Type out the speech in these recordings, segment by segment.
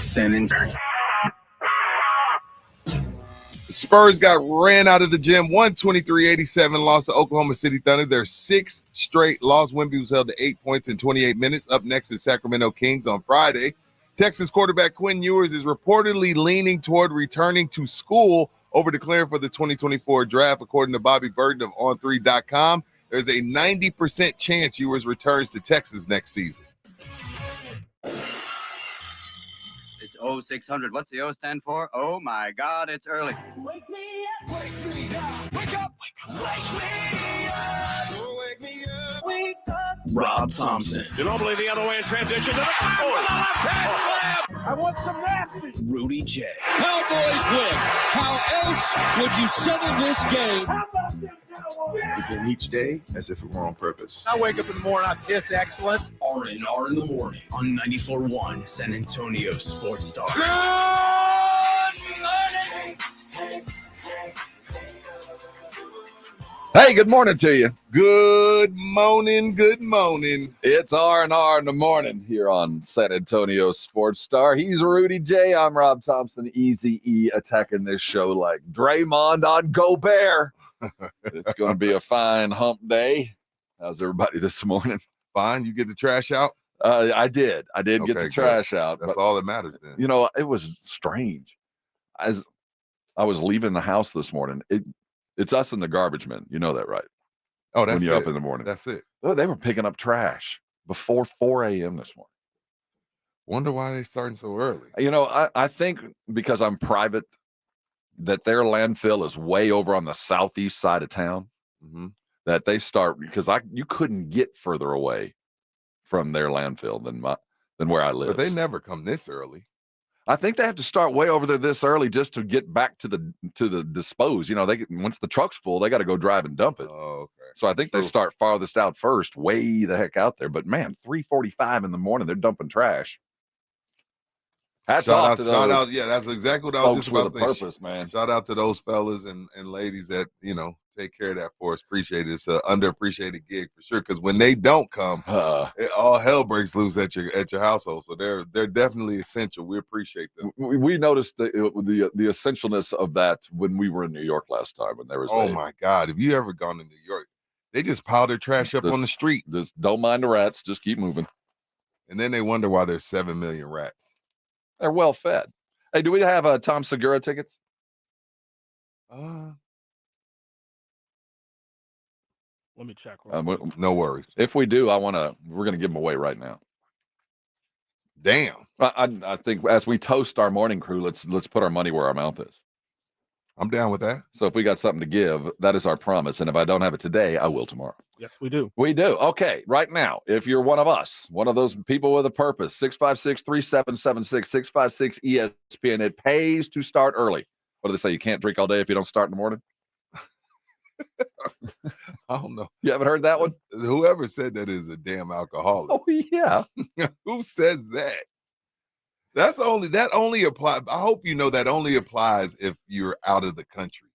San Antonio. Spurs got ran out of the gym, 123-87 loss to Oklahoma City Thunder. Their sixth straight loss. Wemby was held to 8 points in 28 minutes. Up next is Sacramento Kings on Friday. Texas quarterback Quinn Ewers is reportedly leaning toward returning to school over declaring for the 2024 draft. According to Bobby Burton of On3.com, there's a 90% chance Ewers returns to Texas next season. It's 0600. What's the O stand for? Oh, my God, it's early. Wake me up, wake me up, wake up, wake me up, wake me up, wake up. Rob Thompson. Ginobili the other way in transition to the left-hand slam. I want some nasty. Rudy J. Cowboys win. How else would you settle this game? How about them Cowboys? Begin each day as if it were on purpose. I wake up in the morning, I kiss excellence. R&R in the morning on 94.1 San Antonio Sports Star. Hey, good morning to you. Good morning, good morning. It's R&R in the morning here on San Antonio Sports Star. He's Rudy J. I'm Rob Thompson. Easy E attacking this show like Draymond on Gobert. It's going to be a fine hump day. How's everybody this morning? Fine, you get the trash out? I did get Okay, the trash out. That's but, all that matters then. You know, it was strange. As I was leaving the house this morning, it's us and the garbage men. You know that, right? Oh, that's when you're it. up in the morning. That's it. Oh, they were picking up trash before 4 a.m. this morning. Wonder why they starting so early. You know, I think because I'm private, that their landfill is way over on the southeast side of town. Mm-hmm. That they start because you couldn't get further away from their landfill than where I live. But they never come this early. I think they have to start way over there this early just to get back to the dispose. You know, once the truck's full, they got to go drive and dump it. Oh, okay. So I think they start farthest out first, way the heck out there. But man, 3:45 in the morning, they're dumping trash. Hats off to those. Shout out, yeah, that's exactly what I was just about to say. Purpose, man. Shout out to those fellas and ladies that, you know, take care of that for us. Appreciate it. It's an underappreciated gig for sure. Because when they don't come, all hell breaks loose at your household. So they're definitely essential. We appreciate them. We noticed the essentialness of that when we were in New York last time. When there was my God, have you ever gone to New York? They just pile their trash up on the street. Just don't mind the rats. Just keep moving. And then they wonder why there's 7 million rats. They're well fed. Hey, do we have Tom Segura tickets? Let me check. No worries. If we do, we're gonna give them away right now. Damn. I think as we toast our morning crew, let's put our money where our mouth is. I'm down with that. So if we got something to give, that is our promise. And if I don't have it today, I will tomorrow. Yes, we do. We do. Okay, right now, if you're one of us, one of those people with a purpose, 656-3776, 656-ESPN. It pays to start early. What do they say? You can't drink all day if you don't start in the morning? I don't know. You haven't heard that one? Whoever said that is a damn alcoholic. Oh, yeah. Who says that? That only applies. I hope you know that only applies if you're out of the country.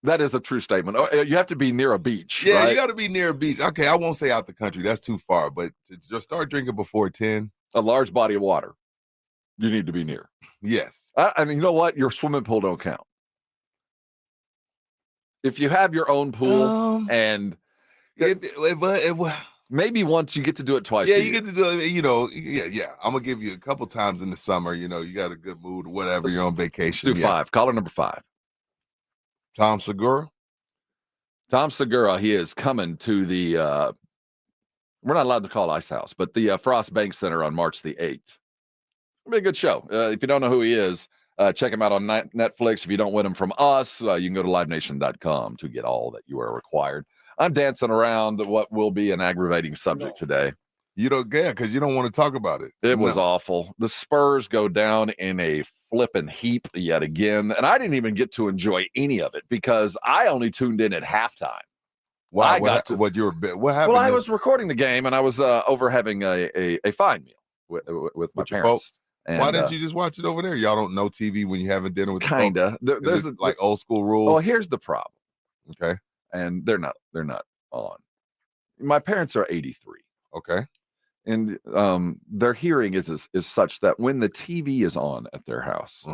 That is a true statement. You have to be near a beach. Yeah, right? You got to be near a beach. Okay, I won't say out the country. That's too far. But to just start drinking before 10. A large body of water you need to be near. Yes. I mean, you know what? Your swimming pool don't count. If you have your own pool and maybe once you get to do it twice. Yeah, you get to do it, you know, yeah. I'm going to give you a couple times in the summer, you know, you got a good mood or whatever, you're on vacation. Let's do 5. Caller number 5. Tom Segura. Tom Segura, he is coming to the, we're not allowed to call Ice House, but the Frost Bank Center on March the 8th. It'll be a good show. If you don't know who he is, check him out on Netflix. If you don't win him from us, you can go to livenation.com to get all that you are required. I'm dancing around what will be an aggravating subject today. You don't get it because you don't want to talk about it. It was awful. The Spurs go down in a flipping heap yet again. And I didn't even get to enjoy any of it because I only tuned in at halftime. Wow. What happened? Well, I was recording the game and I was over having a fine meal with my parents. Folks. And, why didn't you just watch it over there? Y'all don't know TV when you're having dinner with kinda. There's like old school rules. Well, here's the problem. Okay. And they're not on. My parents are 83. Okay. And their hearing is such that when the TV is on at their house,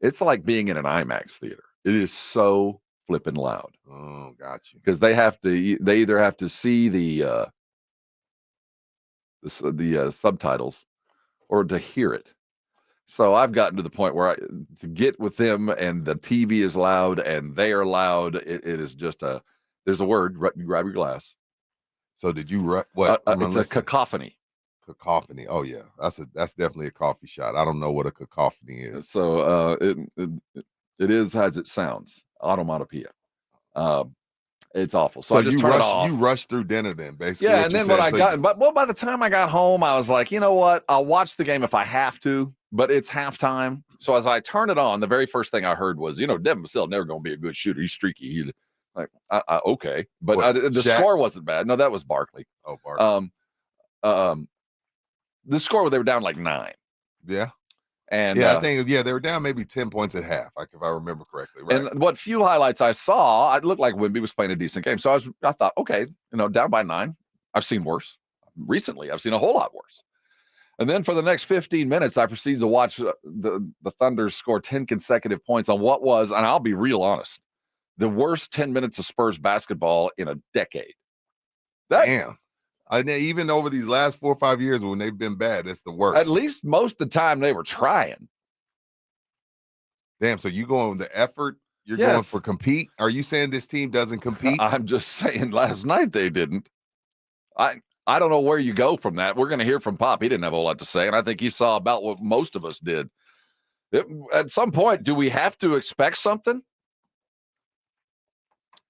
it's like being in an IMAX theater. It is so flipping loud. Oh, got you. Because they either have to see the subtitles or to hear it. So I've gotten to the point where to get with them and the TV is loud and they are loud. It is just there's a word, you grab your glass. So did you what? It's a cacophony. Cacophony. Oh yeah, that's definitely a coffee shot. I don't know what a cacophony is. So it is as it sounds, automatopoeia. It's awful. So I just turned it off. You rushed through dinner then, basically. Yeah, and then by the time I got home, I was like, you know what? I'll watch the game if I have to, but it's halftime. So as I turn it on, the very first thing I heard was, Devin Vassell never going to be a good shooter. He's streaky. He's like, okay, but the score wasn't bad. No, that was Barkley. Oh, Barkley. The score, they were down like 9. Yeah. And I think they were down maybe 10 points at half, if I remember correctly. Right? And what few highlights I saw, it looked like Wemby was playing a decent game. So I thought, okay, down by 9. I've seen worse. Recently, I've seen a whole lot worse. And then for the next 15 minutes, I proceeded to watch the Thunder score 10 consecutive points on what was, and I'll be real honest, the worst 10 minutes of Spurs basketball in a decade. Damn. Even over these last 4 or 5 years when they've been bad, it's the worst. At least most of the time they were trying. Damn, so you going with the effort? You're going for compete? Are you saying this team doesn't compete? I'm just saying last night they didn't. I don't know where you go from that. We're going to hear from Pop. He didn't have a whole lot to say, and I think he saw about what most of us did. At some point, do we have to expect something?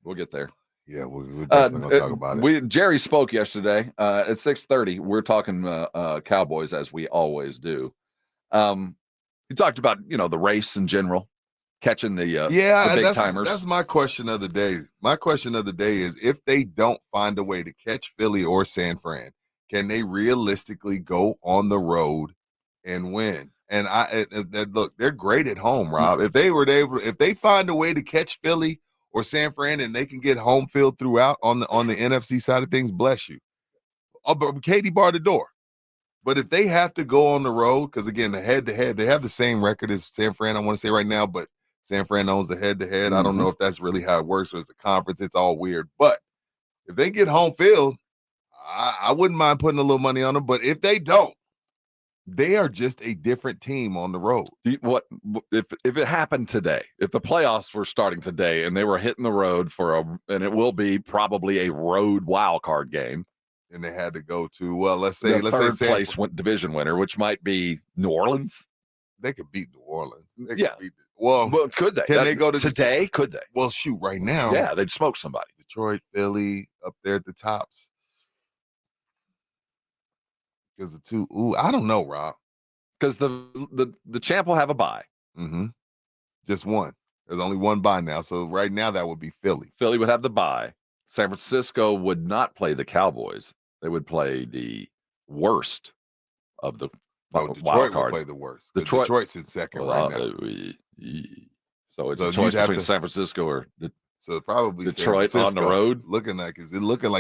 We'll get there. Yeah, we're definitely going to talk about it. Jerry spoke yesterday at 6:30. We're talking Cowboys, as we always do. He talked about, the race in general, catching the big timers. That's my question of the day. My question of the day is, if they don't find a way to catch Philly or San Fran, can they realistically go on the road and win? And look, they're great at home, Rob. If they find a way to catch Philly or San Fran and they can get home field throughout on the NFC side of things, bless you. But Katie barred the door. But if they have to go on the road, because again, the head-to-head, they have the same record as San Fran, I want to say right now, but San Fran owns the head-to-head. I don't know if that's really how it works, or it's a conference. It's all weird. But if they get home field, I wouldn't mind putting a little money on them. But if they don't, they are just a different team on the road. What if it happened today? If the playoffs were starting today and they were hitting the road and it will be probably a road wild card game, and they had to go to let's say third place division winner, which might be New Orleans. They could beat New Orleans. Well, could they? Can they go to today? Could they? Well, shoot, right now. Yeah, they'd smoke somebody. Detroit, Philly, up there at the tops. Because the two, I don't know, Rob. Because the champ will have a bye. Mm-hmm. Just one. There's only one bye now. So right now that would be Philly. Philly would have the bye. San Francisco would not play the Cowboys. They would play the worst of the Detroit would play the worst. Detroit's in second right now. So it's a choice between San Francisco or so probably Detroit on the road. Looking like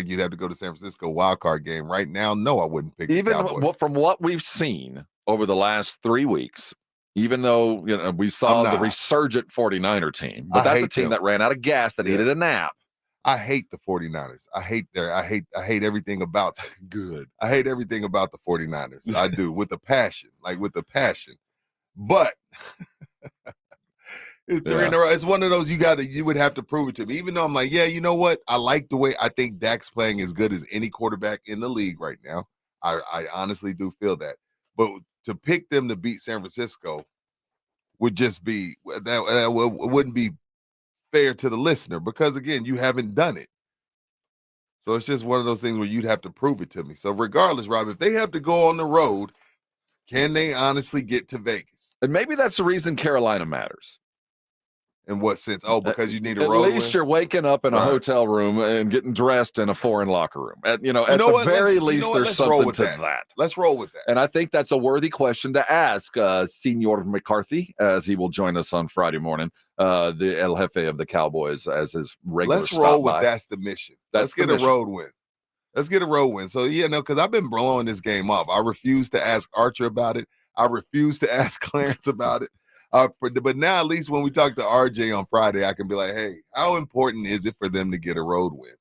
you'd have to go to San Francisco wild card game right now. No, I wouldn't pick the Cowboys. From what we've seen over the last 3 weeks, even though we saw the resurgent 49er team, but that's a team that ran out of gas that needed a nap. I hate the 49ers. I hate everything about them. Good. I hate everything about the 49ers. I do with a passion. But it's 3 in a row. It's one of those you would have to prove it to me. Even though I'm like, yeah, you know what? I like the way I think Dak's playing as good as any quarterback in the league right now. I honestly do feel that. But to pick them to beat San Francisco would just be that wouldn't be fair to the listener, because again, you haven't done it. So it's just one of those things where you'd have to prove it to me. So regardless, Rob, if they have to go on the road, can they honestly get to Vegas? And maybe that's the reason Carolina matters. In what sense? Oh, because you need a road. At least you're waking up in a hotel room and getting dressed in a foreign locker room. At the very least, there's something to that. Let's roll with that. And I think that's a worthy question to ask Senior McCarthy, as he will join us on Friday morning, the El Jefe of the Cowboys, as his regular. Let's roll with that's the mission. Let's get a road win. Let's get a road win. So, because I've been blowing this game up. I refuse to ask Archer about it. I refuse to ask Clarence about it. But now, at least when we talk to RJ on Friday, I can be like, hey, how important is it for them to get a road win?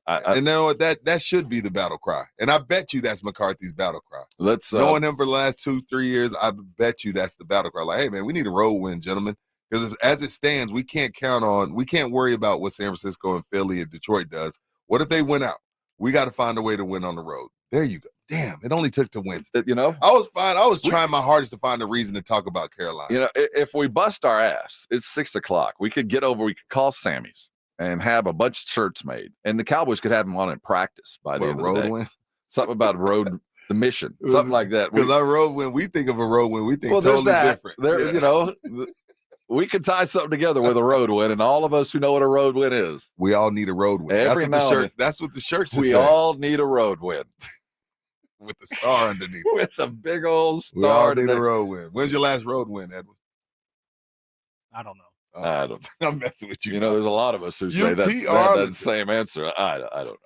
And you know what? That should be the battle cry. And I bet you that's McCarthy's battle cry. Knowing him for the last 2-3 years, I bet you that's the battle cry. Like, hey, man, we need a road win, gentlemen. Because as it stands, we can't worry about what San Francisco and Philly and Detroit does. What if they win out? We got to find a way to win on the road. There you go. Damn, it only took to win. I was fine. I was trying my hardest to find a reason to talk about Carolina. If we bust our ass, it's 6 o'clock. We could call Sammy's and have a bunch of shirts made. And the Cowboys could have them on in practice by the end of the day. Win? Something about the mission. Something like that. Because our road win, we think of a road win. We think totally different. We could tie something together with a road win, and all of us who know what a road win is. We all need a road win. That's what the shirt says. We all need a road win. With the star underneath. With the big old star. We all need a road win. When's your last road win, Edwin? I don't know. I don't. I'm messing with you. There's a lot of us who say that's the same answer. I don't know.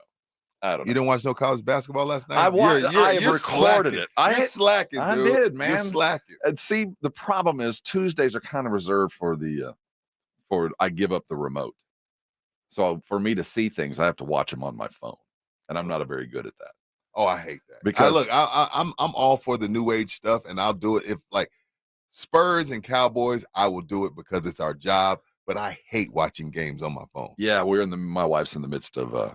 You didn't watch no college basketball last night? I watched. I recorded slacking. it. You're slacking, dude. I did, man. You're slacking. And see, the problem is Tuesdays are kind of reserved for I give up the remote. So for me to see things, I have to watch them on my phone, and I'm not very good at that. Oh, I hate that. Because I'm all for the new age stuff, and I'll do it if like Spurs and Cowboys. I will do it because it's our job. But I hate watching games on my phone. Yeah, my wife's in the midst of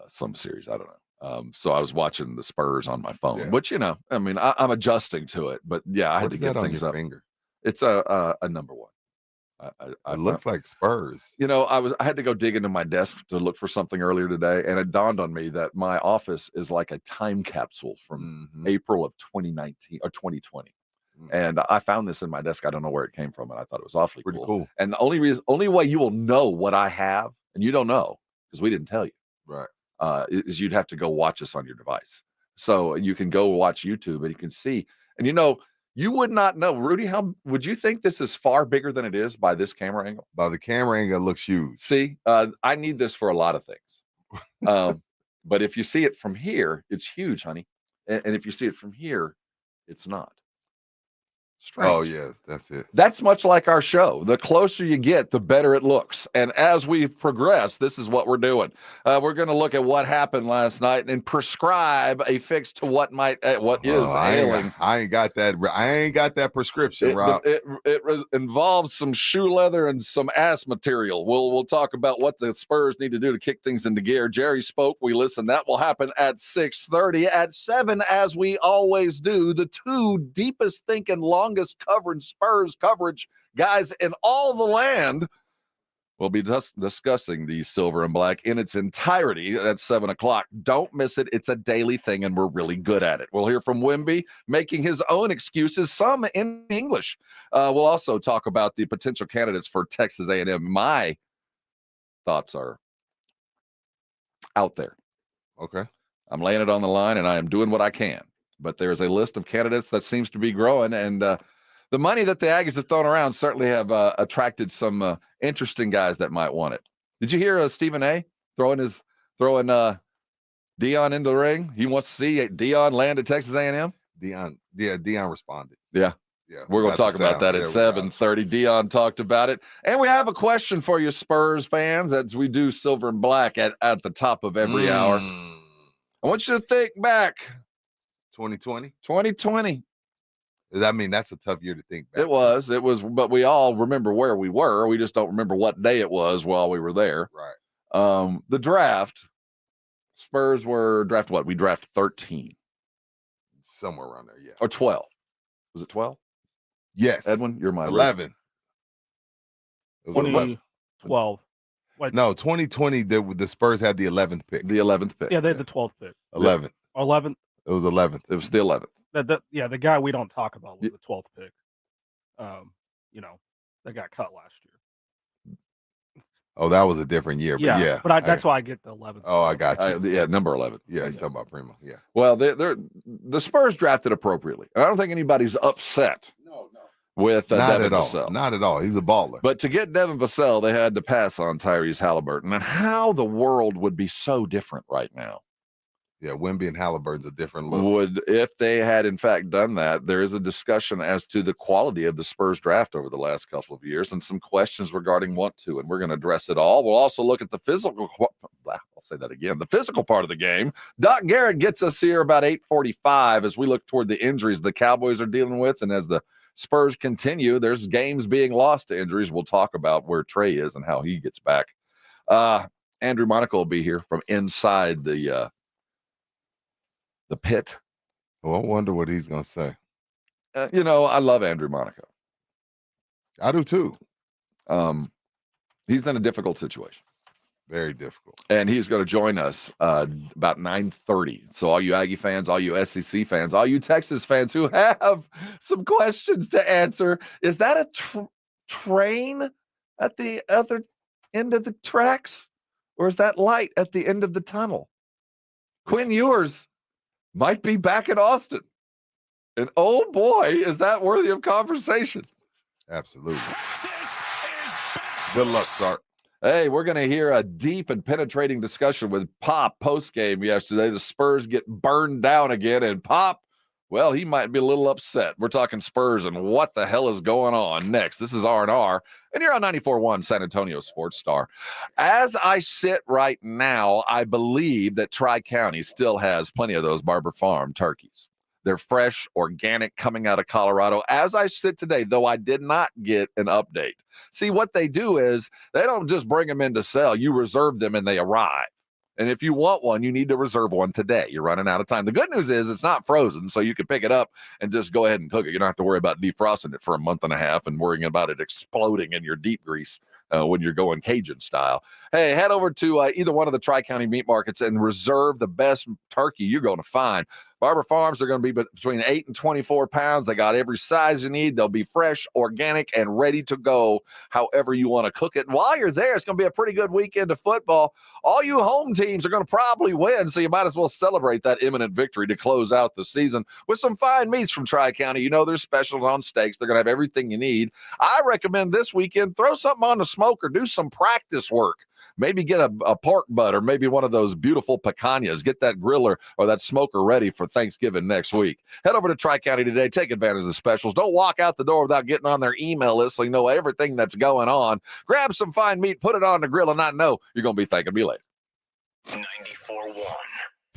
some series. I don't know. So I was watching the Spurs on my phone, which I'm adjusting to it. But yeah, I had to get things up. Finger? It's a number one. It looks like Spurs. I had to go dig into my desk to look for something earlier today, and it dawned on me that my office is like a time capsule from April of 2019 or 2020. And I found this in my desk. I don't know where it came from, and I thought it was awfully pretty cool. And the only way you will know what I have, and you don't know because we didn't tell you, right? Is you'd have to go watch us on your device. So you can go watch YouTube, and you can see, and you would not know, Rudy. How would you think this is far bigger than it is by this camera angle? By the camera angle, it looks huge. See, I need this for a lot of things. But if you see it from here, it's huge, honey. And if you see it from here, it's not. Strange. Oh, yeah, that's it. That's much like our show. The closer you get, the better it looks. And as we progress, this is what we're doing. We're going to look at what happened last night and prescribe a fix to what is ailing. I ain't got that prescription, Rob. It involves some shoe leather and some ass material. We'll talk about what the Spurs need to do to kick things into gear. Jerry spoke. We listened. That will happen at 6:30. At 7, as we always do, the two deepest thinking, longest covering Spurs coverage guys in all the land will be discussing the silver and black in its entirety at 7 o'clock. Don't miss it. It's a daily thing, and we're really good at it. We'll hear from Wemby making his own excuses, some in English. We'll also talk about the potential candidates for Texas A&M. My thoughts are out there. Okay. I'm laying it on the line, and I am doing what I can. But there's a list of candidates that seems to be growing, and the money that the Aggies have thrown around certainly have attracted some interesting guys that might want it. Did you hear Stephen A. throwing Deion into the ring? He wants to see Deion land at Texas A&M. Deion responded. Yeah. We're going to talk about that at 7:30. Deion talked about it, and we have a question for you, Spurs fans, as we do silver and black at the top of every hour. I want you to think back. 2020. I mean, that's a tough year to think back. It was, but we all remember where we were. We just don't remember what day it was while we were there. Right. The draft, Spurs were drafted what? We drafted 13. Somewhere around there, yeah. Or 12. Was it 12? Yes. Edwin, you're my 11. 2012. No, 2020, the Spurs had the 11th pick. The 11th pick. Yeah, they had the 12th pick. 11th. 11th. It was 11th. It was the 11th. The guy we don't talk about was the 12th pick. That got cut last year. Oh, that was a different year. But but that's why I get the 11th. Oh, I got you. Number 11. Yeah, he's talking about Primo. Yeah. Well, the Spurs drafted appropriately. And I don't think anybody's upset. No. With not Devin at all. Vassell. Not at all. He's a baller. But to get Devin Vassell, they had to pass on Tyrese Halliburton. And how the world would be so different right now Yeah, Wemby and Halliburton's a different look. Would, if they had in fact done that, there is a discussion as to the quality of the Spurs draft over the last couple of years and some questions regarding want to, and we're going to address it all. We'll also look at the physical, I'll say that again, the physical part of the game. Doc Garrett gets us here about 8:45 as we look toward the injuries the Cowboys are dealing with, and as the Spurs continue, there's games being lost to injuries. We'll talk about where Trey is and how he gets back. Andrew Monaco will be here from inside the pit. Well, I wonder what he's going to say. I love Andrew Monaco. I do too. He's in a difficult situation. Very difficult. And he's going to join us about 9:30. So all you Aggie fans, all you SEC fans, all you Texas fans who have some questions to answer, is that a train at the other end of the tracks? Or is that light at the end of the tunnel? Quinn Ewers might be back in Austin. And oh boy, is that worthy of conversation. Absolutely. Good luck, Sark. Hey, we're going to hear a deep and penetrating discussion with Pop post-game yesterday. The Spurs get burned down again, and Pop, well, he might be a little upset. We're talking Spurs and what the hell is going on next. This is R&R, and you're on 94.1 San Antonio Sports Star. As I sit right now, I believe that Tri-County still has plenty of those Barber Farm turkeys. They're fresh, organic, coming out of Colorado. As I sit today, though I did not get an update. See, what they do is they don't just bring them in to sell. You reserve them and they arrive. And if you want one, you need to reserve one today. You're running out of time. The good news is it's not frozen, so you can pick it up and just go ahead and cook it. You don't have to worry about defrosting it for a month and a half and worrying about it exploding in your deep grease when you're going Cajun style. Hey, head over to either one of the Tri-County meat markets and reserve the best turkey you're going to find. Barber Farms are going to be between 8 and 24 pounds. They got every size you need. They'll be fresh, organic, and ready to go however you want to cook it. And while you're there, it's going to be a pretty good weekend of football. All you home teams are going to probably win, so you might as well celebrate that imminent victory to close out the season with some fine meats from Tri-County. You know, there's specials on steaks. They're going to have everything you need. I recommend this weekend, throw something on the smoker, do some practice work. Maybe get a pork butt or maybe one of those beautiful picanhas. Get that griller or that smoker ready for Thanksgiving next week. Head over to Tri-County today. Take advantage of the specials. Don't walk out the door without getting on their email list so you know everything that's going on. Grab some fine meat, put it on the grill, and I know you're going to be thanking me later. 94.1.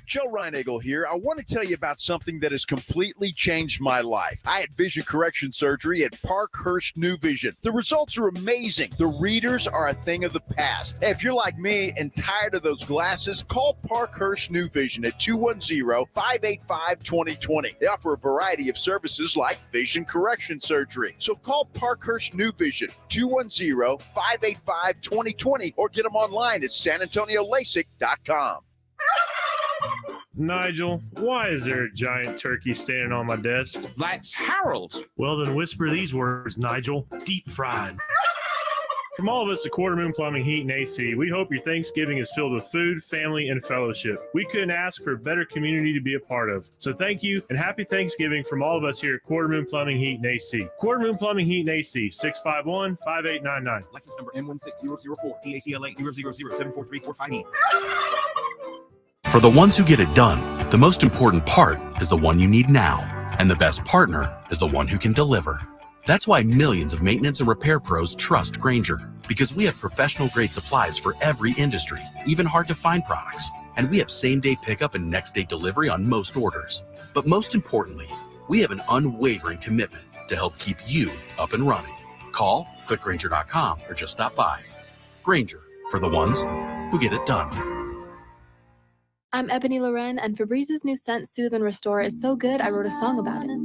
Joe Reinagle here. I want to tell you about something that has completely changed my life. I had vision correction surgery at Parkhurst New Vision. The results are amazing. The readers are a thing of the past. Hey, if you're like me and tired of those glasses, call Parkhurst New Vision at 210-585-2020. They offer a variety of services like vision correction surgery. So call Parkhurst New Vision, 210-585-2020, or get them online at sanantoniolasik.com. Nigel, why is there a giant turkey standing on my desk? That's Harold's. Well, then whisper these words, Nigel. Deep fried. From all of us at Quarter Moon Plumbing, Heat, and AC, we hope your Thanksgiving is filled with food, family, and fellowship. We couldn't ask for a better community to be a part of. So thank you, and happy Thanksgiving from all of us here at Quarter Moon Plumbing, Heat, and AC. Quarter Moon Plumbing, Heat, and AC, 651-5899. License number N16004, DACLA 000743458. For the ones who get it done, the most important part is the one you need now. And the best partner is the one who can deliver. That's why millions of maintenance and repair pros trust Grainger, because we have professional-grade supplies for every industry, even hard-to-find products. And we have same-day pickup and next-day delivery on most orders. But most importantly, we have an unwavering commitment to help keep you up and running. Call, click Grainger.com, or just stop by. Grainger, for the ones who get it done. I'm Ebony Loren, and Febrez's new scent, Soothe and Restore, is so good I wrote a song about it.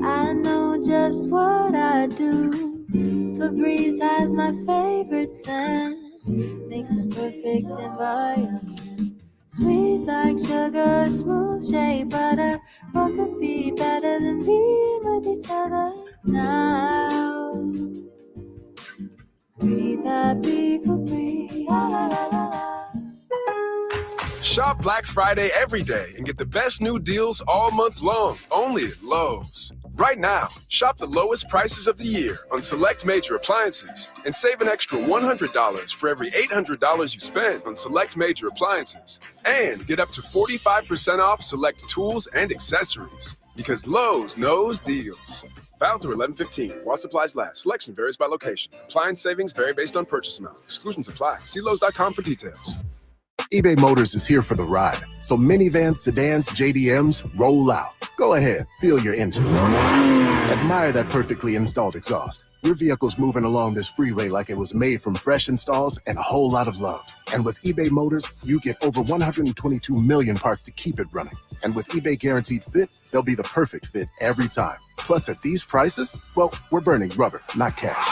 I know just what I do. Febreze has my favorite scent. Makes the perfect environment. Sweet like sugar, smooth shea butter. What could be better than being with each other now? Breathe happy Febreze. La la la la la. Shop Black Friday every day and get the best new deals all month long, only at Lowe's. Right now, shop the lowest prices of the year on select major appliances and save an extra $100 for every $800 you spend on select major appliances. And get up to 45% off select tools and accessories. Because Lowe's knows deals. Valid through 11/15 while supplies last. Selection varies by location. Appliance savings vary based on purchase amount. Exclusions apply. See Lowe's.com for details. eBay Motors is here for the ride. So minivans, sedans, JDMs, roll out. Go ahead, feel your engine. Admire that perfectly installed exhaust. Your vehicle's moving along this freeway like it was made from fresh installs and a whole lot of love. And with eBay Motors, you get over 122 million parts to keep it running. And with eBay Guaranteed Fit, they'll be the perfect fit every time. Plus, at these prices, well, we're burning rubber, not cash.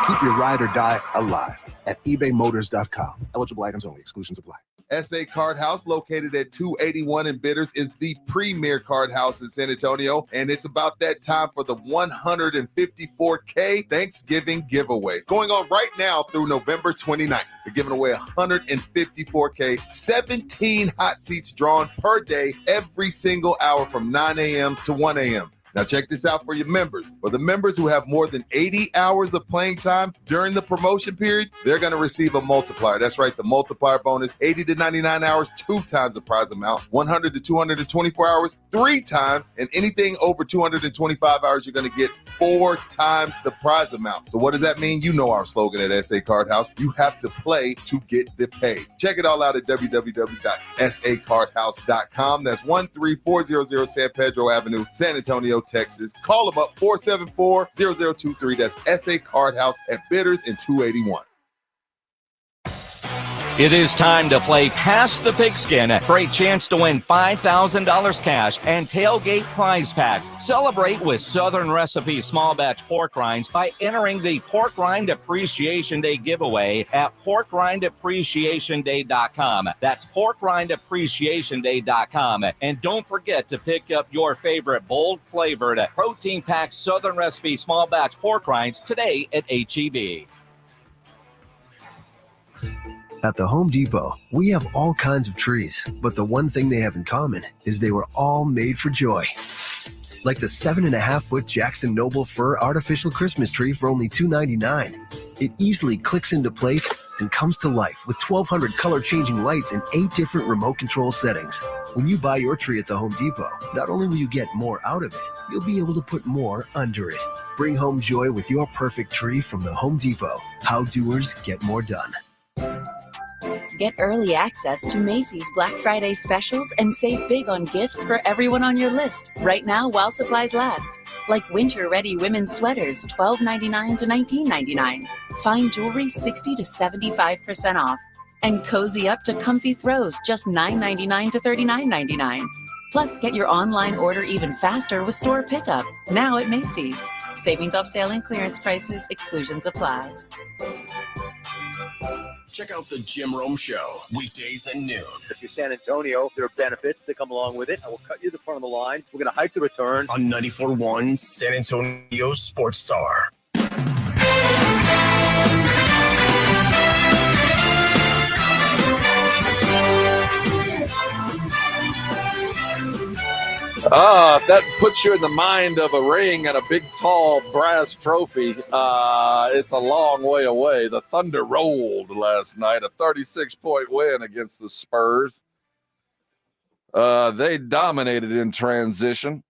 Keep your ride or die alive at ebaymotors.com. Eligible items only. Exclusions apply. SA Card House, located at 281 in Bitters, is the premier card house in San Antonio, and it's about that time for the 154K Thanksgiving giveaway going on right now through November 29th. We're giving away 154K, 17 hot seats drawn per day, every single hour from 9 a.m. to 1 a.m. Now check this out for your members. For the members who have more than 80 hours of playing time during the promotion period, they're going to receive a multiplier. That's right, the multiplier bonus, 80 to 99 hours, 2 times the prize amount, 100 to 224 hours, 3 times, and anything over 225 hours, you're going to get 4 times the prize amount. So what does that mean? You know our slogan at SA Card House. You have to play to get the pay. Check it all out at www.sacardhouse.com. That's 13400 San Pedro Avenue, San Antonio, Texas. Call them up, 474-0023. That's SA Card House at Bitters and 281. It is time to play Pass the Pigskin for a chance to win $5,000 cash and tailgate prize packs. Celebrate with Southern Recipe small batch pork rinds by entering the Pork Rind Appreciation Day giveaway at porkrindappreciationday.com. That's porkrindappreciationday.com. And don't forget to pick up your favorite bold flavored protein packed Southern Recipe small batch pork rinds today at HEB. At the Home Depot, we have all kinds of trees, but the one thing they have in common is they were all made for joy. Like the 7.5-foot Jackson Noble Fir artificial Christmas tree for only $2.99. It easily clicks into place and comes to life with 1,200 color-changing lights in 8 different remote control settings. When you buy your tree at the Home Depot, not only will you get more out of it, you'll be able to put more under it. Bring home joy with your perfect tree from the Home Depot. How doers get more done. Get early access to Macy's Black Friday specials and save big on gifts for everyone on your list right now while supplies last. Like winter-ready women's sweaters, $12.99 to $19.99. Fine jewelry, 60 to 75% off. And cozy up to comfy throws, just $9.99 to $39.99. Plus, get your online order even faster with store pickup, now at Macy's. Savings off sale and clearance prices, exclusions apply. Check out the Jim Rome Show, weekdays at noon. If you're San Antonio, there are benefits that come along with it. I will cut you the front of the line. We're going to hike the return. On 94.1 San Antonio Sports Star. If that puts you in the mind of a ring and a big, tall brass trophy, it's a long way away. The Thunder rolled last night, a 36-point win against the Spurs. They dominated in transition.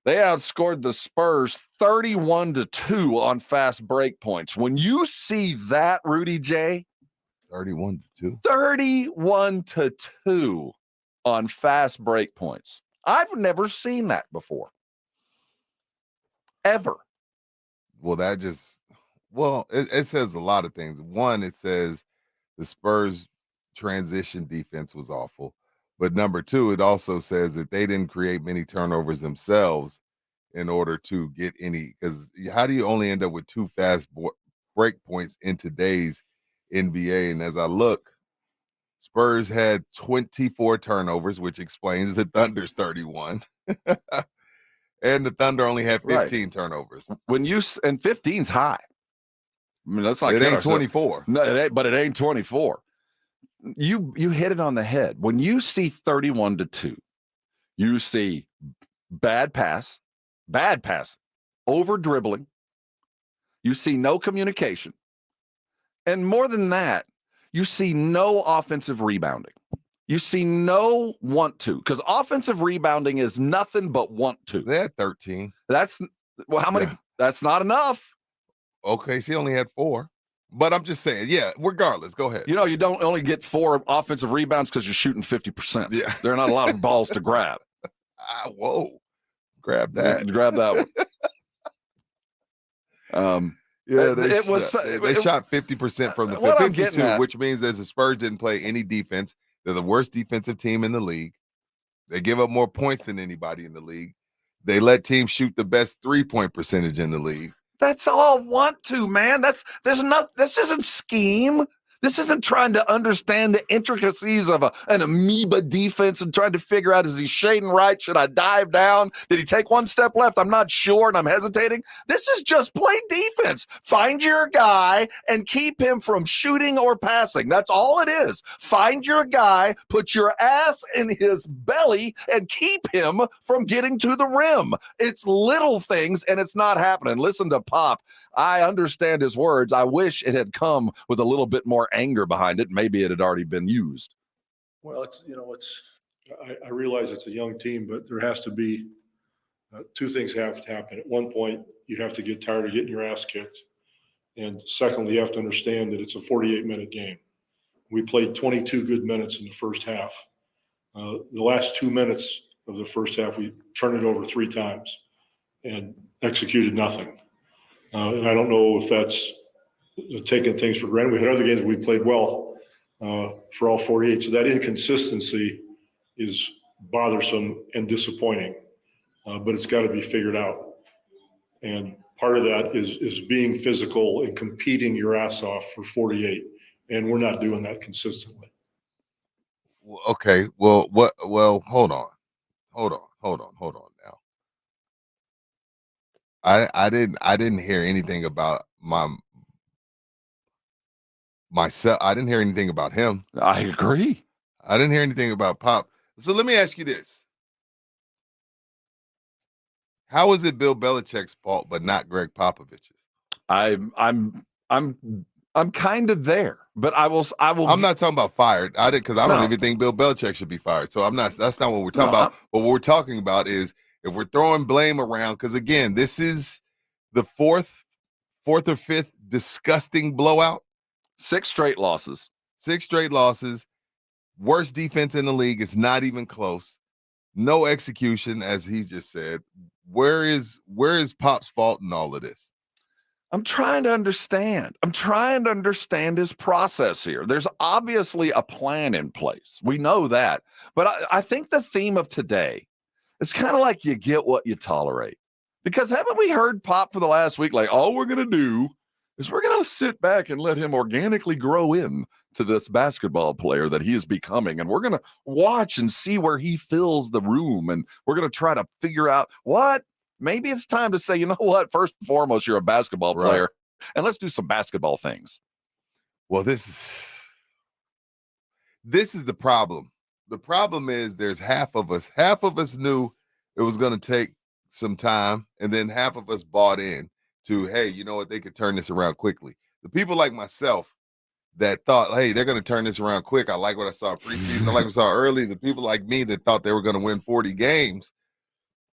They outscored the Spurs 31-2 on fast break points. When you see that, Rudy J, 31-2. 31-2 on fast break points. I've never seen that before. Ever. Well, it says a lot of things. One, it says the Spurs transition defense was awful. But number two, it also says that they didn't create many turnovers themselves in order to get any, because how do you only end up with 2 fast break points in today's NBA? And as I look, Spurs had 24 turnovers, which explains the Thunder's 31. And the Thunder only had 15 turnovers. And 15's high. I mean, that's like it ain't 24. No, but it ain't 24. You hit it on the head. When you see 31-2, you see bad pass, bad passing, over dribbling. You see no communication. And more than that, you see no offensive rebounding. You see no want to, because offensive rebounding is nothing but want to. They had 13. That's, well, how many? Yeah. That's not enough. Okay, so he only had 4. But I'm just saying, yeah, regardless, go ahead. You know, you don't only get 4 offensive rebounds because you're shooting 50%. Yeah. There are not a lot of balls to grab. Whoa. Grab that. Grab that one. Yeah, they shot 50% from the 52, which means that the Spurs didn't play any defense. They're the worst defensive team in the league. They give up more points than anybody in the league. They let teams shoot the best 3-point percentage in the league. That's all want to, man. This isn't scheme. This isn't trying to understand the intricacies of an amoeba defense and trying to figure out, is he shading right? Should I dive down? Did he take one step left? I'm not sure, and I'm hesitating. This is just play defense. Find your guy and keep him from shooting or passing. That's all it is. Find your guy, put your ass in his belly, and keep him from getting to the rim. It's little things, and it's not happening. Listen to Pop. I understand his words. I wish it had come with a little bit more anger behind it. Maybe it had already been used. Well, I realize it's a young team, but there has to be 2 things have to happen. At one point, you have to get tired of getting your ass kicked. And secondly, you have to understand that it's a 48-minute game. We played 22 good minutes in the first half. The last 2 minutes of the first half, we turned it over 3 times and executed nothing. And I don't know if that's taking things for granted. We had other games we played well for all 48. So that inconsistency is bothersome and disappointing, but it's got to be figured out. And part of that is being physical and competing your ass off for 48. And we're not doing that consistently. Okay. Well, hold on now. I didn't hear anything about myself. I didn't hear anything about him. I agree. I didn't hear anything about Pop. So let me ask you this. How is it Bill Belichick's fault, but not Greg Popovich's? I'm kind of there, but I will. I'm not talking about fired. I don't even think Bill Belichick should be fired. So that's not what we're talking about. But what we're talking about is, if we're throwing blame around, because again, this is the fourth or fifth disgusting blowout. 6 straight losses. 6 straight losses. Worst defense in the league. It's not even close. No execution, as he just said. Where is Pop's fault in all of this? I'm trying to understand. His process here. There's obviously a plan in place. We know that. But I think the theme of today, it's kind of like you get what you tolerate. Because haven't we heard Pop for the last week, like, all we're going to do is we're going to sit back and let him organically grow in to this basketball player that he is becoming. And we're going to watch and see where he fills the room. And we're going to try to figure out what. Maybe it's time to say, you know what? First and foremost, you're a basketball player. And let's do some basketball things. Well, this is the problem. The problem is there's half of us knew it was going to take some time, and then half of us bought in to, hey, you know what, they could turn this around quickly. The people like myself that thought, hey, they're going to turn this around quick. I like what I saw preseason. I like what I saw early. The people like me that thought they were going to win 40 games.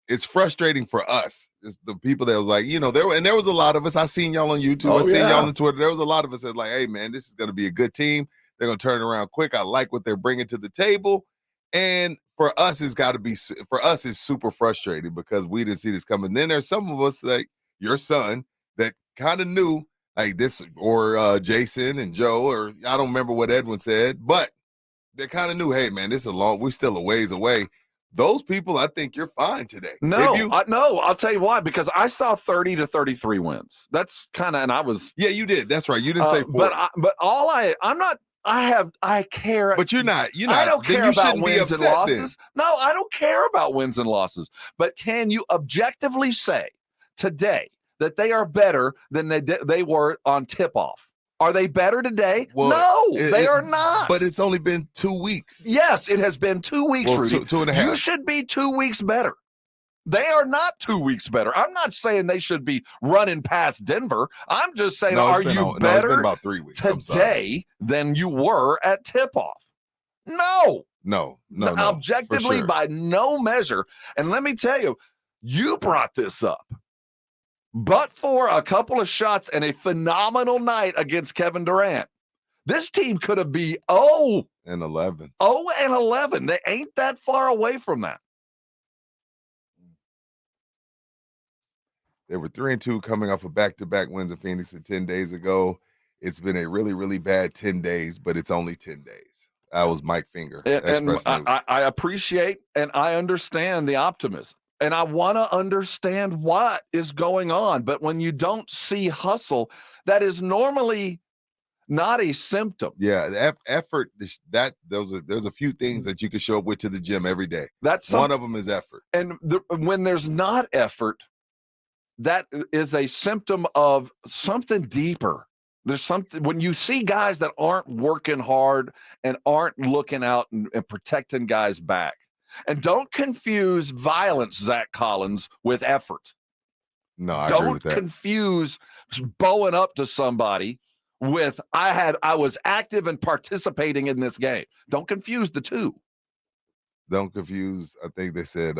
It's frustrating for us. It's the people that was like, there was a lot of us. I seen y'all on YouTube. I seen y'all on Twitter. There was a lot of us that like, hey, man, this is going to be a good team. They're going to turn around quick. I like what they're bringing to the table. And for us, it's super frustrating because we didn't see this coming. Then there's some of us, like your son, that kind of knew like this, or Jason and Joe, or I don't remember what Edwin said, but they kind of knew, hey, man, we're still a ways away. Those people, I think you're fine today. No, I'll tell you why, because I saw 30 to 33 wins. That's kind of, and I was. Yeah, you did. That's right. You didn't say 40. I care. But you're not. I don't care about wins and losses. Then. No, I don't care about wins and losses. But can you objectively say today that they are better than they were on tip-off? Are they better today? Well, no, they are not. But it's only been 2 weeks. Yes, it has been 2 weeks, Rudy. 2.5. You should be 2 weeks better. They are not 2 weeks better. I'm not saying they should be running past Denver. I'm just saying, No, are it's been you on- no, it's better been about 3 weeks. I'm sorry. today than you were at tip-off? No. No. Objectively, for sure. by no measure. And let me tell you, you brought this up. But for a couple of shots and a phenomenal night against Kevin Durant, this team could have been 0-11. 0-11. They ain't that far away from that. They were 3-2 coming off of back-to-back wins in Phoenix 10 days ago. It's been a really, really bad 10 days, but it's only 10 days. That was Mike Finger. And I appreciate and I understand the optimism. And I want to understand what is going on. But when you don't see hustle, that is normally not a symptom. Yeah, effort. There's a few things that you can show up with to the gym every day. One of them is effort. And when there's not effort, that is a symptom of something deeper. There's something when you see guys that aren't working hard and aren't looking out and protecting guys back. And don't confuse violence, Zach Collins, with effort. No, I agree with that. Don't confuse bowing up to somebody with I was active and participating in this game. Don't confuse the two. Don't confuse. I think they said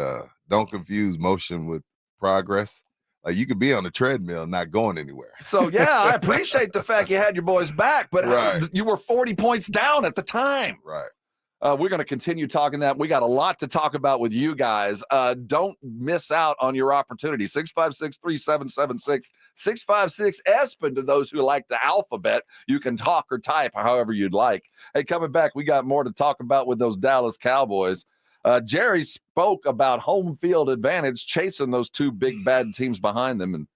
don't confuse motion with progress. Like you could be on the treadmill, not going anywhere. So yeah, I appreciate the fact you had your boys back, but you were 40 points down at the time. Right. We're going to continue talking that. We got a lot to talk about with you guys. Don't miss out on your opportunity. 656-3776, 656-ESPN to those who like the alphabet. You can talk or type however you'd like. Hey, coming back, we got more to talk about with those Dallas Cowboys. Jerry spoke about home field advantage, chasing those two big bad teams behind them. And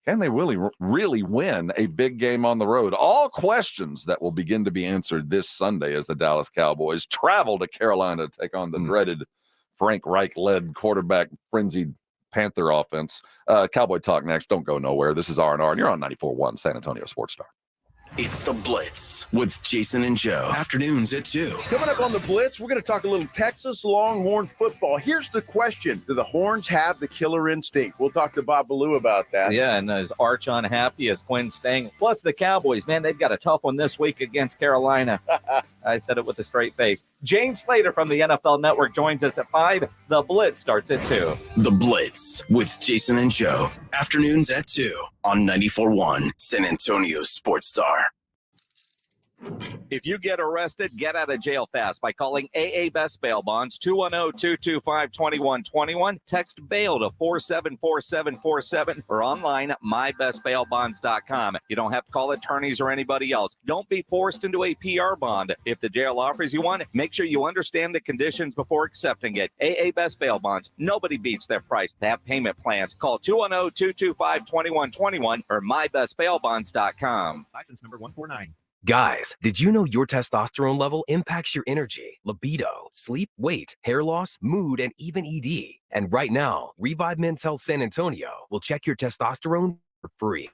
can they really win a big game on the road? All questions that will begin to be answered this Sunday as the Dallas Cowboys travel to Carolina to take on the dreaded Frank Reich-led quarterback frenzied Panther offense. Cowboy Talk next. Don't go nowhere. This is R&R, and you're on 94.1 San Antonio Sports Star. It's The Blitz with Jason and Joe. Afternoons at 2. Coming up on The Blitz, we're going to talk a little Texas Longhorn football. Here's the question. Do the Horns have the killer instinct? We'll talk to Bob Ballou about that. Yeah, and is Arch unhappy? Is Quinn staying? Plus the Cowboys, man, they've got a tough one this week against Carolina. I said it with a straight face. James Slater from the NFL Network joins us at 5. The Blitz starts at 2. The Blitz with Jason and Joe. Afternoons at 2 on 94.1 San Antonio Sports Star. If you get arrested, get out of jail fast by calling AA Best Bail Bonds, 210-225-2121. Text bail to 474747 or online at mybestbailbonds.com. You don't have to call attorneys or anybody else. Don't be forced into a PR bond. If the jail offers you one, make sure you understand the conditions before accepting it. AA Best Bail Bonds. Nobody beats their price. They have payment plans. Call 210-225-2121 or mybestbailbonds.com. License number 149. Guys, did you know your testosterone level impacts your energy, libido, sleep, weight, hair loss, mood, and even ED? And right now, Revive Men's Health San Antonio will check your testosterone for free.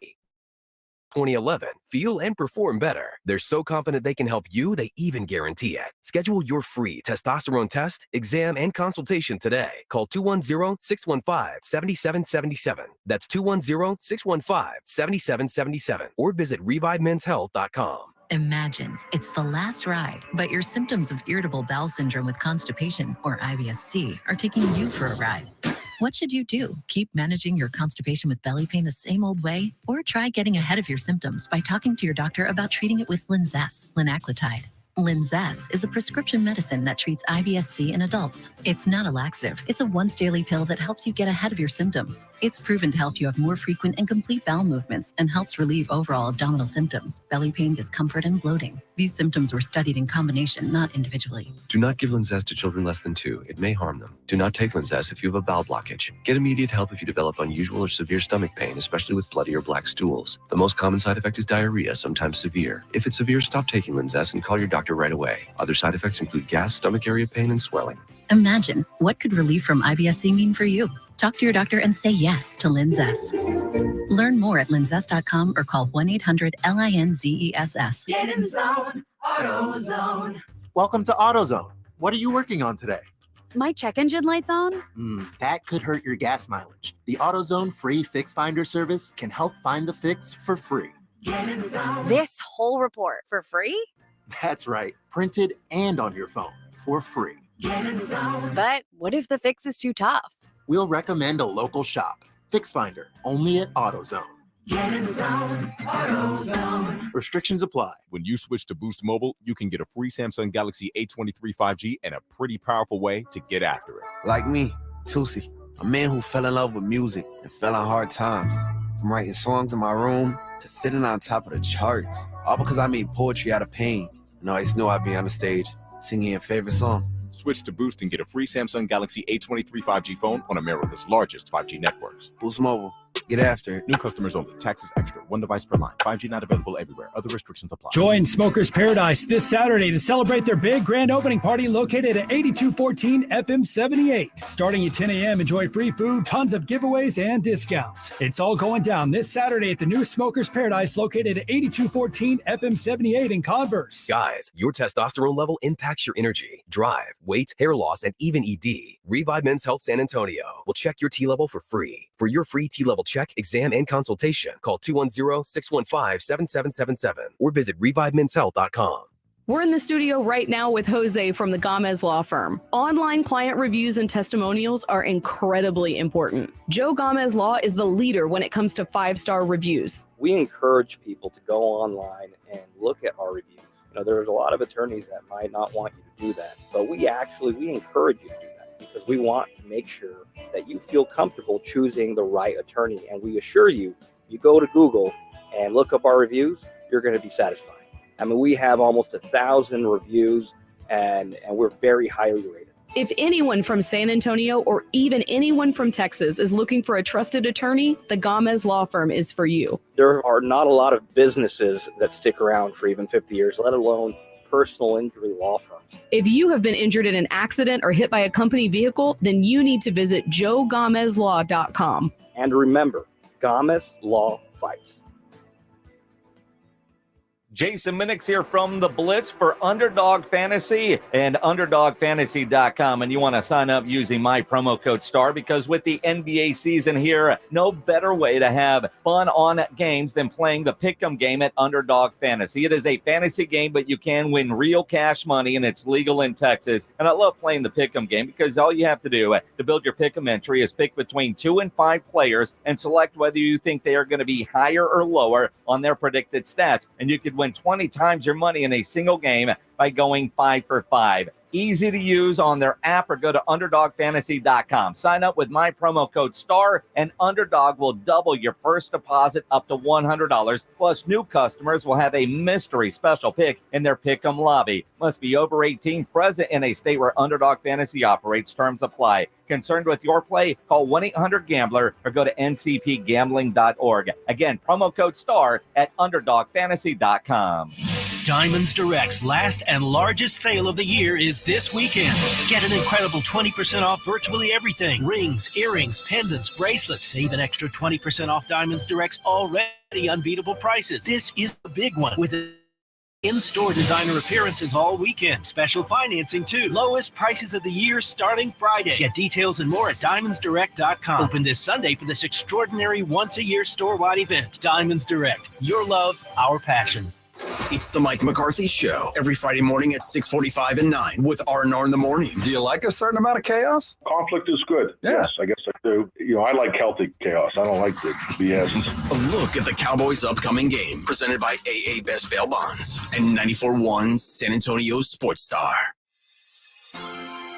2011, feel and perform better. They're so confident they can help you, they even guarantee it. Schedule your free testosterone test, exam, and consultation today. Call 210-615-7777. That's 210-615-7777. Or visit revivemenshealth.com. Imagine it's the last ride, but your symptoms of irritable bowel syndrome with constipation, or IBS-C, are taking you for a ride. What should you do? Keep managing your constipation with belly pain the same old way? Or try getting ahead of your symptoms by talking to your doctor about treating it with Linzess, linaclotide. Linzess is a prescription medicine that treats IBS-C in adults. It's not a laxative. It's a once-daily pill that helps you get ahead of your symptoms. It's proven to help you have more frequent and complete bowel movements and helps relieve overall abdominal symptoms, belly pain, discomfort, and bloating. These symptoms were studied in combination, not individually. Do not give Linzess to children less than 2. It may harm them. Do not take Linzess if you have a bowel blockage. Get immediate help if you develop unusual or severe stomach pain, especially with bloody or black stools. The most common side effect is diarrhea, sometimes severe. If it's severe, stop taking Linzess and call your doctor right away. Other side effects include gas, stomach area pain, and swelling. Imagine, what could relief from IBS-C mean for you? Talk to your doctor and say yes to Linzess. Learn more at linzess.com or call 1-800-LINZESS. Get in zone, AutoZone. Welcome to AutoZone. What are you working on today? my check engine light's on? That could hurt your gas mileage. The AutoZone free Fix Finder service can help find the fix for free. This whole report for free? That's right, printed and on your phone for free. But what if the fix is too tough? We'll recommend a local shop. Fix Finder, only at AutoZone. AutoZone. Restrictions apply. When you switch to Boost Mobile, you can get a free Samsung Galaxy A23 5G and a pretty powerful way to get after it. Like me, Tusi, a man who fell in love with music and fell on hard times. From writing songs in my room to sitting on top of the charts. All because I made poetry out of pain. And I always knew I'd be on the stage singing your favorite song. Switch to Boost and get a free Samsung Galaxy A23 5G phone on America's largest 5G networks. Boost Mobile. Get after it. New customers only. Taxes extra. One device per line. 5G not available everywhere. Other restrictions apply. Join Smokers Paradise this Saturday to celebrate their big grand opening party located at 8214 FM 78. Starting at 10 a.m., enjoy free food, tons of giveaways, and discounts. It's all going down this Saturday at the new Smokers Paradise located at 8214 FM 78 in Converse. Guys, your testosterone level impacts your energy, drive, weight, hair loss, and even ED. Revive Men's Health San Antonio will check your T level for free. For your free T level check, exam, and consultation, call 210-615-7777 or visit revivemenshealth.com. We're in the studio right now with Jose from the Gomez Law Firm. Online client reviews and testimonials are incredibly important. Joe Gomez Law is the leader when it comes to 5-star reviews. We encourage people to go online and look at our reviews. You know, there's a lot of attorneys that might not want you to do that, but we encourage you to do that because we want to make sure that you feel comfortable choosing the right attorney. And we assure you, you go to Google and look up our reviews, you're going to be satisfied. I mean, we have almost 1,000 reviews and we're very highly rated. If anyone from San Antonio or even anyone from Texas is looking for a trusted attorney, the Gomez Law Firm is for you. There are not a lot of businesses that stick around for even 50 years, let alone personal injury law firms. If you have been injured in an accident or hit by a company vehicle, then you need to visit joegomezlaw.com. And remember, Gomez Law fights. Jason Minix here from the Blitz for Underdog Fantasy and UnderdogFantasy.com. And you want to sign up using my promo code STAR because with the NBA season here, no better way to have fun on games than playing the Pick'em game at Underdog Fantasy. It is a fantasy game, but you can win real cash money, and it's legal in Texas. And I love playing the Pick'em game because all you have to do to build your Pick'em entry is pick between 2 and 5 players and select whether you think they are going to be higher or lower on their predicted stats. And you could win 20 times your money in a single game by going 5 for 5. Easy to use on their app or go to UnderdogFantasy.com. Sign up with my promo code STAR and Underdog will double your first deposit up to $100. Plus, new customers will have a mystery special pick in their Pick'em lobby. Must be over 18, present in a state where Underdog Fantasy operates. Terms apply. Concerned with your play? Call 1-800-GAMBLER or go to ncpgambling.org. Again, promo code STAR at UnderdogFantasy.com. Diamonds Direct's last and largest sale of the year is this weekend. Get an incredible 20% off virtually everything. Rings, earrings, pendants, bracelets. Save an extra 20% off Diamonds Direct's already unbeatable prices. This is the big one with in-store designer appearances all weekend. Special financing too. Lowest prices of the year starting Friday. Get details and more at diamondsdirect.com. Open this Sunday for this extraordinary once-a-year store-wide event. Diamonds Direct. Your love, our passion. It's the Mike McCarthy Show every Friday morning at 6:45 and 9 with R&R in the morning. Do you like a certain amount of chaos? Conflict is good. Yeah. Yes, I guess I do. You know, I like Celtic chaos. I don't like the BS. A look at the Cowboys' upcoming game presented by AA Best Bail Bonds and 94.1 San Antonio Sports Star.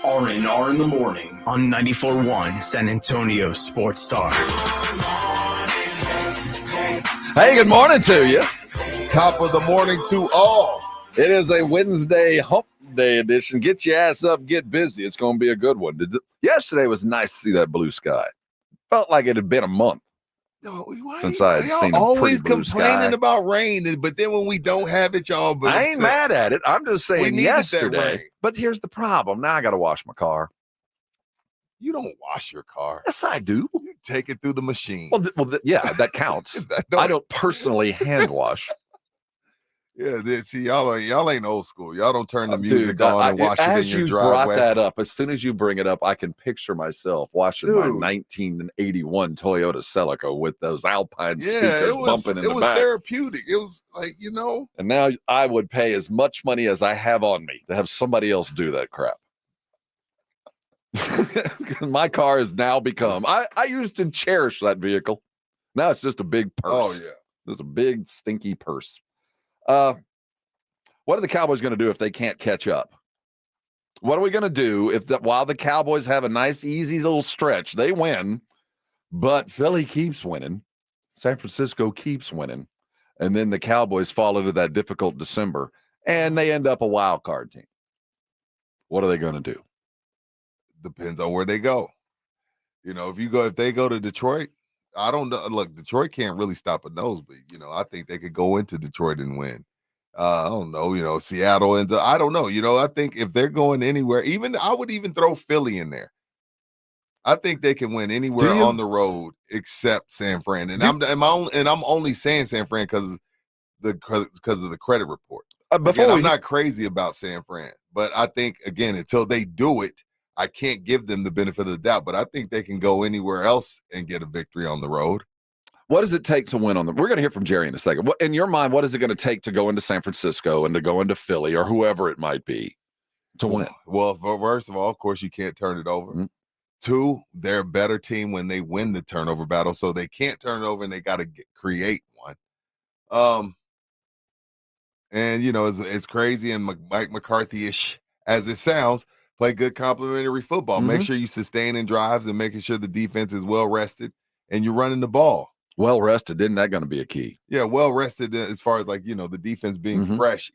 R&R in the morning on 94.1 San Antonio Sports Star. Hey, good morning to you. Top of the morning to all. It is a Wednesday hump day edition. Get your ass up, get busy. It's going to be a good one. Yesterday was nice to see that blue sky. Felt like it had been a month since I had seen a always pretty blue complaining sky. about rain, but then when we don't have it, y'all. But I ain't mad at it. I'm just saying needed that yesterday. rain. But here's the problem. Now I got to wash my car. You don't wash your car. Yes, I do. You take it through the machine. Yeah, that counts. I don't personally hand wash. Yeah, see, y'all ain't old school. Y'all don't turn the music Dude, on and watch it in as your you driveway. brought that up, as soon as you bring it up, I can picture myself watching my 1981 Toyota Celica with those Alpine speakers bumping in the back. Therapeutic. It was like, And now I would pay as much money as I have on me to have somebody else do that crap. My car has now become, I used to cherish that vehicle. Now it's just a big purse. Oh, yeah. Just a big, stinky purse. What are the Cowboys going to do if they can't catch up? What are we going to do if while the Cowboys have a nice, easy little stretch, they win, but Philly keeps winning, San Francisco keeps winning, and then the Cowboys fall into that difficult December, and they end up a wild card team? What are they going to do? Depends on where they go. If they go to Detroit, I don't know. Look, Detroit can't really stop a nosebleed. I think they could go into Detroit and win. I don't know. Seattle ends up. I don't know. I think if they're going anywhere, I would even throw Philly in there. I think they can win anywhere on the road except San Fran. And I'm only saying San Fran because of the credit report. I'm not crazy about San Fran, but I think again until they do it, I can't give them the benefit of the doubt. But I think they can go anywhere else and get a victory on the road. What does it take to win on them? We're going to hear from Jerry in a second. In your mind, what is it going to take to go into San Francisco and to go into Philly or whoever it might be to win? Well, first of all, of course, you can't turn it over. Mm-hmm. 2, they're a better team when they win the turnover battle, so they can't turn it over and they got to create one. And it's crazy and Mike McCarthy-ish as it sounds. Play good complementary football. Mm-hmm. Make sure you sustain in drives and making sure the defense is well rested and you're running the ball. Well rested, isn't that going to be a key? Yeah, well rested as far as the defense being fresh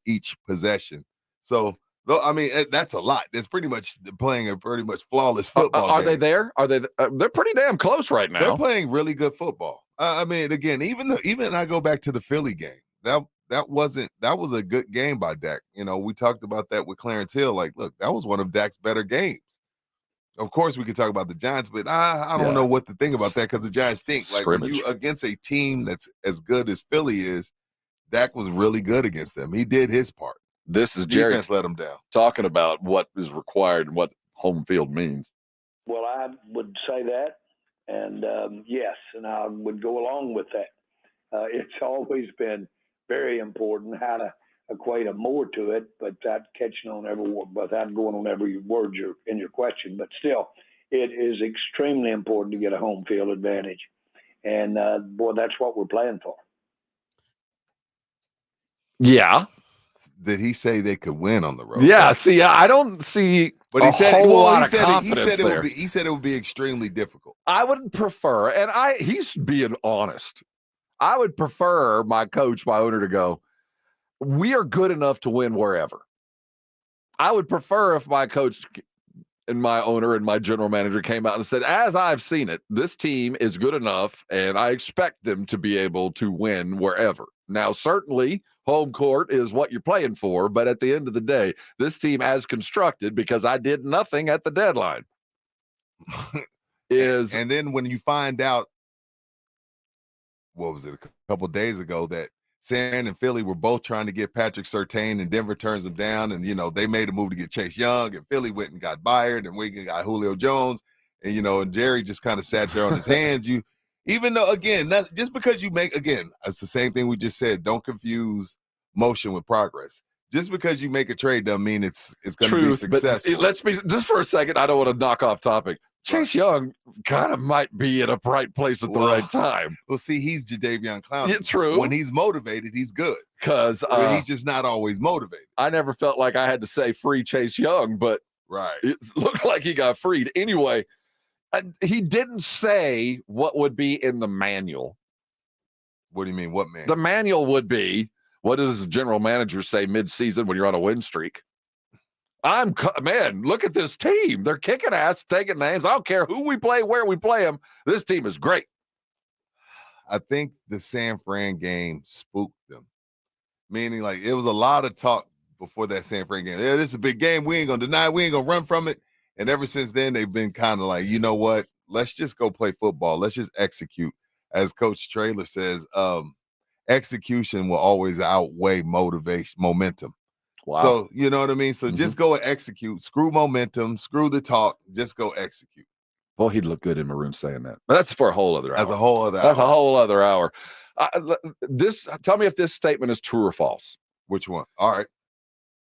each possession. So, that's a lot. That's pretty much playing a pretty much flawless football. Are they there? Are they? They're pretty damn close right now. They're playing really good football. Again, even I go back to the Philly game. That was a good game by Dak. We talked about that with Clarence Hill. Like, look, that was one of Dak's better games. Of course, we could talk about the Giants, but I don't know what to think about that because the Giants stink. Like, when you against a team that's as good as Philly is, Dak was really good against them. He did his part. This is Jerry let him down. Talking about what is required and what home field means. Well, I would say that, and yes, and I would go along with that. It's always been very important how to equate a more to it, but that catching on every word, without going on every word in your question. But still, it is extremely important to get a home field advantage, and that's what we're playing for. Yeah. Did he say they could win on the road? Yeah. See, I don't see. But he said, confidence he said it would be extremely difficult. I would prefer, and he's being honest. I would prefer my coach, my owner, to go, we are good enough to win wherever. I would prefer if my coach and my owner and my general manager came out and said, as I've seen it, this team is good enough, and I expect them to be able to win wherever. Now, certainly, home court is what you're playing for, but at the end of the day, this team as constructed, because I did nothing at the deadline, is... And then when you find out, what was it, a couple days ago, that San and Philly were both trying to get Patrick Surtain, and Denver turns them down, and they made a move to get Chase Young, and Philly went and got Byard, and we got Julio Jones, and and Jerry just kind of sat there on his hands. Even though, again, just because you make, again, it's the same thing we just said, don't confuse motion with progress. Just because you make a trade doesn't mean it's going to be successful. But let's be, just for a second, I don't want to knock off topic. Chase Young kind of might be in a right place at the right time. Well, see, he's Jadeveon Clowney. Yeah, true. When he's motivated, he's good. Because he's just not always motivated. I never felt like I had to say free Chase Young, but it looked like he got freed. Anyway, he didn't say what would be in the manual. What do you mean? What manual? The manual would be, what does the general manager say mid-season when you're on a win streak? Man, look at this team. They're kicking ass, taking names. I don't care who we play, where we play them. This team is great. I think the San Fran game spooked them. Meaning, like, it was a lot of talk before that San Fran game. Yeah, this is a big game. We ain't going to deny it. We ain't going to run from it. And ever since then, they've been kind of like, you know what? Let's just go play football. Let's just execute. As Coach Traylor says, execution will always outweigh momentum. Wow. So, you know what I mean? So just go and execute. Screw momentum. Screw the talk. Just go execute. Boy, he'd look good in maroon saying that. But that's for a whole other hour. That's a whole other That's hour. a whole other hour. Tell me if this statement is true or false. Which one? All right.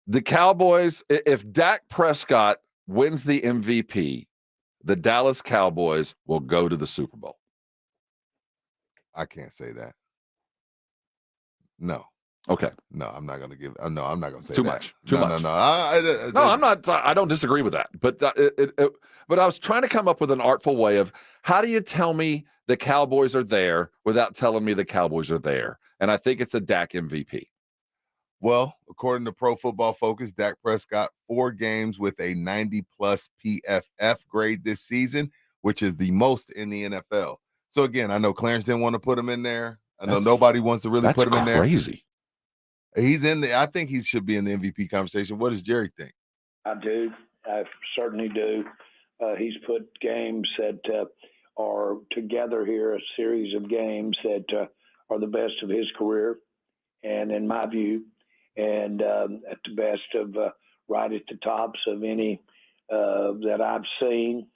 The Cowboys, if Dak Prescott wins the MVP, the Dallas Cowboys will go to the Super Bowl. I can't say that. No. Okay. No, I'm not going to give. No, I'm not going to say Too that. much. Too much. No. I'm not. I don't disagree with that. But but I was trying to come up with an artful way of how do you tell me the Cowboys are there without telling me the Cowboys are there? And I think it's a Dak MVP. Well, according to Pro Football Focus, Dak Prescott 4 games with a 90-plus PFF grade this season, which is the most in the NFL. So again, I know Clarence didn't want to put him in there. I know nobody wants to really put him in there. That's crazy. He's in there. I think he should be in the MVP conversation. What does Jerry think? I do. I certainly do. He's put games that are together here, a series of games that are the best of his career, and in my view, and at the best of right at the tops of any that I've seen.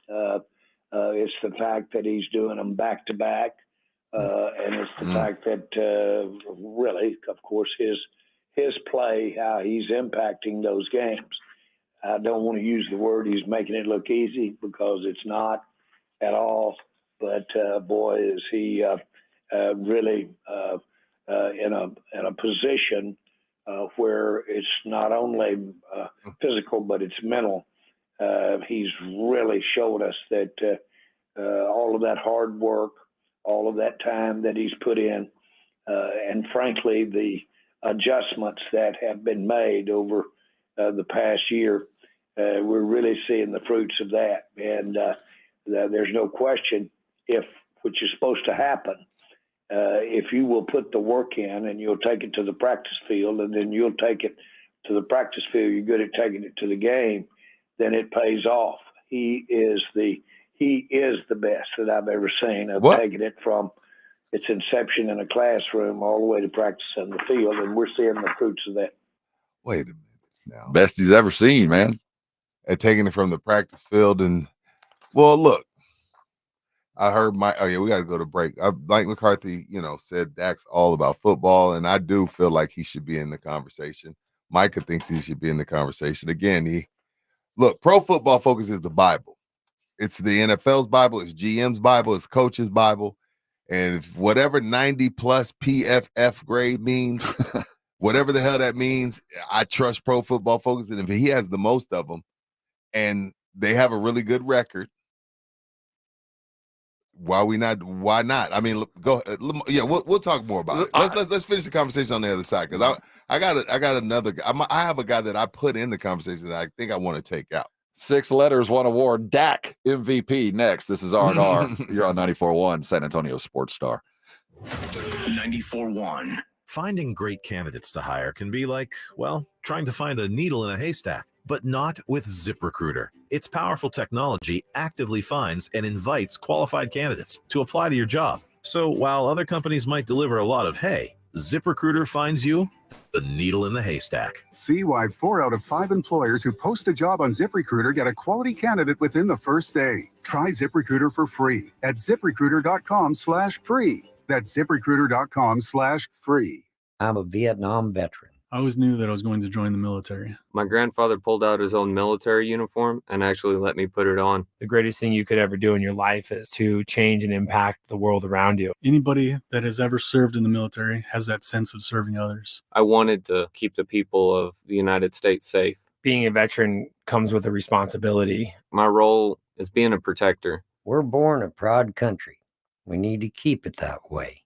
It's the fact that he's doing them back to back, and it's the fact that really, of course, his play, how he's impacting those games. I don't want to use the word he's making it look easy, because it's not at all. But boy, is he really in a position where it's not only physical, but it's mental. He's really showed us that all of that hard work, all of that time that he's put in, and frankly, the adjustments that have been made over the past year, we're really seeing the fruits of that. And there's no question, which is supposed to happen, if you will put the work in and you'll take it to the practice field, and then you'll take it to the practice field, you're good at taking it to the game, then it pays off. He is the best that I've ever seen of taking it from its inception in a classroom all the way to practice on the field, and we're seeing the fruits of that. Wait a minute now. Best he's ever seen, man. And taking it from the practice field. And well, look, I heard we got to go to break. Mike McCarthy, said Dak's all about football, and I do feel like he should be in the conversation. Micah thinks he should be in the conversation. Again, Pro Football Focus is the Bible. It's the NFL's Bible, it's GM's Bible, it's coach's Bible. And if whatever 90-plus PFF grade means, whatever the hell that means, I trust Pro Football Focus. And if he has the most of them and they have a really good record, why not? I mean, go. Yeah, we'll talk more about it. Let's finish the conversation on the other side, because I got another guy. I have a guy that I put in the conversation that I think I want to take out. 6 letters, 1 award. Dak MVP next. This is R&R. You're on 94.1 San Antonio Sports Star. 94.1. Finding great candidates to hire can be like, well, trying to find a needle in a haystack, but not with ZipRecruiter. Its powerful technology actively finds and invites qualified candidates to apply to your job. So while other companies might deliver a lot of hay, ZipRecruiter finds you the needle in the haystack. See why 4 out of 5 employers who post a job on ZipRecruiter get a quality candidate within the first day. Try ZipRecruiter for free at ZipRecruiter.com/free. That's ZipRecruiter.com/free. I'm a Vietnam veteran. I always knew that I was going to join the military. My grandfather pulled out his own military uniform and actually let me put it on. The greatest thing you could ever do in your life is to change and impact the world around you. Anybody that has ever served in the military has that sense of serving others. I wanted to keep the people of the United States safe. Being a veteran comes with a responsibility. My role is being a protector. We're born a proud country. We need to keep it that way.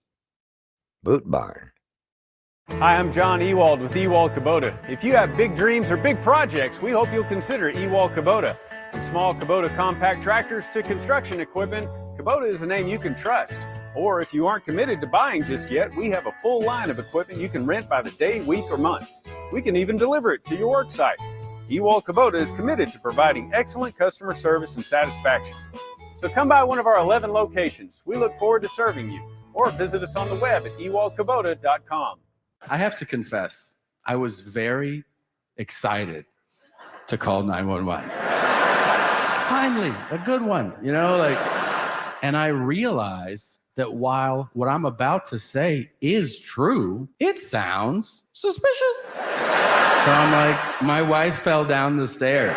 Boot Barn. Hi, I'm John Ewald with Ewald Kubota. If you have big dreams or big projects, we hope you'll consider Ewald Kubota. From small Kubota compact tractors to construction equipment, Kubota is a name you can trust. Or if you aren't committed to buying just yet, we have a full line of equipment you can rent by the day, week, or month. We can even deliver it to your work site. Ewald Kubota is committed to providing excellent customer service and satisfaction. So come by one of our 11 locations. We look forward to serving you. or visit us on the web at ewaldkubota.com. I have to confess, I was very excited to call 911. Finally, a good one, and I realize that while what I'm about to say is true, it sounds suspicious. So I'm like, my wife fell down the stairs.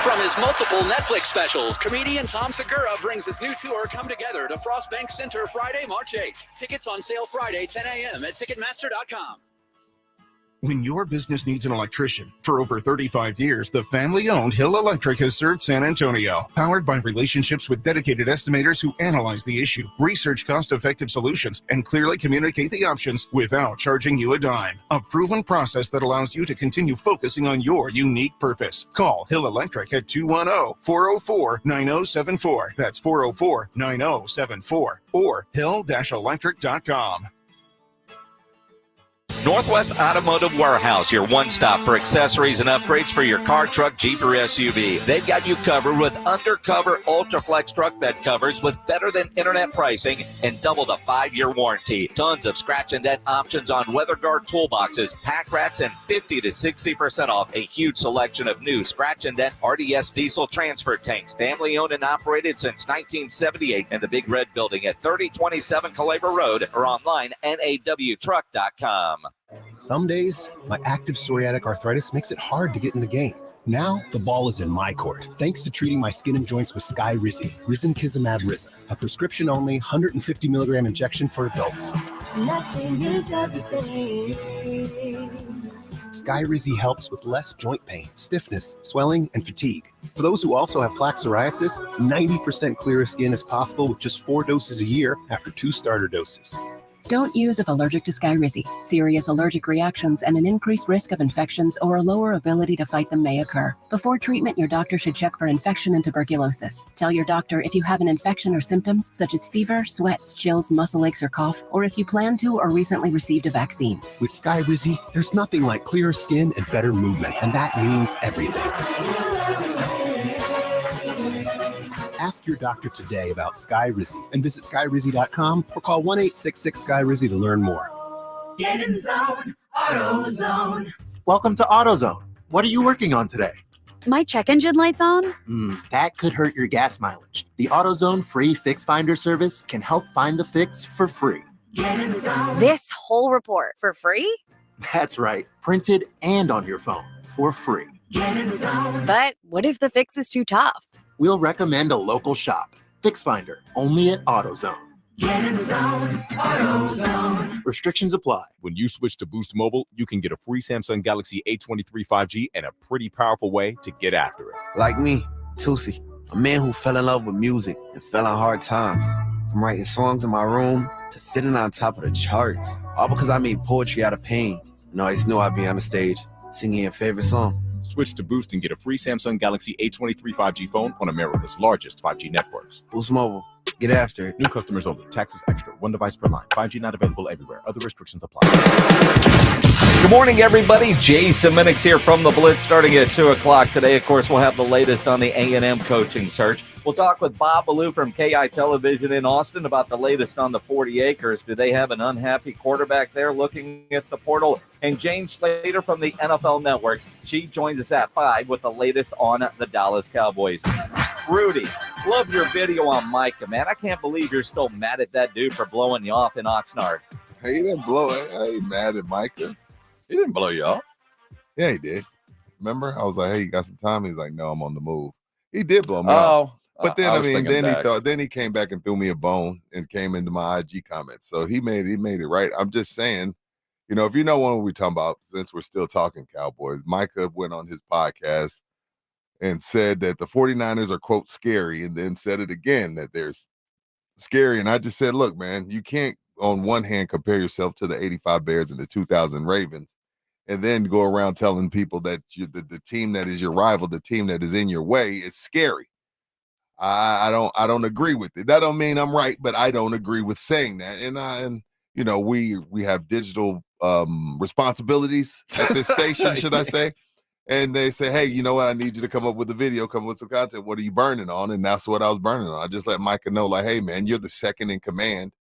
From his multiple Netflix specials, comedian Tom Segura brings his new tour, Come Together, to Frost Bank Center Friday, March 8th. Tickets on sale Friday, 10 a.m. at Ticketmaster.com. When your business needs an electrician, for over 35 years, the family-owned Hill Electric has served San Antonio. Powered by relationships with dedicated estimators who analyze the issue, research cost-effective solutions, and clearly communicate the options without charging you a dime. A proven process that allows you to continue focusing on your unique purpose. Call Hill Electric at 210-404-9074. That's 404-9074. Or hill-electric.com. Northwest Automotive Warehouse, your one-stop for accessories and upgrades for your car, truck, Jeep, or SUV. They've got you covered with undercover UltraFlex truck bed covers with better than internet pricing and double the 5-year warranty. Tons of scratch and dent options on WeatherGuard toolboxes, pack rats, and 50 to 60% off. A huge selection of new scratch and dent RDS diesel transfer tanks. Family owned and operated since 1978 in the Big Red Building at 3027 Calaver Road or online nawtruck.com. Some days, my active psoriatic arthritis makes it hard to get in the game. Now, the ball is in my court, thanks to treating my skin and joints with Skyrizi, Risankizumab Riza, a prescription-only 150-milligram injection for adults. Nothing is everything. Skyrizi helps with less joint pain, stiffness, swelling, and fatigue. For those who also have plaque psoriasis, 90% clearer skin is possible with just 4 doses a year after 2 starter doses. Don't use if allergic to Skyrizi. Serious allergic reactions and an increased risk of infections or a lower ability to fight them may occur. Before treatment, your doctor should check for infection and tuberculosis. Tell your doctor if you have an infection or symptoms such as fever, sweats, chills, muscle aches, or cough, or if you plan to or recently received a vaccine. With Skyrizi, there's nothing like clearer skin and better movement, and that means everything. Ask your doctor today about Skyrizi and visit Skyrizi.com or call 1-866-SKYRIZI to learn more. Get in zone, AutoZone. Welcome to AutoZone. What are you working on today? My check engine light's on? That could hurt your gas mileage. The AutoZone free fix finder service can help find the fix for free. Get in zone. This whole report for free? That's right, printed and on your phone for free. Get in zone. But what if the fix is too tough? We'll recommend a local shop. Fix Finder, only at AutoZone. Get in zone, AutoZone. Restrictions apply. When you switch to Boost Mobile, you can get a free Samsung Galaxy A23 5G and a pretty powerful way to get after it. Like me, Tusi, a man who fell in love with music and fell on hard times. From writing songs in my room to sitting on top of the charts. All because I made poetry out of pain. And I always knew I'd be on the stage singing your favorite song. Switch to Boost and get a free Samsung Galaxy A23 5G phone on America's largest 5G networks. Boost Mobile. Get after it. New customers only. Taxes extra. 1 device per line. 5G not available everywhere. Other restrictions apply. Good morning, everybody. Jason Minix here from The Blitz starting at 2 o'clock today. Of course, we'll have the latest on the A&M coaching search. We'll talk with Bob Ballou from KI Television in Austin about the latest on the 40 acres. Do they have an unhappy quarterback there looking at the portal? And Jane Slater from the NFL Network. She joins us at 5 with the latest on the Dallas Cowboys. Rudy, love your video on Micah, man. I can't believe you're still mad at that dude for blowing you off in Oxnard. Hey, he didn't blow it. I ain't mad at Micah. He didn't blow you off. Yeah, he did. Remember? I was like, hey, you got some time? He's like, no, I'm on the move. He did blow me off. But then, then he came back and threw me a bone and came into my IG comments. So he made it right. I'm just saying, if you know what we're talking about, since we're still talking Cowboys, Micah went on his podcast and said that the 49ers are, quote, scary, and then said it again, that they're scary. And I just said, look, man, you can't on one hand compare yourself to the 85 Bears and the 2000 Ravens and then go around telling people that the team that is your rival, the team that is in your way, is scary. I don't agree with it. That don't mean I'm right, but I don't agree with saying that. And we have digital responsibilities at this station, should I say? And they say, hey, you know what? I need you to come up with a video, come up with some content. What are you burning on? And that's what I was burning on. I just let Micah know, like, hey, man, you're the second in command.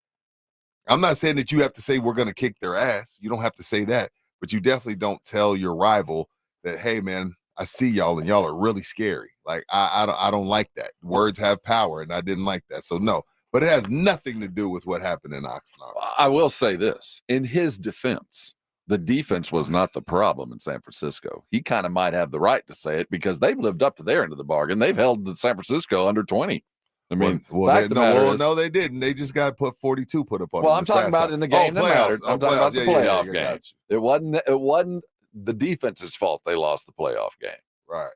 I'm not saying that you have to say we're going to kick their ass. You don't have to say that, but you definitely don't tell your rival that, hey, man, I see y'all and y'all are really scary. Like, I don't like that. Words have power, and I didn't like that. So, no. But it has nothing to do with what happened in Oxnard. I will say this. In his defense, the defense was not the problem in San Francisco. He kind of might have the right to say it because they've lived up to their end of the bargain. They've held the San Francisco under 20. I mean, no, they didn't. They just got put 42 put up on. Well, I'm talking about in the game that mattered. I'm talking about the playoff game. Gotcha. It wasn't the defense's fault they lost the playoff game. Right.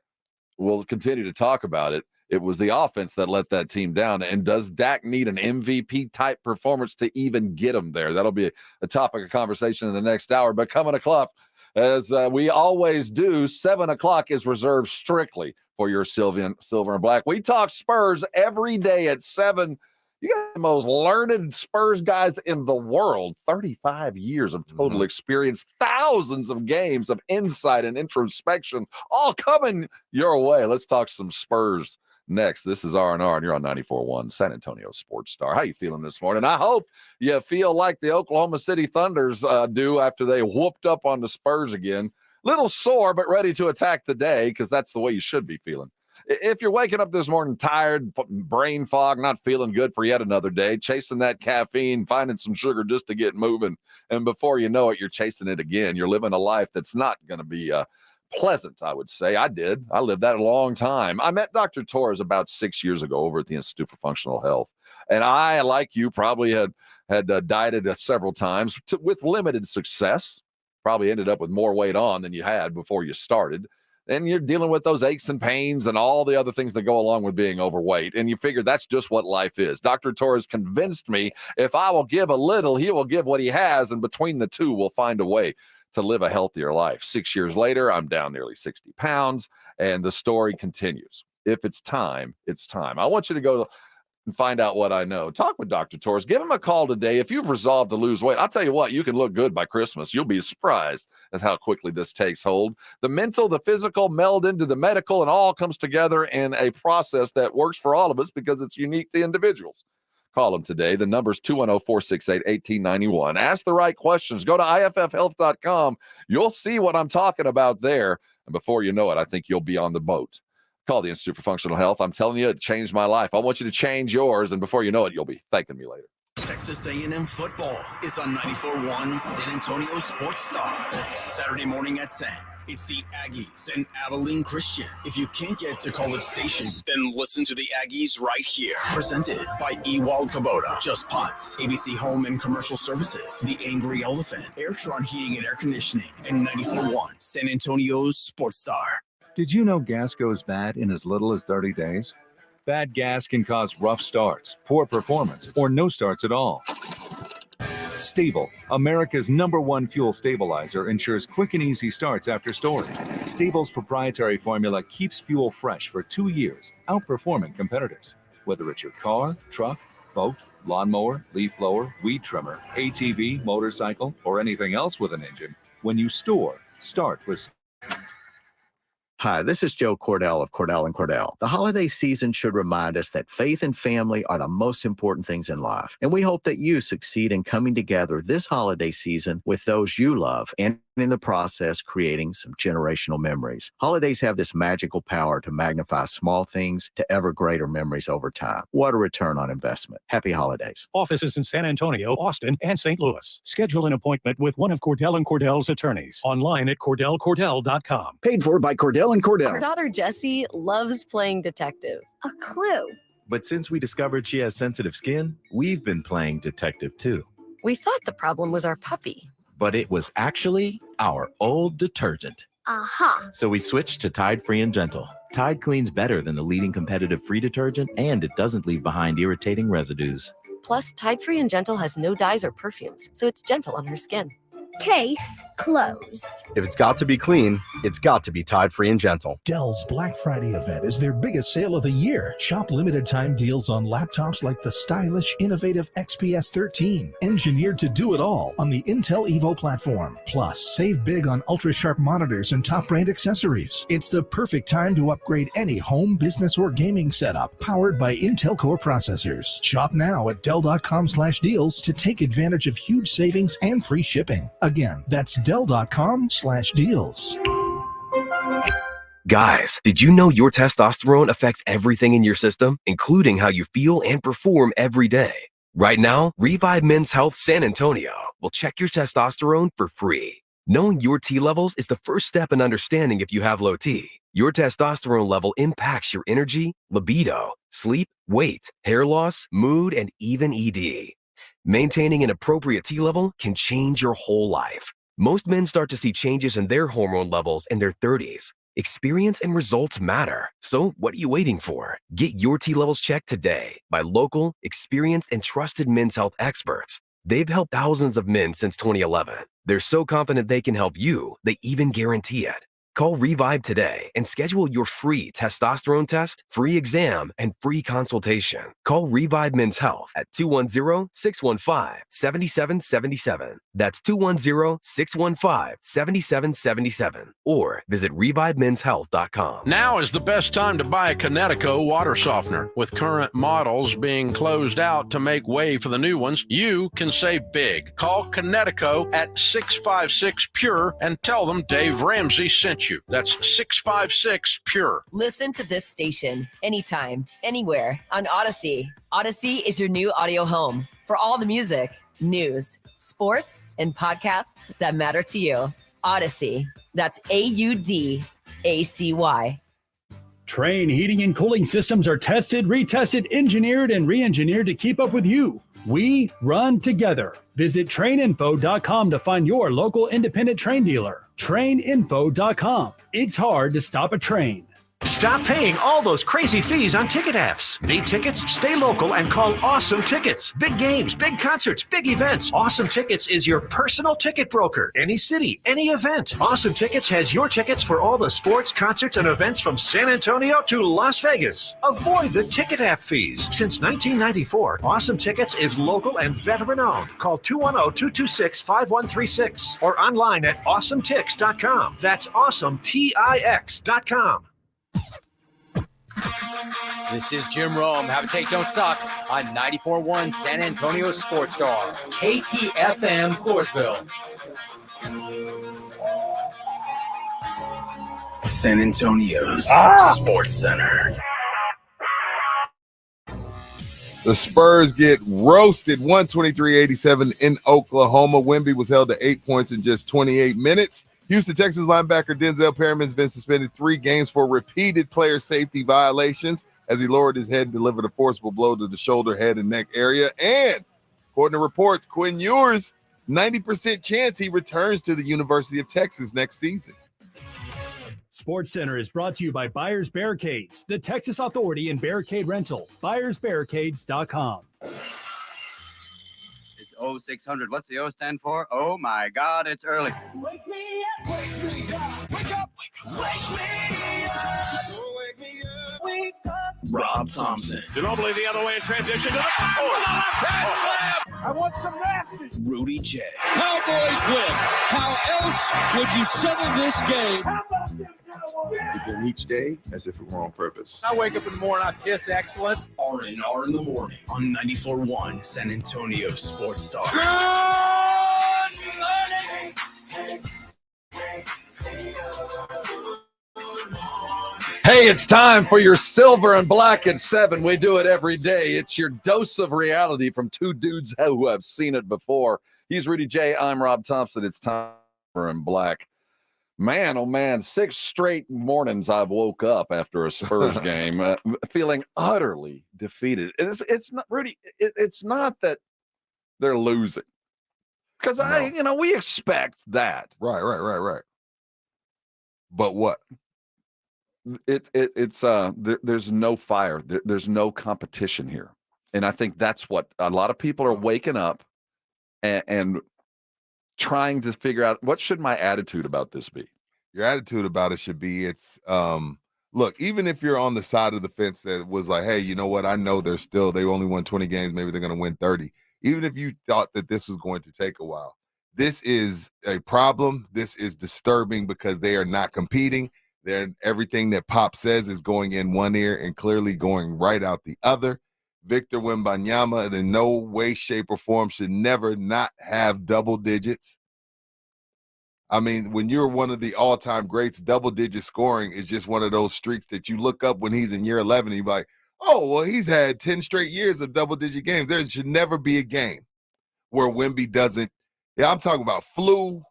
We'll continue to talk about it. It was the offense that let that team down. And does Dak need an MVP type performance to even get him there? That'll be a topic of conversation in the next hour. But coming up, as we always do, 7 o'clock is reserved strictly for your silver and black. We talk Spurs every day at 7. You got the most learned Spurs guys in the world, 35 years of total experience, thousands of games of insight and introspection, all coming your way. Let's talk some Spurs next. This is R&R, and you're on 94.1 San Antonio Sports Star. How you feeling this morning? I hope you feel like the Oklahoma City Thunders do after they whooped up on the Spurs again. Little sore, but ready to attack the day, because that's the way you should be feeling. If you're waking up this morning tired, brain fog, not feeling good for yet another day, chasing that caffeine, finding some sugar just to get moving, and before you know it, you're chasing it again. You're living a life that's not going to be pleasant, I would say. I lived that a long time. I met Dr. Torres about 6 years ago over at the Institute for Functional Health. And I, like you, probably had dieted several times with limited success. Probably ended up with more weight on than you had before you started. And you're dealing with those aches and pains and all the other things that go along with being overweight. And you figure that's just what life is. Dr. Torres convinced me if I will give a little, he will give what he has. And between the two, we'll find a way to live a healthier life. 6 years later, I'm down nearly 60 pounds, and the story continues. If it's time, it's time. I want you to go and find out what I know. Talk with Dr. Torres. Give him a call today. If you've resolved to lose weight, I'll tell you what, you can look good by Christmas. You'll be surprised at how quickly this takes hold. The mental, the physical meld into the medical, and all comes together in a process that works for all of us because it's unique to individuals. Call them today. The number is 210-468-1891. Ask the right questions. Go to iffhealth.com. You'll see what I'm talking about there. And before you know it, I think you'll be on the boat. Call the Institute for Functional Health. I'm telling you, it changed my life. I want you to change yours. And before you know it, you'll be thanking me later. Texas A&M football is on 94.1 San Antonio Sports Star. Saturday morning at 10. It's the Aggies and Abilene Christian. If you can't get to College Station, then listen to the Aggies right here. Presented by Ewald Kubota, Just Pots, ABC Home and Commercial Services, The Angry Elephant, Airtron Heating and Air Conditioning, and 94.1 San Antonio's Sports Star. Did you know gas goes bad in as little as 30 days? Bad gas can cause rough starts, poor performance, or no starts at all. Stable, America's #1 fuel stabilizer, ensures quick and easy starts after storage. Stable's proprietary formula keeps fuel fresh for 2 years, outperforming competitors. Whether it's your car, truck, boat, lawnmower, leaf blower, weed trimmer, ATV, motorcycle, or anything else with an engine, when you store, start with. Hi, this is Joe Cordell of Cordell & Cordell. The holiday season should remind us that faith and family are the most important things in life. And we hope that you succeed in coming together this holiday season with those you love and in the process creating some generational memories. Holidays have this magical power to magnify small things to ever greater memories over time. What a return on investment. Happy holidays. Offices in San Antonio, Austin, and St. Louis. Schedule an appointment with one of Cordell & Cordell's attorneys. Online at CordellCordell.com. Paid for by Cordell & Cordell. Our daughter Jessie loves playing detective. A clue. But since we discovered she has sensitive skin, we've been playing detective too. We thought the problem was our puppy. But it was actually our old detergent. Aha. So we switched to Tide Free and Gentle. Tide cleans better than the leading competitive free detergent, and it doesn't leave behind irritating residues. Plus, Tide Free and Gentle has no dyes or perfumes, so it's gentle on her skin. Case closed. If it's got to be clean, it's got to be Tide Free and Gentle. Dell's Black Friday event is their biggest sale of the year. Shop limited time deals on laptops like the stylish, innovative XPS 13, engineered to do it all on the Intel Evo platform. Plus, save big on ultra-sharp monitors and top brand accessories. It's the perfect time to upgrade any home, business, or gaming setup powered by Intel Core processors. Shop now at Dell.com/deals to take advantage of huge savings and free shipping. Again, that's Dell.com/deals. Guys, did you know your testosterone affects everything in your system, including how you feel and perform every day? Right now, Revive Men's Health San Antonio will check your testosterone for free. Knowing your T levels is the first step in understanding if you have low T. Your testosterone level impacts your energy, libido, sleep, weight, hair loss, mood, and even ED. Maintaining an appropriate T level can change your whole life. Most men start to see changes in their hormone levels in their 30s. Experience and results matter. So what are you waiting for? Get your T levels checked today by local, experienced, and trusted men's health experts. They've helped thousands of men since 2011. They're so confident they can help you, they even guarantee it. Call Revive today and schedule your free testosterone test, free exam, and free consultation. Call Revive Men's Health at 210-615-7777. That's 210-615-7777. Or visit ReviveMen'sHealth.com. Now is the best time to buy a Connecticut water softener. With current models being closed out to make way for the new ones, you can save big. Call Connecticut at 656-PURE and tell them Dave Ramsey sent you. That's 656-PURE. Listen to this station anytime, anywhere on Odyssey. Odyssey is your new audio home for all the music, news, sports, and podcasts that matter to you. Odyssey. That's AUDACY. Train heating and cooling systems are tested, retested, engineered, and re-engineered to keep up with you. We run together. Visit traininfo.com to find your local independent train dealer. Traininfo.com. It's hard to stop a train. Stop paying all those crazy fees on ticket apps. Need tickets? Stay local and call Awesome Tickets. Big games, big concerts, big events. Awesome Tickets is your personal ticket broker. Any city, any event. Awesome Tickets has your tickets for all the sports, concerts, and events from San Antonio to Las Vegas. Avoid the ticket app fees. Since 1994, Awesome Tickets is local and veteran-owned. Call 210-226-5136 or online at awesometix.com. That's awesometix.com. This is Jim Rome. Have a take, don't suck on 94.1 San Antonio Sports Star, KTFM Floresville. San Antonio's Sports Center. The Spurs get roasted 123-87 in Oklahoma. Wemby was held to 8 points in just 28 minutes. Houston Texans linebacker Denzel Perryman's been suspended 3 games for repeated player safety violations as he lowered his head and delivered a forcible blow to the shoulder, head, and neck area. And according to reports, Quinn Ewers, 90% chance he returns to the University of Texas next season. Sports Center is brought to you by Buyers Barricades, the Texas Authority in Barricade Rental. BuyersBarricades.com. It's 0600. What's the O stand for? Oh my God, it's early. Wake me up, wake me up, wake up, wake me up. Wake me up, wake up. Rob Thompson. Ginobili the other way in transition to the left-hand slam. I want some nasty. Rudy J. Cowboys win. How else would you settle this game? Begin each day as if it were on purpose. I wake up in the morning, I kiss excellent. R&R in the morning on 94.1 San Antonio Sports Star. Good morning. Hey, it's time for your Silver and Black at 7. We do it every day. It's your dose of reality from two dudes who have seen it before. He's Rudy J. I'm Rob Thompson. It's time for Silver and Black. Man, oh man, 6 straight mornings I've woke up after a Spurs game feeling utterly defeated. It's not, Rudy, it's not that they're losing. Because we expect that. Right. But what? There's no fire. There's no competition here. And I think that's what a lot of people are waking up and trying to figure out what should my attitude about this be. Your attitude about it should be look, even if you're on the side of the fence that was like, hey, you know what? I know they only won 20 games. Maybe they're going to win 30. Even if you thought that this was going to take a while, this is a problem. This is disturbing because they are not competing. Everything that Pop says is going in one ear and clearly going right out the other. Victor Wembanyama, in no way, shape, or form, should never not have double digits. I mean, when you're one of the all-time greats, double-digit scoring is just one of those streaks that you look up when he's in year 11 and you're like, oh, well, he's had 10 straight years of double-digit games. There should never be a game where Wemby doesn't. Yeah, I'm talking about flu,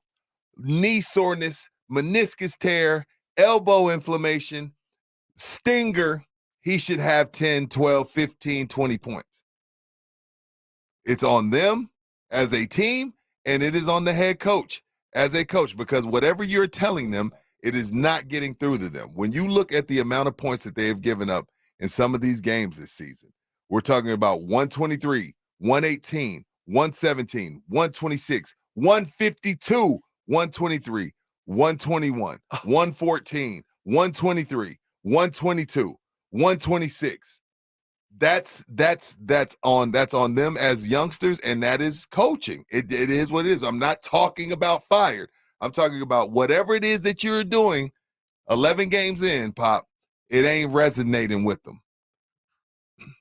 knee soreness, meniscus tear, elbow inflammation, stinger. He should have 10, 12, 15, 20 points. It's on them as a team, and it is on the head coach as a coach, because whatever you're telling them, it is not getting through to them. When you look at the amount of points that they have given up in some of these games this season, we're talking about 123, 118, 117, 126, 152, 123, 121, 114, 123, 122, 126. That's on them as youngsters, and that is coaching. It is what it is. I'm not talking about fired. I'm talking about whatever it is that you're doing 11 games in, Pop, it ain't resonating with them.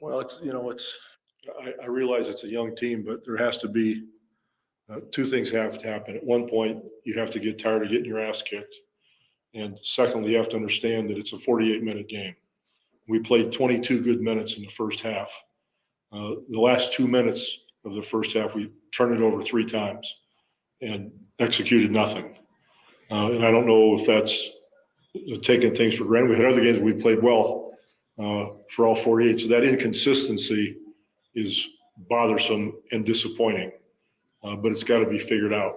Well, I realize it's a young team, but there has to be two things have to happen. At one point, you have to get tired of getting your ass kicked. And secondly, you have to understand that it's a 48-minute game. We played 22 good minutes in the first half. The last 2 minutes of the first half, we turned it over 3 times and executed nothing. And I don't know if that's taking things for granted. We had other games we played well for all 48. So that inconsistency is bothersome and disappointing, but it's got to be figured out.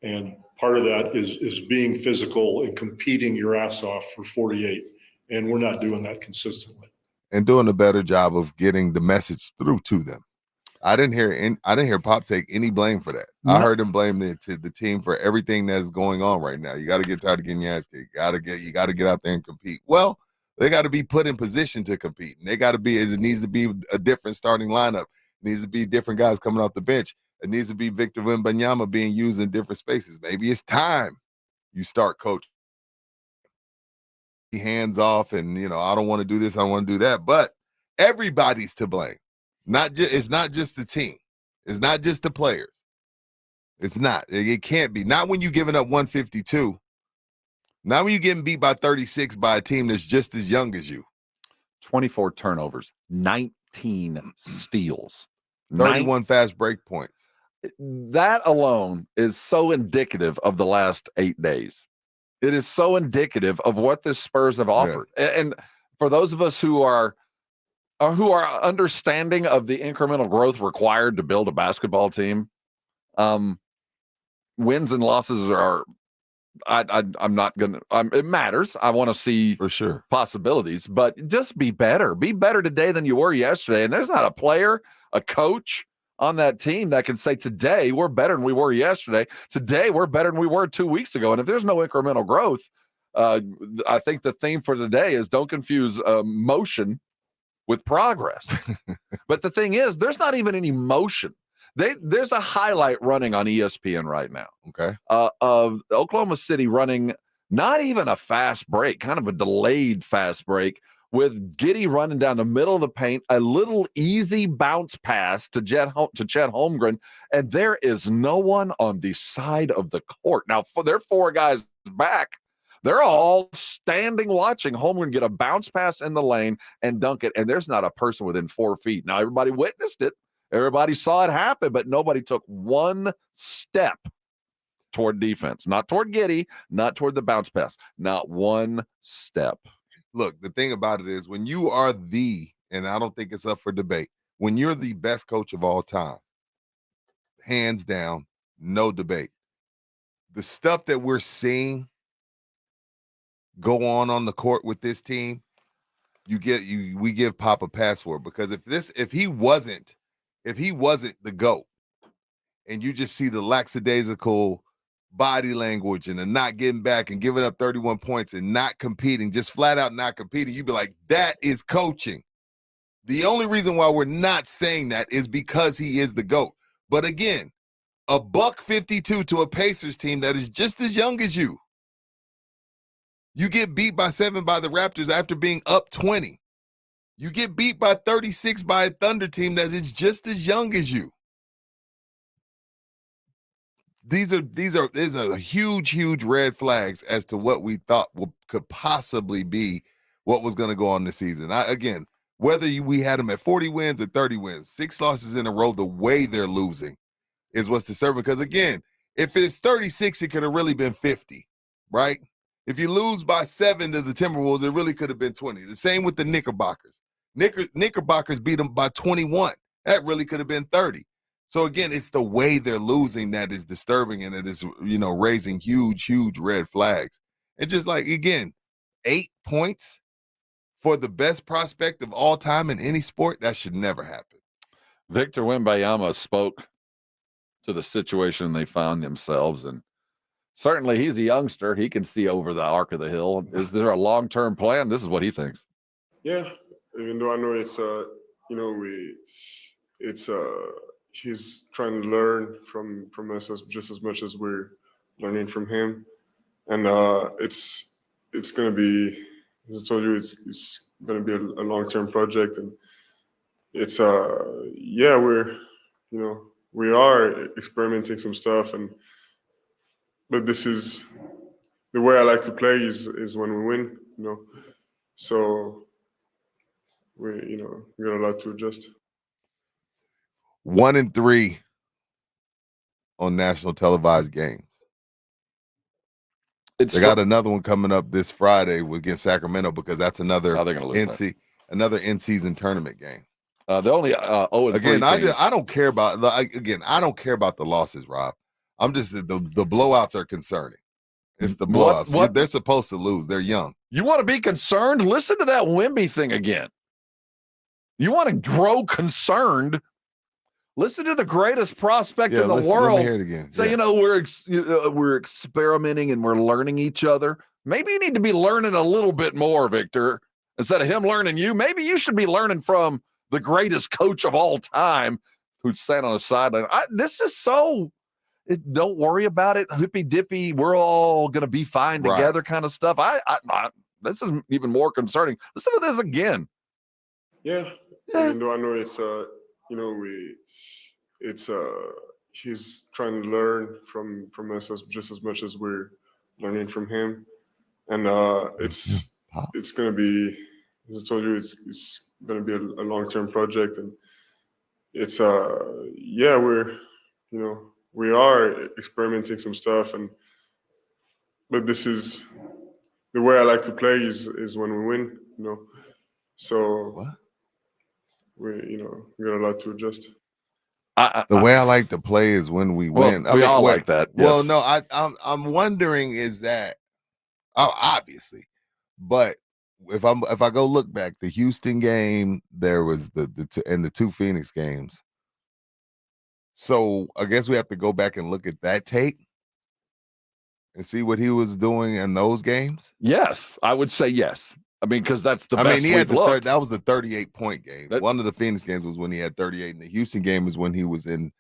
And part of that is being physical and competing your ass off for 48. And we're not doing that consistently. And doing a better job of getting the message through to them. I didn't hear Pop take any blame for that. No. I heard him blame the team for everything that's going on right now. You got to get tired of getting your ass kicked. You got to get out there and compete. Well, they got to be put in position to compete. And it needs to be a different starting lineup. It needs to be different guys coming off the bench. It needs to be Victor Wembanyama being used in different spaces. Maybe it's time you start coaching. Hands off, and I don't want to do this, I don't want to do that. But everybody's to blame. It's not just the team. It's not just the players. It's not. It can't be. Not when you're giving up 152. Not when you're getting beat by 36 by a team that's just as young as you. 24 turnovers, 19 steals, 31 fast break points. That alone is so indicative of the last 8 days. It is so indicative of what the Spurs have offered. Yeah. And for those of us who are understanding of the incremental growth required to build a basketball team, wins and losses are, I'm not going to, it matters. I want to see for sure possibilities, but just be better. Be better today than you were yesterday. And there's not a player, a coach on that team that can say today we're better than we were yesterday. Today we're better than we were 2 weeks ago. And if there's no incremental growth, I think the theme for today is don't confuse motion with progress. But the thing is, there's not even any motion. There's a highlight running on ESPN right now. Okay. Of Oklahoma City running not even a fast break, kind of a delayed fast break, with Giddey running down the middle of the paint, a little easy bounce pass to Chet Holmgren, and there is no one on the side of the court. Now, there are 4 guys back. They're all standing watching Holmgren get a bounce pass in the lane and dunk it, and there's not a person within 4 feet. Now, everybody witnessed it. Everybody saw it happen, but nobody took one step toward defense. Not toward Giddey, not toward the bounce pass. Not one step. Look, the thing about it is when you are and I don't think it's up for debate, when you're the best coach of all time, hands down, no debate. The stuff that we're seeing go on the court with this team, we give Pop a pass for it, because if he wasn't the GOAT and you just see the lackadaisical body language and the not getting back and giving up 31 points and not competing, just flat out not competing, you'd be like, that is coaching. The only reason why we're not saying that is because he is the GOAT. But again, $152 to a Pacers team that is just as young as you. You get beat by 7 by the Raptors after being up 20. You get beat by 36 by a Thunder team that is just as young as you. These are huge red flags as to what we thought could possibly be what was going to go on this season. Again, whether we had them at 40 wins or 30 wins, 6 losses in a row, the way they're losing is what's disturbing. Because again, if it's 36, it could have really been 50, right? If you lose by 7 to the Timberwolves, it really could have been 20. The same with the Knickerbockers. Knickerbockers beat them by 21. That really could have been 30. So again, it's the way they're losing that is disturbing, and it is, raising huge red flags. And just like, again, 8 points for the best prospect of all time in any sport, that should never happen. Victor Wembanyama spoke to the situation they found themselves, and certainly he's a youngster. He can see over the arc of the hill. Is there a long-term plan? This is what he thinks. Yeah, even though I know he's trying to learn from us just as much as we're learning from him, and it's going to be, as I told you, it's going to be a long-term project, and it's we are experimenting some stuff, but this is the way I like to play is when we win, so we got a lot to adjust. 1-3 on national televised games. They got another one coming up this Friday against Sacramento, because that's another in-season tournament game. The only 0-3 again, I don't care about the losses, Rob. I'm just the blowouts are concerning. It's the blowouts. They're supposed to lose. They're young. You want to be concerned? Listen to that Wemby thing again. You want to grow concerned? Listen to the greatest prospect in the world. Let me hear it again. Say, we're experimenting and we're learning each other. Maybe you need to be learning a little bit more, Victor. Instead of him learning you, maybe you should be learning from the greatest coach of all time who's sat on the sideline. This is don't worry about it. Hippy dippy. We're all going to be fine together kind of stuff. This is even more concerning. Listen to this again. Yeah. Even though I know he's trying to learn from us just as much as we're learning from him, and it's going to be, as I told you, it's going to be a long-term project, and it's we are experimenting some stuff, but this is the way I like to play is when we win, so we got a lot to adjust. The way I like to play is when we win. We all like that. Yes. Well, no, I'm wondering, is that obviously, but if I go look back, the Houston game, there was the 2 Phoenix games. So I guess we have to go back and look at that tape and see what he was doing in those games. Yes, I would say yes. I mean, because that's the best he had looked. that was the 38-point game. One of the Phoenix games was when he had 38, and the Houston game is when he was in,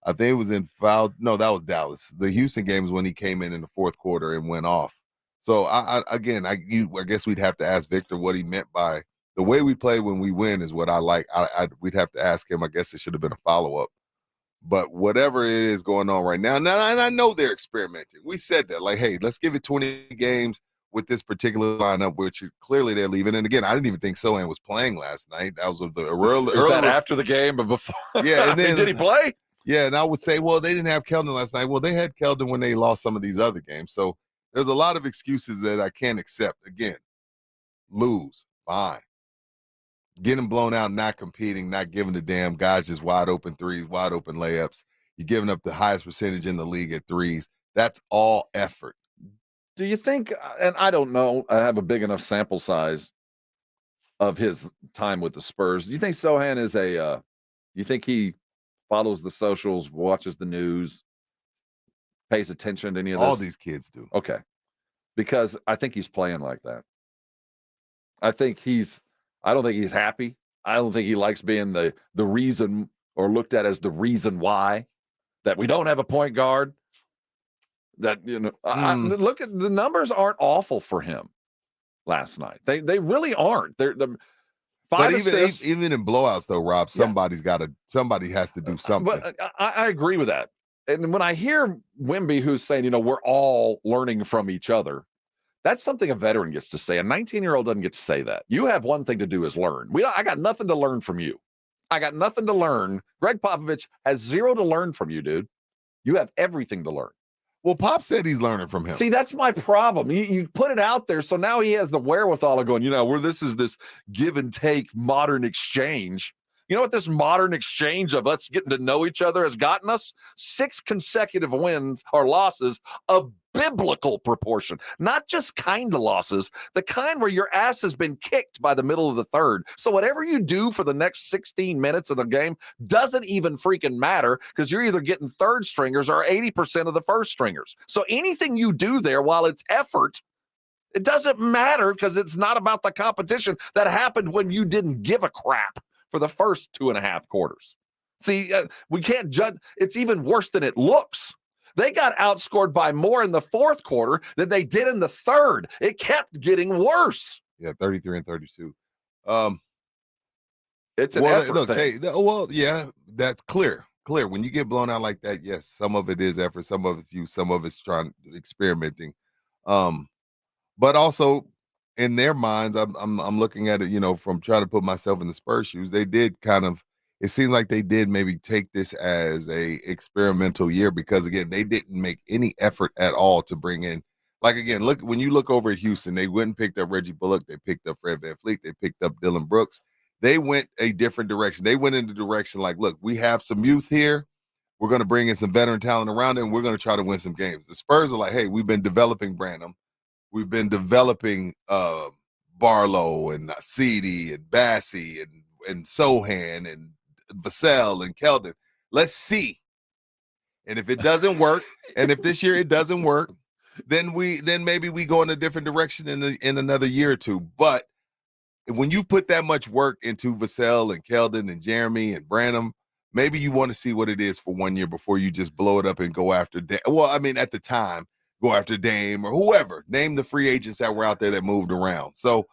I think it was in foul. No, that was Dallas. The Houston game is when he came in the fourth quarter and went off. So I guess we'd have to ask Victor what he meant by the way we play when we win is what I like. We'd have to ask him. I guess it should have been a follow-up. But whatever it is going on right now, and I know they're experimenting. We said that, like, hey, let's give it 20 games with this particular lineup, which clearly they're leaving. And again, I didn't even think Sohan was playing last night. That was the early. Is that after the game, but before? Yeah, and then did he play? Yeah, and I would say, well, they didn't have Keldon last night. Well, they had Keldon when they lost some of these other games. So there's a lot of excuses that I can't accept. Again, lose, fine. Getting blown out, not competing, not giving a damn. Guys just wide open threes, wide open layups. You're giving up the highest percentage in the league at threes. That's all effort. Do you think, and I don't know, I have a big enough sample size of his time with the Spurs. Do you think Sohan is you think he follows the socials, watches the news, pays attention to any of this? All these kids do. Okay. Because I think he's playing like that. I don't think he's happy. I don't think he likes being the reason or looked at as the reason why that we don't have a point guard. That, look at the numbers aren't awful for him last night. They really aren't. They're the But 5 assists. even in blowouts though, Rob, somebody has to do something. But I agree with that. And when I hear Wemby who's saying, we're all learning from each other, that's something a veteran gets to say. A 19-year-old doesn't get to say that. You have one thing to do is learn. I got nothing to learn from you. I got nothing to learn. Greg Popovich has 0 to learn from you, dude. You have everything to learn. Well, Pop said he's learning from him. See, that's my problem. You put it out there, so now he has the wherewithal of going, where this is this give and take modern exchange. You know what this modern exchange of us getting to know each other has gotten us? 6 consecutive wins or losses of biblical proportion, not just kind of losses, the kind where your ass has been kicked by the middle of the third. So whatever you do for the next 16 minutes of the game doesn't even freaking matter because you're either getting third stringers or 80% of the first stringers. So anything you do there, while it's effort, it doesn't matter because it's not about the competition that happened when you didn't give a crap for the first 2.5 quarters. See, we can't judge. It's even worse than it looks. They got outscored by more in the fourth quarter than they did in the third. It kept getting worse. Yeah, 33 and 32. It's an effort thing. Hey, that's clear. When you get blown out like that, yes, some of it is effort, some of it's you, some of it's experimenting. But also in their minds, I'm looking at it, from trying to put myself in the Spurs shoes. They did it seemed like they did maybe take this as a experimental year because again, they didn't make any effort at all to bring in, when you look over at Houston, they went and picked up Reggie Bullock, they picked up Fred VanVleet, they picked up Dylan Brooks. They went a different direction. They went in the direction like, look, we have some youth here. We're going to bring in some veteran talent around it, and we're going to try to win some games. The Spurs are like, hey, we've been developing Branham. We've been developing Barlow and Ceedy and Bassey and Sohan and Vassell and Keldon. Let's see. And if it doesn't work, and if this year it doesn't work, then maybe we go in a different direction in another year or two. But when you put that much work into Vassell and Keldon and Jeremy and Branham, maybe you want to see what it is for 1 year before you just blow it up and go after at the time, go after Dame or whoever. Name the free agents that were out there that moved around. So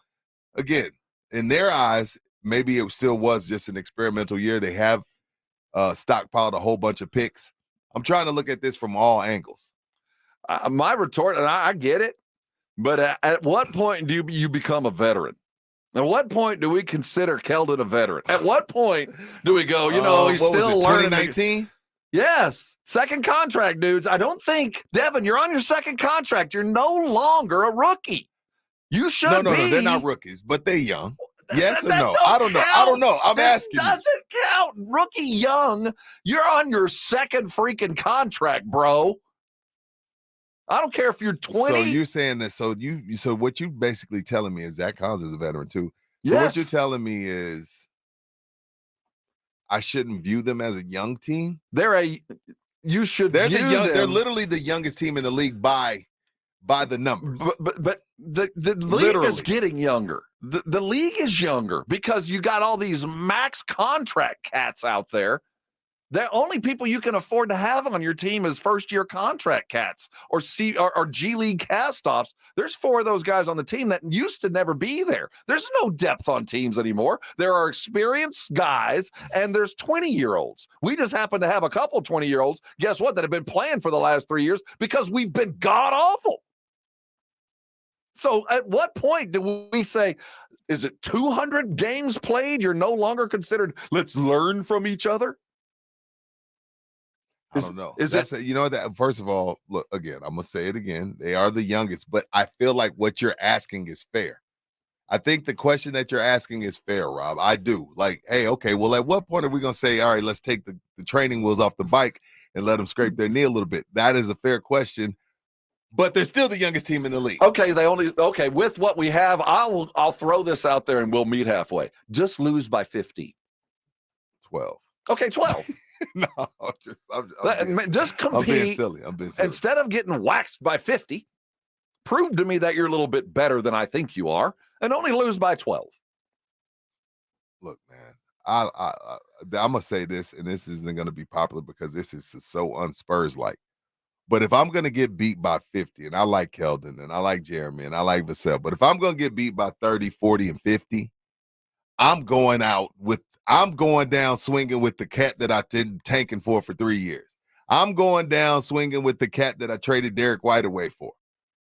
again, in their eyes, maybe it still was just an experimental year. They have stockpiled a whole bunch of picks. I'm trying to look at this from all angles. My retort, and I get it, but at what point do you become a veteran? At what point do we consider Keldon a veteran? At what point do we go, he's still learning? 2019? Yes. Second contract, dudes. I don't think, Devin, you're on your second contract. You're no longer a rookie. You should be. No, they're not rookies, but they're young. Yes or no? I don't know. I'm asking. This doesn't count. Rookie young. You're on your second freaking contract, bro. I don't care if you're 20. So you're saying that. So what you basically telling me is Zach Collins is a veteran too. So yes. What you're telling me is I shouldn't view them as a young team. They're literally the youngest team in the league by the numbers. But the league is getting younger. The league is younger because you got all these max contract cats out there. The only people you can afford to have on your team is first-year contract cats or G League cast-offs. There's 4 of those guys on the team that used to never be there. There's no depth on teams anymore. There are experienced guys, and there's 20-year-olds. We just happen to have a couple 20-year-olds, guess what, that have been playing for the last 3 years because we've been god-awful. So at what point do we say, is it 200 games played? You're no longer considered, let's learn from each other? I don't know. First of all, look, again, I'm going to say it again. They are the youngest, but I feel like what you're asking is fair. I think the question that you're asking is fair, Rob. I do. Like, hey, okay, well, at what point are we going to say, all right, let's take the training wheels off the bike and let them scrape their knee a little bit? That is a fair question, but they're still the youngest team in the league. Okay, with what we have, I'll throw this out there and we'll meet halfway. Just lose by 15. 12. Okay, 12. No, just I'm Just compete. I'm being silly. I'm being silly. Instead of getting waxed by 50, prove to me that you're a little bit better than I think you are, and only lose by 12. Look, man, I'm gonna say this, and this isn't gonna be popular because this is so un-Spurs like. But if I'm gonna get beat by 50, and I like Keldon, and I like Jeremy, and I like Vassell, but if I'm gonna get beat by 30, 40, and 50, I'm going down swinging with the cat that I didn't tanking for 3 years. I'm going down swinging with the cat that I traded Derek White away for.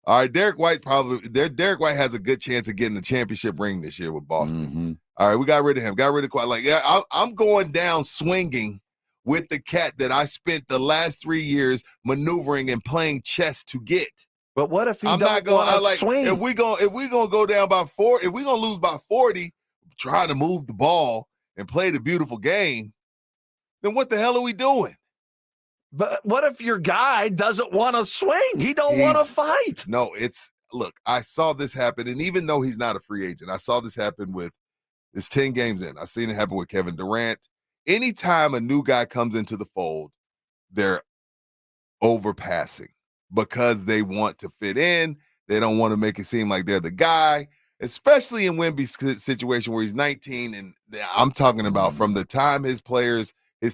All right, Derek White has a good chance of getting the championship ring this year with Boston. Mm-hmm. All right, we got rid of him. Got rid of I'm going down swinging with the cat that I spent the last 3 years maneuvering and playing chess to get. But what if I'm not going to swing? If we gonna go down by 4, if we're gonna lose by 40, try to move the ball and play the beautiful game, then what the hell are we doing? But what if your guy doesn't want to swing? He don't want to fight. No, look, I saw this happen, and even though he's not a free agent, I saw this happen it's 10 games in. I've seen it happen with Kevin Durant. Anytime a new guy comes into the fold, they're overpassing because they want to fit in. They don't want to make it seem like they're the guy, especially in Wemby's situation where he's 19. And I'm talking about from the time his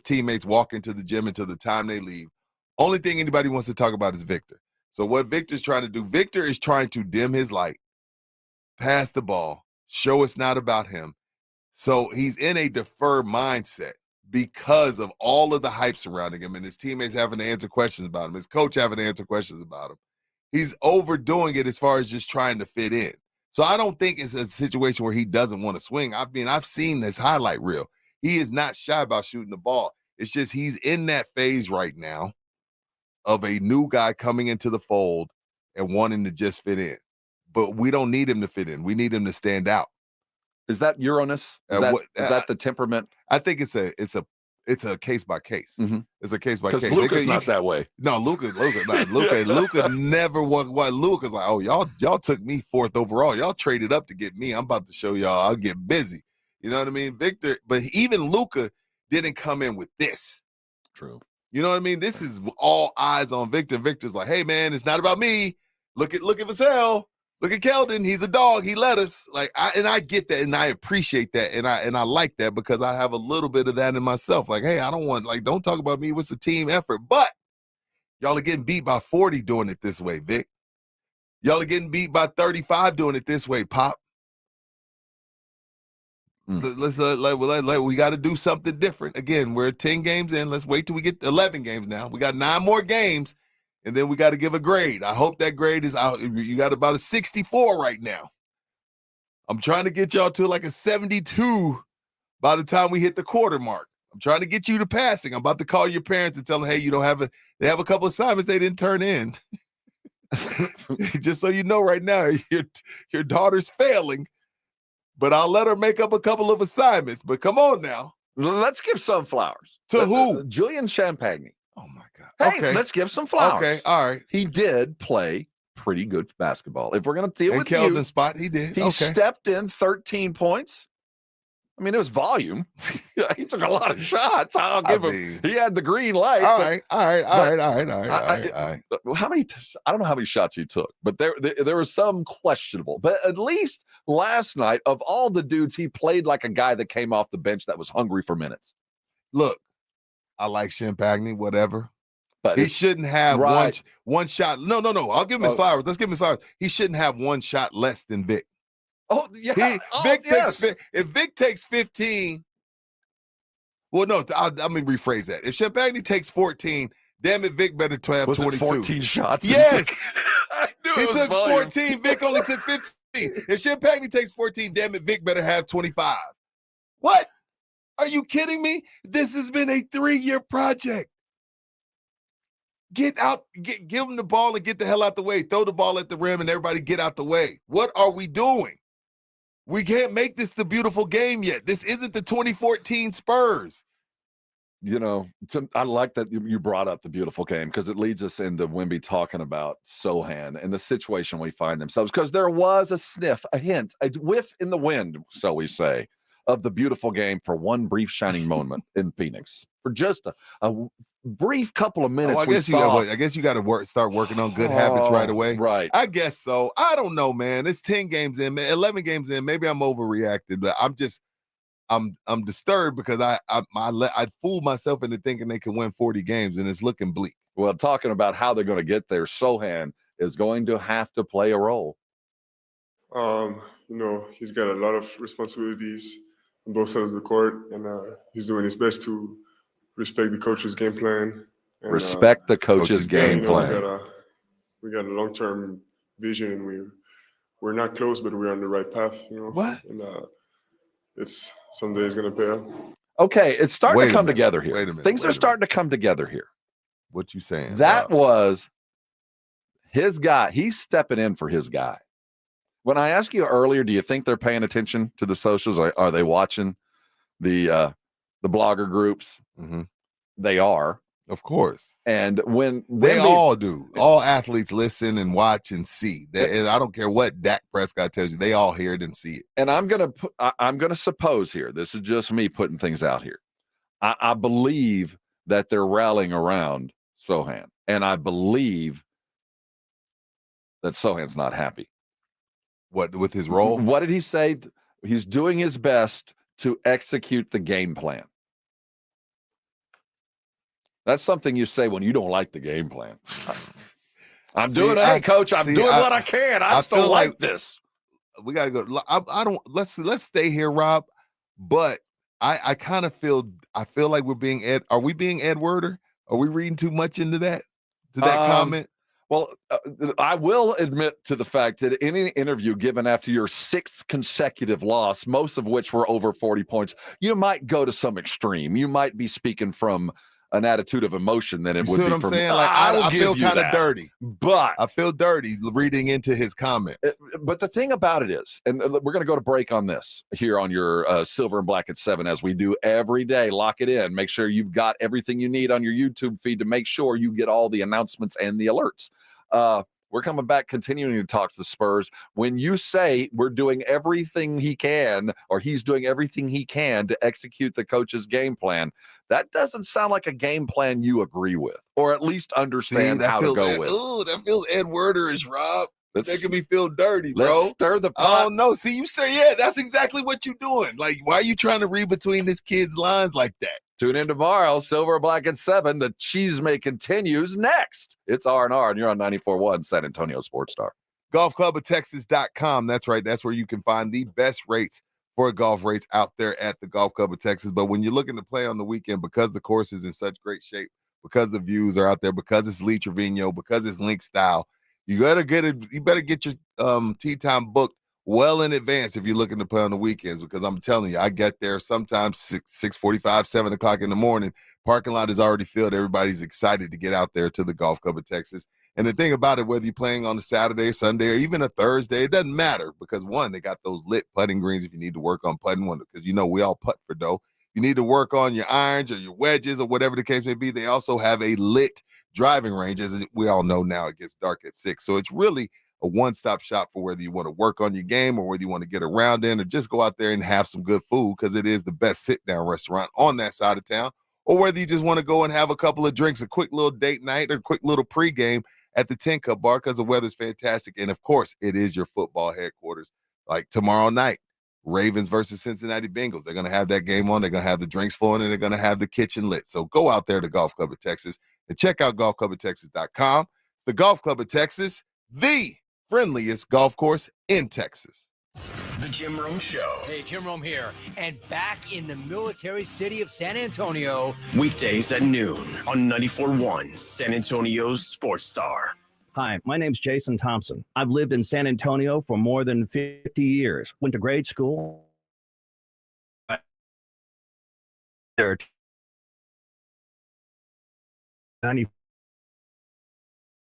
teammates walk into the gym until the time they leave. Only thing anybody wants to talk about is Victor. So what Victor's trying to do, Victor is trying to dim his light, pass the ball, show it's not about him. So he's in a deferred mindset because of all of the hype surrounding him and his teammates having to answer questions about him, his coach having to answer questions about him. He's overdoing it as far as just trying to fit in. So I don't think it's a situation where he doesn't want to swing. I've seen this highlight reel. He is not shy about shooting the ball. It's just he's in that phase right now of a new guy coming into the fold and wanting to just fit in. But we don't need him to fit in. We need him to stand out. Is that Uranus? Is that the temperament? I think it's a case by case. Mm-hmm. It's a case by case. Luka's not that way. No, Luka never was. What Luka's like? Oh, y'all took me 4th overall. Y'all traded up to get me. I'm about to show y'all. I'll get busy. You know what I mean, Victor? But even Luka didn't come in with this. True. You know what I mean? This is all eyes on Victor. Victor's like, hey man, it's not about me. Look at Vassell. Look at Keldon. He's a dog. He let us. I get that, and I appreciate that, and I like that because I have a little bit of that in myself. Like, hey, I don't want don't talk about me. What's a team effort? But y'all are getting beat by 40 doing it this way, Vic. Y'all are getting beat by 35 doing it this way, Pop. We got to do something different. Again, we're 10 games in. Let's wait till we get 11 games now. We got 9 more games. And then we got to give a grade. I hope that grade is out. You got about a 64 right now. I'm trying to get y'all to like a 72 by the time we hit the quarter mark. I'm trying to get you to passing. I'm about to call your parents and tell them, hey, they have a couple assignments they didn't turn in. Just so you know right now, your daughter's failing. But I'll let her make up a couple of assignments. But come on now. Let's give some flowers. To who? Julian Champagne. Oh, my God. Hey, okay. Let's give some flowers. Okay, all right. He did play pretty good basketball. If we're going to deal with Keldon's spot, he did. He stepped in 13 points. I mean, it was volume. He took a lot of shots. I'll give him. He had the green light. All right. I don't know how many shots he took, but there was some questionable. But at least last night, of all the dudes, he played like a guy that came off the bench that was hungry for minutes. Look, I like Champagne, whatever. But he shouldn't have one shot. No. I'll give him his flowers. Let's give him his flowers. He shouldn't have one shot less than Vic. Oh, yeah. If Vic takes 15, well, no, let me rephrase that. If Champagne takes 14, damn it, Vic better have 22. 14 shots? Yes. I knew he it was took volume. 14. Vic only took 15. If Champagne takes 14, damn it, Vic better have 25. What? Are you kidding me? This has been a 3-year project. Get out, give him the ball and get the hell out the way. Throw the ball at the rim and everybody get out the way. What are we doing? We can't make this the beautiful game yet. This isn't the 2014 Spurs. You know, I like that you brought up the beautiful game because it leads us into Wemby talking about Sohan and the situation we find themselves. Because there was a sniff, a hint, a whiff in the wind, so we say, of the beautiful game for one brief shining moment in Phoenix. For just a brief couple of minutes, I guess you got to start working on good habits right away. Right. I guess so. I don't know, man. It's 10 games in, 11 games in. Maybe I'm overreacting, but I'm disturbed because I fooled myself into thinking they could win 40 games, and it's looking bleak. Well, talking about how they're going to get there, Sohan is going to have to play a role. He's got a lot of responsibilities on both sides of the court, and he's doing his best to respect the coach's game plan. And, Respect the coach's game plan. We got a long-term vision, and we're not close, but we're on the right path. What? And it's someday it's going to pay off. Okay, it's starting to come together here. Wait a minute. Things are starting to come together here. What you saying? That Rob? was his guy. He's stepping in for his guy. When I asked you earlier, do you think they're paying attention to the socials? Are they watching the blogger groups? Mm-hmm. They are. Of course. And when they all do. All athletes listen and watch and see. And I don't care what Dak Prescott tells you. They all hear it and see it. And I'm gonna suppose here. This is just me putting things out here. I believe that they're rallying around Sohan, and I believe that Sohan's not happy. What with his role? What did he say? He's doing his best to execute the game plan. That's something you say when you don't like the game plan. I'm doing what I can. I just don't like this. We gotta go. I don't. Let's stay here, Rob. But I kind of feel like we're being Ed. Are we being Ed Werder? Are we reading too much into that? To that comment? Well, I will admit to the fact that in any interview given after your 6th consecutive loss, most of which were over 40 points, you might go to some extreme. You might be speaking from an attitude of emotion than it would be. See what I'm from, saying? Like I feel kind of dirty, but I feel dirty reading into his comments. But the thing about it is, and we're going to go to break on this here on your Silver and Black at 7, as we do every day. Lock it in. Make sure you've got everything you need on your YouTube feed to make sure you get all the announcements and the alerts. We're coming back, continuing to talk to the Spurs. When you say we're doing everything he can, or he's doing everything he can to execute the coach's game plan, that doesn't sound like a game plan you agree with, or at least understand how to go with. Oh, that feels Ed Werder-ish, Rob. Making me feel dirty, let's bro. Stir the pot. Oh no, see, you say, yeah, that's exactly what you're doing. Like, why are you trying to read between this kid's lines like that? Tune in tomorrow, Silver and Black at 7. The cheese may continues next. It's R&R, and you're on 94.1 San Antonio Sports Star. GolfClubOfTexas.com. That's right. That's where you can find the best rates for golf rates out there at the Golf Club of Texas. But when you're looking to play on the weekend, because the course is in such great shape, because the views are out there, because it's Lee Trevino, because it's link style, you better get your tee time booked well in advance if you're looking to play on the weekends, because I'm telling you, I get there sometimes 6:45, 7 o'clock in the morning. Parking lot is already filled. Everybody's excited to get out there to the Golf Club of Texas. And the thing about it, whether you're playing on a Saturday, Sunday, or even a Thursday, it doesn't matter, because one, they got those lit putting greens if you need to work on putting one, because we all putt for dough. You need to work on your irons or your wedges or whatever the case may be. They also have a lit driving range. As we all know now, it gets dark at 6. So it's really a one-stop shop for whether you want to work on your game or whether you want to get around in or just go out there and have some good food, because it is the best sit-down restaurant on that side of town, or whether you just want to go and have a couple of drinks, a quick little date night or a quick little pregame at the 10 Cup Bar, because the weather's fantastic. And, of course, it is your football headquarters. Like tomorrow night, Ravens versus Cincinnati Bengals. They're going to have that game on. They're going to have the drinks flowing, and they're going to have the kitchen lit. So go out there to Golf Club of Texas and check out golfcluboftexas.com. It's the Golf Club of Texas, the friendliest golf course in Texas. The Jim Rome Show. Hey, Jim Rome here, and back in the military city of San Antonio. Weekdays at noon on 94.1 San Antonio's Sports Star. Hi, my name's Jason Thompson. I've lived in San Antonio for more than 50 years. Went to grade school. There are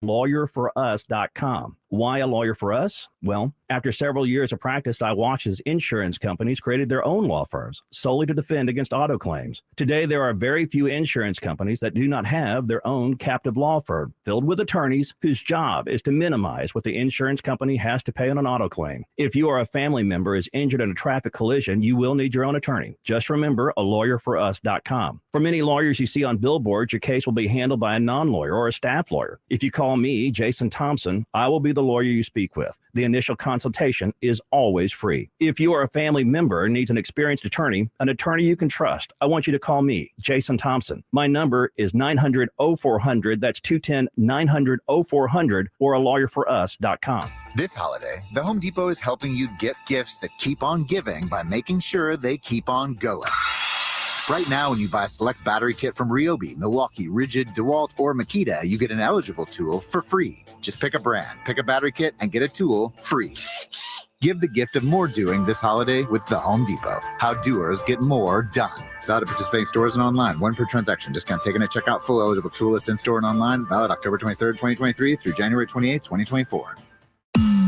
LawyerForUs.com. Why a lawyer for us? Well, after several years of practice, I watched as insurance companies created their own law firms solely to defend against auto claims. Today, there are very few insurance companies that do not have their own captive law firm filled with attorneys whose job is to minimize what the insurance company has to pay on an auto claim. If you or a family member is injured in a traffic collision, you will need your own attorney. Just remember alawyerforus.com. For many lawyers you see on billboards, your case will be handled by a non-lawyer or a staff lawyer. If you call me, Jason Thompson, I will be the lawyer you speak with. The initial consultation is always free. If you or a family member needs an experienced attorney you can trust, I want you to call me, Jason Thompson. My number is 900-0400. That's 210-900-0400 or alawyerforus.com. This holiday, the Home Depot is helping you get gifts that keep on giving by making sure they keep on going. Right now, when you buy a select battery kit from Ryobi, Milwaukee, Rigid, DeWalt, or Makita, you get an eligible tool for free. Just pick a brand, pick a battery kit, and get a tool free. Give the gift of more doing this holiday with the Home Depot. How doers get more done. Valid at participating stores and online. 1 per transaction. Discount taken at checkout. Full eligible tool list in store and online. Valid October 23rd, 2023 through January 28th, 2024.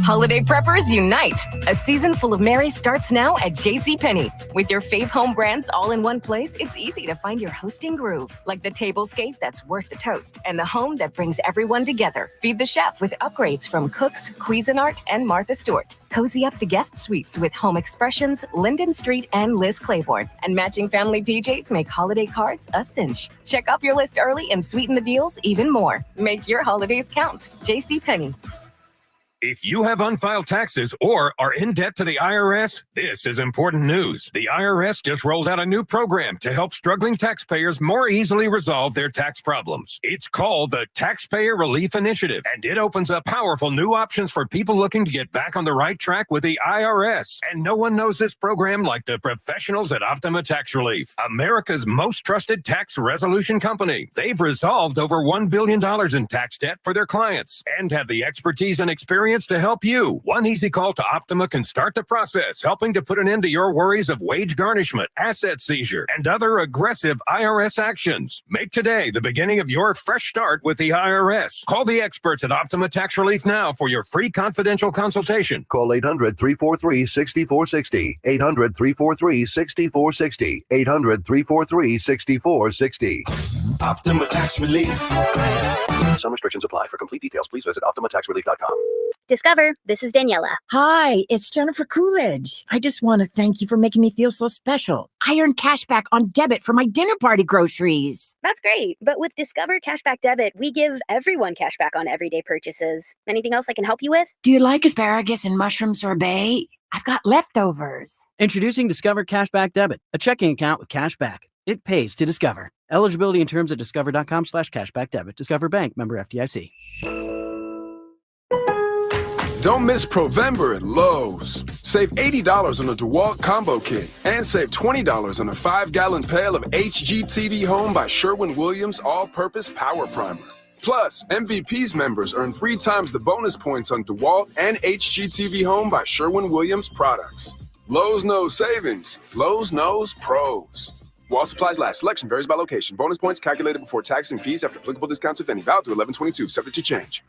Holiday preppers unite. A season full of merry starts now at JCPenney. With your fave home brands all in one place, it's easy to find your hosting groove. Like the tablescape that's worth the toast and the home that brings everyone together. Feed the chef with upgrades from Cooks, Cuisinart, and Martha Stewart. Cozy up the guest suites with Home Expressions, Linden Street, and Liz Claiborne. And matching family PJs make holiday cards a cinch. Check off your list early and sweeten the deals even more. Make your holidays count. JCPenney. If you have unfiled taxes or are in debt to the IRS, this is important news. The IRS just rolled out a new program to help struggling taxpayers more easily resolve their tax problems. It's called the Taxpayer Relief Initiative, and it opens up powerful new options for people looking to get back on the right track with the IRS. And no one knows this program like the professionals at Optima Tax Relief, America's most trusted tax resolution company. They've resolved over $1 billion in tax debt for their clients and have the expertise and experience to help you. One easy call to Optima can start the process, helping to put an end to your worries of wage garnishment, asset seizure, and other aggressive IRS actions. Make today the beginning of your fresh start with the IRS. Call the experts at Optima Tax Relief now for your free confidential consultation. Call 800-343-6460. 800-343-6460. 800-343-6460. Optima Tax Relief. Some restrictions apply. For complete details, please visit OptimaTaxRelief.com. Discover, this is Daniela. Hi, it's Jennifer Coolidge. I just want to thank you for making me feel so special. I earned cash back on debit for my dinner party groceries. That's great. But with Discover Cashback Debit, we give everyone cash back on everyday purchases. Anything else I can help you with? Do you like asparagus and mushroom sorbet? I've got leftovers. Introducing Discover Cashback Debit, a checking account with cash back. It pays to Discover. Eligibility and terms at discover.com/cashback debit. Discover Bank, member FDIC. Don't miss Provember at Lowe's. Save $80 on a DeWalt combo kit and save $20 on a 5-gallon pail of HGTV Home by Sherwin-Williams all-purpose power primer. Plus, MVP's members earn 3 times the bonus points on DeWalt and HGTV Home by Sherwin-Williams products. Lowe's knows savings. Lowe's knows pros. While supplies last, selection varies by location. Bonus points calculated before tax and fees after applicable discounts, if any. Valid through 11/22, subject to change.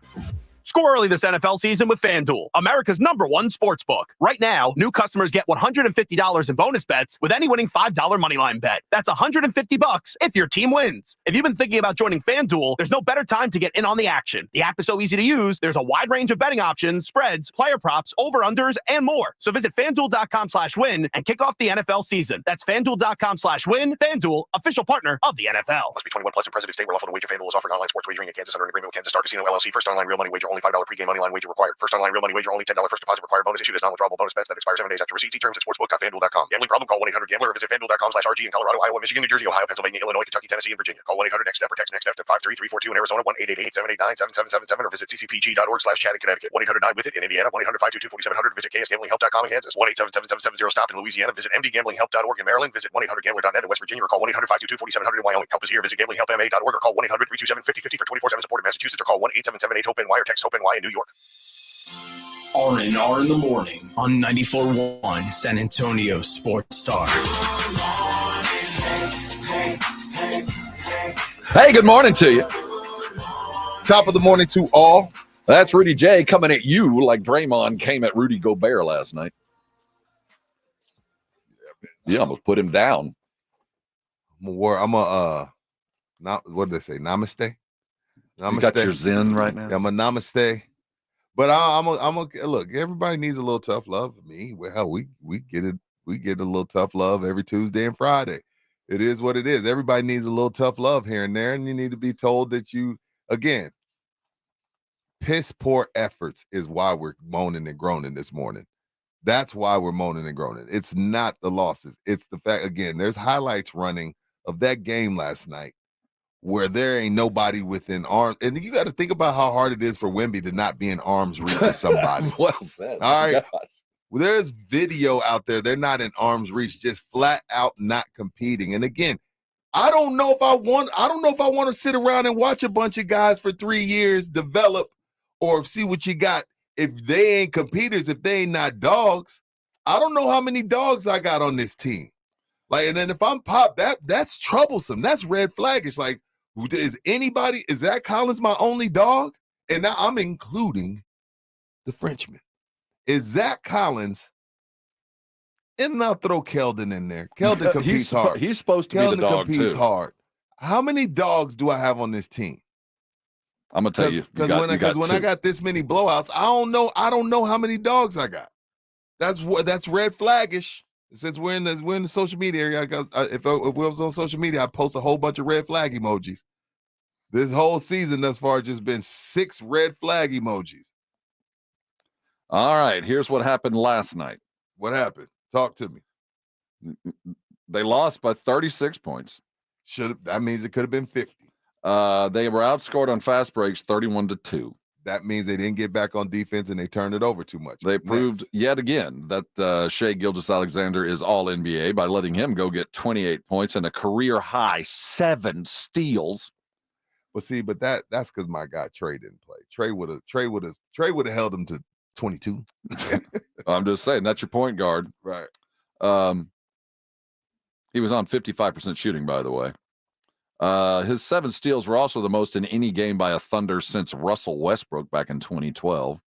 Score early this NFL season with FanDuel, America's #1 sportsbook. Right now, new customers get $150 in bonus bets with any winning $5 moneyline bet. That's $150 if your team wins. If you've been thinking about joining FanDuel, there's no better time to get in on the action. The app is so easy to use. There's a wide range of betting options, spreads, player props, over-unders, and more. So visit FanDuel.com/win and kick off the NFL season. That's FanDuel.com/win. FanDuel, official partner of the NFL. Must be 21 plus in President State where lawful to wager. FanDuel is offering online sports wagering in Kansas under an agreement with Kansas Star Casino LLC. First online real money wager only $5 pregame moneyline wager required. First online real money wager only $10 first deposit required. Bonus issued as non-withdrawable bonus bets that expire 7 days after receipt. See terms at sportsbook.fanduel.com. Gambling problem? Call 1-800-GAMBLER or visit FanDuel.com/RG in Colorado, Iowa, Michigan, New Jersey, Ohio, Pennsylvania, Illinois, Kentucky, Tennessee, and Virginia. Call 1-800-NEXT-STEP or text NEXT-STEP to 53342 in Arizona, 1-888-789-7777 or visit ccpg.org/chat in Connecticut. 1-800-9-WITH-IT in Indiana, 1-800-522-4700. Visit KSGamblingHelp.com in Kansas. 1-877-770-STOP in Louisiana. Visit mdgamblinghelp.org in Maryland. Visit 1-800-GAMBLER.net in West Virginia or call 1-800-522-4700 in Wyoming. Help is here. Visit gamblinghelpma.org or call 1-800-327-5050 for 24/7 support in Massachusetts or call 1-877-8-HOPE-NY or text HOPE-NY in New York. R&R in the morning on 94.1 San Antonio Sports Star. Hey, good morning to you. Top of the morning to all. That's Rudy J coming at you like Draymond came at Rudy Gobert last night. You almost put him down. What did they say? Namaste. You got your Zen right now. Yeah, I'm a namaste. But I'm a look. Everybody needs a little tough love. Me, well, we get it. We get a little tough love every Tuesday and Friday. It is what it is. Everybody needs a little tough love here and there, and you need to be told that you again. Piss poor efforts is why we're moaning and groaning this morning. That's why we're moaning and groaning. It's not the losses. It's the fact, again, there's highlights running of that game last night where there ain't nobody within arms. And you got to think about how hard it is for Wemby to not be in arm's reach of somebody. Well said. All right. Gosh. Well, there's video out there. They're not in arm's reach, just flat out not competing. And again, I don't know if I want to sit around and watch a bunch of guys for 3 years develop or see what you got. If they ain't competitors, if they ain't not dogs, I don't know how many dogs I got on this team. Like, and then if I'm Pop, that's troublesome. That's red flagish. Like, is Zach Collins my only dog? And now I'm including the Frenchman. Is Zach Collins, and I'll throw Keldon in there. Keldon competes hard. He's supposed to be the dog competes too. hard. How many dogs do I have on this team? I'm gonna tell you, because when I got this many blowouts, I don't know how many dogs I got. That's red flagish. Since we're in the social media area, if I was on social media, I post a whole bunch of red flag emojis. This whole season thus far just been 6 red flag emojis. All right, here's what happened last night. What happened? Talk to me. They lost by 36 points. That means it could have been 50. They were outscored on fast breaks 31-2. That means they didn't get back on defense and they turned it over too much. They proved yet again that Shai Gilgeous-Alexander is all NBA by letting him go get 28 points and a career high 7 steals. But see, that's because my guy Trey didn't play. Trey would have held him to 22. I'm just saying that's your point guard. Right. He was on 55% shooting, by the way. His 7 steals were also the most in any game by a Thunder since Russell Westbrook back in 2012.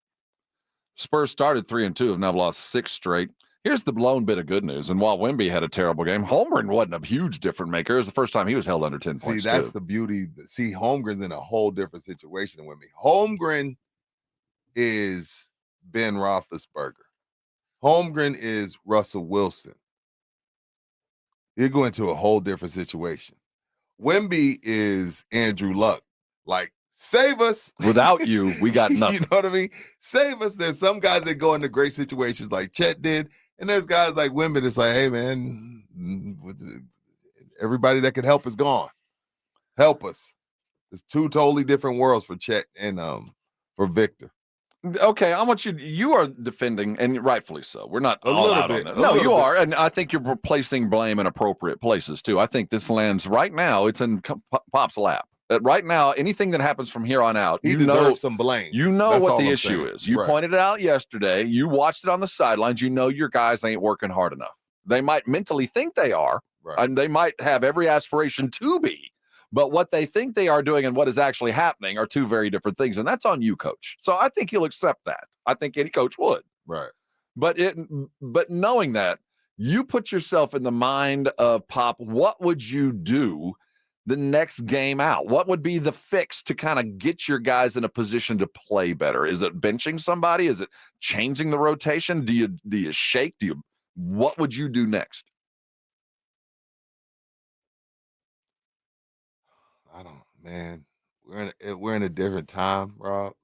Spurs started 3-2, have now lost 6 straight. Here's the blown bit of good news. And while Wemby had a terrible game, Holmgren wasn't a huge different maker. It was the first time he was held under 10 points. See, that's the beauty. See, Holmgren's in a whole different situation than Wemby. Holmgren is Ben Roethlisberger. Holmgren is Russell Wilson. You're going to a whole different situation. Wemby is Andrew Luck. Like, save us. Without you, we got nothing. You know what I mean? Save us. There's some guys that go into great situations like Chet did, and there's guys like Wemby that's like, hey, man, everybody that could help is gone. Help us. It's 2 totally different worlds for Chet and for Victor. Okay, I want you are defending, and rightfully so. We're not a all little out bit. on that. No, you are, and I think you're placing blame in appropriate places too. I think this lands right now. It's in Pop's lap. That right now, anything that happens from here on out, he deserves some blame. You know That's what all the I'm issue saying. is. You Right. pointed it out yesterday. You watched it on the sidelines. You know your guys ain't working hard enough. They might mentally think they are, and they might have every aspiration to be. But what they think they are doing and what is actually happening are 2 very different things. And that's on you, coach. So I think you'll accept that. I think any coach would. Right. But knowing that, you put yourself in the mind of Pop, what would you do the next game out? What would be the fix to kind of get your guys in a position to play better? Is it benching somebody? Is it changing the rotation? Do you shake? What would you do next? I don't, man. We're in a different time, Rob.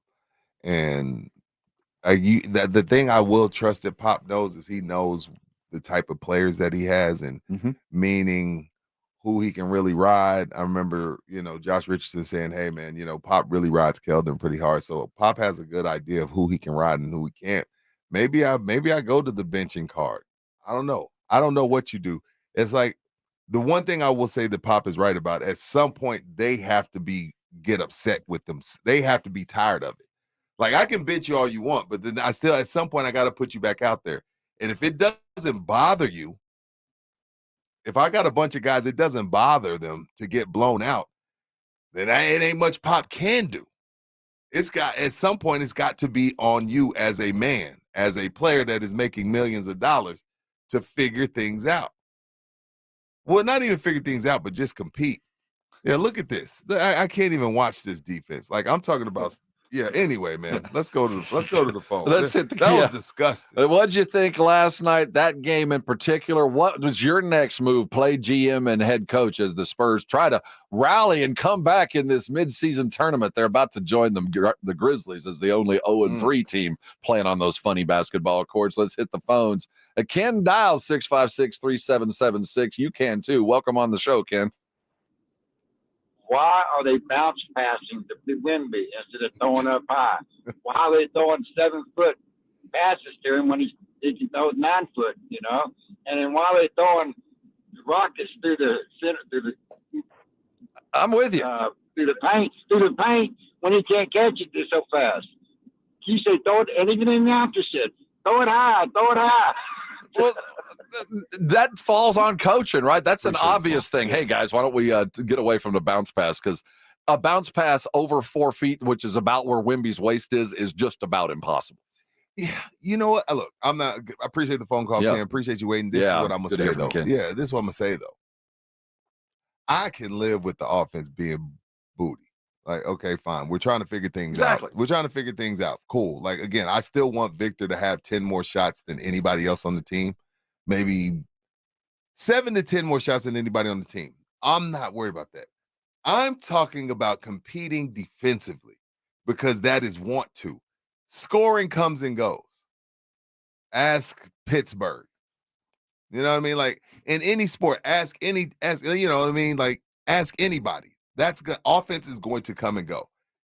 And the thing I will trust that Pop knows is he knows the type of players that he has, and meaning who he can really ride. I remember, Josh Richardson saying, "Hey, man, Pop really rides Keldon pretty hard." So Pop has a good idea of who he can ride and who he can't. Maybe I go to the benching card. I don't know. I don't know what you do. It's like, the one thing I will say that Pop is right about, at some point they have to get upset with them. They have to be tired of it. Like, I can bench you all you want, but then I still, at some point, I got to put you back out there. And if it doesn't bother you, if I got a bunch of guys, it doesn't bother them to get blown out, then it ain't much Pop can do. At some point, it's got to be on you as a man, as a player that is making millions of dollars, to figure things out. Well, not even figure things out, but just compete. Yeah, look at this. I can't even watch this defense. Like, I'm talking about. Yeah. Anyway, man, let's go to the phone. Let's hit the That yeah. was disgusting. What'd you think last night? That game in particular. What was your next move? Play GM and head coach as the Spurs try to rally and come back in this midseason tournament. They're about to join the Grizzlies as the only 0-3 team playing on those funny basketball courts. Let's hit the phones. Ken dial 656-3776. You can too. Welcome on the show, Ken. Why are they bounce passing to Wemby instead of throwing up high? Why are they throwing 7-foot passes to him when he throws 9 foot, you know? And then why are they throwing rockets through the center, I'm with you. Through the paint when he can't catch it so fast? You say throw it, and even in the after said, throw it high. Well, that falls on coaching, right? That's an obvious thing. Hey, guys, why don't we get away from the bounce pass? Because a bounce pass over 4 feet, which is about where Wemby's waist is just about impossible. Yeah, you know what? Look, I appreciate the phone call, Ken. Appreciate you waiting. This is what I'm going to say, though. Yeah, this is what I'm going to say, though. I can live with the offense being booty. Like, okay, fine. We're trying to figure things out. We're trying to figure things out. Cool. Like, again, I still want Victor to have 10 more shots than anybody else on the team. Maybe 7 to 10 more shots than anybody on the team. I'm not worried about that. I'm talking about competing defensively because that is want to. Scoring comes and goes. Ask Pittsburgh. You know what I mean? Like, in any sport, ask you know what I mean? Like, ask anybody. That's good. Offense is going to come and go.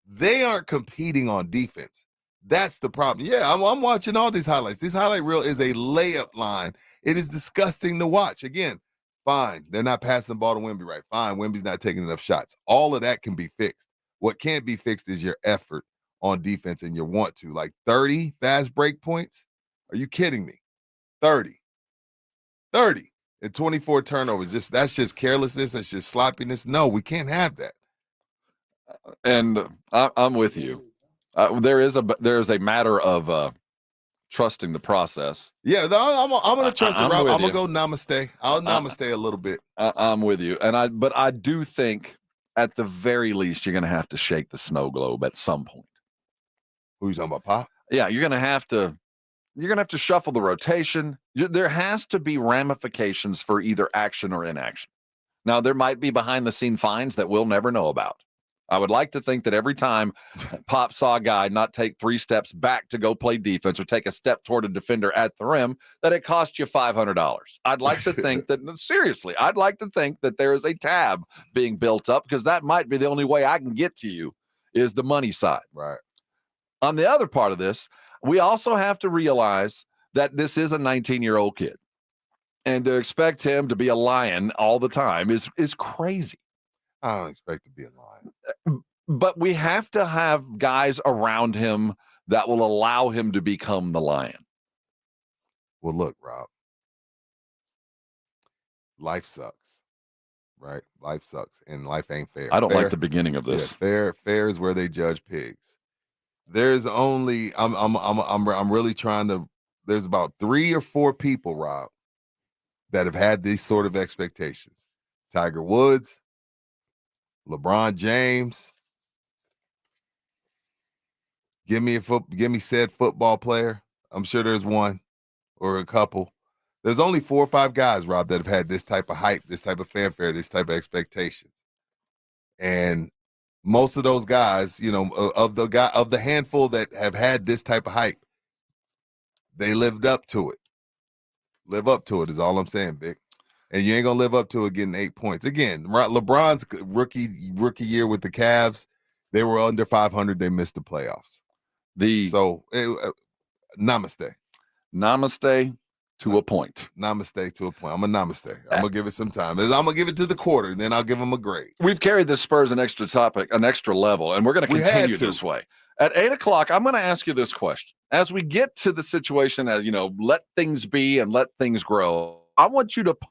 They aren't competing on defense. That's the problem. Yeah, I'm watching all these highlights. This highlight reel is a layup line. It is disgusting to watch. Again, fine. They're not passing the ball to Wemby right. Fine. Wemby's not taking enough shots. All of that can be fixed. What can't be fixed is your effort on defense and your want to. Like 30 fast break points? Are you kidding me? 30 and 24 turnovers. That's just carelessness. That's just sloppiness. No, we can't have that. And I'm with you. There is a matter of trusting the process. Yeah, I'm going to trust the route. I'm going to go you. namaste. I'll namaste a little bit. I'm with you. But I do think at the very least you're going to have to shake the snow globe at some point. Who you talking about, Pop? Yeah, you're going to have to shuffle the rotation. There has to be ramifications for either action or inaction. Now, there might be behind-the-scene fines that we'll never know about. I would like to think that every time Pop saw a guy not take 3 steps back to go play defense or take a step toward a defender at the rim, that it cost you $500. I'd like to think that, seriously, I'd like to think that there is a tab being built up because that might be the only way I can get to you is the money side. Right. On the other part of this, we also have to realize that this is a 19-year-old kid. And to expect him to be a lion all the time is crazy. I don't expect to be a lion. But we have to have guys around him that will allow him to become the lion. Well, look, Rob. Life sucks, right? Life sucks, and life ain't fair. I don't like the beginning of this. Yeah, fair is where they judge pigs. There's only I'm really trying to. There's about 3 or 4 people, Rob, that have had these sort of expectations. Tiger Woods, LeBron James. Give me said football player. I'm sure there's one or a couple. There's only 4 or 5 guys, Rob, that have had this type of hype, this type of fanfare, this type of expectations. And most of those guys, you know, of the handful that have had this type of hype, they lived up to it. Live up to it is all I'm saying, Vic. And you ain't gonna live up to it getting 8 points. Again, LeBron's rookie year with the Cavs, they were under 500. They missed the playoffs. Namaste. Namaste to a point. Namaste to a point. I'm a namaste. I'm gonna give it some time. I'm gonna give it to the quarter, and then I'll give them a grade. We've carried the Spurs an extra level, and we're going to continue this way. At 8 o'clock, I'm going to ask you this question. As we get to the situation, as you know, let things be and let things grow. I want you to put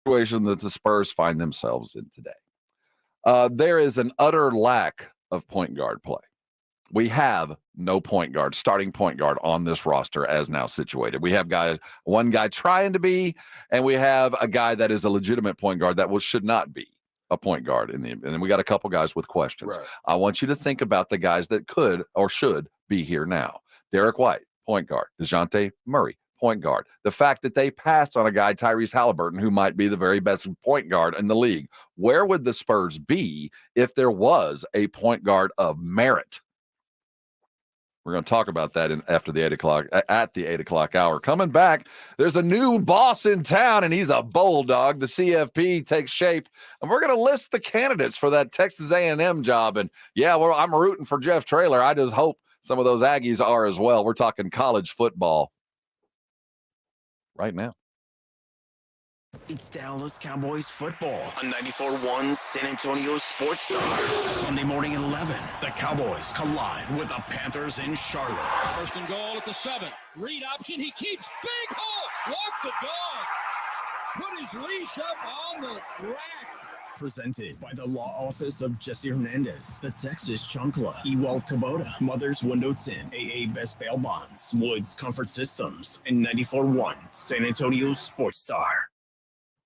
the situation that the Spurs find themselves in today. There is an utter lack of point guard play. We have no point guard, starting point guard on this roster as now situated. We have one guy trying to be, and we have a guy that is a legitimate point guard that should not be a point guard and then we got a couple guys with questions. Right. I want you to think about the guys that could or should be here now. Derek White, point guard. DeJounte Murray, point guard. The fact that they passed on a guy, Tyrese Halliburton, who might be the very best point guard in the league. Where would the Spurs be if there was a point guard of merit? We're going to talk about that at the 8 o'clock hour. Coming back, there's a new boss in town, and he's a bulldog. The CFP takes shape, and we're going to list the candidates for that Texas A&M job. And yeah, I'm rooting for Jeff Traylor. I just hope some of those Aggies are as well. We're talking college football right now. It's Dallas Cowboys football on 94.1 San Antonio Sports Star. Sunday morning at 11, the Cowboys collide with the Panthers in Charlotte. First and goal at the 7. Read option. He keeps. Big hole. Walk the dog. Put his leash up on the rack. Presented by the law office of Jesse Hernandez, the Texas Chunkla, Ewald Kubota, Mother's Window Tin, AA Best Bail Bonds, Woods Comfort Systems, and 94.1 San Antonio Sports Star.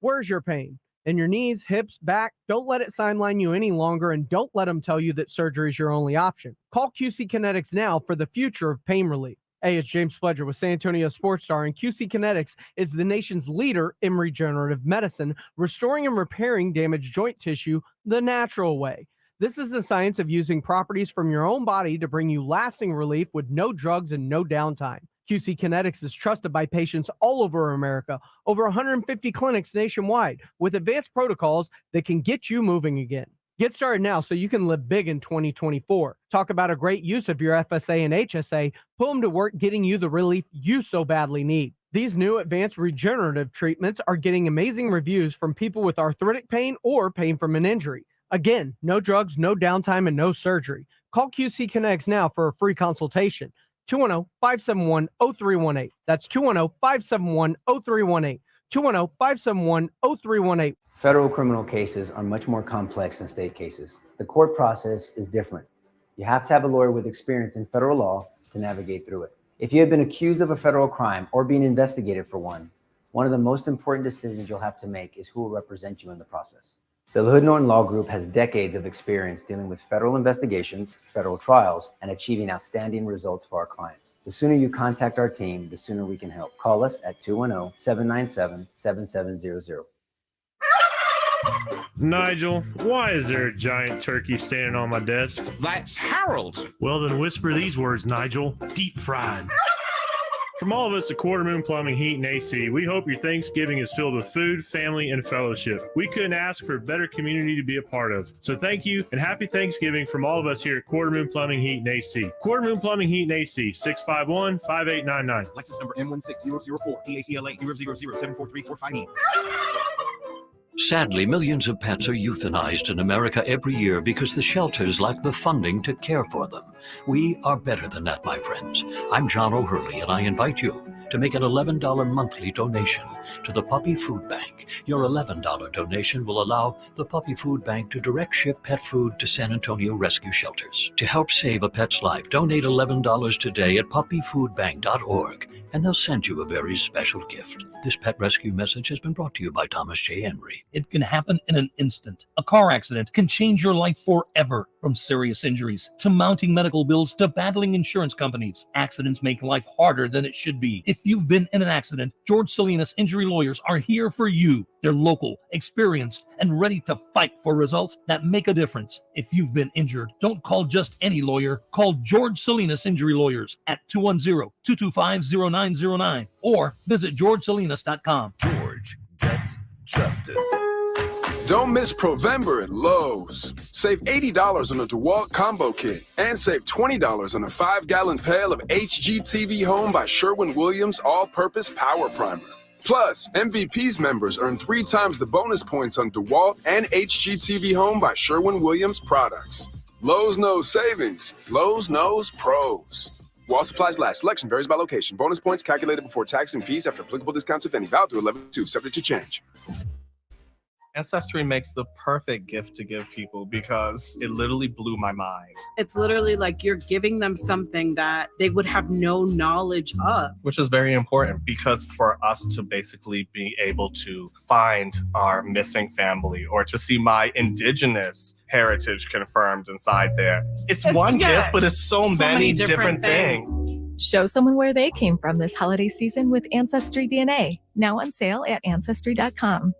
Where's your pain? In your knees, hips, back? Don't let it sideline you any longer, and don't let them tell you that surgery is your only option. Call QC Kinetics now for the future of pain relief. Hey, it's James Fledger with San Antonio Sports Star, and QC Kinetics is the nation's leader in regenerative medicine, restoring and repairing damaged joint tissue the natural way. This is the science of using properties from your own body to bring you lasting relief with no drugs and no downtime. QC Kinetics is trusted by patients all over America, over 150 clinics nationwide, with advanced protocols that can get you moving again. Get started now so you can live big in 2024. Talk about a great use of your FSA and HSA. Put them to work getting you the relief you so badly need. These new advanced regenerative treatments are getting amazing reviews from people with arthritic pain or pain from an injury. Again, no drugs, no downtime, and no surgery. Call QC Kinetics now for a free consultation. 210-571-0318. That's 210-571-0318. 210-571-0318. Federal criminal cases are much more complex than state cases. The court process is different. You have to have a lawyer with experience in federal law to navigate through it. If you have been accused of a federal crime or being investigated for one of the most important decisions you'll have to make is who will represent you in the process. The Hood Norton Law Group has decades of experience dealing with federal investigations, federal trials, and achieving outstanding results for our clients. The sooner you contact our team, the sooner we can help. Call us at 210-797-7700. Nigel, why is there a giant turkey standing on my desk? That's Harold. Well, then whisper these words, Nigel. Deep fried. From all of us at Quarter Moon Plumbing, Heat, and AC, we hope your Thanksgiving is filled with food, family, and fellowship. We couldn't ask for a better community to be a part of. So thank you and happy Thanksgiving from all of us here at Quarter Moon Plumbing, Heat, and AC. Quarter Moon Plumbing, Heat, and AC, 651-5899. License number M16004, DACLA 000743458. Sadly, millions of pets are euthanized in America every year because the shelters lack the funding to care for them. We are better than that, my friends. I'm John O'Hurley, and I invite you to make an $11 monthly donation to the Puppy Food Bank. Your $11 donation will allow the Puppy Food Bank to direct ship pet food to San Antonio rescue shelters. To help save a pet's life, donate $11 today at puppyfoodbank.org, and they'll send you a very special gift. This pet rescue message has been brought to you by Thomas J. Henry. It can happen in an instant. A car accident can change your life forever, from serious injuries to mounting medical bills to battling insurance companies. Accidents make life harder than it should be. If you've been in an accident, George Salinas Injury Lawyers are here for you. They're local, experienced, and ready to fight for results that make a difference. If you've been injured, don't call just any lawyer. Call George Salinas Injury Lawyers at 210-225-0909 or visit georgesalinas.com. George gets justice. Don't miss Provember at Lowe's. Save $80 on a DeWalt combo kit and save $20 on a 5-gallon pail of HGTV Home by Sherwin-Williams all-purpose power primer. Plus, MVP's members earn 3 times the bonus points on DeWalt and HGTV Home by Sherwin-Williams products. Lowe's knows savings. Lowe's knows pros. While supplies last, selection varies by location. Bonus points calculated before tax and fees after applicable discounts, if any. Valid through 11/2, subject to change. Ancestry makes the perfect gift to give people because it literally blew my mind. It's literally like you're giving them something that they would have no knowledge of. Which is very important because for us to basically be able to find our missing family or to see my indigenous heritage confirmed inside there. It's one gift, but it's so many different things. Show someone where they came from this holiday season with Ancestry DNA. Now on sale at Ancestry.com.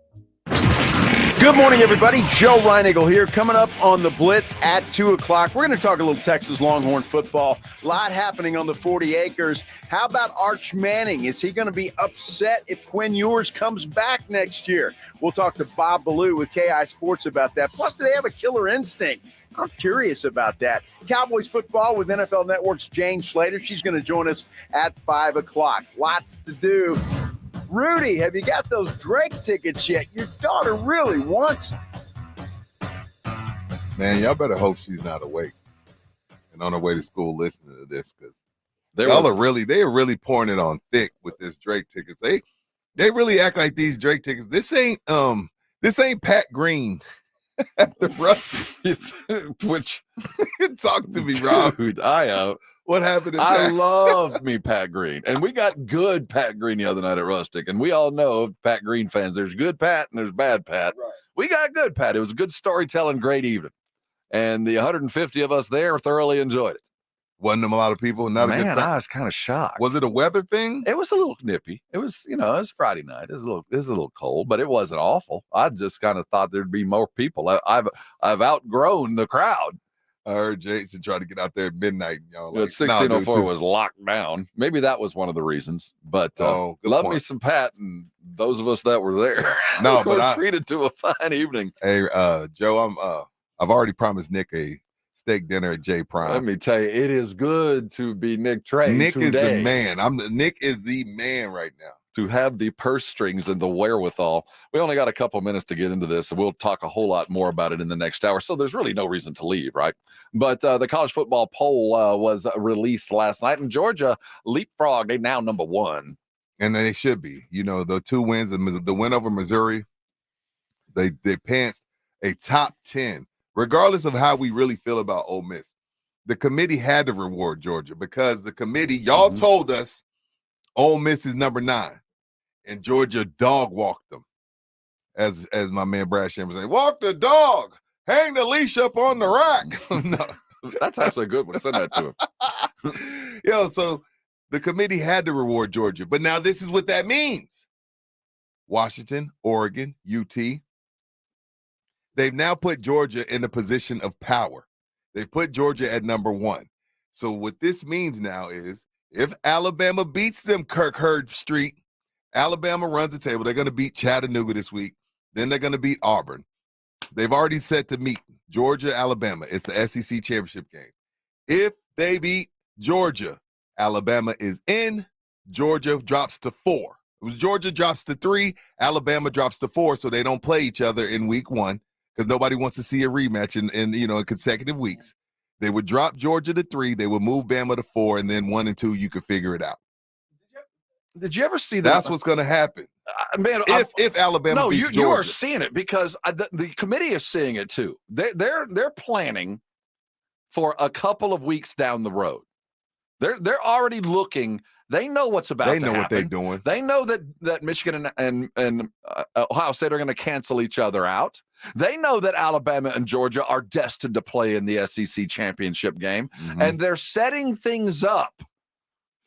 Good morning, everybody. Joe Reinagle here. Coming up on the Blitz at 2 o'clock, we're going to talk a little Texas Longhorn football. A lot happening on the 40 acres. How about Arch Manning? Is he going to be upset if Quinn Ewers comes back next year? We'll talk to Bob Ballou with KI Sports about that. Plus, do they have a killer instinct? I'm curious about that. Cowboys football with NFL Network's Jane Slater. She's going to join us at 5 o'clock. Lots to do. Rudy, have you got those Drake tickets yet? Your daughter really wants them. Man, y'all better hope she's not awake and on her way to school listening to this, because they're really pouring it on thick with this Drake tickets. They really act like these Drake tickets. This ain't Pat Green at the Rusty. Which talk to me, Rob. Dude, what happened? I love me Pat Green, and we got good Pat Green the other night at Rustic, and we all know Pat Green fans. There's good Pat and there's bad Pat. Right. We got good Pat. It was a good storytelling, great evening, and the 150 of us there thoroughly enjoyed it. Wasn't them a lot of people? Not a good time? I was kind of shocked. Was it a weather thing? It was a little nippy. It was, it was Friday night. It was a little cold, but it wasn't awful. I just kind of thought there'd be more people. I've outgrown the crowd. I heard Jason try to get out there at midnight. And y'all like, 1604 was locked down. Maybe that was one of the reasons. But love me some Pat and those of us that were there. No, we but were treated to a fine evening. Hey, Joe, I've already promised Nick a steak dinner at J Prime. Let me tell you, it is good to be Nick Trey. Nick today. is the man. Nick is the man right now. To have the purse strings and the wherewithal. We only got a couple minutes to get into this, and we'll talk a whole lot more about it in the next hour. So there's really no reason to leave, right? But the college football poll was released last night, and Georgia leapfrogged. They're now number one. And they should be. The 2 wins, the win over Missouri, they pantsed a top 10, regardless of how we really feel about Ole Miss. The committee had to reward Georgia because the committee, y'all told us Ole Miss is number 9. And Georgia dog walked them, as my man Brad Chambers say, walk the dog, hang the leash up on the rack. No, that's actually a good one. Send that to him. So the committee had to reward Georgia, but now this is what that means. Washington, Oregon, UT, they've now put Georgia in a position of power. They put Georgia at number 1. So what this means now is if Alabama beats them Kirk Herbstreit, Alabama runs the table. They're going to beat Chattanooga this week. Then they're going to beat Auburn. They've already set to meet Georgia, Alabama. It's the SEC championship game. If they beat Georgia, Alabama is in. Georgia drops to 4. It was Georgia drops to 3. Alabama drops to 4, so they don't play each other in week 1 because nobody wants to see a rematch in consecutive weeks. They would drop Georgia to 3. They would move Bama to 4, and then 1 and 2, you could figure it out. Did you ever see that? That's what's going to happen. Man, if Alabama beats Georgia. You are seeing it because the committee is seeing it too. They're planning for a couple of weeks down the road. They're already looking. They know what's about to happen. They know what they're doing. They know that Michigan and Ohio State are going to cancel each other out. They know that Alabama and Georgia are destined to play in the SEC championship game, and they're setting things up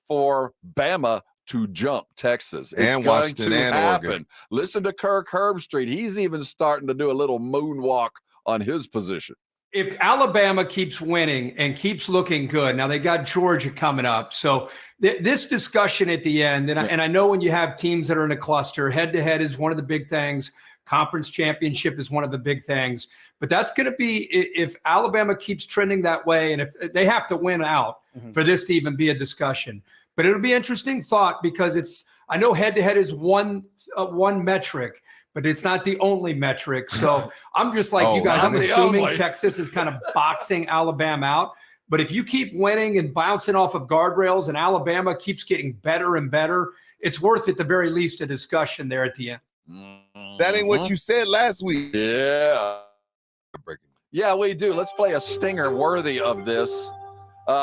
for Bama to jump Texas. It's and going Washington to and happen. Oregon. Listen to Kirk Herbstreit. He's even starting to do a little moonwalk on his position. If Alabama keeps winning and keeps looking good, now they got Georgia coming up. So this discussion at the end, and I know when you have teams that are in a cluster, head-to-head is one of the big things. Conference championship is one of the big things. But that's going to be if Alabama keeps trending that way, and if they have to win out for this to even be a discussion. But it'll be interesting thought because I know head-to-head is one metric, but it's not the only metric. So I'm just like you guys. I'm assuming Texas is kind of boxing Alabama out. But if you keep winning and bouncing off of guardrails and Alabama keeps getting better and better, it's worth at the very least a discussion there at the end. That ain't what you said last week. Yeah. Yeah, we do. Let's play a stinger worthy of this.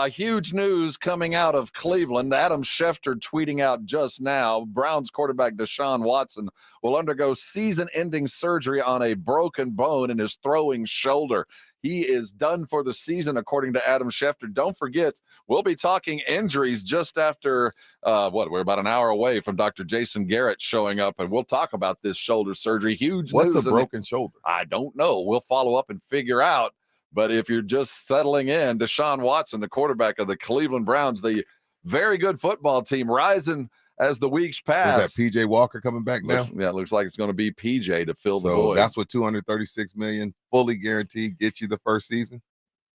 Huge news coming out of Cleveland. Adam Schefter tweeting out just now, Browns quarterback Deshaun Watson will undergo season-ending surgery on a broken bone in his throwing shoulder. He is done for the season, according to Adam Schefter. Don't forget, we'll be talking injuries just after, we're about an hour away from Dr. Jason Garrett showing up, and we'll talk about this shoulder surgery. Huge What's news. a broken shoulder? I don't know. We'll follow up and figure out. But if you're just settling in, Deshaun Watson, the quarterback of the Cleveland Browns, the very good football team, rising as the weeks pass. Is that PJ Walker coming back now? It looks like it's going to be PJ to fill the So void. that's what $236 million fully guaranteed gets you the first season.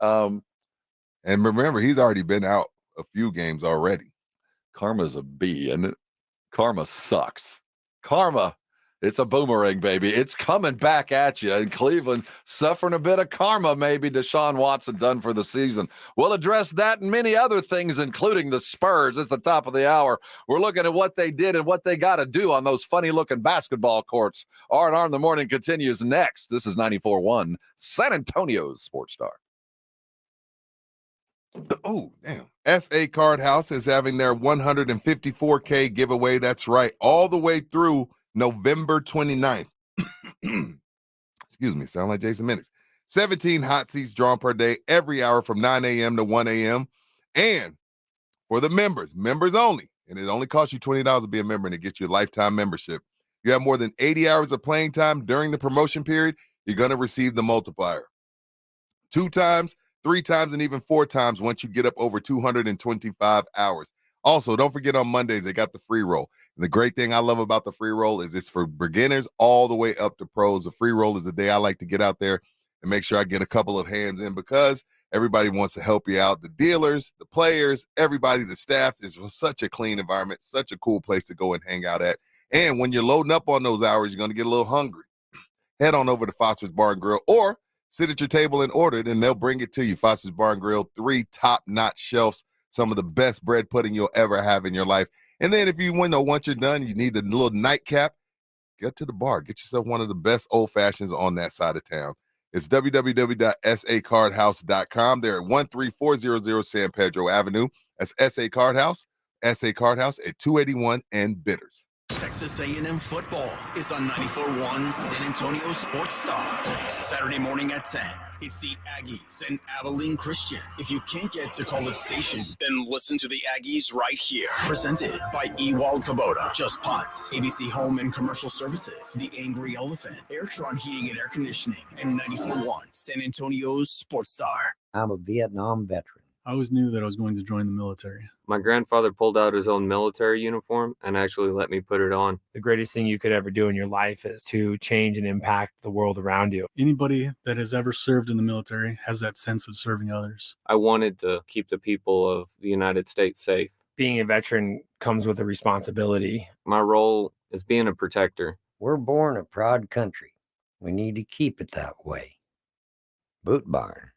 And remember, he's already been out a few games already. Karma's a B, and karma sucks. Karma. It's a boomerang, baby. It's coming back at you. And Cleveland suffering a bit of karma, maybe. Deshaun Watson done for the season. We'll address that and many other things, including the Spurs. It's the top of the hour. We're looking at what they did and what they got to do on those funny-looking basketball courts. R&R in the Morning continues next. This is 94.1 San Antonio's Sports Star. Oh, damn. SA Card House is having their 154K giveaway. That's right. All the way through November 29th. Excuse me, sound like Jason Minix. 17 hot seats drawn per day, every hour from 9 a.m. to 1 a.m. And for the members only, and it only costs you $20 to be a member, and it gets you a lifetime membership. You have more than 80 hours of playing time during the promotion period, you're going to receive the multiplier. 2 times, 3 times, and even 4 times once you get up over 225 hours. Also, don't forget on Mondays, they got the free roll. And the great thing I love about the free roll is it's for beginners all the way up to pros. The free roll is the day I like to get out there and make sure I get a couple of hands in because everybody wants to help you out. The dealers, the players, everybody, the staff is such a clean environment, such a cool place to go and hang out at. And when you're loading up on those hours, you're going to get a little hungry. Head on over to Foster's Bar and Grill or sit at your table and order it, and they'll bring it to you. Foster's Bar and Grill, 3 top-notch shelves, some of the best bread pudding you'll ever have in your life. And then if you once you're done, you need a little nightcap, get to the bar. Get yourself one of the best old fashions on that side of town. It's www.sacardhouse.com. They're at 13400 San Pedro Avenue. That's SA Card House at 281 and Bitters. Texas A&M football is on 94.1 San Antonio Sports Star. Saturday morning at 10. It's the Aggies and Abilene Christian. If you can't get to College Station, then listen to the Aggies right here. Presented by Ewald Kubota, Just Pots, ABC Home and Commercial Services, The Angry Elephant, Airtron Heating and Air Conditioning, and 94.1 San Antonio's Sports Star. I'm a Vietnam veteran. I always knew that I was going to join the military. My grandfather pulled out his own military uniform and actually let me put it on. The greatest thing you could ever do in your life is to change and impact the world around you. Anybody that has ever served in the military has that sense of serving others. I wanted to keep the people of the United States safe. Being a veteran comes with a responsibility. My role is being a protector. We're born a proud country. We need to keep it that way. Boot Barn.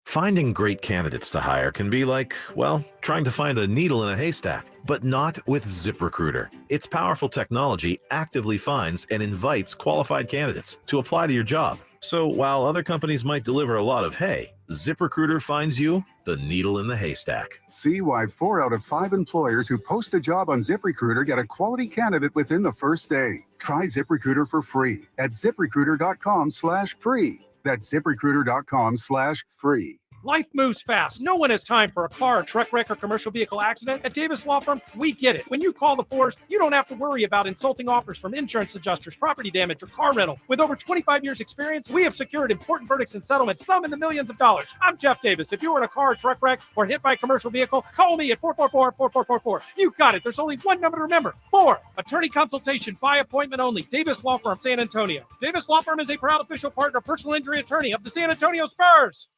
Finding great candidates to hire can be like, well, trying to find a needle in a haystack, but not with ZipRecruiter. Its powerful technology actively finds and invites qualified candidates to apply to your job. So while other companies might deliver a lot of hay, ZipRecruiter finds you the needle in the haystack. See why 4 out of 5 employers who post a job on ZipRecruiter get a quality candidate within the first day. Try ZipRecruiter for free at ZipRecruiter.com/free. That's ZipRecruiter.com/free. Life moves fast. No one has time for a car, a truck wreck, or commercial vehicle accident. At Davis Law Firm, we get it. When you call the force, you don't have to worry about insulting offers from insurance adjusters, property damage, or car rental. With over 25 years experience, we have secured important verdicts and settlements, some in the millions of dollars. I'm Jeff Davis. If you were in a car, truck wreck, or hit by a commercial vehicle, call me at 444-4444. You got it. There's only one number to remember. 4. Attorney consultation by appointment only. Davis Law Firm, San Antonio. Davis Law Firm is a proud official partner, personal injury attorney of the San Antonio Spurs.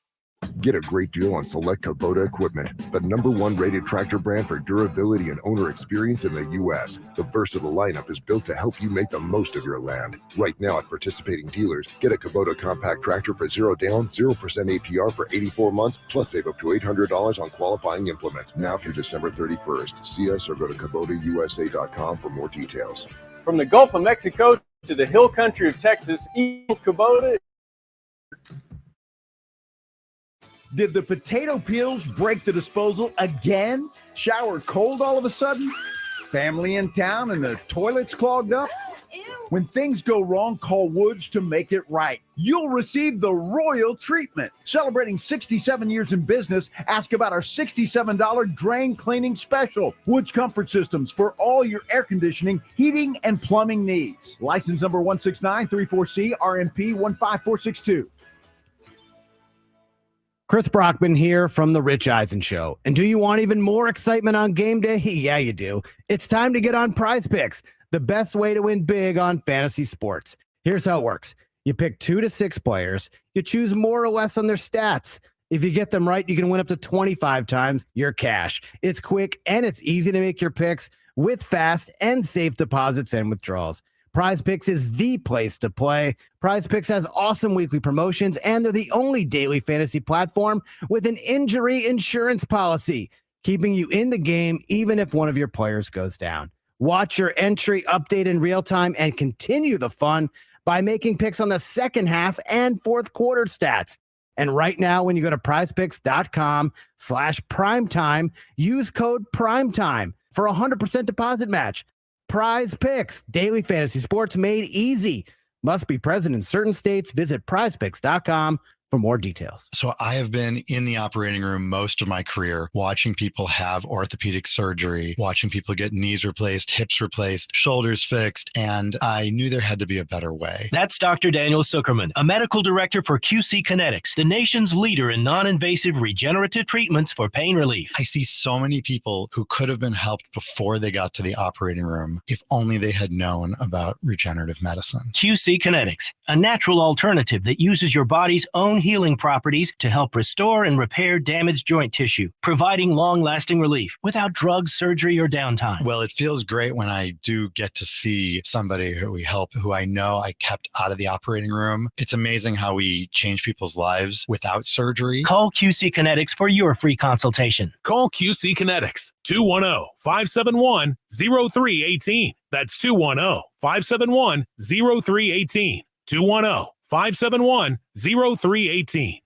Get a great deal on select Kubota equipment, the #1 rated tractor brand for durability and owner experience in the U.S. The versatile lineup is built to help you make the most of your land. Right now at participating dealers, get a Kubota compact tractor for 0 down, 0% APR for 84 months, plus save up to $800 on qualifying implements. Now through December 31st. See us or go to KubotaUSA.com for more details. From the Gulf of Mexico to the hill country of Texas, Eagle Kubota. Did the potato peels break the disposal again? Shower cold all of a sudden? Family in town and the toilet's clogged up? When things go wrong, call Woods to make it right. You'll receive the royal treatment. Celebrating 67 years in business, ask about our $67 drain cleaning special. Woods Comfort Systems for all your air conditioning, heating, and plumbing needs. License number 16934C, RMP 15462. Chris Brockman here from The Rich Eisen Show. And do you want even more excitement on game day? Yeah, you do. It's time to get on Prize Picks, the best way to win big on fantasy sports. Here's how it works. You pick 2 to 6 players. You choose more or less on their stats. If you get them right, you can win up to 25 times your cash. It's quick and it's easy to make your picks with fast and safe deposits and withdrawals. Prize Picks is the place to play. Prize Picks has awesome weekly promotions, and they're the only daily fantasy platform with an injury insurance policy, keeping you in the game even if one of your players goes down. Watch your entry update in real time and continue the fun by making picks on the second half and fourth quarter stats. And right now, when you go to prizepicks.com/primetime, use code primetime for a 100% deposit match. Prize Picks, daily fantasy sports made easy. Must be present in certain states. Visit prizepicks.com for more details. So I have been in the operating room most of my career, watching people have orthopedic surgery, watching people get knees replaced, hips replaced, shoulders fixed, and I knew there had to be a better way. That's Dr. Daniel Zuckerman, a medical director for QC Kinetics, the nation's leader in non-invasive regenerative treatments for pain relief. I see so many people who could have been helped before they got to the operating room if only they had known about regenerative medicine. QC Kinetics, a natural alternative that uses your body's own healing properties to help restore and repair damaged joint tissue, providing long-lasting relief without drugs, surgery, or downtime. Well, it feels great when I do get to see somebody who we help, who I know I kept out of the operating room. It's amazing how we change people's lives without surgery. Call QC Kinetics for your free consultation. Call QC Kinetics, 210-571-0318. That's 210-571-0318. 210-571-0318.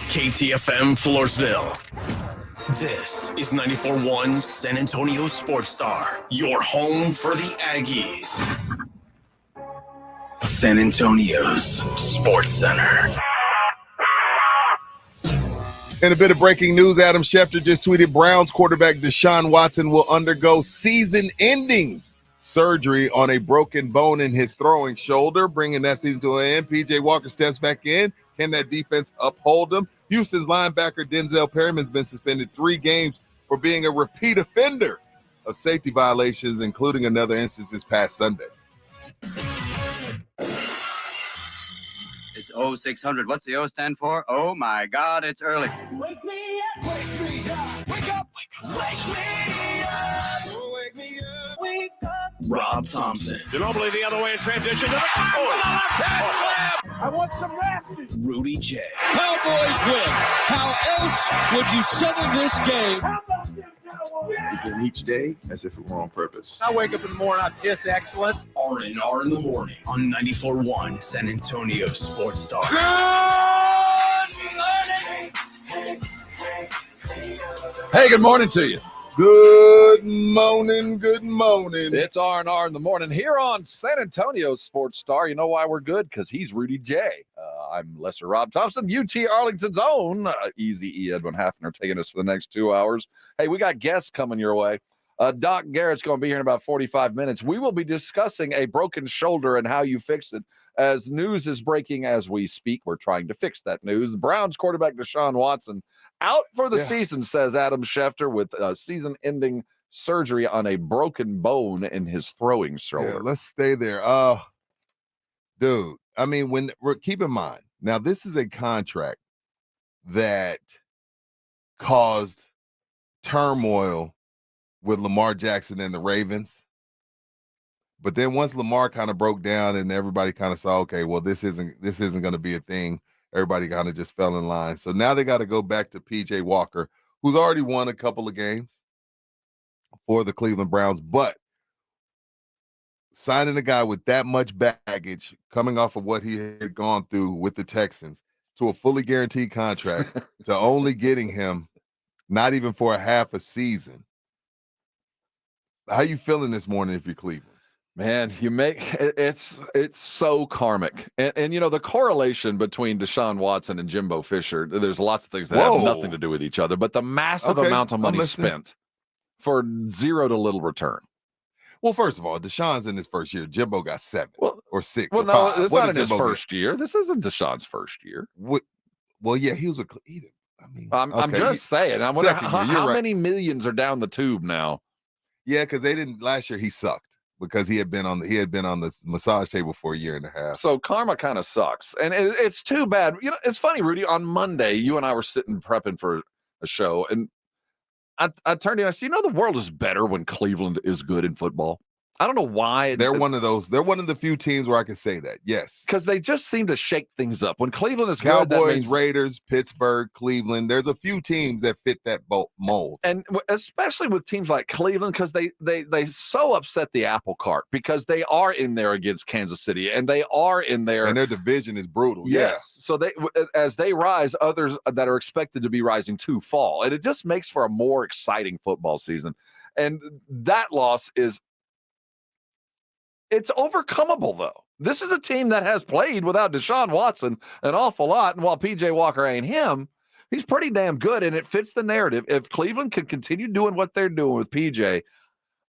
KTFM Floresville. This is 94.1 San Antonio Sports Star, your home for the Aggies. San Antonio's Sports Center. In a bit of breaking news, Adam Schefter just tweeted Browns quarterback Deshaun Watson will undergo season-ending surgery on a broken bone in his throwing shoulder, bringing that season to an end. PJ Walker steps back in. Can that defense uphold him? Houston's linebacker Denzel Perryman's been suspended 3 games for being a repeat offender of safety violations, including another instance this past Sunday. It's 0600. What's the O stand for? Oh my God, it's early. Wake me up, wake me up, wake up, wake me up, wake me up, wake up. Rob Thompson. Ginobili the other way in transition. To the left-hand slam. I want some rest. Rudy J. Cowboys win. How else would you settle this game? Begin each day as if it were on purpose. I wake up in the morning, I'm just excellent. R&R in the morning on 94.1 San Antonio Sports Star. Hey, good morning to you. Good morning, good morning. It's R&R in the morning here on San Antonio Sports Star. You know why we're good? Because he's Rudy J. I'm Lesser Rob Thompson, UT Arlington's own Easy E. Edwin Hafner taking us for the next 2 hours. Hey, we got guests coming your way. Doc Garrett's going to be here in about 45 minutes. We will be discussing a broken shoulder and how you fix it. As news is breaking as we speak, we're trying to fix that news. Browns quarterback Deshaun Watson out for the season, says Adam Schefter, with season-ending surgery on a broken bone in his throwing shoulder. Yeah, let's stay there. Dude, I mean, keep in mind, now this is a contract that caused turmoil with Lamar Jackson and the Ravens. But then once Lamar kind of broke down and everybody kind of saw, okay, well, this isn't going to be a thing, everybody kind of just fell in line. So now they got to go back to PJ Walker, who's already won a couple of games for the Cleveland Browns. But signing a guy with that much baggage, coming off of what he had gone through with the Texans, to a fully guaranteed contract, to only getting him not even for a half a season. How you feeling this morning if you're Cleveland? Man, it's so karmic. And the correlation between Deshaun Watson and Jimbo Fisher, there's lots of things that have nothing to do with each other, but the massive amount of money spent for zero to little return. Well, first of all, Deshaun's in his first year. Jimbo got 7 or 6 Well, or no, 5. it's not in his first year. This isn't Deshaun's first year. Well, yeah, he was with Cleveland. I'm just saying. I wonder how many millions are down the tube now. Yeah, because they didn't last year. He sucked because he had been on the massage table for a year and a half. So karma kind of sucks, and it's too bad. It's funny, Rudy. On Monday, you and I were sitting prepping for a show, and I turned to you and I said, the world is better when Cleveland is good in football. I don't know why. They're one of those. They're one of the few teams where I can say that. Yes. Because they just seem to shake things up. When Cleveland is Cowboys, good, that means Raiders, Pittsburgh, Cleveland. There's a few teams that fit that mold. And especially with teams like Cleveland, because they so upset the apple cart because they are in there against Kansas City and they are in there. And their division is brutal. Yes. Yeah. So as they rise, others that are expected to be rising too fall. And it just makes for a more exciting football season. And that loss it's overcomable, though. This is a team that has played without Deshaun Watson an awful lot. And while P.J. Walker ain't him, he's pretty damn good, and it fits the narrative. If Cleveland can continue doing what they're doing with P.J.,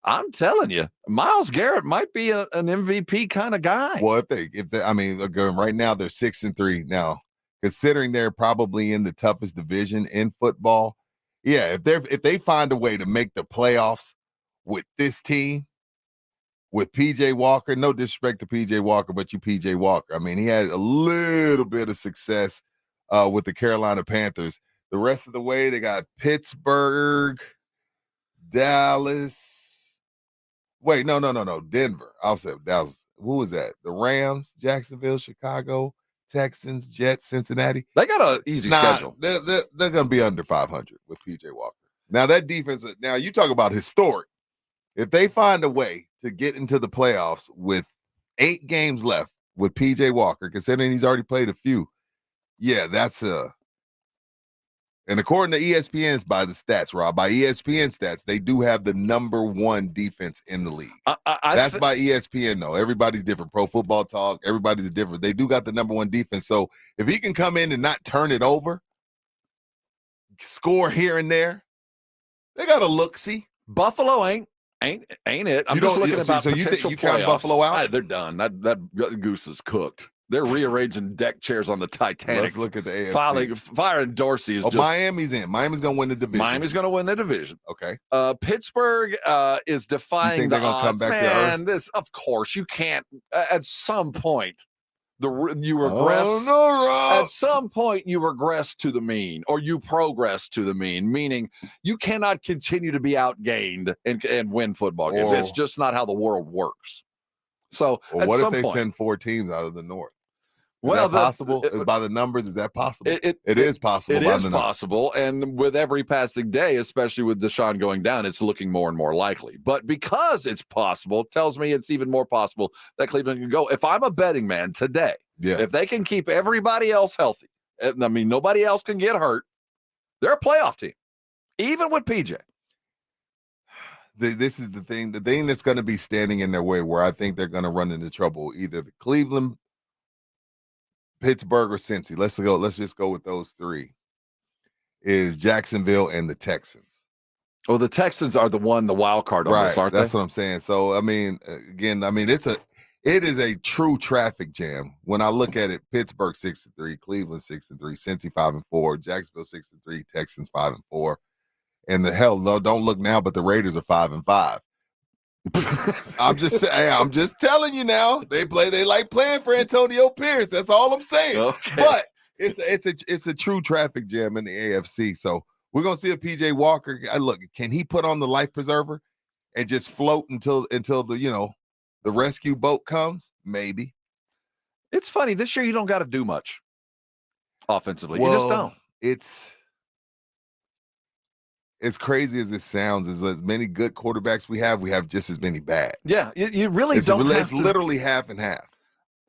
I'm telling you, Myles Garrett might be an MVP kind of guy. Well, if they, again, right now they're 6-3. Now, considering they're probably in the toughest division in football, yeah, if they find a way to make the playoffs with this team, with P.J. Walker, no disrespect to P.J. Walker, but you P.J. Walker. He had a little bit of success with the Carolina Panthers. The rest of the way, they got Pittsburgh, Dallas. Wait, no. Denver. I'll say Dallas. Who was that? The Rams, Jacksonville, Chicago, Texans, Jets, Cincinnati. They got an easy schedule. They're going to be under 500 with P.J. Walker. Now, that defense, now you talk about historic. If they find a way to get into the playoffs with 8 games left with P.J. Walker, considering he's already played a few, yeah, that's and according to ESPN's by the stats, Rob, by ESPN stats, they do have the number 1 defense in the league. That's by ESPN, though. Everybody's different. Pro Football Talk, everybody's different. They do got the number 1 defense. So if he can come in and not turn it over, score here and there, they got a look-see. Buffalo ain't it? I'm just looking about potential you think you count Buffalo out? They're done. That goose is cooked. They're rearranging deck chairs on the Titanic. Let's look at the AFC. Firing Dorsey is just. Miami's in. Miami's going to win the division. Miami's going to win the division. Okay. Pittsburgh is defying you think the they're gonna odds. come back Man, to earth? of course you can't. At some point, you regress. Oh no, Rob. At some point, you regress to the mean, or you progress to the mean. Meaning, you cannot continue to be outgained and win football games. It's just not how the world works. So, or what if they send 4 teams out of the North? Is well, that possible? By the numbers, is that possible? It is possible. It is possible, and with every passing day, especially with Deshaun going down, it's looking more and more likely. But because it's possible, tells me it's even more possible that Cleveland can go. If I'm a betting man today, if they can keep everybody else healthy, nobody else can get hurt, they're a playoff team, even with PJ. This is the thing that's going to be standing in their way, where I think they're going to run into trouble. Either the Cleveland, Pittsburgh, or Cincy. Let's just go with those 3. Is Jacksonville and the Texans. Well, the Texans are the wild card on this, aren't they? That's what I'm saying. So, it is a true traffic jam. When I look at it, Pittsburgh 6-3, Cleveland 6-3, Cincy 5-4, Jacksonville 6-3, Texans 5-4. And the hell, don't look now, but the Raiders are 5-5. I'm just telling you now. They like playing for Antonio Pierce. That's all I'm saying. Okay. But it's a true traffic jam in the AFC. So we're gonna see if PJ Walker. Look, can he put on the life preserver and just float until the rescue boat comes? Maybe. It's funny this year. You don't got to do much offensively. You just don't. as crazy as it sounds, as many good quarterbacks we have just as many bad. Yeah, you really It's, don't have it's to. literally half and half.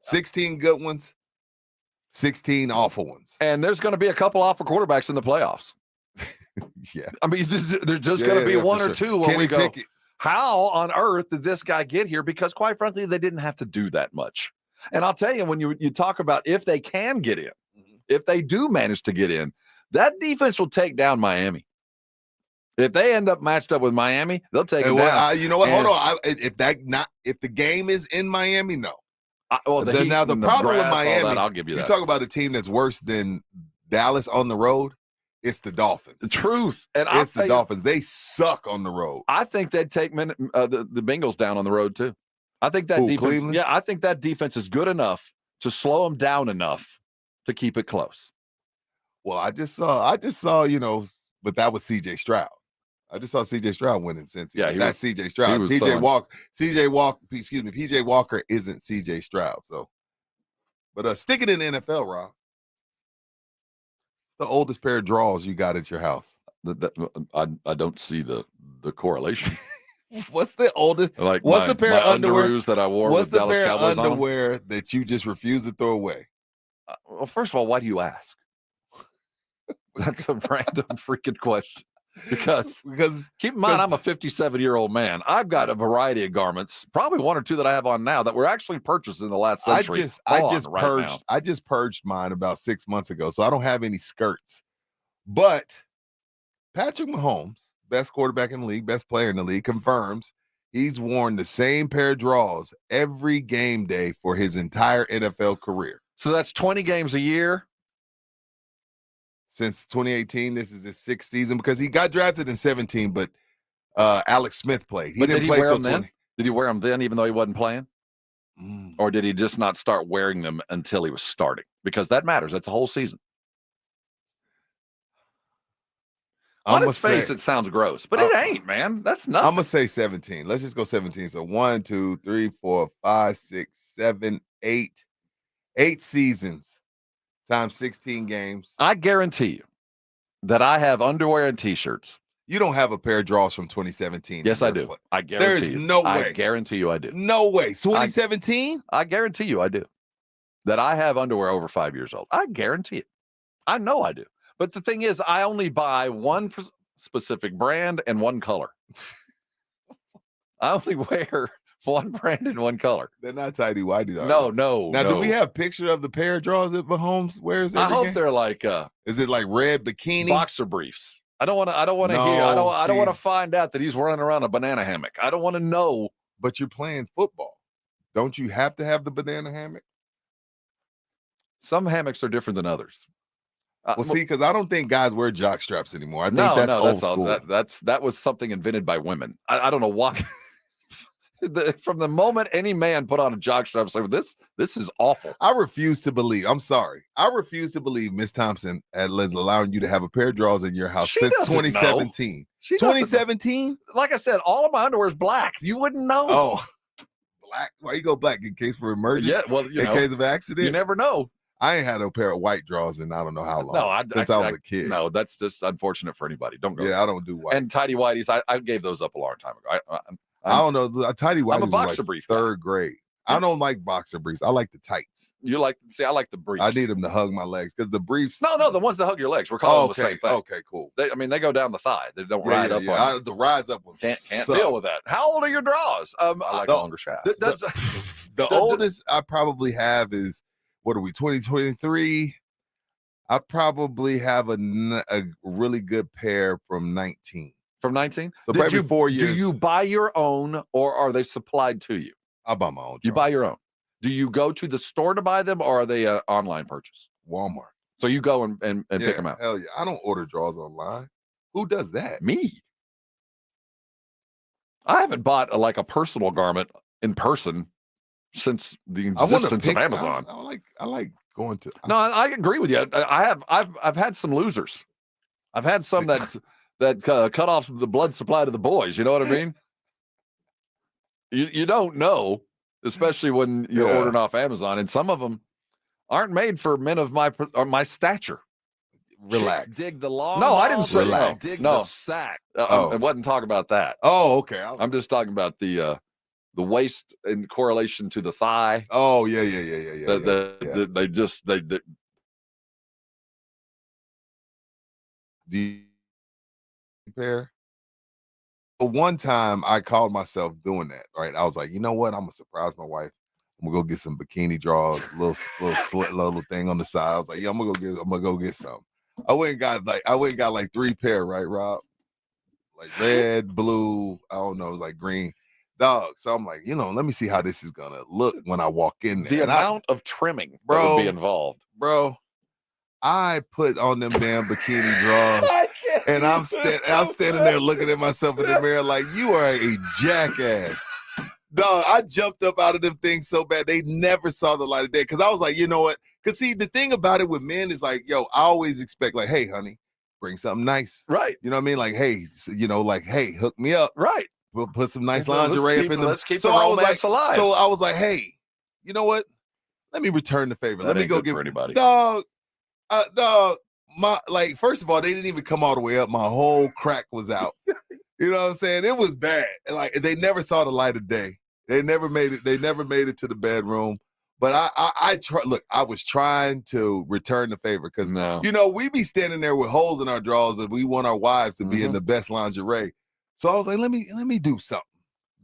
16 good ones, 16 awful ones. And there's going to be a couple awful quarterbacks in the playoffs. Yeah. I mean, there's just going to be one or two where Kenny we go, Pickett. how on earth did this guy get here? Because quite frankly, they didn't have to do that much. And I'll tell you, when you talk about if they can get in, if they do manage to get in, that defense will take down Miami. If they end up matched up with Miami, they'll take it down. You know what? Hold on. If the game is in Miami, no. The problem with Miami, I'll give you that. You talk about a team that's worse than Dallas on the road. It's the Dolphins. The truth, and it's the Dolphins. They suck on the road. I think they'd take the Bengals down on the road too. I think that defense. Cleveland? Yeah, I think that defense is good enough to slow them down enough to keep it close. Well, I just saw, but that was C.J. Stroud. I just saw C.J. Stroud winning since. Yeah, that's C.J. Stroud. PJ Walker isn't C.J. Stroud. So, but stick it in the NFL, Rob. It's the oldest pair of drawers you got at your house. I don't see the correlation. What's the oldest? What's the pair of underwear that I wore What's with the Dallas pair Cowboys of underwear that you just refuse to throw away? Well, first of all, why do you ask? That's a random freaking question. Because keep in mind, I'm a 57-year-old man. I've got a variety of garments, probably one or two that I have on now that were actually purchased in the last century. I just purged mine about 6 months ago, so I don't have any skirts. But Patrick Mahomes, best quarterback in the league, best player in the league, confirms he's worn the same pair of drawers every game day for his entire NFL career. So that's 20 games a year. Since 2018, this is his sixth season because he got drafted in 17, but Alex Smith played. He didn't play till 20. Did he wear them then, even though he wasn't playing? Or did he just not start wearing them until he was starting? Because that matters. That's a whole season. On its face, it sounds gross, but it ain't, man. That's nothing. I'm going to say 17. Let's just go 17. So 1, 2, 3, 4, 5, 6, 7, 8. 8 seasons. Times 16 games. I guarantee you that I have underwear and T-shirts. You don't have a pair of drawers from 2017. Yes, I do. I guarantee you. There's no way. I guarantee you I do. No way. 2017? I guarantee you I do. That I have underwear over 5 years old. I guarantee it. I know I do. But the thing is, I only buy one specific brand and one color. I only wear one brand and one color. They're not tidy whities. No. Now, do we have picture of the pair of drawers that Mahomes wears? I hope they're like. Is it like red bikini boxer briefs? I don't want to hear. I don't want to find out that he's running around a banana hammock. I don't want to know. But you're playing football. Don't you have to have the banana hammock? Some hammocks are different than others. Well, see, because I don't think guys wear jock straps anymore. I think that's old school. That was something invented by women. I don't know why. From the moment any man put on a jockstrap, it's like this is awful. I refuse to believe. I'm sorry. I refuse to believe Miss Thompson is allowing you to have a pair of drawers in your house since 2017. 2017? Like I said, all of my underwear is black. You wouldn't know. Oh, black? Why you go black? In case for emergency? Yeah, well, in case of accident? You never know. I ain't had a pair of white drawers in I don't know how long. No, since I was a kid. No, that's just unfortunate for anybody. Don't go. Yeah, I don't do white. And tidy whities, I gave those up a long time ago. I don't know. A tidy whities. I'm a boxer brief. Third grade. I don't like boxer briefs. I like the tights. I like the briefs. I need them to hug my legs because the briefs. No, the ones that hug your legs. We're calling them the same thing. Okay, cool. They go down the thigh. They don't ride up on. The rise up was can't deal with that. How old are your draws? I like longer shafts. The oldest I probably have is, what are we, 2023? I probably have a really good pair from 19. From 19? So probably 4 years. Do you buy your own or are they supplied to you? I buy my own. You buy your own. Do you go to the store to buy them or are they an online purchase? Walmart. So you go and pick them out? Hell yeah. I don't order drawers online. Who does that? Me. I haven't bought a personal garment in person since the existence of Amazon. I like going to. No, I agree with you. I've had some losers. I've had some that cut off the blood supply to the boys. You know what I mean? You don't know, especially when you're ordering off Amazon, and some of them aren't made for men of my stature. Relax. Chicks dig the long No, ball, I didn't say relax. relax. Dig No. the sack. Oh. I wasn't talking about that. Oh, okay. I'm just talking about the waist in correlation to the thigh. Oh, yeah. The pair. But one time I called myself doing that, right? I was like, you know what? I'm gonna surprise my wife. I'm gonna go get some bikini draws, little thing on the side. I was like, yeah, I'm gonna go get some. I went and got like 3 pair, right, Rob? Like red, blue, I don't know, it was like green. Dog. So I'm like, let me see how this is gonna look when I walk in there. The amount of trimming that would be involved. Bro, I put on them damn bikini draws, and I'm standing there looking at myself in the mirror like, you are a jackass. Dog, I jumped up out of them things so bad. They never saw the light of day because I was like, you know what? Because see, the thing about it with men is like, yo, I always expect like, hey, honey, bring something nice. Right. You know what I mean? Like, hey, hey, hook me up. Right. We'll put some nice Let's lingerie keep- up in them. let's keep so the I was romance like, alive. So I was like, hey, you know what? Let me return the favor. That Let me ain't go good give for anybody. Dog. First of all, they didn't even come all the way up. My whole crack was out. You know what I'm saying? It was bad. Like they never saw the light of day. They never made it. They never made it to the bedroom. But I was trying to return the favor because we be standing there with holes in our drawers, but we want our wives to be in the best lingerie. So I was like, let me do something.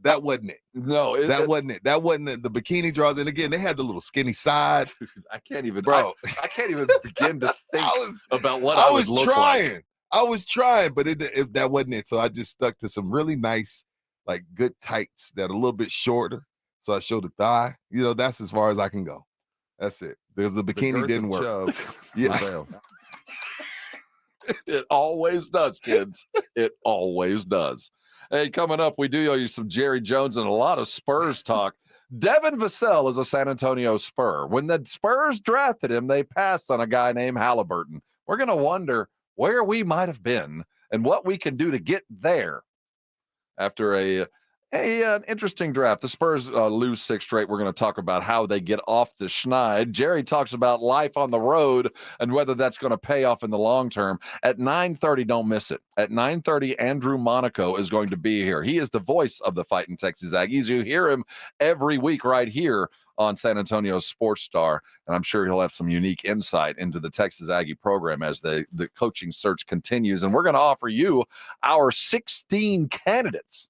That wasn't it. No, that wasn't it. That wasn't it. The bikini draws, and again, they had the little skinny side. I can't even, bro. I can't even begin to think about what I was was trying. I was trying, but that wasn't it. So I just stuck to some really nice, like good tights that are a little bit shorter. So I showed the thigh. That's as far as I can go. That's it. There's the bikini didn't work. Yeah. It always does, kids. It always does. Hey, coming up, we do owe you some Jerry Jones and a lot of Spurs talk. Devin Vassell is a San Antonio Spur. When the Spurs drafted him, they passed on a guy named Halliburton. We're going to wonder where we might have been and what we can do to get there after an interesting draft. The Spurs lose 6 straight. We're going to talk about how they get off the schneid. Jerry talks about life on the road and whether that's going to pay off in the long term. At 9:30, don't miss it. At 9:30, Andrew Monaco is going to be here. He is the voice of the Fighting Texas Aggies. You hear him every week right here on San Antonio Sports Star, and I'm sure he'll have some unique insight into the Texas Aggie program as the coaching search continues. And we're going to offer you our 16 candidates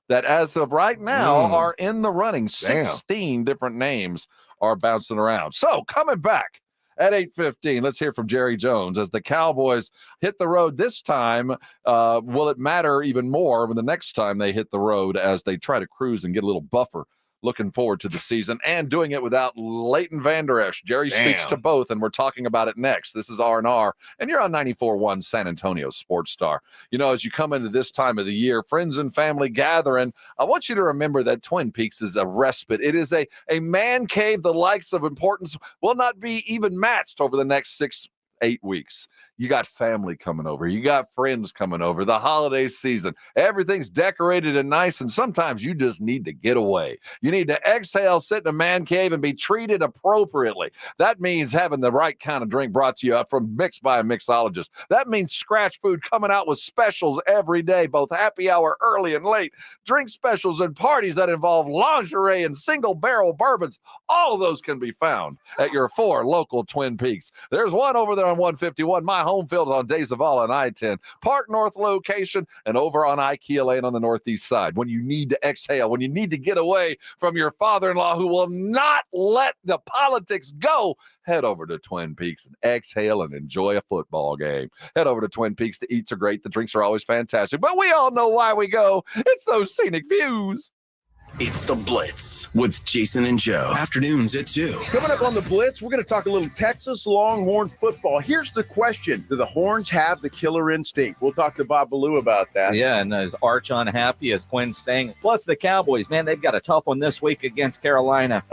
that as of right now are in the running. 16 different names are bouncing around. So coming back at 8:15, let's hear from Jerry Jones as the Cowboys hit the road this time. Will it matter even more when the next time they hit the road as they try to cruise and get a little buffer? Looking forward to the season and doing it without Leighton Vander Esch. Jerry speaks to both, and we're talking about it next. This is R&R, and you're on 94.1 San Antonio Sports Star. As you come into this time of the year, friends and family gathering, I want you to remember that Twin Peaks is a respite. It is a man cave the likes of importance will not be even matched over the next 6-8 weeks. You got family coming over. You got friends coming over. The holiday season. Everything's decorated and nice, and sometimes you just need to get away. You need to exhale, sit in a man cave, and be treated appropriately. That means having the right kind of drink brought to you from Mixed by a Mixologist. That means Scratch Food coming out with specials every day, both happy hour, early and late, drink specials, and parties that involve lingerie and single-barrel bourbons. All of those can be found at your 4 local Twin Peaks. There's one over there on 151, my home field on Days of All on I-10, Park North location, and over on IKEA Lane on the northeast side. When you need to exhale, when you need to get away from your father-in-law who will not let the politics go, head over to Twin Peaks and exhale and enjoy a football game. Head over to Twin Peaks. The eats are great. The drinks are always fantastic. But we all know why we go. It's those scenic views. It's The Blitz with Jason and Joe. Afternoons at 2. Coming up on The Blitz, we're going to talk a little Texas Longhorn football. Here's the question. Do the Horns have the killer instinct? We'll talk to Bob Ballou about that. Yeah, and is Arch unhappy? Is Quinn staying? Plus the Cowboys, man, they've got a tough one this week against Carolina.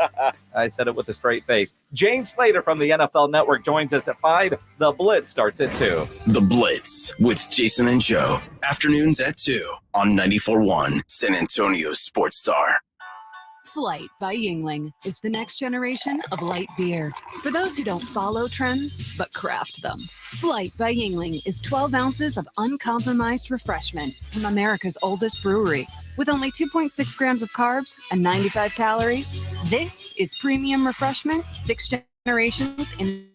I said it with a straight face. James Slater from the NFL Network joins us at 5. The Blitz starts at 2. The Blitz with Jason and Joe. Afternoons at 2 on 94.1 San Antonio Sports Star. Flight by Yingling. It's the next generation of light beer. For those who don't follow trends, but craft them. Flight by Yingling is 12 ounces of uncompromised refreshment from America's oldest brewery. With only 2.6 grams of carbs and 95 calories, this is premium refreshment 6 generations in.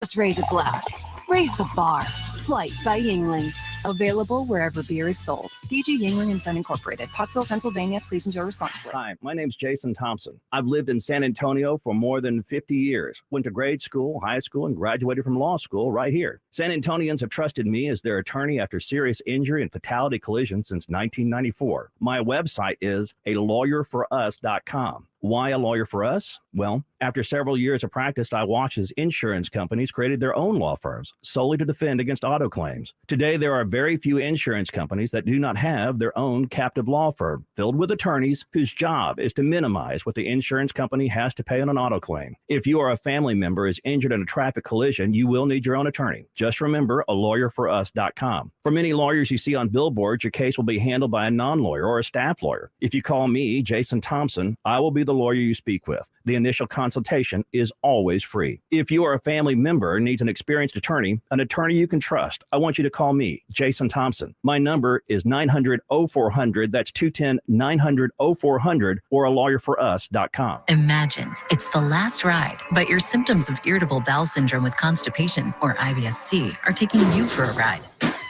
Just raise a glass. Raise the bar. Flight by Yingling. Available wherever beer is sold. DG Yingling and Son Incorporated, Pottsville, Pennsylvania. Please enjoy responsibly. Hi, my name's Jason Thompson. I've lived in San Antonio for more than 50 years. Went to grade school, high school, and graduated from law school right here. San Antonians have trusted me as their attorney after serious injury and fatality collision since 1994. My website is alawyerforus.com. Why a lawyer for us? Well, after several years of practice, I watched as insurance companies created their own law firms solely to defend against auto claims. Today, there are very few insurance companies that do not have their own captive law firm filled with attorneys whose job is to minimize what the insurance company has to pay on an auto claim. If you or a family member is injured in a traffic collision, you will need your own attorney. Just remember alawyerforus.com. For many lawyers you see on billboards, your case will be handled by a non-lawyer or a staff lawyer. If you call me, Jason Thompson, I will be the lawyer you speak with. The initial consultation is always free. If you or a family member needs an experienced attorney, an attorney you can trust, I want you to call me, Jason Thompson. My number is 900-0400. That's 210-900-0400 or alawyerforus.com. Imagine it's the last ride, but your symptoms of irritable bowel syndrome with constipation, or IBS-C, are taking you for a ride.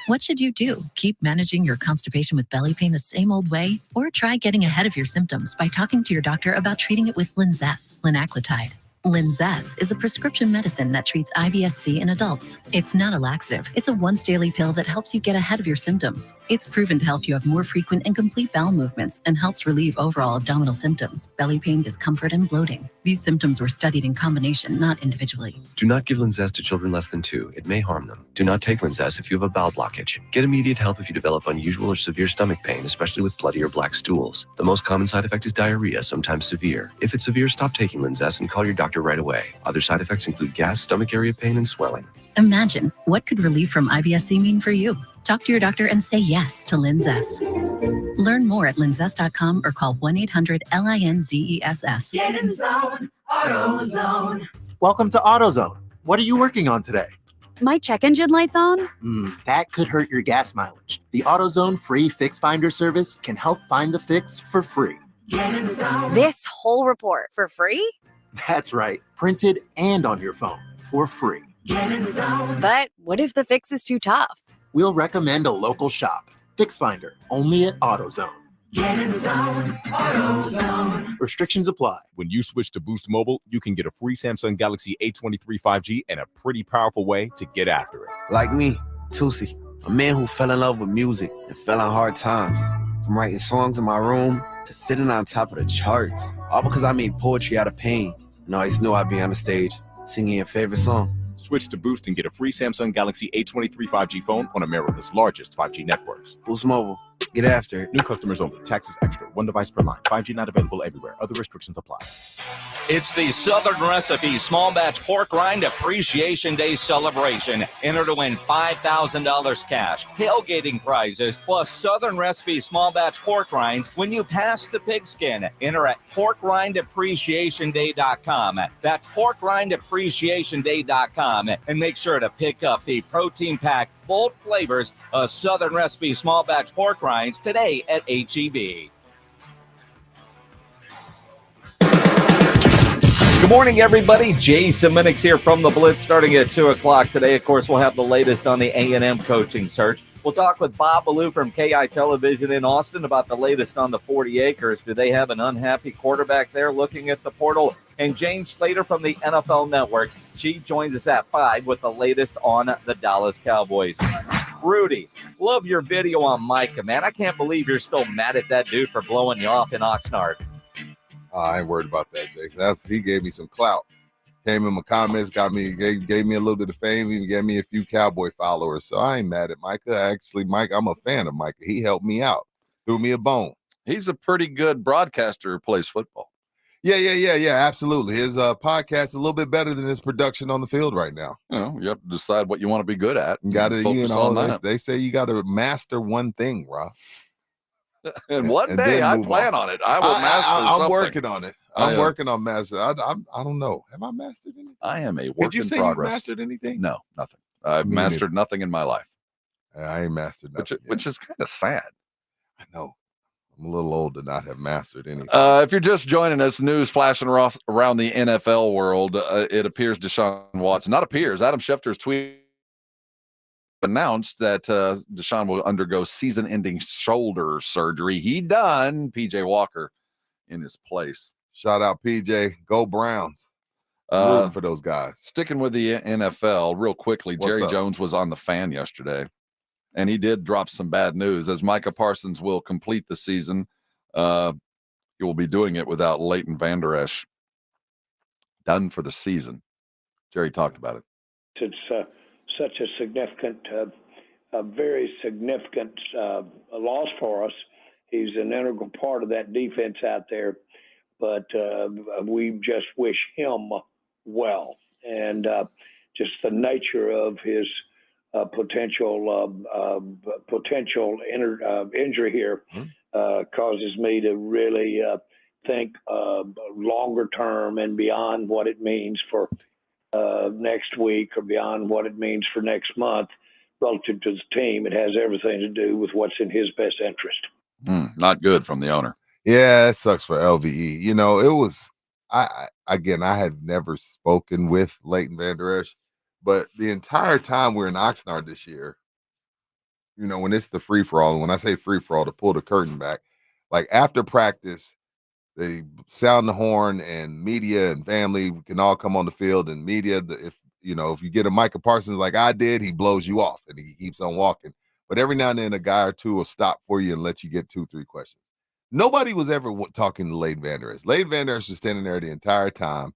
What should you do? Keep managing your constipation with belly pain the same old way? Or try getting ahead of your symptoms by talking to your doctor about treating it with Linzess, linaclotide. Linzess is a prescription medicine that treats IBS-C in adults. It's not a laxative. It's a once-daily pill that helps you get ahead of your symptoms. It's proven to help you have more frequent and complete bowel movements and helps relieve overall abdominal symptoms, belly pain, discomfort, and bloating. These symptoms were studied in combination, not individually. Do not give Linzess to children less than 2. It may harm them. Do not take Linzess if you have a bowel blockage. Get immediate help if you develop unusual or severe stomach pain, especially with bloody or black stools. The most common side effect is diarrhea, sometimes severe. If it's severe, stop taking Linzess and call your doctor right away. Other side effects include gas, stomach area pain, and swelling. Imagine, what could relief from IBS-C mean for you? Talk to your doctor and say yes to Linzess. Learn more at linzess.com or call 1-800-LINZESS. Get in zone, AutoZone. Welcome to AutoZone. What are you working on today? My check engine light's on? That could hurt your gas mileage. The AutoZone free Fix Finder service can help find the fix for free. Get in zone. This whole report for free? That's right, printed and on your phone for free. Get in zone. But what if the fix is too tough? We'll recommend a local shop. Fix Finder, only at AutoZone. Get in zone, AutoZone. Restrictions apply. When you switch to Boost Mobile, you can get a free Samsung Galaxy A23 5G and a pretty powerful way to get after it. Like me, Tusi, a man who fell in love with music and fell on hard times. From writing songs in my room to sitting on top of the charts. All because I made poetry out of pain. And I always knew I'd be on the stage singing your favorite song. Switch to Boost and get a free Samsung Galaxy A23 5G phone on America's largest 5G networks. Boost Mobile. Get after it. New customers only. Taxes extra. 1 device per line. 5G not available everywhere. Other restrictions apply. It's the Southern Recipe Small Batch Pork Rind Appreciation Day celebration. Enter to win $5,000 cash, tailgating prizes, plus Southern Recipe Small Batch Pork Rinds when you pass the pigskin. Enter at porkrindappreciationday.com. That's porkrindappreciationday.com. And make sure to pick up the protein-packed, bold flavors of Southern Recipe Small Batch Pork Rinds today at HEB. Good morning, everybody. Jason Minix here from the Blitz, starting at 2 o'clock today. Of course, we'll have the latest on the A&M coaching search. We'll talk with Bob Ballou from KI Television in Austin about the latest on the 40 acres. Do they have an unhappy quarterback there looking at the portal? And Jane Slater from the NFL Network. She joins us at 5 with the latest on the Dallas Cowboys. Rudy, love your video on Micah, man. I can't believe you're still mad at that dude for blowing you off in Oxnard. I ain't worried about that, Jason. He gave me some clout. Came in my comments, gave me a little bit of fame, even gave me a few Cowboy followers. So I ain't mad at Micah. Actually, I'm a fan of Micah. He helped me out, threw me a bone. He's a pretty good broadcaster who plays football. Yeah, absolutely. His podcast is a little bit better than his production on the field right now. You have to decide what you want to be good at. They say you got to master one thing, Rob. And one and day then I move plan on it. I will master I'm something. working on it. I'm working on master. I don't know. Have I mastered anything? I am a work Did you in say progress. you mastered anything? No, nothing. I've Me mastered nothing in my life. I ain't mastered nothing. Which is kind of sad. I know. I'm a little old to not have mastered anything. If you're just joining us, news flashing around the NFL world, it appears Deshaun Watson, not appears, Adam Schefter's tweet announced that Deshaun will undergo season-ending shoulder surgery. He done. PJ Walker in his place. Shout out PJ. Go Browns. I'm rooting for those guys. Sticking with the NFL real quickly, What's Jerry up? Jones was on the Fan yesterday, and he did drop some bad news. As Micah Parsons will complete the season, he will be doing it without Leighton Vander Esch. Done for the season. Jerry talked about it. It's such a significant, a very significant loss for us. He's an integral part of that defense out there, but we just wish him well. And just the nature of his potential injury here causes me to really think longer term and beyond what it means for next week or beyond what it means for next month relative to the team. It has everything to do with what's in his best interest. Not good from the owner. Yeah, it sucks for LVE. You know, it was I had never spoken with Leighton Vander Esch, but the entire time we're in Oxnard this year, you know, when it's the free for all, and when I say free for all, to pull the curtain back, like after practice, they sound the horn, and media and family can all come on the field. And media, if you get a Micah Parsons like I did, he blows you off and he keeps on walking. But every now and then, a guy or two will stop for you and let you get 2-3 questions. Nobody was ever talking to Leighton Vander Esch. Leighton Vander Esch was standing there the entire time.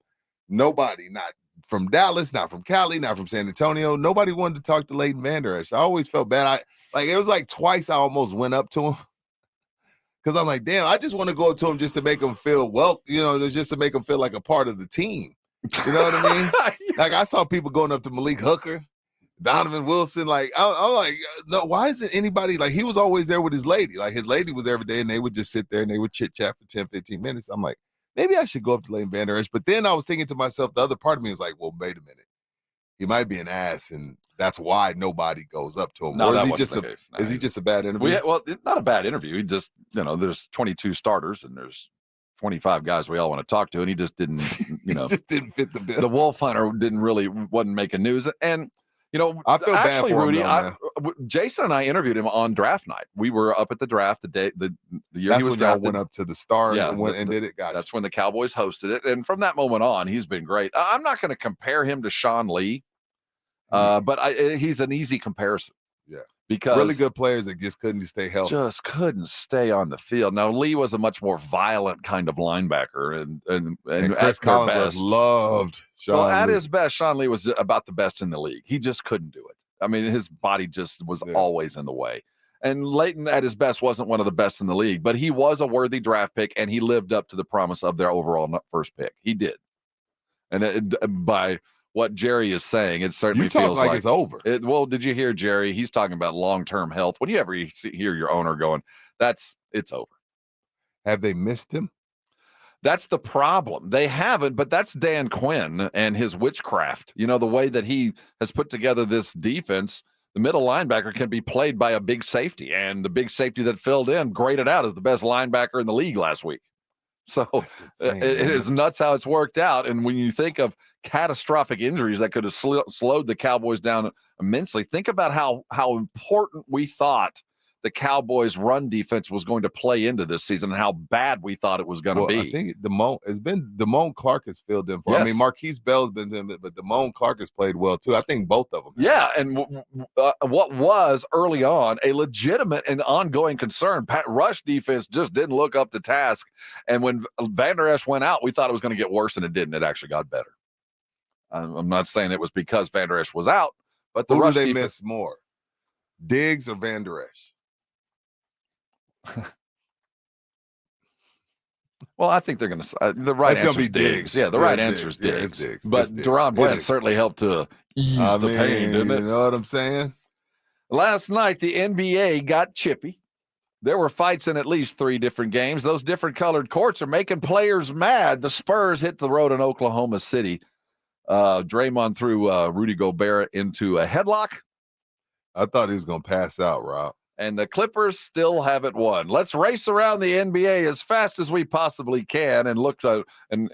Nobody, not from Dallas, not from Cali, not from San Antonio. Nobody wanted to talk to Leighton Vander Esch. I always felt bad. It was like twice I almost went up to him. Because I'm like, damn, I just want to go up to him just to make him feel just to make him feel like a part of the team. You know what I mean? Like, I saw people going up to Malik Hooker, Donovan Wilson. Like, I'm like, no, why isn't anybody, like, he was always there with his lady. Like, his lady was there every day, and they would just sit there and they would chit-chat for 10, 15 minutes. I'm like, maybe I should go up to Leighton Vander Esch. But then I was thinking to myself, the other part of me was like, well, wait a minute. He might be an ass, and that's why nobody goes up to him. No, or is that he wasn't just the case. No, is he just a bad interview? Well, not a bad interview. He just, there's 22 starters and there's 25 guys we all want to talk to, and he just didn't, just didn't fit the bill. The Wolf Hunter wasn't making news, and I feel bad for Rudy, him, Jason and I interviewed him on draft night. We were up at the draft the year that's he was when drafted. y'all went up to the Star and did it. That's when the Cowboys hosted it, and from that moment on, he's been great. I'm not going to compare him to Sean Lee. But he's an easy comparison. Yeah. Because really good players that just couldn't stay healthy. Just couldn't stay on the field. Now, Lee was a much more violent kind of linebacker, and Chris Collinsworth loved Sean Lee. At his best, Sean Lee was about the best in the league. He just couldn't do it. I mean, his body just was always in the way. And Leighton, at his best, wasn't one of the best in the league, but he was a worthy draft pick, and he lived up to the promise of their overall first pick. He did. And by what Jerry is saying, it certainly feels like it's over. Well, did you hear Jerry? He's talking about long-term health. When you ever hear your owner going, it's over. Have they missed him? That's the problem. They haven't, but that's Dan Quinn and his witchcraft. The way that he has put together this defense, the middle linebacker can be played by a big safety, and the big safety that filled in graded out as the best linebacker in the league last week. So it is nuts how it's worked out. And when you think of catastrophic injuries that could have slowed the Cowboys down immensely, think about how important we thought the Cowboys' run defense was going to play into this season and how bad we thought it was going to be. I think Damone Clark has filled in for. Yes. I mean, Marquise Bell's been in, but Damone Clark has played well too. I think both of them. Yeah, and what was early on a legitimate and ongoing concern, rush defense just didn't look up to task. And when Vander Esch went out, we thought it was going to get worse, and it didn't. It actually got better. I'm not saying it was because Vander Esch was out, but the Who rush do they defense miss more, Diggs or Vander Esch? Well, I think they're going to the right answer is Diggs. Yeah, the right answer is Diggs. But Deron Bland certainly helped to ease the pain, didn't it? You know what I'm saying? Last night, the NBA got chippy. There were fights in at least 3 different games. Those different colored courts are making players mad. The Spurs hit the road in Oklahoma City. Draymond threw Rudy Gobert into a headlock. I thought he was going to pass out, Rob. And the Clippers still haven't won. Let's race around the NBA as fast as we possibly can and look to an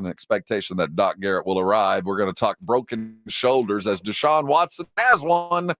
expectation that Doc Garrett will arrive. We're going to talk broken shoulders as Deshaun Watson has won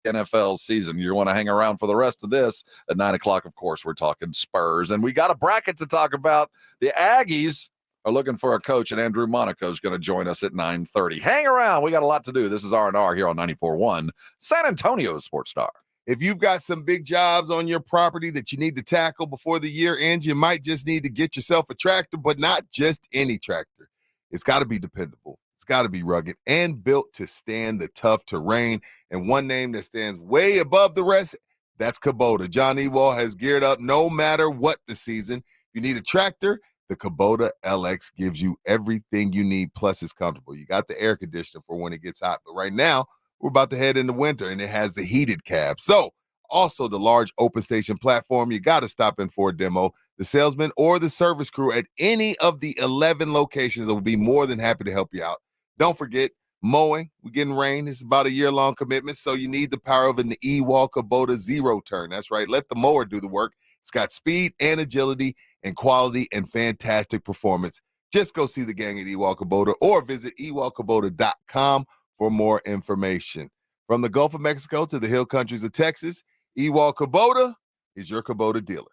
NFL season. You want to hang around for the rest of this. At 9 o'clock, of course, we're talking Spurs. And we got a bracket to talk about. The Aggies are looking for a coach, and Andrew Monaco is going to join us at 9:30. Hang around. We got a lot to do. This is R&R here on 94.1 San Antonio Sports Star. If you've got some big jobs on your property that you need to tackle before the year ends, you might just need to get yourself a tractor, but not just any tractor. It's got to be dependable. It's got to be rugged and built to stand the tough terrain. And one name that stands way above the rest, that's Kubota. John Ewald has geared up no matter what the season. If you need a tractor, the Kubota LX gives you everything you need, plus it's comfortable. You got the air conditioner for when it gets hot, but right now, we're about to head into winter, and it has the heated cab. So, also the large open station platform. You got to stop in for a demo. The salesman or the service crew at any of the 11 locations will be more than happy to help you out. Don't forget, mowing. We're getting rain. It's about a year-long commitment, so you need the power of an Ewald Kubota Zero Turn. That's right. Let the mower do the work. It's got speed and agility and quality and fantastic performance. Just go see the gang at Ewald Kubota or visit ewaldkubota.com for more information. From the Gulf of Mexico to the hill countries of Texas, Ewald Kubota is your Kubota dealer.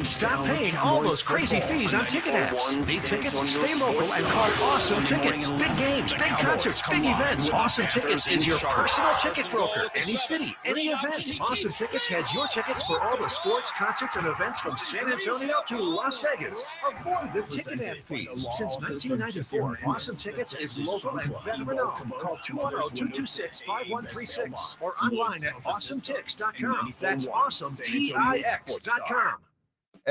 Stop paying all those crazy fees on ticket apps. Need tickets? Stay local and call Awesome Tickets. Big games, big concerts, big events. Awesome Tickets is your personal ticket broker. Any city, any event. Awesome Tickets has your tickets for all the sports, concerts, and events from San Antonio to Las Vegas. Avoid the ticket app fees. Since 1994, Awesome Tickets is local and veteran-owned. Call 210-226-5136 or online at awesometix.com. That's awesometix.com.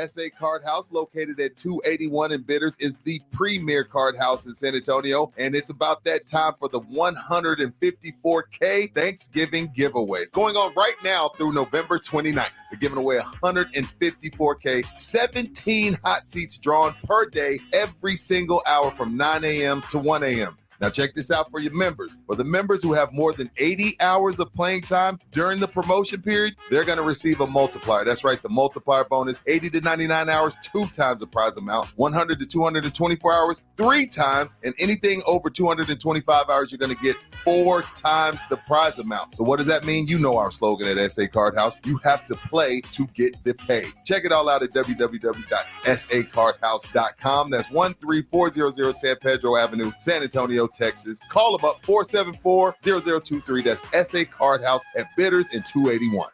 SA Card House, located at 281 in Bitters, is the premier card house in San Antonio, and it's about that time for the 154K Thanksgiving giveaway. Going on right now through November 29th. We're giving away 154K, 17 hot seats drawn per day, every single hour from 9 a.m. to 1 a.m. Now check this out for your members. For the members who have more than 80 hours of playing time during the promotion period, they're going to receive a multiplier. That's right, the multiplier bonus, 80 to 99 hours, 2 times the prize amount, 100 to 224 hours, 3 times, and anything over 225 hours, you're going to get 4 times the prize amount. So what does that mean? You know our slogan at SA Card House. You have to play to get the pay. Check it all out at www.sacardhouse.com. That's 13400 San Pedro Avenue, San Antonio, Texas. Call them up, 474-0023. That's SA Card House at Bitters and 281.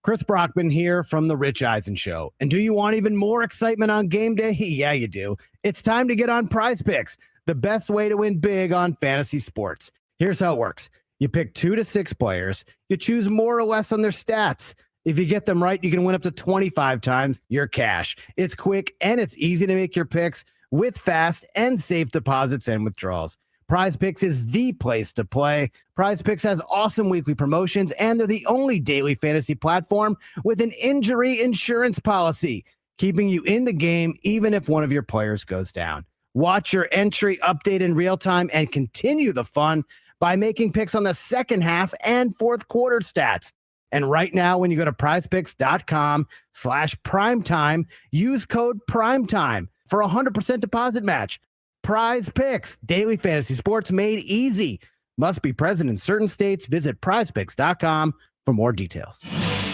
Chris Brockman here from The Rich Eisen Show. And do you want even more excitement on game day? Yeah, you do. It's time to get on Prize Picks, the best way to win big on fantasy sports. Here's how it works. You pick 2 to 6 players. You choose more or less on their stats. If you get them right, you can win up to 25 times your cash. It's quick and it's easy to make your picks with fast and safe deposits and withdrawals. Prize Picks is the place to play. Prize Picks has awesome weekly promotions, and they're the only daily fantasy platform with an injury insurance policy, keeping you in the game even if one of your players goes down. Watch your entry update in real time and continue the fun by making picks on the second half and fourth quarter stats. And right now, when you go to prizepicks.com/primetime, use code primetime for a 100% deposit match. Prize Picks, daily fantasy sports made easy. Must be present in certain states. Visit prizepicks.com for more details.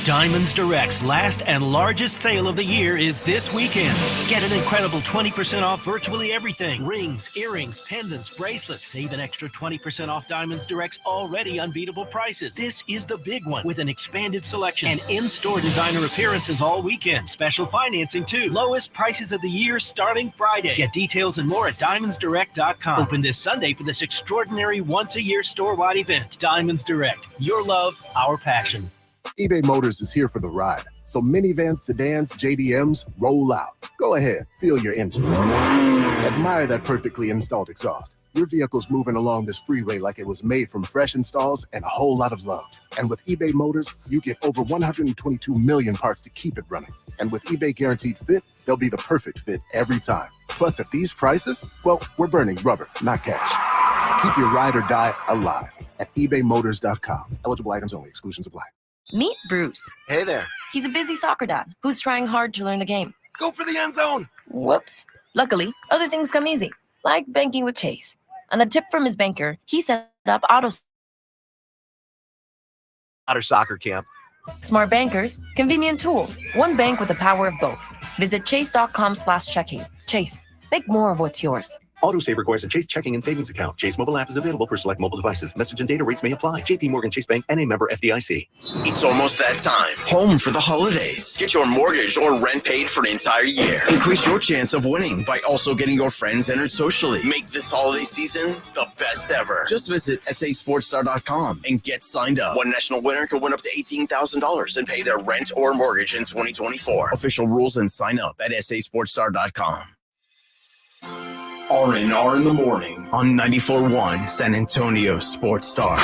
Diamonds Direct's last and largest sale of the year is this weekend. Get an incredible 20% off virtually everything. Rings, earrings, pendants, bracelets. Save an extra 20% off Diamonds Direct's already unbeatable prices. This is the big one with an expanded selection and in-store designer appearances all weekend. Special financing too. Lowest prices of the year starting Friday. Get details and more at diamondsdirect.com. Open this Sunday for this extraordinary once-a-year store-wide event. Diamonds Direct. Your love, our passion. eBay Motors is here for the ride. So minivans, sedans, JDMs, roll out. Go ahead, feel your engine. Admire that perfectly installed exhaust. Your vehicle's moving along this freeway like it was made from fresh installs and a whole lot of love. And with eBay Motors, you get over 122 million parts to keep it running. And with eBay Guaranteed Fit, they'll be the perfect fit every time. Plus, at these prices, well, we're burning rubber, not cash. Keep your ride or die alive at ebaymotors.com. Eligible items only. Exclusions apply. Meet Bruce. Hey there. He's a busy soccer dad who's trying hard to learn the game. Go for the end zone. Whoops. Luckily, other things come easy, like banking with Chase. On a tip from his banker, he set up auto Soccer camp. smart bankers, convenient tools, one bank with the power of both. Visit chase.com/checking. Chase, make more of what's yours. Autosave requires a Chase checking and savings account. Chase mobile app is available for select mobile devices. Message and data rates may apply. JP Morgan Chase Bank and a member FDIC. It's almost that time. Home for the holidays. Get your mortgage or rent paid for an entire year. Increase your chance of winning by also getting your friends entered socially. Make this holiday season the best ever. Just visit sasportstar.com and get signed up. One national winner could win up to $18,000 and pay their rent or mortgage in 2024. Official rules and sign up at sasportstar.com. R&R in the morning on 94.1 San Antonio Sports Star.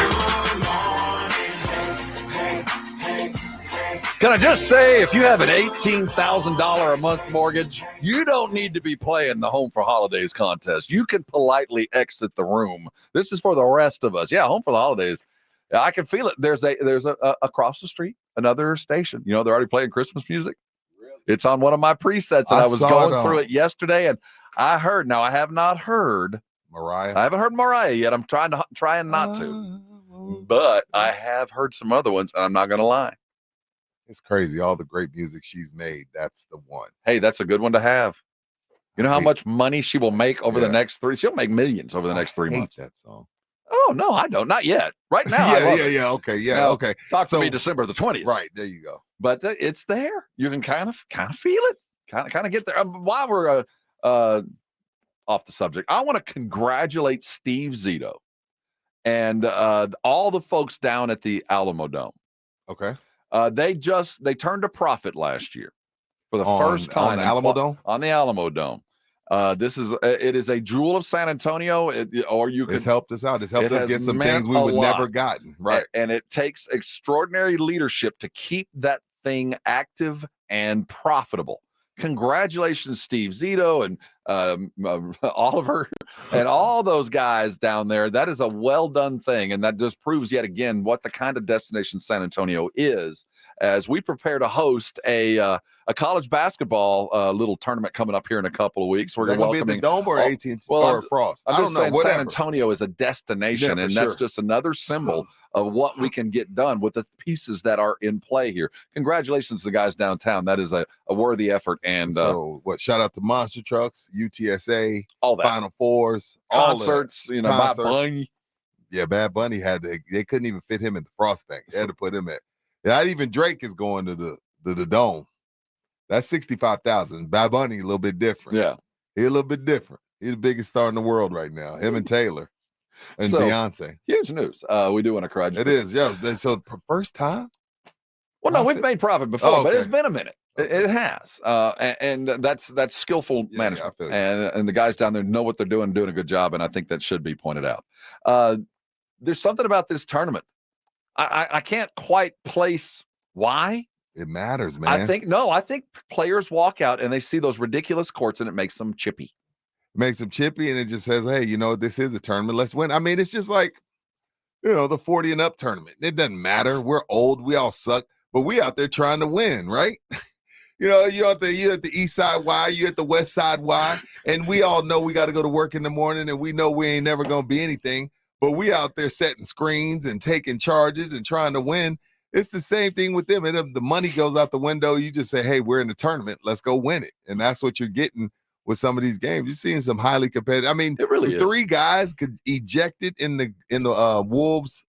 Can I just say, if you have an $18,000 a month mortgage, you don't need to be playing the Home for Holidays contest. You can politely exit the room. This is for the rest of us. Yeah, Home for the Holidays. I can feel it. There's a across the street, another station. You know, they're already playing Christmas music. Really? It's on one of my presets, and I was going through it yesterday, and I heard. Now I have not heard Mariah. I haven't heard Mariah yet. I'm trying not to, but I have heard some other ones, and I'm not going to lie. It's crazy. All the great music she's made. That's the one. Hey, that's a good one to have. You know how much money she will make over the next three? She'll make millions over the next 3 months. That song. Oh no, I don't. Not yet. Right now, I love it. Okay, Now, okay. Talk to me December the 20th. Right there, you go. But it's there. You can kind of feel it. Kind of get there. While we're off the subject, I want to congratulate Steve Zito and all the folks down at the Alamo Dome. Okay. They turned a profit last year for the first time on the Alamo Dome. On the Alamo Dome. It is a jewel of San Antonio, It's helped us out. It's helped us get some things we would never gotten. Right. And it takes extraordinary leadership to keep that thing active and profitable. Congratulations, Steve Zito and Oliver and all those guys down there. That is a well done thing. And that just proves yet again what the kind of destination San Antonio is as we prepare to host a college basketball little tournament coming up here in a couple of weeks. We're going to be the Dome or 18th or Frost. I'm just saying San Antonio is a destination, and that's just another symbol of what we can get done with the pieces that are in play here. Congratulations to the guys downtown. That is a worthy effort. And shout out to Monster Trucks, UTSA, all that. Final Fours, concerts, concerts. Bad Bunny. Yeah, Bad Bunny they couldn't even fit him in the Frost Bank. They had to put him at. Not even Drake is going to the Dome. That's 65,000. Bad Bunny a little bit different. Yeah, he's a little bit different. He's the biggest star in the world right now. Him and Taylor and Beyonce. Huge news. We do want to congratulate. It is, yeah. So first time. Well, no, we've made profit before, but it's been a minute. Okay. It has, and that's skillful management, and the guys down there know what they're doing a good job, and I think that should be pointed out. There's something about this tournament. I can't quite place why. It matters, man. I think players walk out and they see those ridiculous courts and it makes them chippy. It makes them chippy, and it just says, hey, this is a tournament. Let's win. I mean, it's just like, the 40 and up tournament. It doesn't matter. We're old. We all suck, but we out there trying to win, right? You're at the east side Y, you're at the west side Y, and we all know we got to go to work in the morning, and we know we ain't never going to be anything, but we out there setting screens and taking charges and trying to win. It's the same thing with them. And if the money goes out the window, you just say, hey, we're in the tournament. Let's go win it. And that's what you're getting with some of these games. You're seeing some highly competitive. I mean, it really is. 3 guys could ejected in the Wolves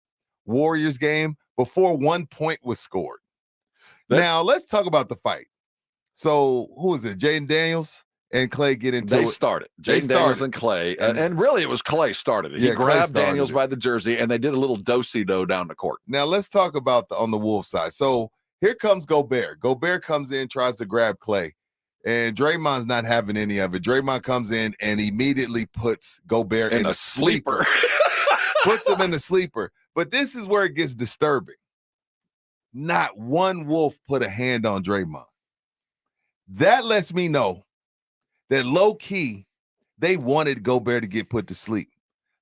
Warriors game before 1 point was scored. Now let's talk about the fight. So who is it? Jaden Daniels and Clay get into it. They started. Jaden Daniels and Clay. And really it was Clay started it. He grabbed Daniels by the jersey and they did a little do-si-do down the court. Now let's talk about on the Wolves side. So here comes Gobert. Gobert comes in, tries to grab Clay. And Draymond's not having any of it. Draymond comes in and immediately puts Gobert in a sleeper. Puts him in a sleeper. But this is where it gets disturbing. Not one Wolf put a hand on Draymond. That lets me know that low-key, they wanted Gobert to get put to sleep.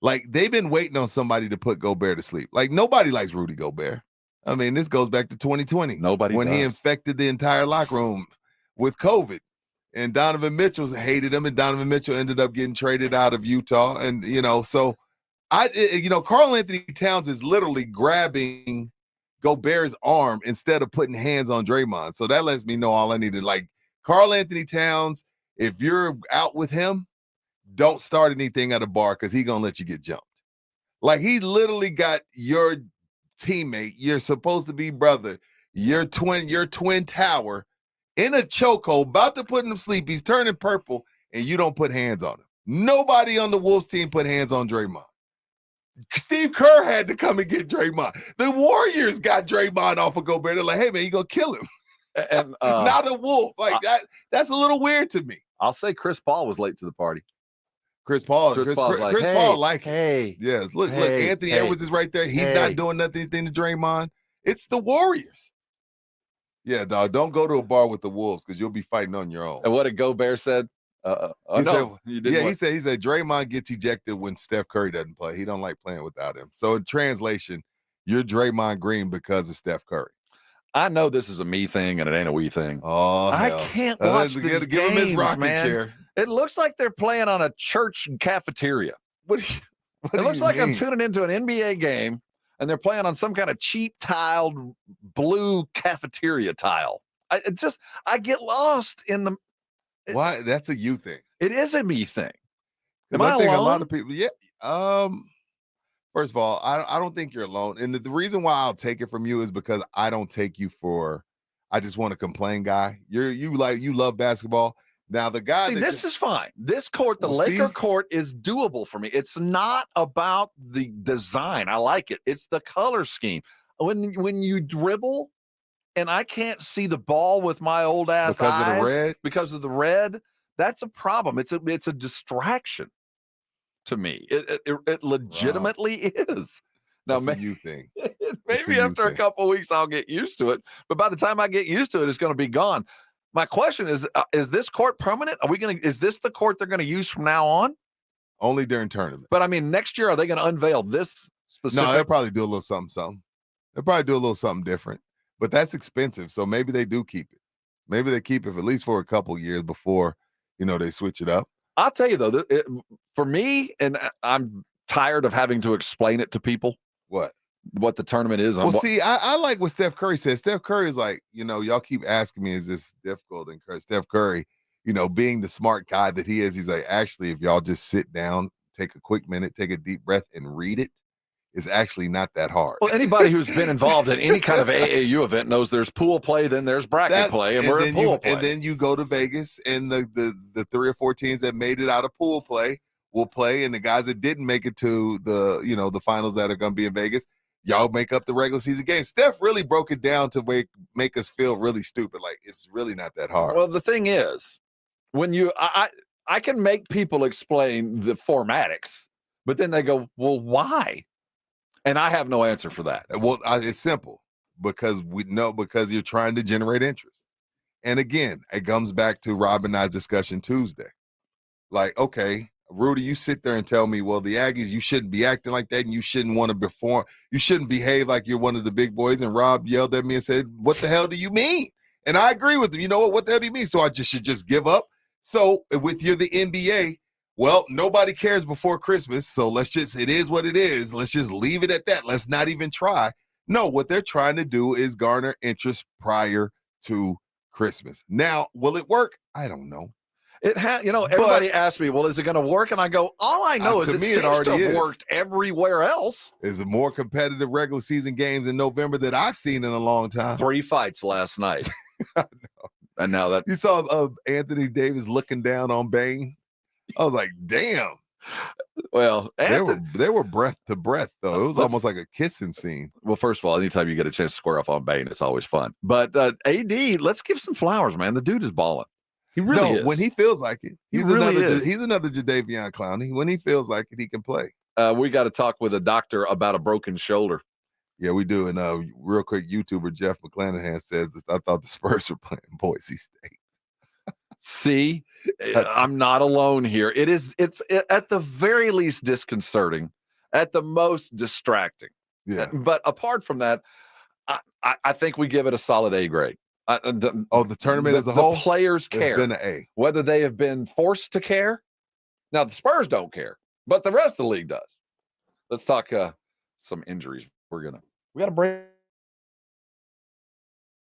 Like, they've been waiting on somebody to put Gobert to sleep. Like, nobody likes Rudy Gobert. I mean, this goes back to 2020. Nobody when does. He infected the entire locker room with COVID. And Donovan Mitchell hated him, and Donovan Mitchell ended up getting traded out of Utah. And, so Karl Anthony Towns is literally grabbing Gobert's arm instead of putting hands on Draymond. So that lets me know all I needed. Like, Karl Anthony Towns, if you're out with him, don't start anything at a bar because he's going to let you get jumped. Like, he literally got your teammate, you're supposed to be brother, your twin tower, in a chokehold, about to put him to sleep. He's turning purple, and you don't put hands on him. Nobody on the Wolves team put hands on Draymond. Steve Kerr had to come and get Draymond. The Warriors got Draymond off of Gobert. They're like, hey, man, you going to kill him. And not a Wolf. Like, that's a little weird to me. I'll say Chris Paul was late to the party. Chris Paul like, hey. Yes, look, Anthony Edwards is right there. He's not doing anything to Draymond. It's the Warriors. Yeah, dog, don't go to a bar with the Wolves because you'll be fighting on your own. And what did Gobert said? He said Draymond gets ejected when Steph Curry doesn't play. He don't like playing without him. So in translation, you're Draymond Green because of Steph Curry. I know this is a me thing and it ain't a we thing. Oh, I can't watch these give him his games, rocking man. chair. It looks like they're playing on a church cafeteria. It looks like I'm tuning into an NBA game and they're playing on some kind of cheap tiled blue cafeteria tile. I get lost in the. Why? That's a you thing. It is a me thing. Am I think alone? a lot of people, yeah. First of all, I don't think you're alone. And the reason why I'll take it from you is because I don't take you for I just want to complain guy. You love basketball. Now the guy this is fine. This court, the Laker court, is doable for me. It's not about the design. I like it. It's the color scheme. When you dribble and I can't see the ball with my old ass eyes because of the red, that's a problem. It's a distraction to me. It legitimately is. Now, you think maybe after a couple of weeks I'll get used to it, but by the time I get used to it, it's going to be gone. My question is this court permanent? Is this the court they're going to use from now on? Only during tournaments. But I mean, next year, are they going to unveil this specific? No, they'll probably do a little something. They'll probably do a little something different, but that's expensive. So maybe they do keep it. Maybe they keep it for at least for a couple years before, they switch it up. I'll tell you though, for me, and I'm tired of having to explain it to people. What the tournament is. Well, see, I like what Steph Curry says. Steph Curry is like, y'all keep asking me, is this difficult? And Steph Curry, being the smart guy that he is, he's like, actually, if y'all just sit down, take a quick minute, take a deep breath and read it, it's actually not that hard. Well, anybody who's been involved in any kind of AAU event knows there's pool play, then there's bracket play, and we're in pool play. And then you go to Vegas, and the 3 or 4 teams that made it out of pool play will play, and the guys that didn't make it to the finals that are going to be in Vegas, y'all make up the regular season games. Steph really broke it down to make us feel really stupid. Like, it's really not that hard. Well, the thing is, when I can make people explain the formatics, but then they go, well, why? And I have no answer for that. Well, it's simple. Because you're trying to generate interest. And again, it comes back to Rob and I's discussion Tuesday. Like, okay, Rudy, you sit there and tell me, well, the Aggies, you shouldn't be acting like that, and you shouldn't want to perform. You shouldn't behave like you're one of the big boys. And Rob yelled at me and said, what the hell do you mean? And I agree with him. You know what the hell do you mean? So I should just give up? So you're the NBA, well, nobody cares before Christmas. So it is what it is. Let's just leave it at that. Let's not even try. No, what they're trying to do is garner interest prior to Christmas. Now, will it work? I don't know. It has, everybody asks me, well, is it going to work? And I go, all I know is it seems to have worked everywhere else. Is it more competitive regular season games in November that I've seen in a long time? 3 fights last night. I know. And now that you saw Anthony Davis looking down on Bane, I was like, damn. Well, they were breath to breath, though. It was almost like a kissing scene. Well, first of all, anytime you get a chance to square off on Bane, it's always fun. But AD, let's give some flowers, man. The dude is balling. He really No, is. when he feels like it. He's really another is. he's another Jadeveon Clowney. When he feels like it, he can play. We got to talk with a doctor about a broken shoulder. Yeah, we do. And real quick, YouTuber Jeff McClanahan says this, I thought the Spurs were playing Boise State. See, I'm not alone here. It's at the very least disconcerting, at the most distracting. Yeah. But apart from that, I think we give it a solid A grade. The tournament as a whole? The players It's care. been an A. Whether they have been forced to care. Now, the Spurs don't care, but the rest of the league does. Let's talk some injuries. We got a break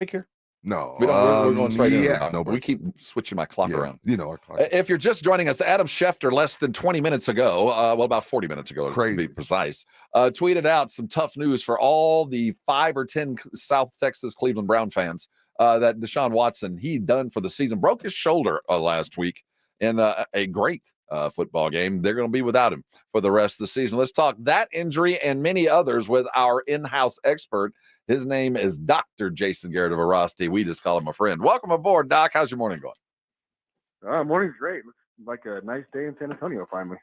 here. No, We're going straight in. No, we keep switching my clock around. You know our clock. If you're just joining us, Adam Schefter, less than 20 minutes ago, about 40 minutes ago, to be precise, tweeted out some tough news for all the 5 or 10 South Texas Cleveland Brown fans that Deshaun Watson, he done for the season, broke his shoulder last week in a great football game. They're going to be without him for the rest of the season. Let's talk that injury and many others with our in-house expert. His name is Dr. Jason Garrett of Veracity. We just call him a friend. Welcome aboard, Doc. How's your morning going? Morning's great. Looks like a nice day in San Antonio finally.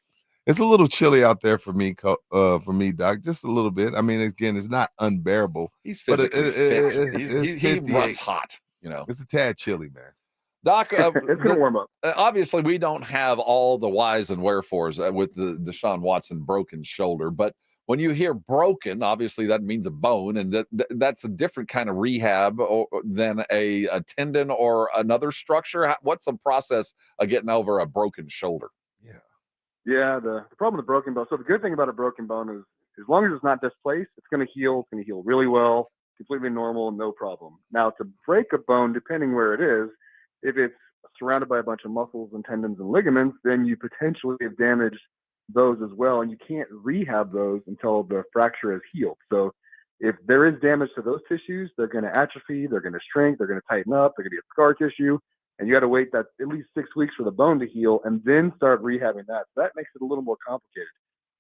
It's a little chilly out there for me, Doc. Just a little bit. I mean, again, it's not unbearable. He's physically fit. He runs hot. It's a tad chilly, man. Doc, it's going to warm up. Obviously, we don't have all the whys and wherefores with the Deshaun Watson broken shoulder, but when you hear broken, obviously that means a bone, and that's a different kind of rehab than a tendon or another structure. What's the process of getting over a broken shoulder? Yeah, the problem with a broken bone. So the good thing about a broken bone is as long as it's not displaced, it's going to heal. It's going to heal really well, completely normal, no problem. Now, to break a bone, depending where it is, if it's surrounded by a bunch of muscles and tendons and ligaments, then you potentially have damaged those as well, and you can't rehab those until the fracture has healed. So if there is damage to those tissues, they're going to atrophy, they're going to shrink, they're going to tighten up, they're going to get scar tissue, and you got to wait that at least 6 weeks for the bone to heal and then start rehabbing that. So that makes it a little more complicated.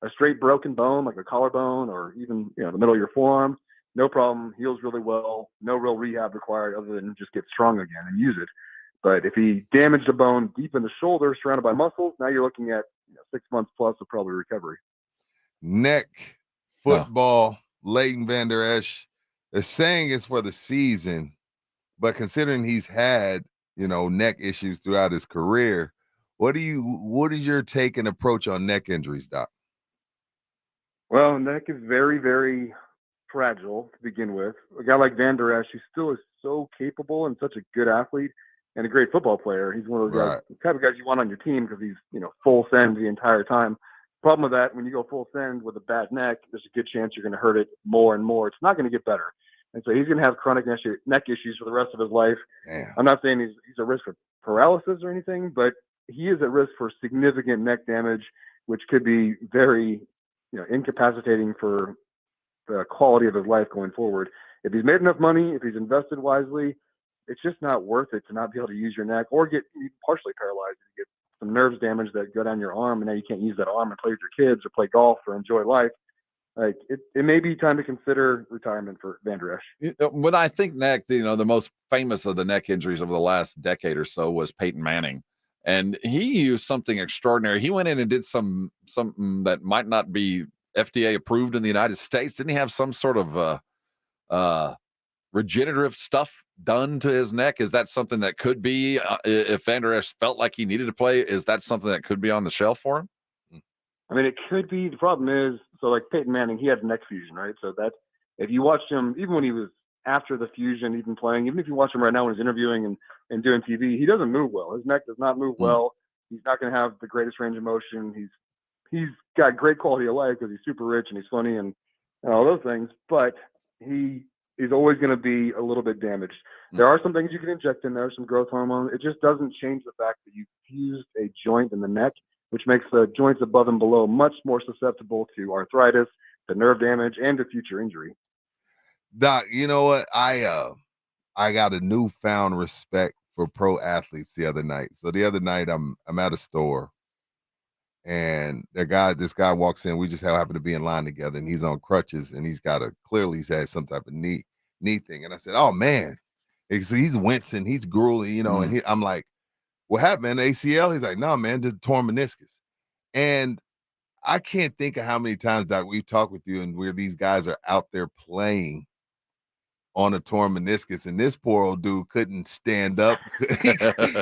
A straight broken bone, like a collarbone or even the middle of your forearm, no problem, heals really well, no real rehab required other than just get strong again and use it. But if he damaged a bone deep in the shoulder surrounded by muscles, now you're looking at 6 months plus of probably recovery. Neck, football, Leighton Vander Esch. They're saying it's for the season, but considering he's had, neck issues throughout his career, what is your take and approach on neck injuries, Doc? Well, neck is very, very fragile to begin with. A guy like Vander Esch, he still is so capable and such a good athlete and a great football player. He's one of those guys, the type of guys you want on your team because he's, full send the entire time. Problem with that, when you go full send with a bad neck, there's a good chance you're going to hurt it more and more. It's not going to get better. And so he's going to have chronic neck issues for the rest of his life. Damn. I'm not saying he's at risk for paralysis or anything, but he is at risk for significant neck damage, which could be very, incapacitating for the quality of his life going forward. If he's made enough money, if he's invested wisely, it's just not worth it to not be able to use your neck or get partially paralyzed. You get some nerves damage that go down your arm, and now you can't use that arm and play with your kids or play golf or enjoy life. Like it may be time to consider retirement for Vander Esch. When I think neck, the most famous of the neck injuries over the last decade or so was Peyton Manning, and he used something extraordinary. He went in and did something that might not be FDA approved in the United States. Didn't he have some sort of regenerative stuff done to his neck? Is that something that could be, if Vander Esch felt like he needed to play, is that something that could be on the shelf for him? I mean, it could be. The problem is, so like Peyton Manning, he had neck fusion, right? So that if you watched him, even when he was after the fusion, even playing, even if you watch him right now when he's interviewing and doing TV, he doesn't move well. His neck does not move well. He's not going to have the greatest range of motion. He's got great quality of life because he's super rich and he's funny and all those things, but he is always going to be a little bit damaged. There are some things you can inject in there, some growth hormone. It just doesn't change the fact that you fused a joint in the neck, which makes the joints above and below much more susceptible to arthritis, to nerve damage, and to future injury. Doc, you know what? I got a newfound respect for pro athletes the other night. So the other night I'm at a store, and this guy walks in. We just happen to be in line together, and he's on crutches, and he's had some type of knee thing. And I said, "Oh man," he's wincing, he's grueling, and I'm like, what happened, man? The ACL? He's like, no, man, just torn meniscus. And I can't think of how many times, Doc, we've talked with you and where these guys are out there playing on a torn meniscus, and this poor old dude couldn't stand up.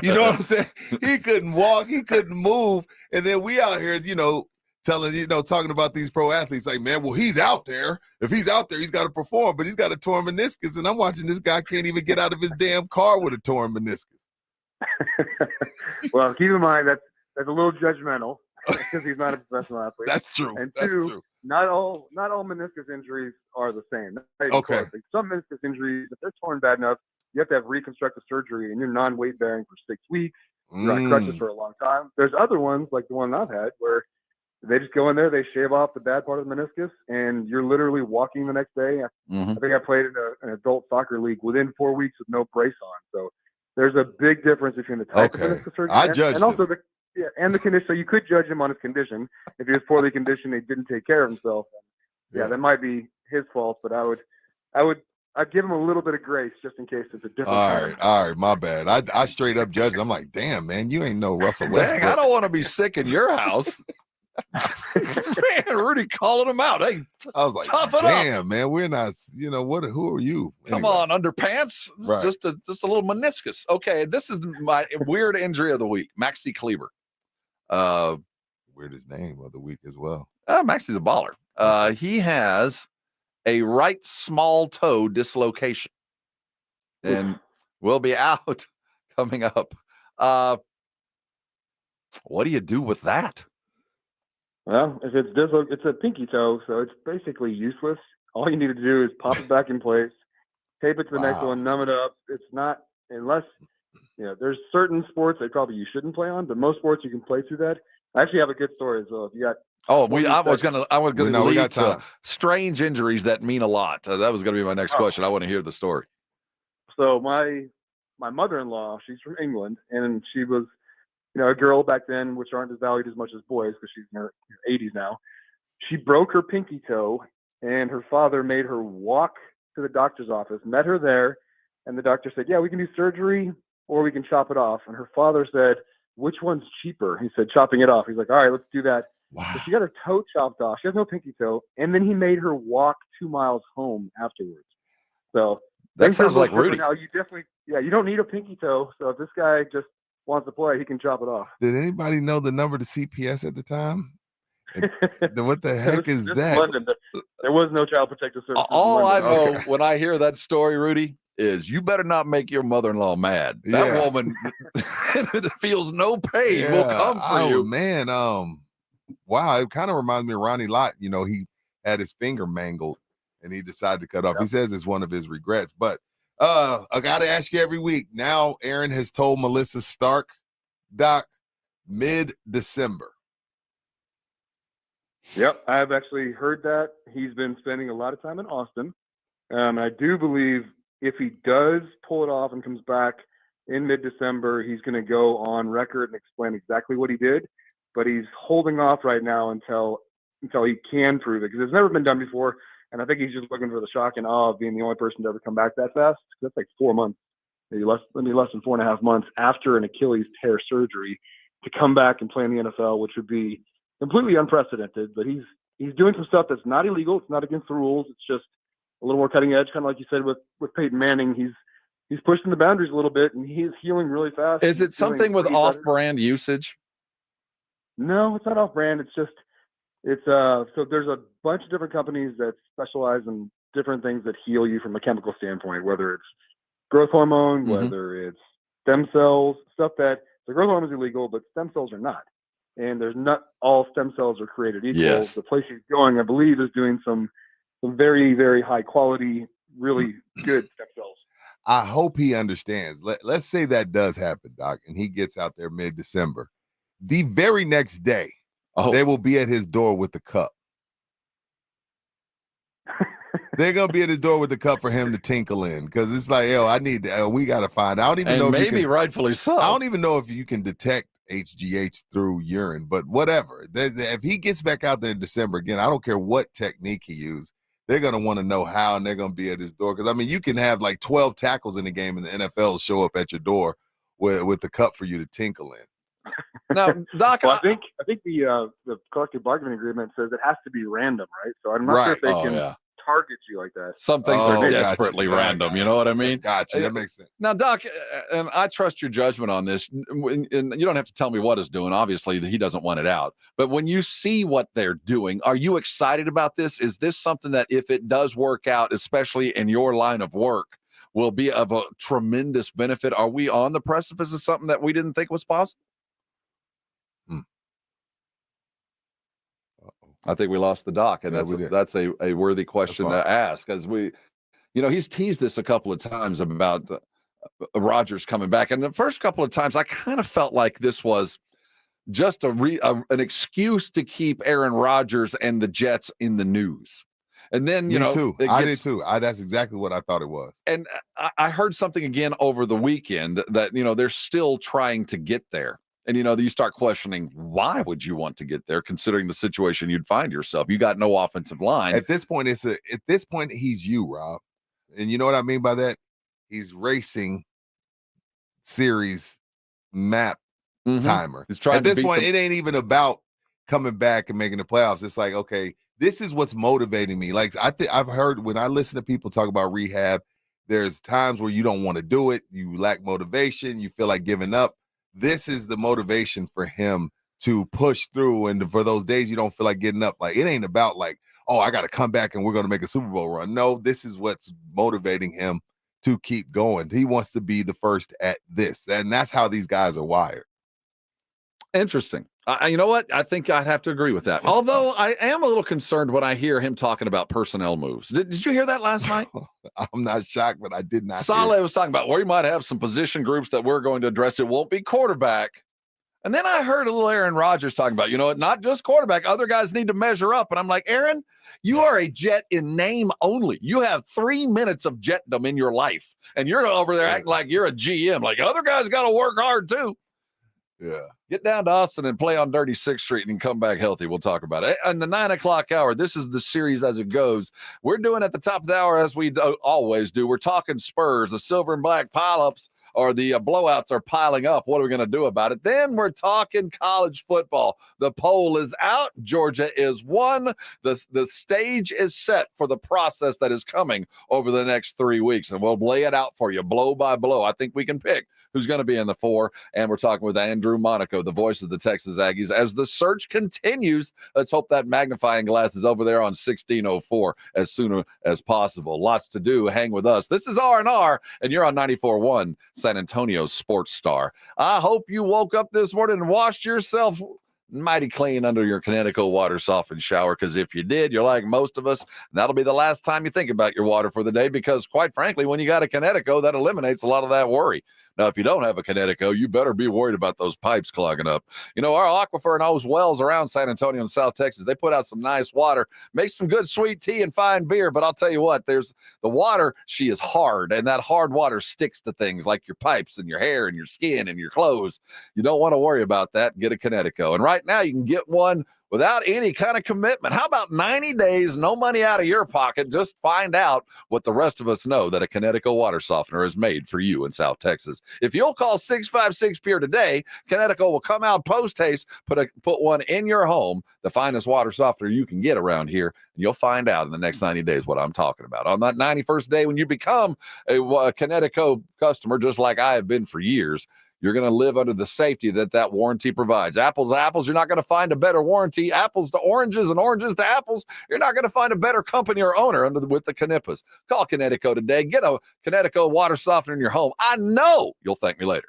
You know what I'm saying? He couldn't walk, he couldn't move. And then we out here, talking about these pro athletes like, man, well, he's out there. If he's out there, he's got to perform, but he's got a torn meniscus. And I'm watching this guy can't even get out of his damn car with a torn meniscus. Well, keep in mind that's a little judgmental because he's not a professional athlete. That's true. And That's two, true. not all meniscus injuries are the same. Okay. Like some meniscus injuries, if they're torn bad enough, you have to have reconstructive surgery and you're non-weight bearing for 6 weeks. You're on crutches for a long time. There's other ones like the one I've had where they just go in there, they shave off the bad part of the meniscus, and you're literally walking the next day. I think I played in an adult soccer league within 4 weeks with no brace on. So there's a big difference between the type of meniscus surgery and also the condition. So you could judge him on his condition. If he was poorly conditioned, he didn't take care of himself. That might be his fault. But I'd give him a little bit of grace just in case it's a different. All right, my bad. I straight up judged. I'm like, damn, man, you ain't no Russell Westbrook. Dang, I don't want to be sick in your house. Man, Rudy calling him out. Hey, I was like, tough it damn, up. man, we're not. Who are you? Come on, underpants. Right. Just a little meniscus. Okay, this is my weird injury of the week. Maxi Kleber. Weirdest name of the week as well. Maxi's a baller. He has a right small toe dislocation and will be out coming up. What do you do with that? Well, if it's a pinky toe, so it's basically useless. All you need to do is pop it back in place, tape it to the next one, numb it up. It's not, unless, there's certain sports that probably you shouldn't play on, but most sports you can play through that. I actually have a good story as well. If you got I was gonna lead to strange injuries that mean a lot. That was gonna be my next question. I want to hear the story. So my mother-in-law, she's from England, and she was, a girl back then, which aren't as valued as much as boys because she's in her 80s now. She broke her pinky toe, and her father made her walk to the doctor's office, met her there, and the doctor said, yeah, we can do surgery or we can chop it off. And her father said, which one's cheaper? He said, chopping it off. He's like, all right, let's do that. Wow. So she got her toe chopped off. She has no pinky toe. And then he made her walk 2 miles home afterwards. So that sounds like Rudy. Now, you definitely, you don't need a pinky toe. So if this guy just wants to play, he can chop it off. Did anybody know the number to CPS at the time? What the heck is that? London, there was no child protective services. All I know when I hear that story, Rudy, is you better not make your mother-in-law mad. That woman feels no pain will come for you. Man, wow, it kind of reminds me of Ronnie Lott. He had his finger mangled and he decided to cut off. He says it's one of his regrets. But I gotta ask you every week. Now Aaron has told Melissa Stark, Doc, mid-December. Yep, I've actually heard that. He's been spending a lot of time in Austin. I do believe if he does pull it off and comes back in mid-December, he's going to go on record and explain exactly what he did. But he's holding off right now until he can prove it, because it's never been done before. And I think he's just looking for the shock and awe of being the only person to ever come back that fast. That's like 4 months, maybe less than 4.5 months after an Achilles tear surgery to come back and play in the NFL, which would be completely unprecedented. But he's doing some stuff that's not illegal. It's not against the rules. It's just a little more cutting edge, kind of like you said with Peyton Manning. He's pushing the boundaries a little bit, and he's healing really fast. Is it something with off-brand usage? No, it's not off-brand. It's just so there's a bunch of different companies that specialize in different things that heal you from a chemical standpoint, whether it's growth hormone, whether it's stem cells, stuff that the growth hormone is illegal, but stem cells are not. And there's not all stem cells are created equal. Yes. The place he's going, I believe, is doing some very, very high quality, really good stem cells. I hope he understands. Let's say that does happen, Doc, and he gets out there mid-December. The very next day, they will be at his door with the cup. They're gonna be at his door with the cup for him to tinkle in, because it's like, we gotta find. I don't even know. Maybe rightfully so. I don't even know if you can detect HGH through urine, but whatever. If he gets back out there in December again, I don't care what technique he used. They're gonna want to know how, and they're gonna be at his door. Because you can have like 12 tackles in the game, and the NFL show up at your door with the cup for you to tinkle in. Now, Doc, well, I think the collective bargaining agreement says it has to be random, right? So I'm not sure if they can target you like that. Some things are desperately random. You know what I mean? Gotcha. That makes sense. Now, Doc, and I trust your judgment on this, and you don't have to tell me what it's doing. Obviously, he doesn't want it out. But when you see what they're doing, are you excited about this? Is this something that, if it does work out, especially in your line of work, will be of a tremendous benefit? Are we on the precipice of something that we didn't think was possible? I think we lost the Doc, and that's a worthy question to ask, because he's teased this a couple of times about Rodgers coming back, and the first couple of times I kind of felt like this was just an excuse to keep Aaron Rodgers and the Jets in the news. And then, Me too. I did too. That's exactly what I thought it was. And I heard something again over the weekend that, they're still trying to get there. And, you start questioning, why would you want to get there, considering the situation you'd find yourself? You got no offensive line. At this point, he's you, Rob. And you know what I mean by that? He's racing series map timer. He's trying At this point, it ain't even about coming back and making the playoffs. It's like, okay, this is what's motivating me. Like, I've heard when I listen to people talk about rehab, there's times where you don't want to do it. You lack motivation. You feel like giving up. This is the motivation for him to push through. And for those days you don't feel like getting up, like, it ain't about like, oh, I got to come back and we're going to make a Super Bowl run. No, this is what's motivating him to keep going. He wants to be the first at this. And that's how these guys are wired. Interesting. You know what? I think I'd have to agree with that. Although I am a little concerned when I hear him talking about personnel moves. Did you hear that last night? I'm not shocked, but I did not. Saleh was talking about where you might have some position groups that we're going to address. It won't be quarterback. And then I heard a little Aaron Rodgers talking about, not just quarterback. Other guys need to measure up. And I'm like, Aaron, you are a Jet in name only. You have 3 minutes of Jetdom in your life. And you're over there acting like you're a GM. Like, other guys got to work hard too. Yeah. Get down to Austin and play on Dirty 6th Street and come back healthy. We'll talk about it. And the 9 o'clock hour, this is the series as it goes. We're doing at the top of the hour, as we always do. We're talking Spurs. The silver and black pileups or the blowouts are piling up. What are we going to do about it? Then we're talking college football. The poll is out. Georgia is won. The stage is set for the process that is coming over the next 3 weeks. And we'll lay it out for you blow by blow. I think we can pick who's going to be in the 4. And we're talking with Andrew Monaco, the voice of the Texas Aggies, as the search continues. Let's hope that magnifying glass is over there on 1604 as soon as possible. Lots to do. Hang with us. This is R&R, and you're on 94.1 San Antonio Sports Star. I hope you woke up this morning and washed yourself mighty clean under your Connecticut water softened shower, because if you did, you're like most of us, that'll be the last time you think about your water for the day, because quite frankly, when you got a Connecticut, that eliminates a lot of that worry. Now, if you don't have a Connecticut, you better be worried about those pipes clogging up. Our aquifer and those wells around San Antonio and South Texas, they put out some nice water, makes some good sweet tea and fine beer. But I'll tell you what, there's the water, she is hard, and that hard water sticks to things like your pipes and your hair and your skin and your clothes. You don't want to worry about that. Get a Connecticut. And right now you can get one without any kind of commitment. How about 90 days, no money out of your pocket? Just find out what the rest of us know, that a Connecticut water softener is made for you in South Texas. If you'll call 656-PURE today, Connecticut will come out post-haste, put one in your home, the finest water softener you can get around here, and you'll find out in the next 90 days what I'm talking about. On that 91st day, when you become a Connecticut customer, just like I have been for years, you're going to live under the safety that warranty provides. Apples to apples, you're not going to find a better warranty. Apples to oranges and oranges to apples, you're not going to find a better company or owner with the Knippas. Call Connecticut today. Get a Connecticut water softener in your home. I know you'll thank me later.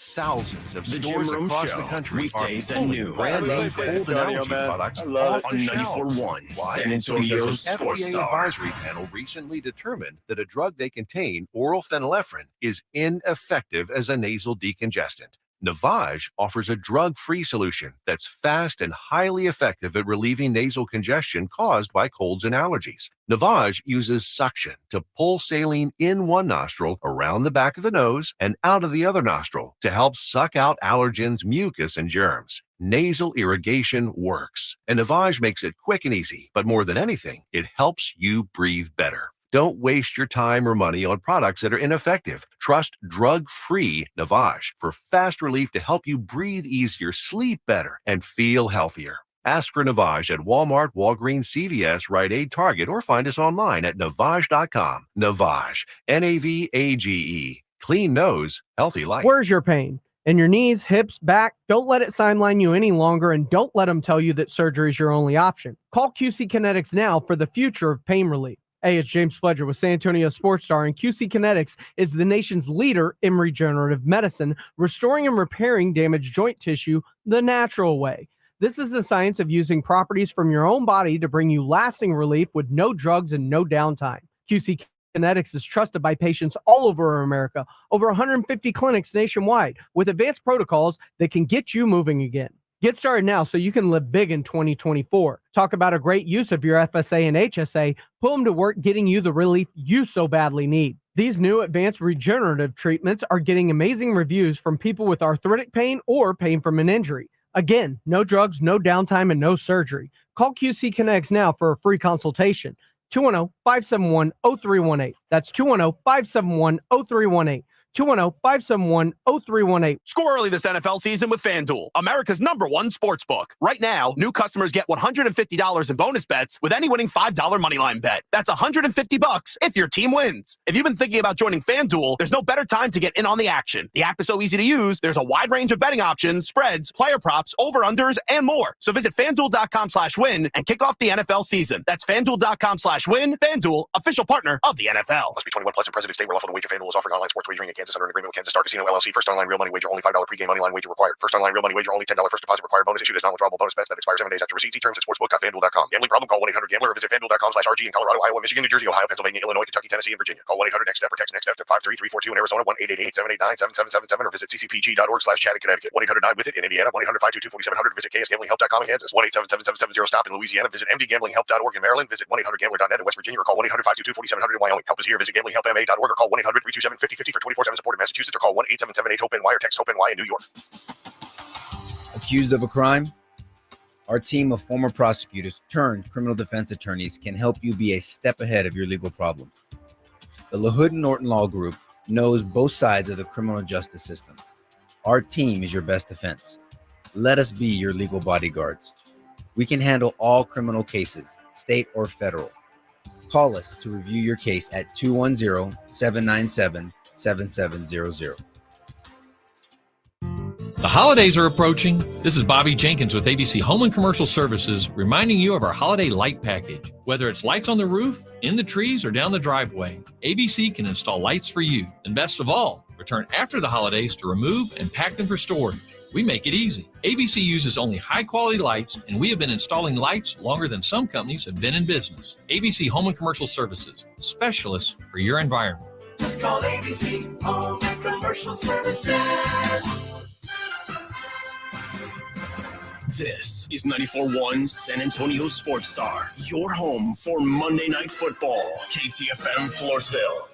Thousands of The stores Jim Rome across Show, the country weekdays are at pulling noon. brand name cold and allergy products off on the shelves. 94.1 Why? San Antonio's Because an Sports FDA Star. advisory panel recently determined that a drug they contain, oral phenylephrine, is ineffective as a nasal decongestant. Navage offers a drug-free solution that's fast and highly effective at relieving nasal congestion caused by colds and allergies. Navage uses suction to pull saline in one nostril, around the back of the nose, and out of the other nostril to help suck out allergens, mucus, and germs. Nasal irrigation works, and Navage makes it quick and easy. But more than anything, it helps you breathe better. Don't waste your time or money on products that are ineffective. Trust drug-free Navage for fast relief to help you breathe easier, sleep better, and feel healthier. Ask for Navage at Walmart, Walgreens, CVS, Rite Aid, Target, or find us online at Navage.com. Navage, Navage. Clean nose, healthy life. Where's your pain? In your knees, hips, back? Don't let it sideline you any longer, and don't let them tell you that surgery is your only option. Call QC Kinetics now for the future of pain relief. Hey, it's James Pledger with San Antonio Sports Star, and QC Kinetics is the nation's leader in regenerative medicine, restoring and repairing damaged joint tissue the natural way. This is the science of using properties from your own body to bring you lasting relief with no drugs and no downtime. QC Kinetics is trusted by patients all over America, over 150 clinics nationwide, with advanced protocols that can get you moving again. Get started now so you can live big in 2024. Talk about a great use of your FSA and HSA. Put them to work getting you the relief you so badly need. These new advanced regenerative treatments are getting amazing reviews from people with arthritic pain or pain from an injury. Again, no drugs, no downtime, and no surgery. Call QC Kinetics now for a free consultation. 210-571-0318. That's 210-571-0318. 210-571-0318. Score early this NFL season with FanDuel, America's #1 sports book. Right now, new customers get $150 in bonus bets with any winning $5 moneyline bet. That's $150 if your team wins. If you've been thinking about joining FanDuel, there's no better time to get in on the action. The app is so easy to use. There's a wide range of betting options, spreads, player props, over-unders, and more. So visit FanDuel.com/win and kick off the NFL season. That's FanDuel.com/win. FanDuel, official partner of the NFL. Must be 21 plus in President State where lawful to wager. FanDuel is offering online sports wagering in Kansas under an agreement with Kansas Star Casino LLC. First online real money wager only $5 pregame money line wager required. First online real money wager only $10 first deposit required. Bonus issued as non-withdrawable bonus bets that expire 7 days after receipt. See terms at sportsbook.fanduel.com. Gambling problem? Call 1-800-GAMBLER or visit FanDuel.com/RG in Colorado, Iowa, Michigan, New Jersey, Ohio, Pennsylvania, Illinois, Kentucky, Tennessee, and Virginia. Call 1-800-NEXT-STEP or text NEXT-STEP to 53342 in Arizona, 1-888-789-7777 or visit ccpg.org/chat in Connecticut. 1-800-9-WITH-IT in Indiana, 1-800-522-4700. Visit KSGamblingHelp.com in Kansas. 1-877-770-STOP in Louisiana. Visit mdgamblinghelp.org in Maryland. Visit 1-800-GAMBLER.net in West Virginia or call 1-800-522-4700 in Wyoming. Help is here. Visit gamblinghelpma.org or call 1-800-327-5050 for 24/7 support in Massachusetts or call 1-877-8-HOPE-NY or text HOPE-NY in New York. Accused of a crime? Our team of former prosecutors turned criminal defense attorneys can help you be a step ahead of your legal problems. The LaHood and Norton Law Group knows both sides of the criminal justice system. Our team is your best defense. Let us be your legal bodyguards. We can handle all criminal cases, state or federal. Call us to review your case at 210-797-7700. The holidays are approaching. This is Bobby Jenkins with ABC Home and Commercial Services, reminding you of our holiday light package. Whether it's lights on the roof, in the trees, or down the driveway, ABC can install lights for you. And best of all, return after the holidays to remove and pack them for storage. We make it easy. ABC uses only high-quality lights, and we have been installing lights longer than some companies have been in business. ABC Home and Commercial Services, specialists for your environment. Just call ABC Home and Commercial Services. This is 94.1 San Antonio Sports Star, your home for Monday Night Football. KTFM Floresville,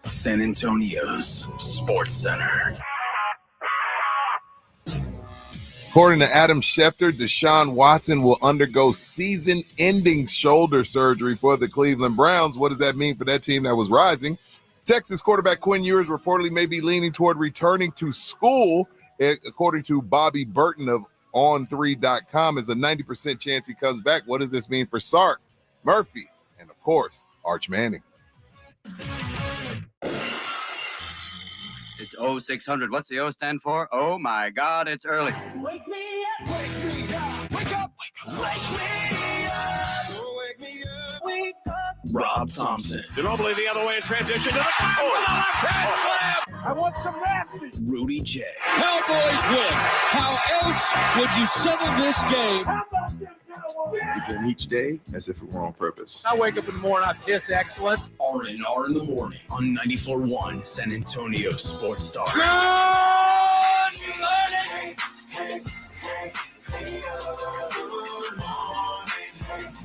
San Antonio's Sports Center. According to Adam Schefter, Deshaun Watson will undergo season-ending shoulder surgery for the Cleveland Browns. What does that mean for that team that was rising? Texas quarterback Quinn Ewers reportedly may be leaning toward returning to school. According to Bobby Burton of On3.com, is a 90% chance he comes back. What does this mean for Sark, Murphy, and of course, Arch Manning? It's 0600. What's the O stand for? Oh my God, it's early. Wake me up, wake me up, wake up, wake me up, wake me up, wake up. Rob Thompson, Ginobili the other way in transition to the left hand slam. I want some nasty. Rudy J. Cowboys win. How else would you settle this game? Begin each day as if it were on purpose. I wake up in the morning, I kiss excellence. R&R in the morning on 94.1 San Antonio Sports Star.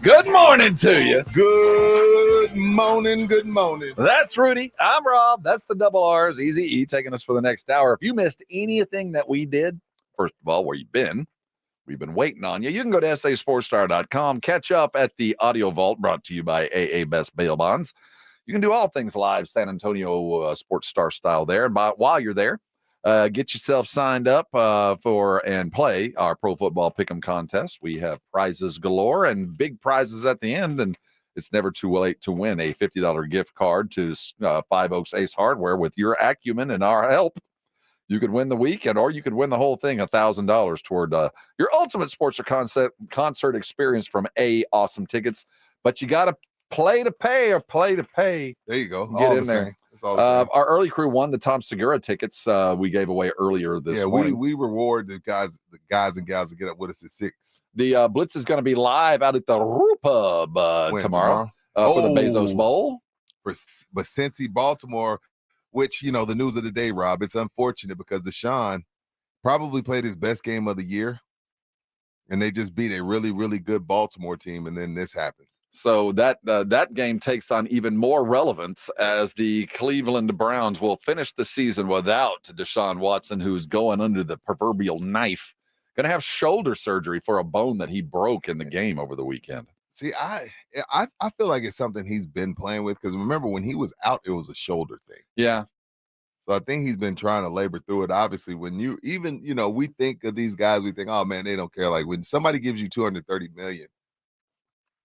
Good morning to you. Good morning. Good morning. That's Rudy. I'm Rob. That's the double R's. Easy E taking us for the next hour. If you missed anything that we did, first of all, where you been? We've been waiting on you. You can go to sasportstar.com, catch up at the Audio Vault, brought to you by AA Best Bail Bonds. You can do all things live San Antonio Sports Star style there. And while you're there, get yourself signed up for and play our Pro Football Pick'em contest. We have prizes galore and big prizes at the end, and it's never too late to win a $50 gift card to Five Oaks Ace Hardware. With your acumen and our help, you could win the weekend, or you could win the whole thing, $1,000 toward your ultimate sports or concert experience from Awesome Tickets. But you got to play to pay or play to pay. There you go. Get in there. It's all the same. Our early crew won the Tom Segura tickets we gave away earlier this morning. We reward the guys and gals that get up with us at 6. The Blitz is going to be live out at the Roo Pub tomorrow for the Bezos Bowl. But Cincy, Baltimore, which, the news of the day, Rob, it's unfortunate because Deshaun probably played his best game of the year, and they just beat a really, really good Baltimore team, and then this happens. So that game takes on even more relevance as the Cleveland Browns will finish the season without Deshaun Watson, who's going under the proverbial knife. Going to have shoulder surgery for a bone that he broke in the game over the weekend. See, I feel like it's something he's been playing with, because remember when he was out, it was a shoulder thing. Yeah. So I think he's been trying to labor through it. Obviously, when we think of these guys, we think, oh man, they don't care. Like when somebody gives you $230 million.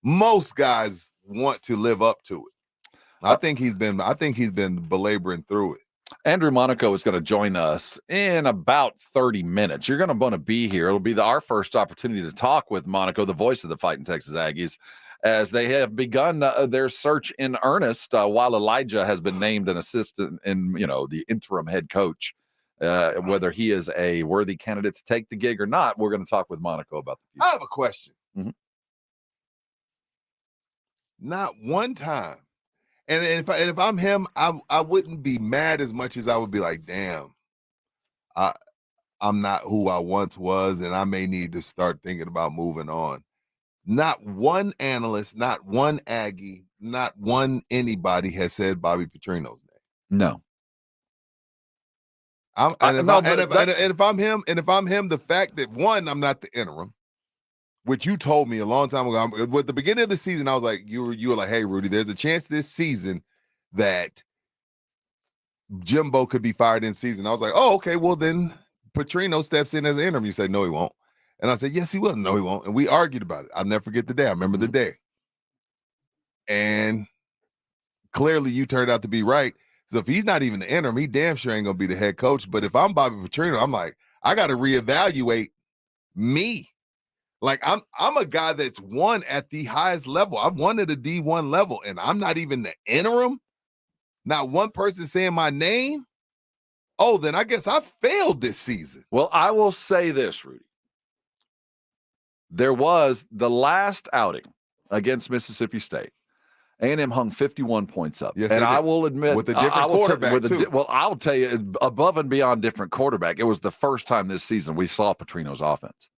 Most guys want to live up to it. I think he's been belaboring through it. Andrew Monaco is going to join us in about 30 minutes. You're going to want to be here. It'll be our first opportunity to talk with Monaco, the voice of the Fighting Texas Aggies, as they have begun their search in earnest while Elijah has been named an assistant in, the interim head coach. Whether he is a worthy candidate to take the gig or not, we're going to talk with Monaco about the future. I have a question. Mm-hmm. Not one time. And if I'm him, I wouldn't be mad as much as I would be like, damn, I'm not who I once was, and I may need to start thinking about moving on. Not one analyst, not one Aggie, not one anybody has said Bobby Petrino's name. No. If I'm him, the fact that one, I'm not the interim, which you told me a long time ago. At the beginning of the season, I was like, you were like, hey, Rudy, there's a chance this season that Jimbo could be fired in season. I was like, oh, okay, well then Petrino steps in as an interim. You say, no, he won't. And I said, yes, he will. No, he won't. And we argued about it. I'll never forget the day. I remember the day. And clearly you turned out to be right. So if he's not even the interim, he damn sure ain't going to be the head coach. But if I'm Bobby Petrino, I'm like, I got to reevaluate me. Like I'm a guy that's won at the highest level. I've won at a D1 level, and I'm not even the interim. Not one person saying my name. Oh, then I guess I failed this season. Well, I will say this, Rudy. There was the last outing against Mississippi State. A&M hung 51 points up. Yes, and I will admit, with a different quarterback, too. Well, I'll tell you, above and beyond different quarterback, it was the first time this season we saw Petrino's offense.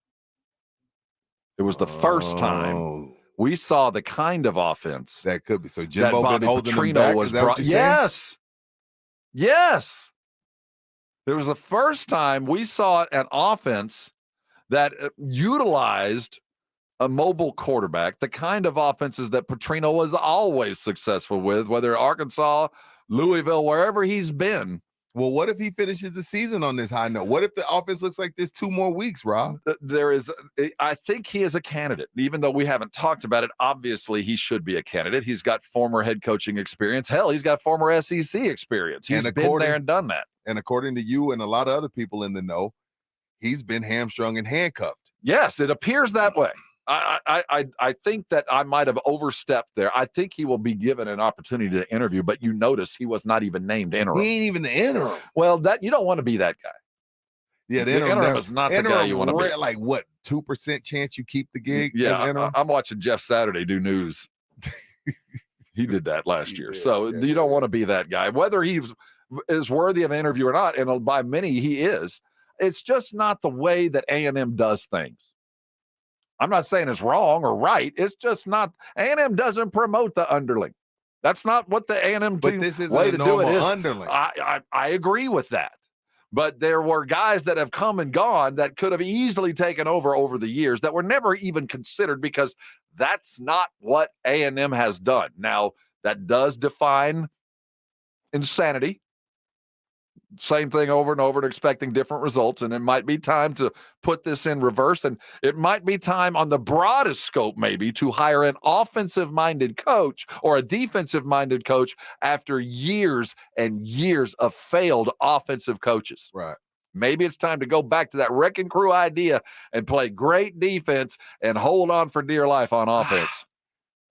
It was the first time we saw the kind of offense that could be. So Jimbo Bobby been holding Petrino him back. was Is that what you're saying? Yes. It was the first time we saw an offense that utilized a mobile quarterback, the kind of offenses that Petrino was always successful with, whether Arkansas, Louisville, wherever he's been. Well, what if he finishes the season on this high note? What if the offense looks like this 2 more weeks, Rob? I think he is a candidate, even though we haven't talked about it. Obviously, he should be a candidate. He's got former head coaching experience. Hell, he's got former SEC experience. He's been there and done that. And according to you and a lot of other people in the know, he's been hamstrung and handcuffed. Yes, it appears that way. I think that I might have overstepped there. I think he will be given an opportunity to interview, but you notice he was not even named interim. He ain't even the interim. Well, that you don't want to be that guy. Yeah, the interim is not the guy you want to be. Like what, 2% chance you keep the gig? Yeah, I'm watching Jeff Saturday do news. He did that last year. So you don't want to be that guy. Whether he is worthy of an interview or not, and by many he is, it's just not the way that A&M does things. I'm not saying it's wrong or right. It's just not. A&M doesn't promote the underling. That's not what the A&M team this is way a to do normal it is. underling. I agree with that. But there were guys that have come and gone that could have easily taken over the years that were never even considered because that's not what A&M has done. Now, that does define insanity. Same thing over and over and expecting different results. And it might be time to put this in reverse. And it might be time on the broadest scope, maybe, to hire an offensive-minded coach or a defensive-minded coach after years and years of failed offensive coaches. Right. Maybe it's time to go back to that wrecking crew idea and play great defense and hold on for dear life on offense.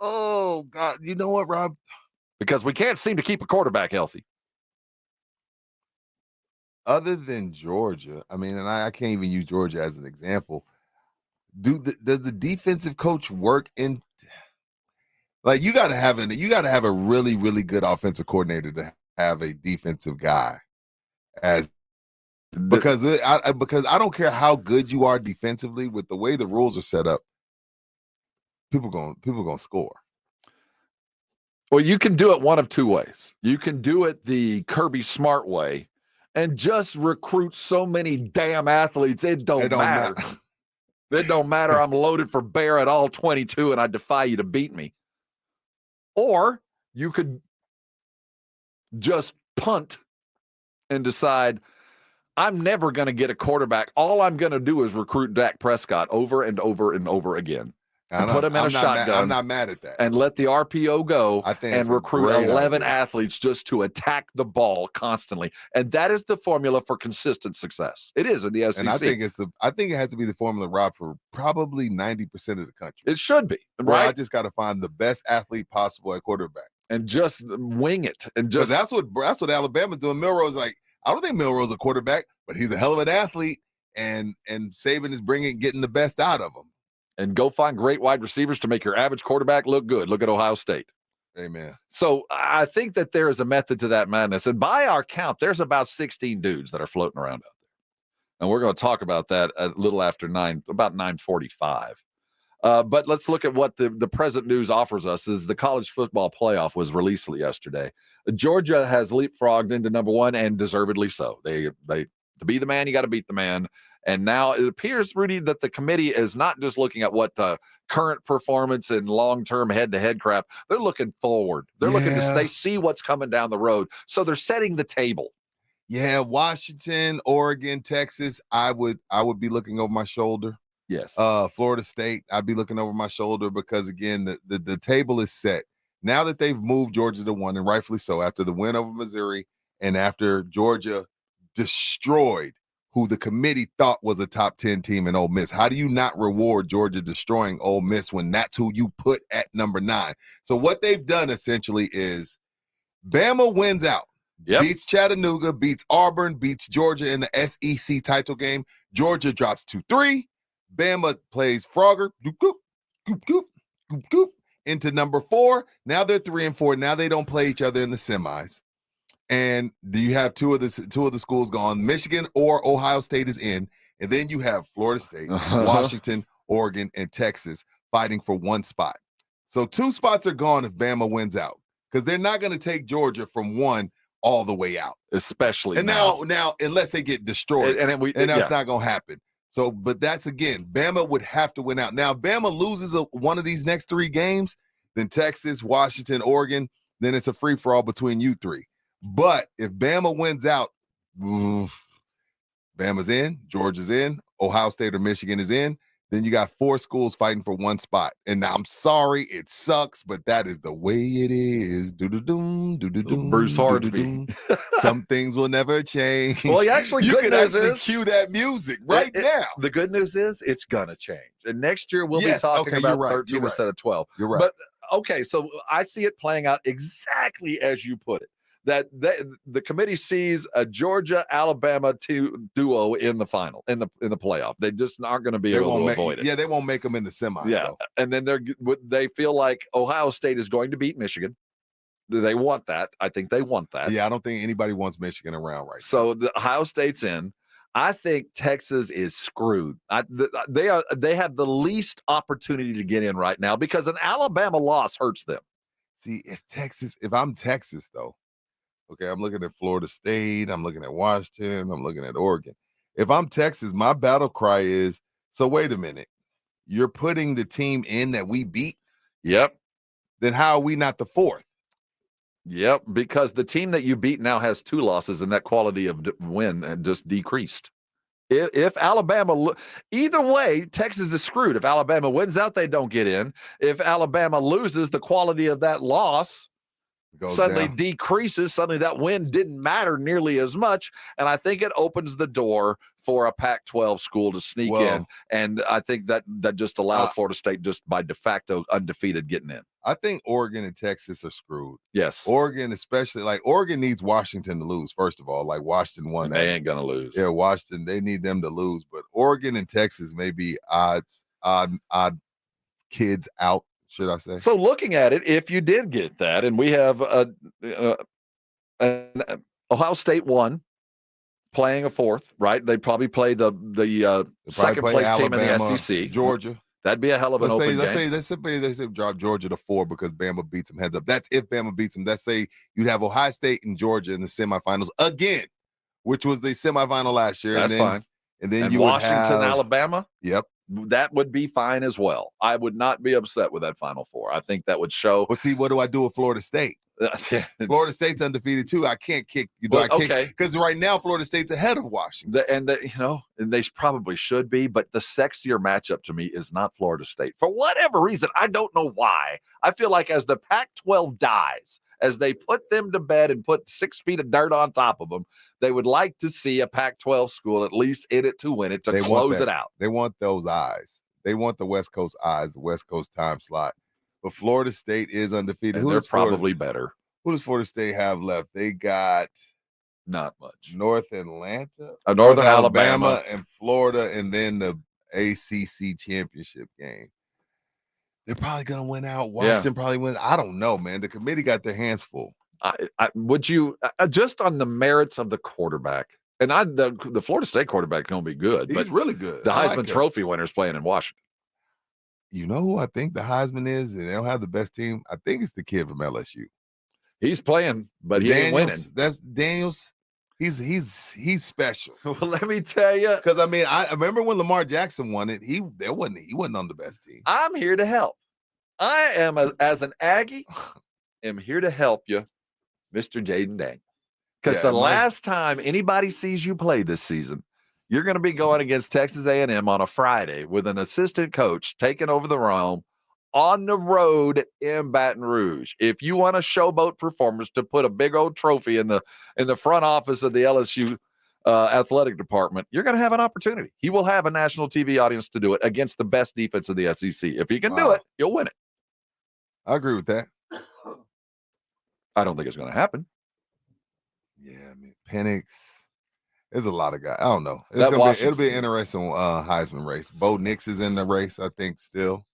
Oh, God. You know what, Rob? Because we can't seem to keep a quarterback healthy. Other than Georgia, I mean, and I can't even use Georgia as an example. Does the defensive coach work in? Like, you got to have a really, really good offensive coordinator to have a defensive guy because I don't care how good you are defensively, with the way the rules are set up, people gonna score. Well, you can do it one of two ways. You can do it the Kirby Smart way and just recruit so many damn athletes, it don't matter. It don't matter. I'm loaded for bear at all 22, and I defy you to beat me. Or you could just punt and decide, I'm never going to get a quarterback. All I'm going to do is recruit Dak Prescott over and over and over again. And put him in a shotgun. I'm not mad at that. And let the RPO go and recruit 11 athletes just to attack the ball constantly. And that is the formula for consistent success. It is in the SEC. And I think it has to be the formula, Rob, for probably 90% of the country. It should be. Right? Right? I just got to find the best athlete possible at quarterback. And just wing it. And just that's what Alabama's doing. Milroe's like, I don't think Milroe's a quarterback, but he's a hell of an athlete. And Saban is getting the best out of him. And go find great wide receivers to make your average quarterback look good. Look at Ohio State. Amen. So I think that there is a method to that madness. And by our count, there's about 16 dudes that are floating around out there. And we're going to talk about that a little after about 9:45. But let's look at what the present news offers us. Is the college football playoff was released yesterday. Georgia has leapfrogged into number one, and deservedly so. They to be the man, you got to beat the man. And now it appears, Rudy, that the committee is not just looking at what current performance and long-term head-to-head crap. They're looking forward. They're looking they see what's coming down the road. So they're setting the table. Yeah, Washington, Oregon, Texas, I would be looking over my shoulder. Yes. Florida State, I'd be looking over my shoulder because, again, the table is set. Now that they've moved Georgia to one, and rightfully so, after the win over Missouri and after Georgia destroyed who the committee thought was a top 10 team in Ole Miss. How do you not reward Georgia destroying Ole Miss when that's who you put at number 9? So what they've done essentially is Bama wins out, beats Chattanooga, beats Auburn, beats Georgia in the SEC title game. Georgia drops 2-3. Bama plays Frogger, into number 4. Now they're 3-4. Now they don't play each other in the semis. And do you have two of the schools gone? Michigan or Ohio State is in, and then you have Florida State, Washington, Oregon, and Texas fighting for one spot. So 2 spots are gone if Bama wins out, because they're not going to take Georgia from 1 all the way out, especially now unless they get destroyed, and that's not going to happen. So, but that's, again, Bama would have to win out. Now, if Bama loses one of these next 3 games, then Texas, Washington, Oregon, then it's a free for all between you 3. But if Bama wins out, Bama's in, Georgia's in, Ohio State or Michigan is in, then you got 4 schools fighting for 1 spot. And I'm sorry, it sucks, but that is the way it is. Bruce Hornsby. Some things will never change. Well, actually, you could actually cue that music right now. The good news is it's going to change. And next year we'll be talking about 13 instead of 12. You're right. But, okay, so I see it playing out exactly as you put it. That the committee sees a Georgia-Alabama duo in the final, in the playoff. They just aren't going to be able to avoid it. Yeah, they won't make them in the semis. Yeah, though. And then they feel like Ohio State is going to beat Michigan. They want that. I think they want that. Yeah, I don't think anybody wants Michigan around right now. So the Ohio State's in. I think Texas is screwed. They have the least opportunity to get in right now because an Alabama loss hurts them. See, if I'm Texas though, Okay, I'm looking at Florida State. I'm looking at Washington. I'm looking at Oregon. If I'm Texas, my battle cry is, so wait a minute. You're putting the team in that we beat? Yep. Then how are we not the fourth? Yep, because the team that you beat now has 2 losses, and that quality of win just decreased. If Alabama, either way, Texas is screwed. If Alabama wins out, they don't get in. If Alabama loses, the quality of that loss suddenly decreases. Suddenly that win didn't matter nearly as much. And I think it opens the door for a Pac-12 school to sneak in. And I think that just allows Florida State just by de facto undefeated getting in. I think Oregon and Texas are screwed. Yes. Oregon, especially, like Oregon needs Washington to lose, first of all. Like Washington won that. They ain't going to lose. Yeah, Washington, they need them to lose. But Oregon and Texas may be odd kids out, should I say. So looking at it, if you did get that, and we have an Ohio State 1 playing a 4th, right? They'd probably play the second place team in the SEC. Georgia. That'd be a hell of an open game. Let's say drop Georgia to 4 because Bama beats them heads up. That's if Bama beats them. Let's say you'd have Ohio State and Georgia in the semifinals again, which was the semifinal last year. That's fine. And then you Washington, would have, Alabama. Yep. That would be fine as well. I would not be upset with that Final Four. I think that would show. Well, see, what do I do with Florida State? Florida State's undefeated too. I can't kick. Okay. Because right now Florida State's ahead of Washington. And they probably should be, but the sexier matchup to me is not Florida State. For whatever reason, I don't know why. I feel like as the Pac-12 dies, as they put them to bed and put 6 feet of dirt on top of them, they would like to see a Pac-12 school at least in it to win it, to close it out. They want those eyes. They want the West Coast eyes, the West Coast time slot. But Florida State is undefeated. And they're probably better. Who does Florida State have left? They got not much. North Atlanta, Northern Alabama, and Florida, and then the ACC championship game. They're probably going to win out. Washington probably wins. I don't know, man. The committee got their hands full. Would you just on the merits of the quarterback? And the Florida State quarterback is going to be good. He's really good. The Heisman Trophy winner's playing in Washington. You know who I think the Heisman is, and they don't have the best team? I think it's the kid from LSU. He's playing, but he ain't winning. That's Daniels. He's special. Well, let me tell you, because I remember when Lamar Jackson won it. He wasn't on the best team. I'm here to help. I am as an Aggie, am here to help you, Mr. Jaden Daniels. Because the last time anybody sees you play this season, you're going to be going against Texas A&M on a Friday with an assistant coach taking over the realm on the road in Baton Rouge. If you want a showboat performance to put a big old trophy in the front office of the LSU athletic department, you're going to have an opportunity. He will have a national TV audience to do it against the best defense of the SEC. If he can do it, you'll win it. I agree with that. I don't think it's going to happen. Yeah, I mean, Penix. There's a lot of guys. I don't know. It'll be an interesting Heisman race. Bo Nix is in the race, I think, still.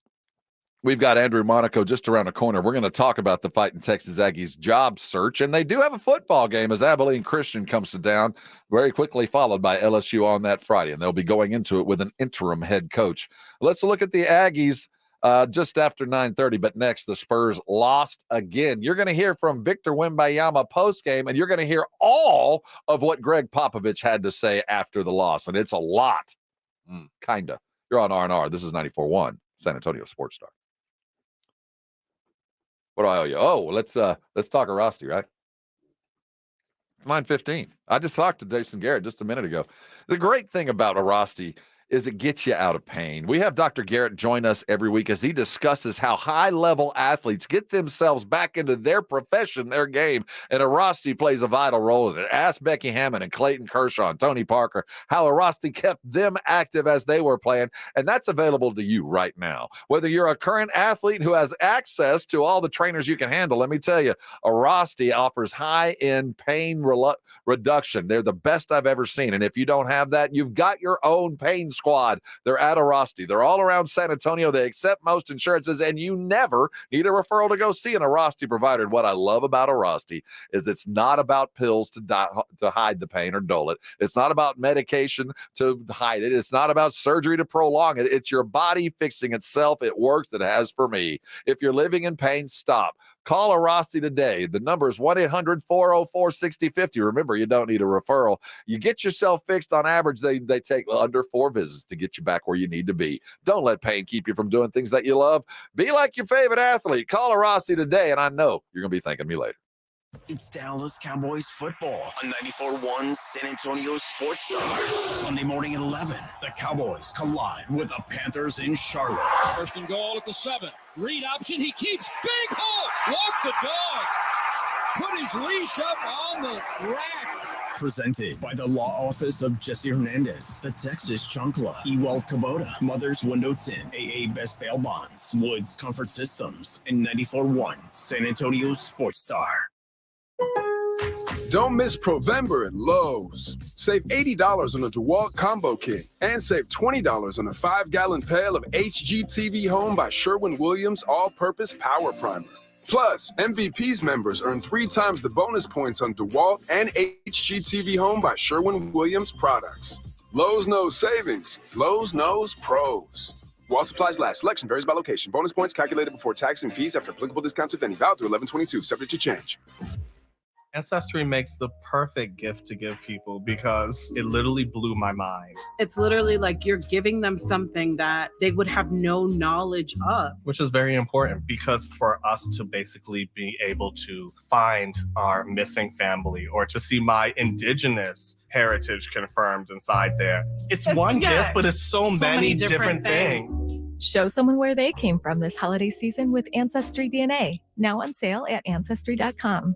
We've got Andrew Monaco just around the corner. We're going to talk about the Fighting Texas Aggies job search, and they do have a football game as Abilene Christian comes to town, very quickly followed by LSU on that Friday, and they'll be going into it with an interim head coach. Let's look at the Aggies just after 9:30, but next, the Spurs lost again. You're going to hear from Victor Wembanyama postgame, and you're going to hear all of what Greg Popovich had to say after the loss, and it's a lot. Kinda. You're on R&R. This is 94.1 San Antonio Sports Star. What do I owe you? Oh, let's talk Arasti, right? It's 9:15. I just talked to Jason Garrett just a minute ago. The great thing about Arasti is it gets you out of pain. We have Dr. Garrett join us every week as he discusses how high-level athletes get themselves back into their profession, their game, and Arasti plays a vital role in it. Ask Becky Hammond and Clayton Kershaw and Tony Parker how Arasti kept them active as they were playing, and that's available to you right now. Whether you're a current athlete who has access to all the trainers you can handle, let me tell you, Arasti offers high-end pain reduction. They're the best I've ever seen, and if you don't have that, you've got your own pain squad. They're at Arasti. They're all around San Antonio. They accept most insurances, and you never need a referral to go see an Arasti provider. And what I love about Arasti is it's not about pills to hide the pain or dull it. It's not about medication to hide it. It's not about surgery to prolong it. It's your body fixing itself. It works. It has for me. If you're living in pain, stop. Call Rossi today. The number is 1-800-404-6050. Remember, you don't need a referral. You get yourself fixed. On average, they take under 4 visits to get you back where you need to be. Don't let pain keep you from doing things that you love. Be like your favorite athlete. Call Rossi today, and I know you're going to be thanking me later. It's Dallas Cowboys football on 94.1 San Antonio Sports Star. Sunday morning at 11, the Cowboys collide with the Panthers in Charlotte. First and goal at the 7. Read option. He keeps. Big hole. Walk the dog. Put his leash up on the rack. Presented by the law office of Jesse Hernandez, the Texas Chancla, eWealth Kubota, Mother's Window Tint, AA Best Bail Bonds, Woods Comfort Systems, and 94.1 San Antonio Sports Star. Don't miss Provember at Lowe's. Save $80 on a DeWalt Combo Kit and save $20 on a 5-gallon pail of HGTV Home by Sherwin-Williams All-Purpose Power Primer. Plus, MVP's members earn 3 times the bonus points on DeWalt and HGTV Home by Sherwin-Williams products. Lowe's knows savings. Lowe's knows pros. While supplies last, selection varies by location. Bonus points calculated before tax and fees after applicable discounts, if any. Valid through 11/22, subject to change. Ancestry makes the perfect gift to give people because it literally blew my mind. It's literally like you're giving them something that they would have no knowledge of. Which is very important because for us to basically be able to find our missing family or to see my indigenous heritage confirmed inside there. It's one gift, but it's so many different things. Show someone where they came from this holiday season with Ancestry DNA. Now on sale at Ancestry.com.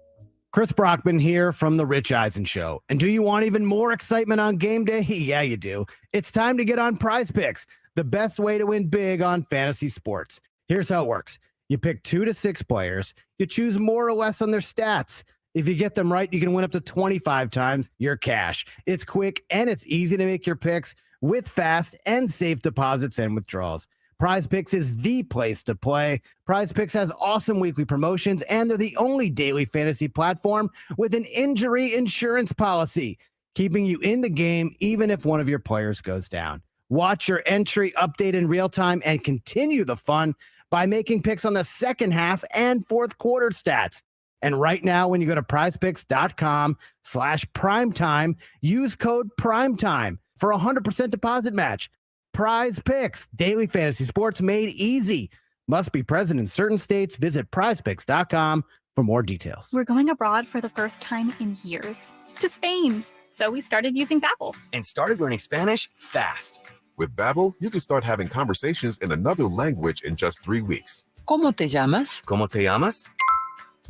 Chris Brockman here from The Rich Eisen Show. And do you want even more excitement on game day? Yeah, you do. It's time to get on Prize Picks, the best way to win big on fantasy sports. Here's how it works. You pick 2 to 6 players. You choose more or less on their stats. If you get them right, you can win up to 25 times your cash. It's quick and it's easy to make your picks with fast and safe deposits and withdrawals. Prize Picks is the place to play. Prize Picks has awesome weekly promotions, and they're the only daily fantasy platform with an injury insurance policy, keeping you in the game even if one of your players goes down. Watch your entry update in real time and continue the fun by making picks on the second half and fourth quarter stats. And right now, when you go to prizepicks.com/primetime, use code primetime for a 100% deposit match. Prize Picks, daily fantasy sports made easy. Must be present in certain states. Visit prizepicks.com for more details. We're going abroad for the first time in years, to Spain. So we started using Babbel. And started learning Spanish fast. With Babbel, you can start having conversations in another language in just 3 weeks. ¿Cómo te llamas? ¿Cómo te llamas?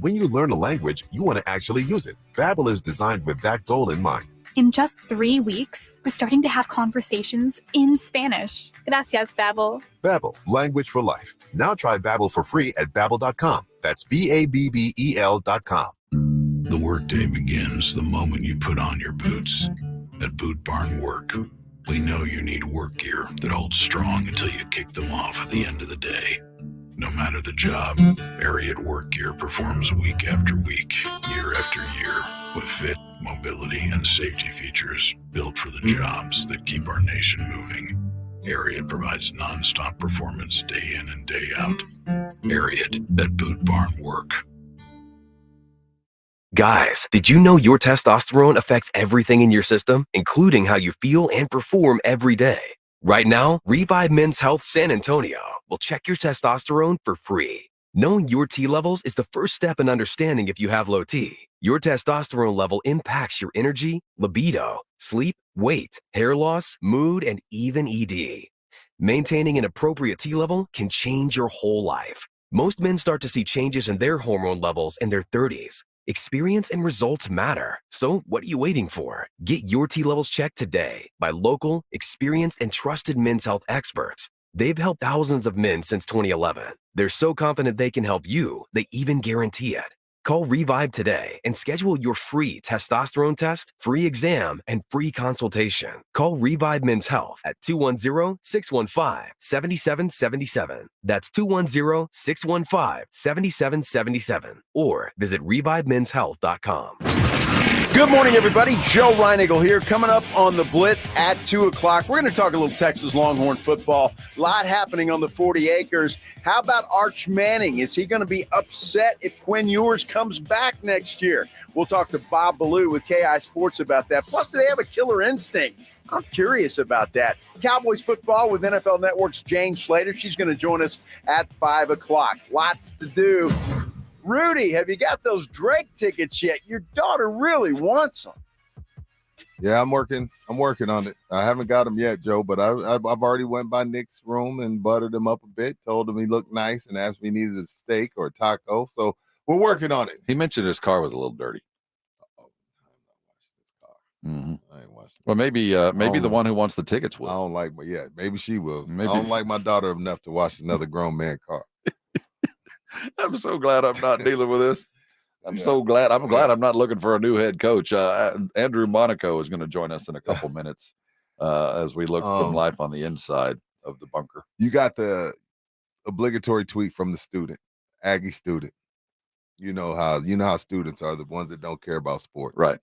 When you learn a language, you want to actually use it. Babbel is designed with that goal in mind. In just 3 weeks, we're starting to have conversations in Spanish. Gracias, Babbel. Babbel, language for life. Now try Babbel for free at Babbel.com. That's BABBEL.com. The workday begins the moment you put on your boots. At Boot Barn Work, we know you need work gear that holds strong until you kick them off at the end of the day. No matter the job, Ariat Work Gear performs week after week, year after year, with fit, mobility, and safety features built for the jobs that keep our nation moving. Ariat provides non-stop performance day in and day out. Ariat at Boot Barn Work. Guys, did you know your testosterone affects everything in your system, including how you feel and perform every day? Right now, Revive Men's Health San Antonio will check your testosterone for free. Knowing your T levels is the first step in understanding if you have low T. Your testosterone level impacts your energy, libido, sleep, weight, hair loss, mood, and even ED. Maintaining an appropriate T level can change your whole life. Most men start to see changes in their hormone levels in their 30s. Experience and results matter. So what are you waiting for? Get your T levels checked today by local, experienced, and trusted men's health experts. They've helped thousands of men since 2011. They're so confident they can help you, they even guarantee it. Call Revive today and schedule your free testosterone test, free exam, and free consultation. Call Revive Men's Health at 210-615-7777. That's 210-615-7777. Or visit ReviveMen'sHealth.com. Good morning, everybody. Joe Reinagle here. Coming up on the Blitz at 2 o'clock, we're going to talk a little Texas Longhorn football. A lot happening on the 40 acres. How about Arch Manning? Is he going to be upset if Quinn Ewers comes back next year? We'll talk to Bob Ballou with KI Sports about that. Plus, do they have a killer instinct? I'm curious about that. Cowboys football with NFL Network's Jane Slater. She's going to join us at 5 o'clock. Lots to do. Rudy, have you got those Drake tickets yet? Your daughter really wants them. Yeah, I'm working on it. I haven't got them yet, Joe, but I've already went by Nick's room and buttered him up a bit, told him he looked nice and asked me if he needed a steak or a taco. So we're working on it. He mentioned his car was a little dirty. I ain't watching. Well, maybe the one who wants the tickets will. I don't like, maybe she will. Maybe. I don't like my daughter enough to watch another grown man car. I'm so glad I'm not dealing with this. I'm glad I'm not looking for a new head coach. Andrew Monaco is going to join us in a couple minutes as we look from life on the inside of the bunker. You got the obligatory tweet from the student, Aggie student. You know how students are, the ones that don't care about sports. Right.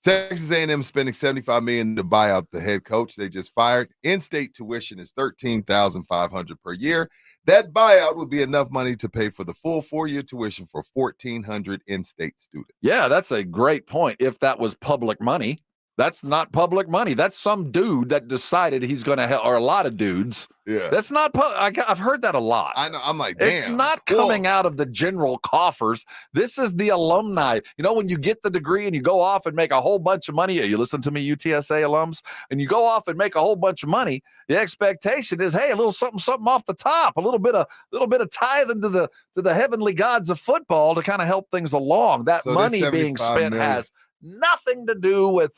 Texas A&M spending $75 million to buy out the head coach they just fired. In-state tuition is $13,500 per year. That buyout would be enough money to pay for the full 4-year tuition for 1,400 in-state students. Yeah, that's a great point. If that was public money, that's not public money. That's some dude that decided he's going to help, or a lot of dudes. Yeah, that's not. I've heard that a lot. I know. I'm like, damn. It's not coming out of the general coffers. This is the alumni. You know, when you get the degree and you go off and make a whole bunch of money. You listen to me, UTSA alums, and you go off and make a whole bunch of money. The expectation is, hey, a little something off the top, a little bit of tithing to the heavenly gods of football to kind of help things along. That So money this being spent $75 has nothing to do with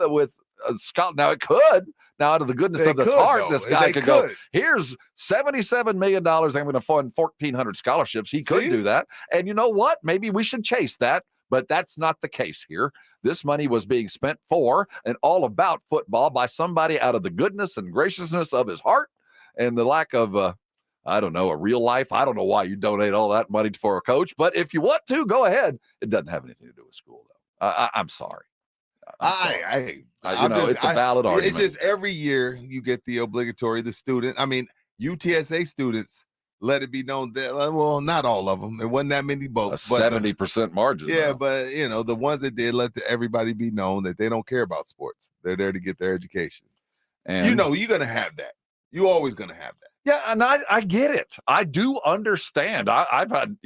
Scott. Now it could. Now, out of the goodness of his heart, this guy could go, here's $77 million. I'm going to fund 1,400 scholarships. He could do that. And you know what? Maybe we should chase that, but that's not the case here. This money was being spent for and all about football by somebody out of the goodness and graciousness of his heart and the lack of, I don't know, a real life. I don't know why you donate all that money for a coach, but if you want to, go ahead. It doesn't have anything to do with school, though. I'm sorry. It's a valid argument. It's just every year you get the obligatory, the student. I mean, UTSA students, let it be known that, well, not all of them. There wasn't that many votes. A 70% margin. Yeah, but, the ones that did, let everybody be known that they don't care about sports. They're there to get their education. And you're going to have that. You're always going to have that. Yeah, and I get it. I do understand. I've had,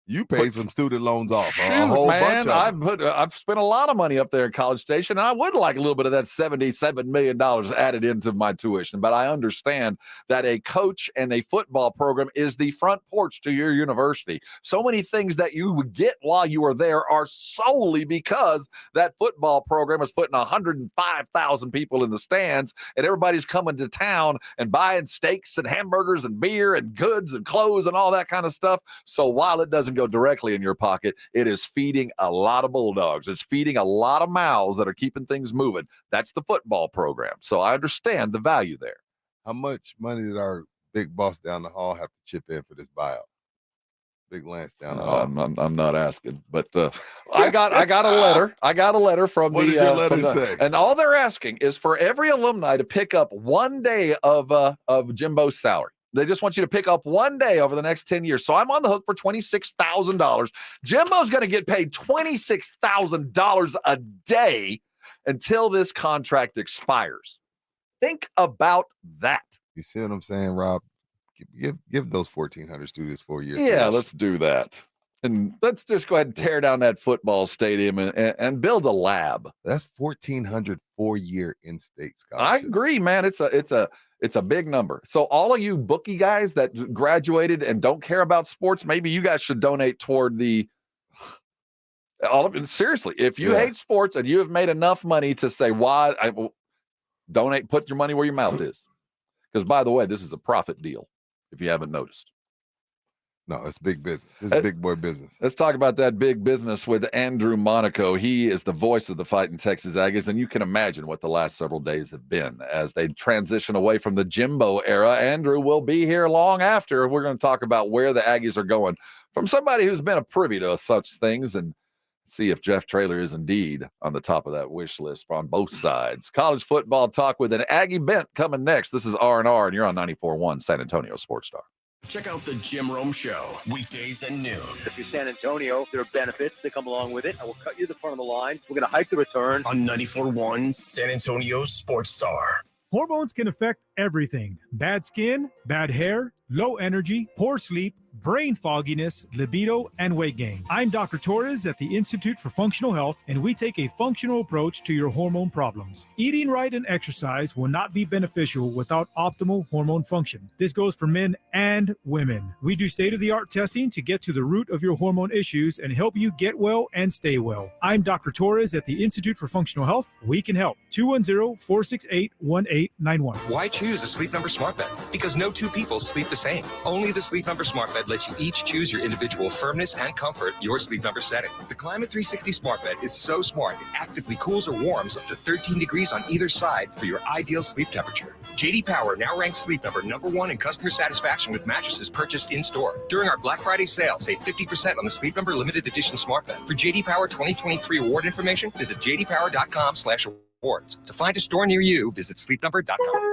you paid some student loans off. Shoot, a whole man, bunch of I've spent a lot of money up there in College Station, and I would like a little bit of that $77 million added into my tuition. But I understand that a coach and a football program is the front porch to your university. So many things that you would get while you are there are solely because that football program is putting 105,000 people in the stands, and everybody's coming to town and buying steaks and hamburgers and beer and goods and clothes and all that kind of stuff. So while it doesn't go directly in your pocket, it is feeding a lot of Bulldogs. It's feeding a lot of mouths that are keeping things moving. That's the football program. So I understand the value there. How much money did our big boss down the hall have to chip in for this buyout? Big Lance down the hall. I'm not asking, but I got a letter. I got a letter from what did your letter say? And all they're asking is for every alumni to pick up 1 day of Jimbo's salary. They just want you to pick up 1 day over the next 10 years. So I'm on the hook for $26,000. Jimbo's going to get paid $26,000 a day until this contract expires. Think about that. You see what I'm saying, Rob? Give those 1,400 students 4 years. Yeah, let's do that. And let's just go ahead and tear down that football stadium and build a lab. That's 1,400 4-year in-state scholarships. I agree, man. It's a big number. So all of you bookie guys that graduated and don't care about sports, maybe you guys should donate toward all of it. Seriously, if you hate sports and you have made enough money to say why, donate, put your money where your mouth is. Because by the way, this is a profit deal. If you haven't noticed. No, it's big business. It's big boy business. Let's talk about that big business with Andrew Monaco. He is the voice of the fighting Texas Aggies, and you can imagine what the last several days have been as they transition away from the Jimbo era. Andrew will be here long after. We're going to talk about where the Aggies are going from somebody who's been a privy to such things and See if Jeff Traylor is indeed on the top of that wish list on both sides. College football talk with an Aggie bent coming next. This is R&R, and you're on 94.1 San Antonio Sports Star. Check out the Jim Rome Show, weekdays at noon. If you're San Antonio, there are benefits that come along with it. I will cut you the front of the line. We're going to hike the return. On 94.1 San Antonio Sports Star. Hormones can affect everything. Bad skin, bad hair, low energy, poor sleep, brain fogginess, libido, and weight gain. I'm Dr. Torres at the Institute for Functional Health, and we take a functional approach to your hormone problems. Eating right and exercise will not be beneficial without optimal hormone function. This goes for men and women. We do state-of-the-art testing to get to the root of your hormone issues and help you get well and stay well. I'm Dr. Torres at the Institute for Functional Health. We can help. 210-468-1891. Why choose a Sleep Number smart bed? Because no two people sleep the same. Only the Sleep Number smart bed lets you each choose your individual firmness and comfort, your Sleep Number setting. The Climate 360 smart bed is so smart it actively cools or warms up to 13 degrees on either side for your ideal sleep temperature. J.D. Power now ranks Sleep Number #1 in customer satisfaction with mattresses purchased in-store. During our Black Friday sale, save 50% on the Sleep Number limited edition smart bed. For J.D. Power 2023 award information, visit jdpower.com/awards. To find a store near you, visit sleepnumber.com.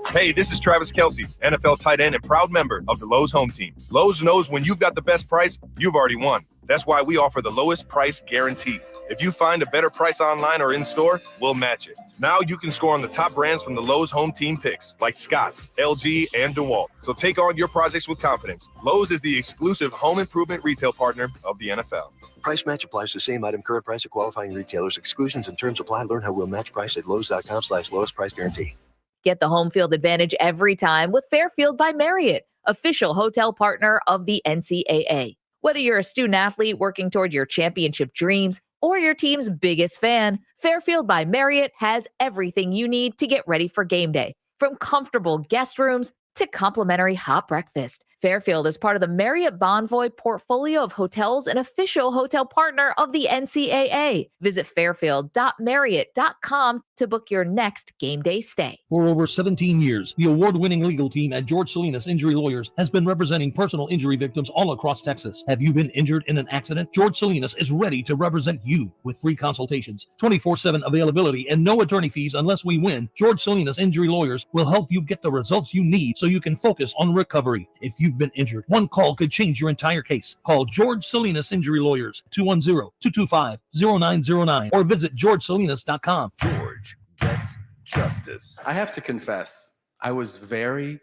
Hey, this is Travis Kelce, NFL tight end and proud member of the Lowe's home team. Lowe's knows when you've got the best price, you've already won. That's why we offer the lowest price guarantee. If you find a better price online or in-store, we'll match it. Now you can score on the top brands from the Lowe's home team picks, like Scotts, LG, and DeWalt. So take on your projects with confidence. Lowe's is the exclusive home improvement retail partner of the NFL. Price match applies to same item, current price of qualifying retailers. Exclusions and terms apply. Learn how we'll match price at lowes.com/lowest price guarantee. Get the home field advantage every time with Fairfield by Marriott, official hotel partner of the NCAA. Whether you're a student athlete working toward your championship dreams or your team's biggest fan, Fairfield by Marriott has everything you need to get ready for game day. From comfortable guest rooms to complimentary hot breakfast, Fairfield is part of the Marriott Bonvoy portfolio of hotels and official hotel partner of the NCAA. Visit fairfield.marriott.com to book your next game day stay. For over 17 years, the award-winning legal team at George Salinas Injury Lawyers has been representing personal injury victims all across Texas. Have you been injured in an accident? George Salinas is ready to represent you with free consultations, 24/7 availability, and no attorney fees unless we win. George Salinas Injury Lawyers will help you get the results you need so you can focus on recovery. If you've been injured, one call could change your entire case. Call George Salinas Injury Lawyers, 210-225-0909, or visit georgesalinas.com. George gets justice. I have to confess, I was very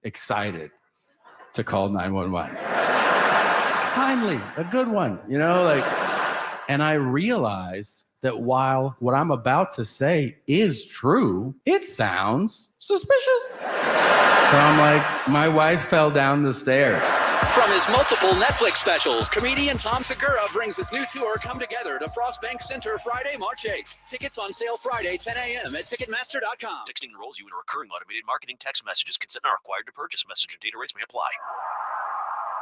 excited to call 911. Finally, a good one, and I realized that while what I'm about to say is true, it sounds suspicious. So I'm like, my wife fell down the stairs. From his multiple Netflix specials, comedian Tom Segura brings his new tour, Come Together, to Frost Bank Center Friday, March 8th. Tickets on sale Friday, 10 a.m. at Ticketmaster.com. Texting enrolls you in recurring automated marketing text messages. Consent not required to purchase. Message and data rates may apply.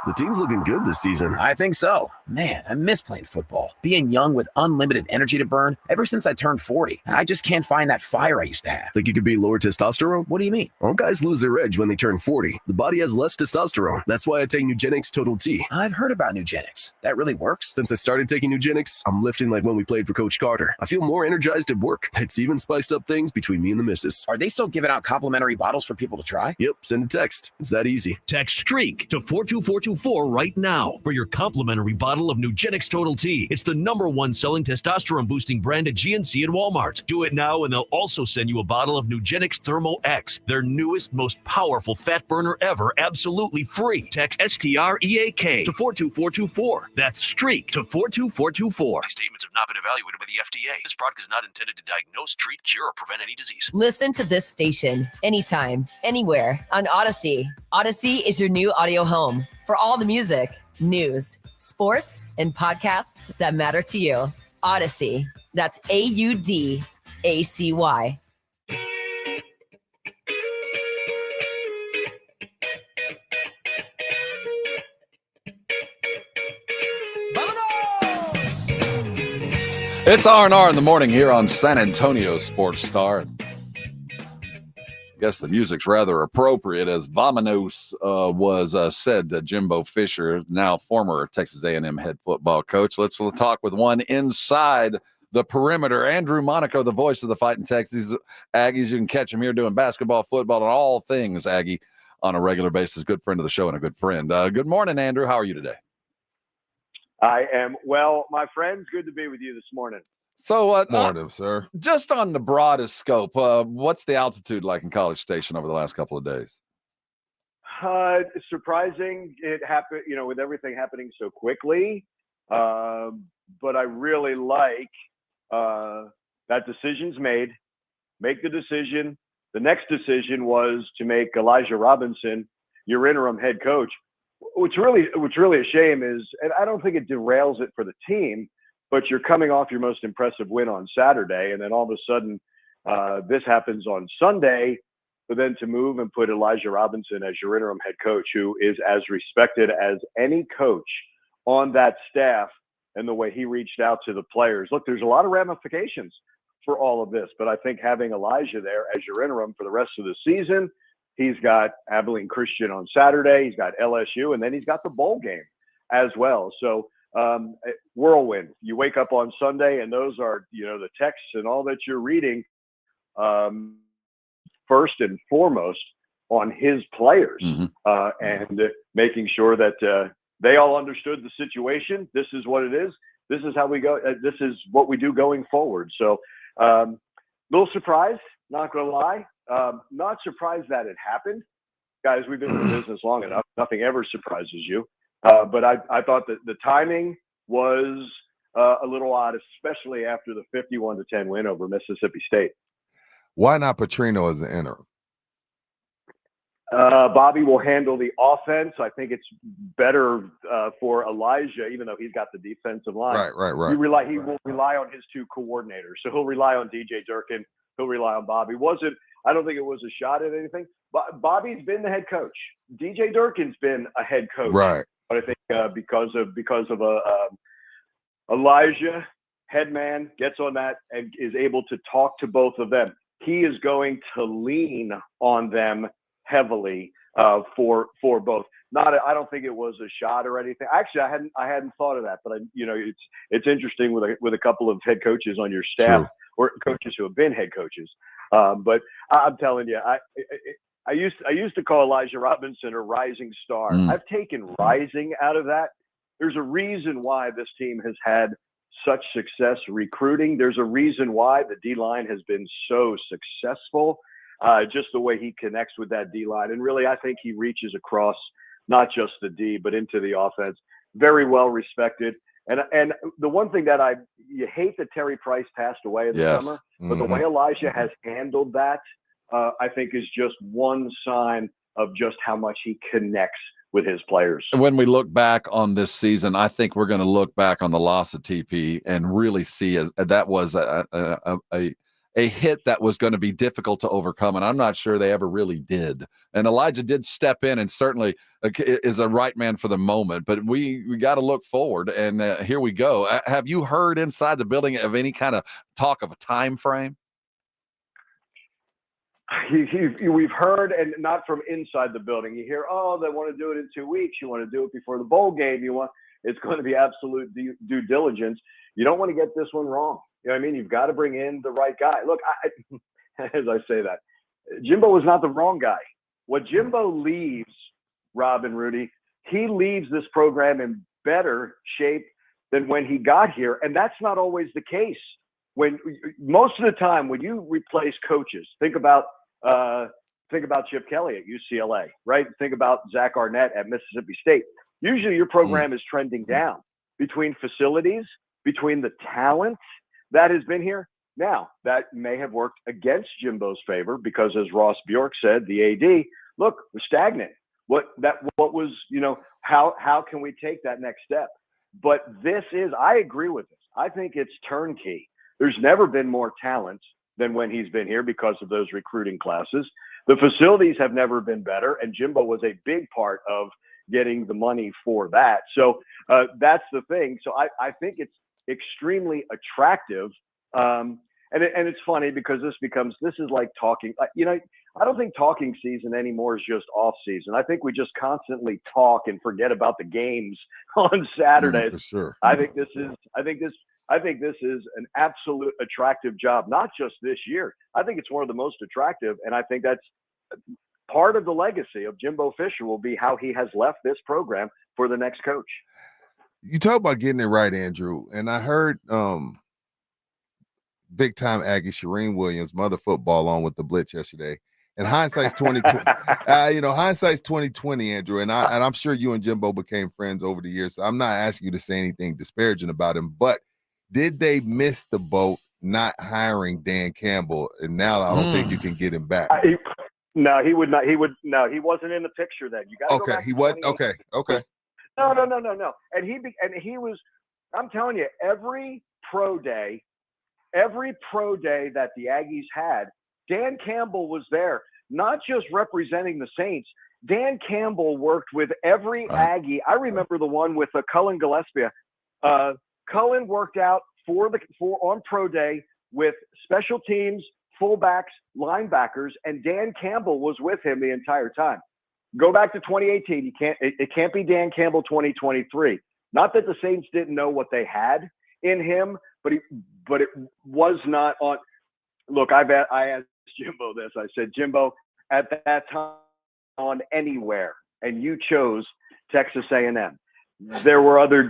The team's looking good this season. I think so. Man, I miss playing football. Being young with unlimited energy to burn. Ever since I turned 40, I just can't find that fire I used to have. Think you could be lower testosterone? What do you mean? All guys lose their edge when they turn 40. The body has less testosterone. That's why I take Nugenix Total T. I've heard about Nugenix. That really works? Since I started taking Nugenix, I'm lifting like when we played for Coach Carter. I feel more energized at work. It's even spiced up things between me and the missus. Are they still giving out complimentary bottles for people to try? Yep, send a text. It's that easy. Text STREAK to 42424 right now for your complimentary bottle of Nugenix Total T. It's the #1 selling testosterone boosting brand at GNC and Walmart. Do it now and they'll also send you a bottle of Nugenix Thermo X, their newest, most powerful fat burner ever, absolutely free. Text STREAK to 42424. That's STREAK to 42424. These statements have not been evaluated by the FDA. This product is not intended to diagnose, treat, cure, or prevent any disease. Listen to this station anytime, anywhere on Odyssey. Odyssey is your new audio home for all the music, news, sports, and podcasts that matter to you. Odyssey. That's AUDACY. It's R&R in the morning here on San Antonio Sports Star. guess the music's rather appropriate as Vamonos was said to Jimbo Fisher, now former Texas A&M head football coach. Let's talk with one inside the perimeter. Andrew Monaco, the voice of the Fighting Texas Aggies. You can catch him here doing basketball, football, and all things Aggie on a regular basis. Good friend of the show and a good friend. Good morning, Andrew. How are you today? I am well, my friends. Good to be with you this morning. So, morning, sir. Just on the broadest scope, what's the altitude like in College Station over the last couple of days? Surprising. It happened, with everything happening so quickly. But I really like that decision's made. Make the decision. The next decision was to make Elijah Robinson your interim head coach. What's really a shame is, and I don't think it derails it for the team, but you're coming off your most impressive win on Saturday, and then all of a sudden this happens on Sunday. But then to move and put Elijah Robinson as your interim head coach, who is as respected as any coach on that staff, and the way he reached out to the players. Look, there's a lot of ramifications for all of this, but I think having Elijah there as your interim for the rest of the season, he's got Abilene Christian on Saturday, he's got LSU, and then he's got the bowl game as well. So whirlwind. You wake up on Sunday, and those are, the texts and all that you're reading, first and foremost on his players, and making sure that they all understood the situation. This is what it is. This is how we go. This is what we do going forward. So, little surprised, not going to lie. Not surprised that it happened. Guys, we've been in the business long enough. Nothing ever surprises you. But I thought that the timing was a little odd, especially after the 51-10 win over Mississippi State. Why not Petrino as the interim? Bobby will handle the offense. I think it's better for Elijah, even though he's got the defensive line. Right. He will rely on his two coordinators. So he'll rely on DJ Durkin. He'll rely on Bobby. I don't think it was a shot at anything. But Bobby's been the head coach. DJ Durkin's been a head coach. Right. But I think because of Elijah, head man, gets on that and is able to talk to both of them. He is going to lean on them heavily for both. I don't think it was a shot or anything. Actually, I hadn't thought of that, but it's interesting with a couple of head coaches on your staff. True. Or coaches who have been head coaches. But I'm telling you, I used to call Elijah Robinson a rising star. I've taken rising out of that. There's a reason why this team has had such success recruiting. There's a reason why the D-line has been so successful. Just the way he connects with that D-line. And really, I think he reaches across not just the D, but into the offense. Very well respected. And the one thing that you hate that Terry Price passed away in the summer, but the way Elijah has handled that, I think is just one sign of just how much he connects with his players. When we look back on this season, I think we're going to look back on the loss of TP and really see that was a hit that was going to be difficult to overcome, and I'm not sure they ever really did. And Elijah did step in and certainly is a right man for the moment, but we got to look forward, and here we go. Have you heard inside the building of any kind of talk of a time frame? We've heard, and not from inside the building. You hear, they want to do it in 2 weeks. You want to do it before the bowl game. It's going to be absolute due diligence. You don't want to get this one wrong. You know what I mean? You've got to bring in the right guy. Look, as I say that, Jimbo was not the wrong guy. What Jimbo leaves, Rob and Rudy, he leaves this program in better shape than when he got here. And that's not always the case. Most of the time, when you replace coaches, think about Chip Kelly at UCLA, right? Think about Zach Arnett at Mississippi State. Usually your program is trending down between facilities, between the talent that has been here. Now, that may have worked against Jimbo's favor because, as Ross Bjork said, the AD, look, we're stagnant. How can we take that next step? But I agree with this. I think it's turnkey. There's never been more talent than when he's been here because of those recruiting classes. The facilities have never been better, and Jimbo was a big part of getting the money for that. So that's the thing. So I think it's extremely attractive. And it's funny because this is like talking, I don't think talking season anymore is just off season. I think we just constantly talk and forget about the games on Saturdays. For sure. I think this is an absolute attractive job, not just this year. I think it's one of the most attractive, and I think that's part of the legacy of Jimbo Fisher will be how he has left this program for the next coach. You talk about getting it right, Andrew, and I heard big time Aggie Shireen Williams, Mother Football, on with the Blitz yesterday. And hindsight's 2020. Hindsight's 2020, Andrew. And I'm sure you and Jimbo became friends over the years. So I'm not asking you to say anything disparaging about him. But did they miss the boat not hiring Dan Campbell? And now I don't think you can get him back. No, he would not. He wasn't in the picture then. You got to go back he to was. 2018. Okay. No. And he was. I'm telling you, every pro day that the Aggies had, Dan Campbell was there, not just representing the Saints. Dan Campbell worked with every Aggie. I remember the one with Cullen Gillespie. Cullen worked out on pro day with special teams, fullbacks, linebackers, and Dan Campbell was with him the entire time. Go back to 2018. It can't be Dan Campbell 2023. Not that the Saints didn't know what they had in him, but it was not on. Look, I asked Jimbo this. I said, Jimbo, at that time on anywhere, and you chose Texas A&M. There were other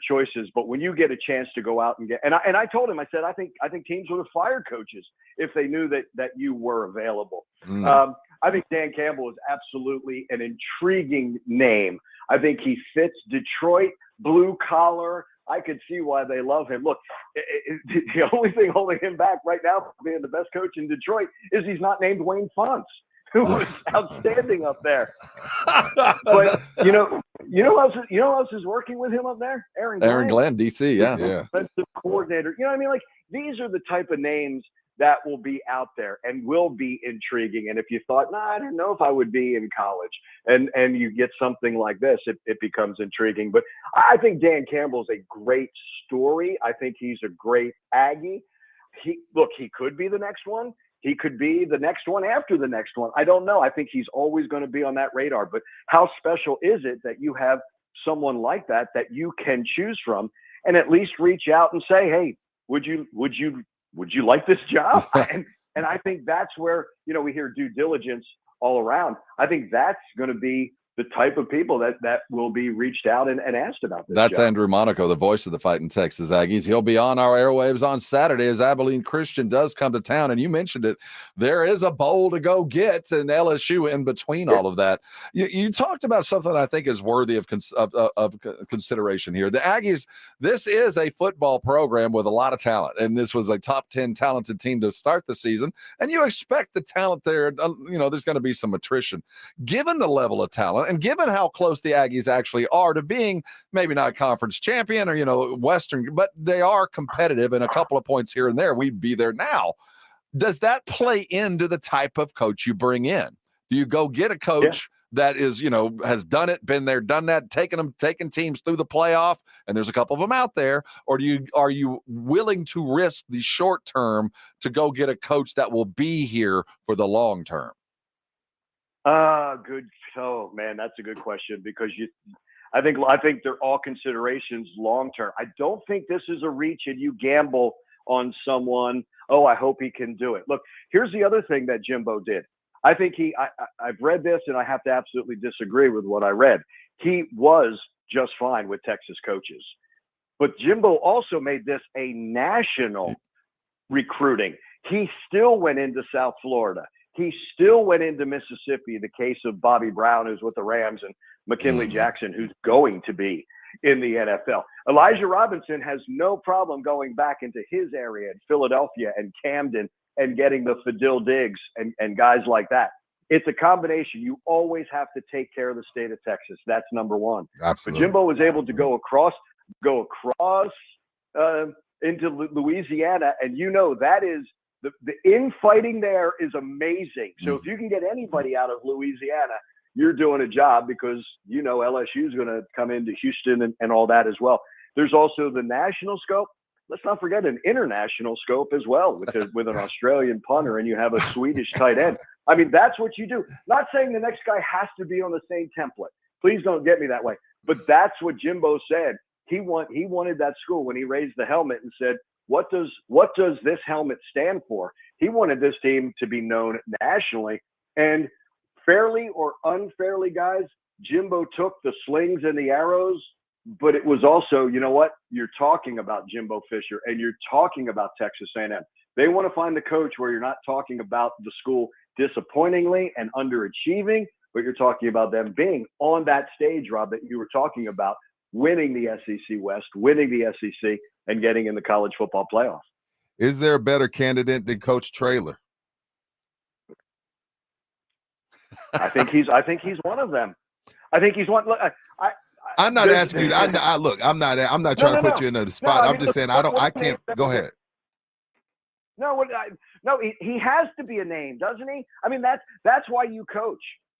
choices, but when you get a chance to go out and get, and I told him, I said, I think teams would have fired coaches if they knew that you were available. I think Dan Campbell is absolutely an intriguing name. I think he fits Detroit, blue collar. I could see why they love him. Look, the only thing holding him back right now from being the best coach in Detroit is he's not named Wayne Fonts, who was outstanding up there. But you know who else is working with him up there? Aaron Glenn, DC, yeah. Defensive coordinator. You know what I mean? Like, these are the type of names that will be out there and will be intriguing. And if you thought, I don't know if I would be in college, and you get something like this, it becomes intriguing. But I think Dan Campbell's a great story. I think he's a great Aggie. He could be the next one. He could be the next one after the next one. I don't know. I think he's always going to be on that radar. But how special is it that you have someone like that you can choose from, and at least reach out and say, hey, would you like this job? And I think that's where, we hear due diligence all around. I think that's going to be the type of people that will be reached out and asked about this. That's job. Andrew Monaco, the voice of the Fighting Texas Aggies. He'll be on our airwaves on Saturday as Abilene Christian does come to town. And you mentioned it. There is a bowl to go get, and LSU in between all of that. You talked about something I think is worthy of consideration here. The Aggies, this is a football program with a lot of talent, and this was a top 10 talented team to start the season. And you expect the talent there, there's going to be some attrition. Given the level of talent, and given how close the Aggies actually are to being maybe not conference champion or, Western, but they are competitive, and a couple of points here and there, we'd be there now. Does that play into the type of coach you bring in? Do you go get a coach that is, has done it, been there, done that, taking teams through the playoff, and there's a couple of them out there, or are you willing to risk the short term to go get a coach that will be here for the long term? Good. Oh man, that's a good question, because I think they're all considerations long term. I don't think this is a reach and you gamble on someone. Oh, I hope he can do it. Look, here's the other thing that Jimbo did. I think I've read this, and I have to absolutely disagree with what I read. He was just fine with Texas coaches, but Jimbo also made this a national recruiting. He still went into South Florida. He still went into Mississippi, the case of Bobby Brown, who's with the Rams, and McKinley Jackson, who's going to be in the NFL. Elijah Robinson has no problem going back into his area in Philadelphia and Camden and getting the Fadil Diggs and guys like that. It's a combination. You always have to take care of the state of Texas. That's number one. Absolutely. But Jimbo was able to go across into Louisiana, and that is the infighting there is amazing. So if you can get anybody out of Louisiana, you're doing a job, because LSU is going to come into Houston and all that as well. There's also the national scope. let's not forget an international scope as well with an Australian punter, and you have a Swedish tight end. I mean, that's what you do. Not saying the next guy has to be on the same template. Please don't get me that way. But that's what Jimbo said. He wanted that school when he raised the helmet and said, what does this helmet stand for? He wanted this team to be known nationally. And fairly or unfairly, guys, Jimbo took the slings and the arrows, but it was also, you know what? You're talking about Jimbo Fisher and you're talking about Texas A&M. They want to find the coach where you're not talking about the school disappointingly and underachieving, but you're talking about them being on that stage, Rob, that you were talking about, winning the SEC West, winning the SEC, and getting in the college football playoff. Is there a better candidate than Coach Traylor? I think he's one of them. I think he's one. Look, I'm not asking you. I'm not trying to put you in the spot. I'm just saying I can't. Go ahead. No, he has to be a name, doesn't he? I mean, that's why you coach.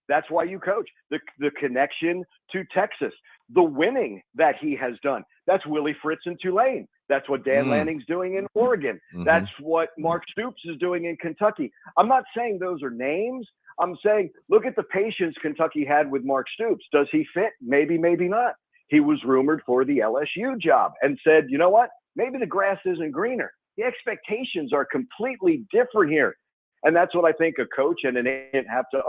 That's why you coach. The connection to Texas, the winning that he has done. That's Willie Fritz in Tulane. That's what Dan Lanning's doing in Oregon. Mm-hmm. That's what Mark Stoops is doing in Kentucky. I'm not saying those are names. I'm saying, look at the patience Kentucky had with Mark Stoops. Does he fit? Maybe, maybe not. He was rumored for the LSU job and said, you know what? Maybe the grass isn't greener. The expectations are completely different here. And that's what I think a coach and an agent have to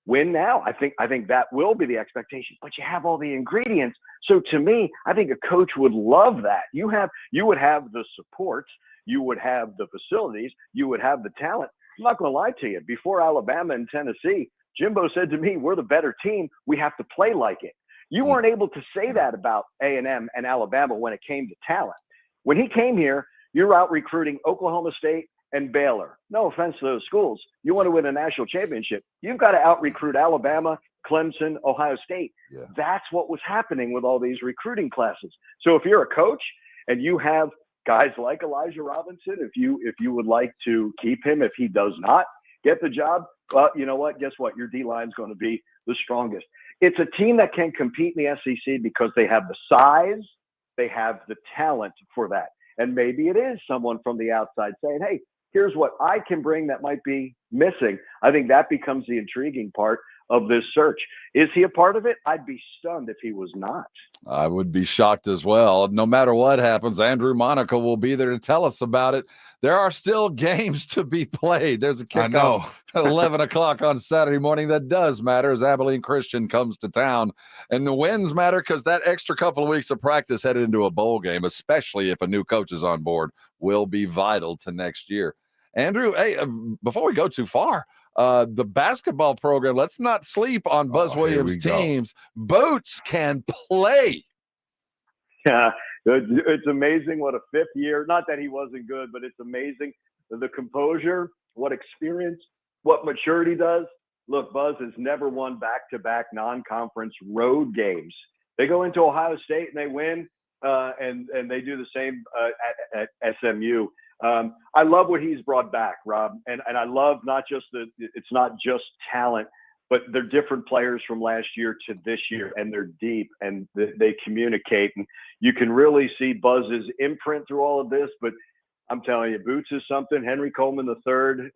win now. I think that will be the expectation, but you have all the ingredients. So to me, I think a coach would love that. You would have the support, you would have the facilities, you would have the talent. I'm not going to lie to you. Before Alabama and Tennessee, Jimbo said to me, we're the better team. We have to play like it. You weren't able to say that about A&M and Alabama when it came to talent. When he came here, you're out recruiting Oklahoma State and Baylor. No offense to those schools. You want to win a national championship, you've got to out-recruit Alabama, Clemson, Ohio State. Yeah. That's what was happening with all these recruiting classes. So if you're a coach and you have guys like Elijah Robinson, if you would like to keep him, if he does not get the job, well, you know what? Guess what? Your D-line is going to be the strongest. It's a team that can compete in the SEC because they have the size, they have the talent for that. And maybe it is someone from the outside saying, hey, here's what I can bring that might be missing. I think that becomes the intriguing part of this search. Is he a part of it? I'd be stunned if he was not. I would be shocked as well. No matter what happens, Andrew Monaco will be there to tell us about it. There are still games to be played. There's a kickoff at 11 o'clock on Saturday morning. That does matter as Abilene Christian comes to town. And the wins matter because that extra couple of weeks of practice headed into a bowl game, especially if a new coach is on board, will be vital to next year. Andrew, hey, before we go too far, the basketball program, let's not sleep on Buzz Williams' teams. Boots can play. Yeah, it's amazing what a fifth year, not that he wasn't good, but it's amazing the composure, what experience, what maturity does. Look, Buzz has never won back-to-back non-conference road games. They go into Ohio State and they win, and they do the same at SMU. I love what he's brought back, Rob, and I love it's not just talent, but they're different players from last year to this year, and they're deep and they communicate, and you can really see Buzz's imprint through all of this. But I'm telling you, Boots is something. Henry Coleman III,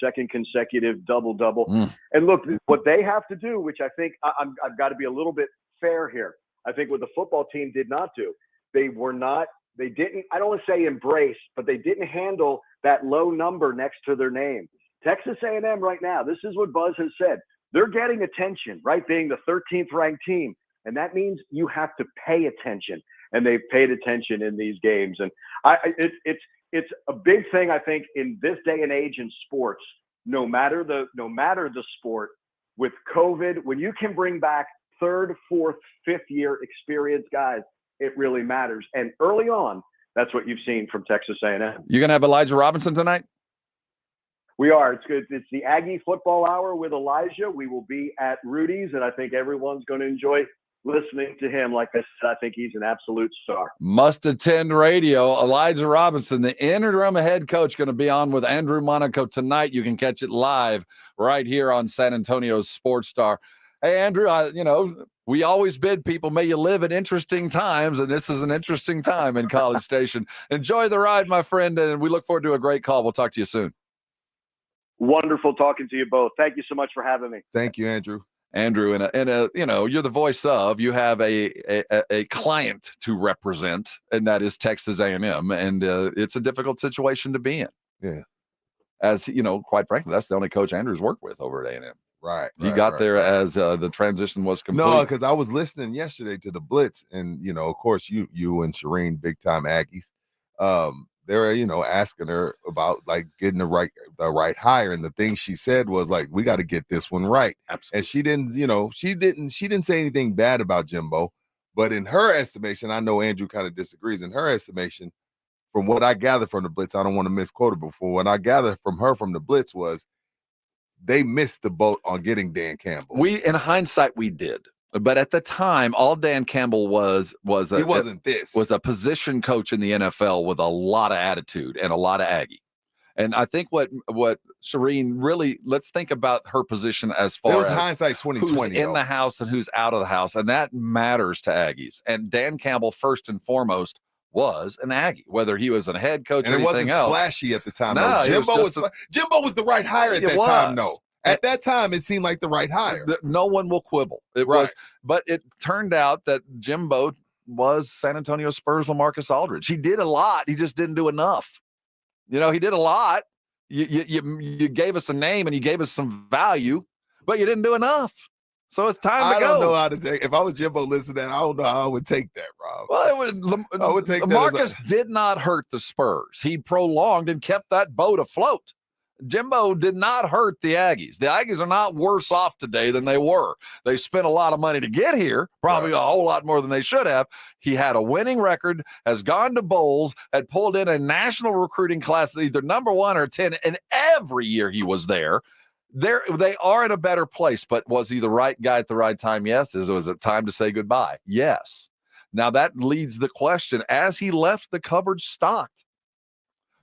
second consecutive double-double. And look, what they have to do, which I think I've got to be a little bit fair here. I think what the football team did not do, they didn't, I don't want to say embrace, but they didn't handle that low number next to their name. Texas A&M right now, this is what Buzz has said. They're getting attention, right? Being the 13th ranked team. And that means you have to pay attention. And they've paid attention in these games. And it's a big thing, I think, in this day and age in sports, no matter the sport, with COVID, when you can bring back third, fourth, fifth year experienced guys, it really matters. And early on, that's what you've seen from Texas A&M. You going to have Elijah Robinson tonight? We are. It's good. It's the Aggie Football Hour with Elijah. We will be at Rudy's, and I think everyone's going to enjoy listening to him. Like I said, I think he's an absolute star. Must attend radio. Elijah Robinson, the interim head coach, going to be on with Andrew Monaco tonight. You can catch it live right here on San Antonio's Sports Star. Hey, Andrew, we always bid people, may you live in interesting times, and this is an interesting time in College Station. Enjoy the ride, my friend, and we look forward to a great call. We'll talk to you soon. Wonderful talking to you both. Thank you so much for having me. Thank you, Andrew. Andrew, you're the voice of, you have a client to represent, and that is Texas A&M, and it's a difficult situation to be in. Yeah. As quite frankly, that's the only coach Andrew's worked with over at A&M. Right. He got there as the transition was complete. No, because I was listening yesterday to the Blitz, and of course, you and Shireen, big time Aggies. They're asking her about like getting the right hire, and the thing she said was like, we got to get this one right. Absolutely. And she didn't say anything bad about Jimbo, but in her estimation, I know Andrew kind of disagrees. In her estimation, from what I gathered from the Blitz, I don't want to misquote it before. What I gathered from her from the Blitz was they missed the boat on getting Dan Campbell. In hindsight, we did. But at the time, all Dan Campbell was a position coach in the NFL with a lot of attitude and a lot of Aggie. And I think what Shireen really, let's think about her position as far as hindsight 2020 who's in the house and who's out of the house, and that matters to Aggies. And Dan Campbell, first and foremost, was an Aggie, whether he was a head coach and or anything else. It wasn't splashy at the time. No, Jimbo was the right hire at that time. No. At that time, it seemed like the right hire. No one will quibble. It was, but it turned out that Jimbo was San Antonio Spurs LaMarcus Aldridge. He did a lot. He just didn't do enough. He did a lot. You gave us a name and you gave us some value, but you didn't do enough. So it's time to go. I don't know how to take. If I was Jimbo listening, I don't know how I would take that, Rob. Well, I would take LaMarcus did not hurt the Spurs. He prolonged and kept that boat afloat. Jimbo did not hurt the Aggies. The Aggies are not worse off today than they were. They spent a lot of money to get here, probably a whole lot more than they should have. He had a winning record, has gone to bowls, had pulled in a national recruiting class, either number 1 or 10, and every year he was there. They are in a better place, but was he the right guy at the right time? Yes. Was it time to say goodbye? Yes. Now that leads the question, as he left the cupboard stocked,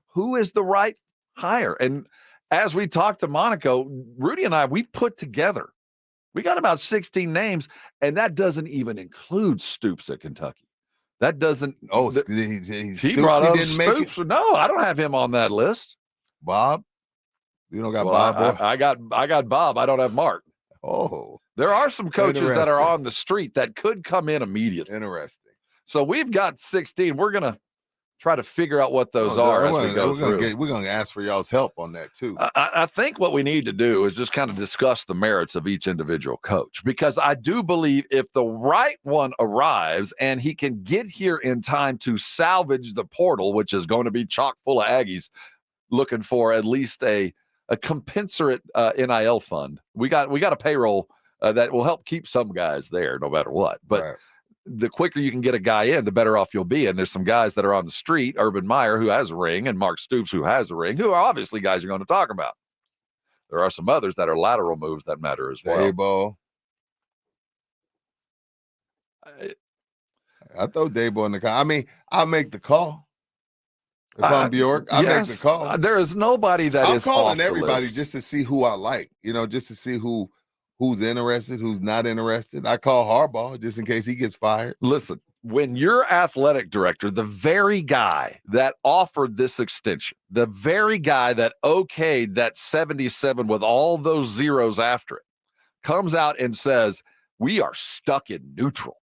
who is the right hire? And as we talked to Monaco, Rudy and I, we've put together, we got about 16 names, and that doesn't even include Stoops at Kentucky. That doesn't. Oh, he brought up Stoops. No, I don't have him on that list. Bob, you don't got Bob. I got Bob. I don't have Mark. Oh, there are some coaches that are on the street that could come in immediately. Interesting. So we've got 16. We're gonna try to figure out what those are as we go through. We're going to ask for y'all's help on that too. I think what we need to do is just kind of discuss the merits of each individual coach, because I do believe if the right one arrives and he can get here in time to salvage the portal, which is going to be chock full of Aggies looking for at least a compensate NIL fund. We got a payroll that will help keep some guys there no matter what. But the quicker you can get a guy in, the better off you'll be. And there's some guys that are on the street, Urban Meyer, who has a ring, and Mark Stoops, who has a ring, who are obviously guys you're going to talk about. There are some others that are lateral moves that matter as well. Dabo. I throw Dabo in the call. I mean, I'll make the call. If I'm Bjork, I make the call. There is nobody that I'm is calling off everybody the list. just to see who I like, just to see who's interested, who's not interested. I call Harbaugh just in case he gets fired. Listen, when your athletic director, the very guy that offered this extension, the very guy that okayed that 77 with all those zeros after it, comes out and says, we are stuck in neutral,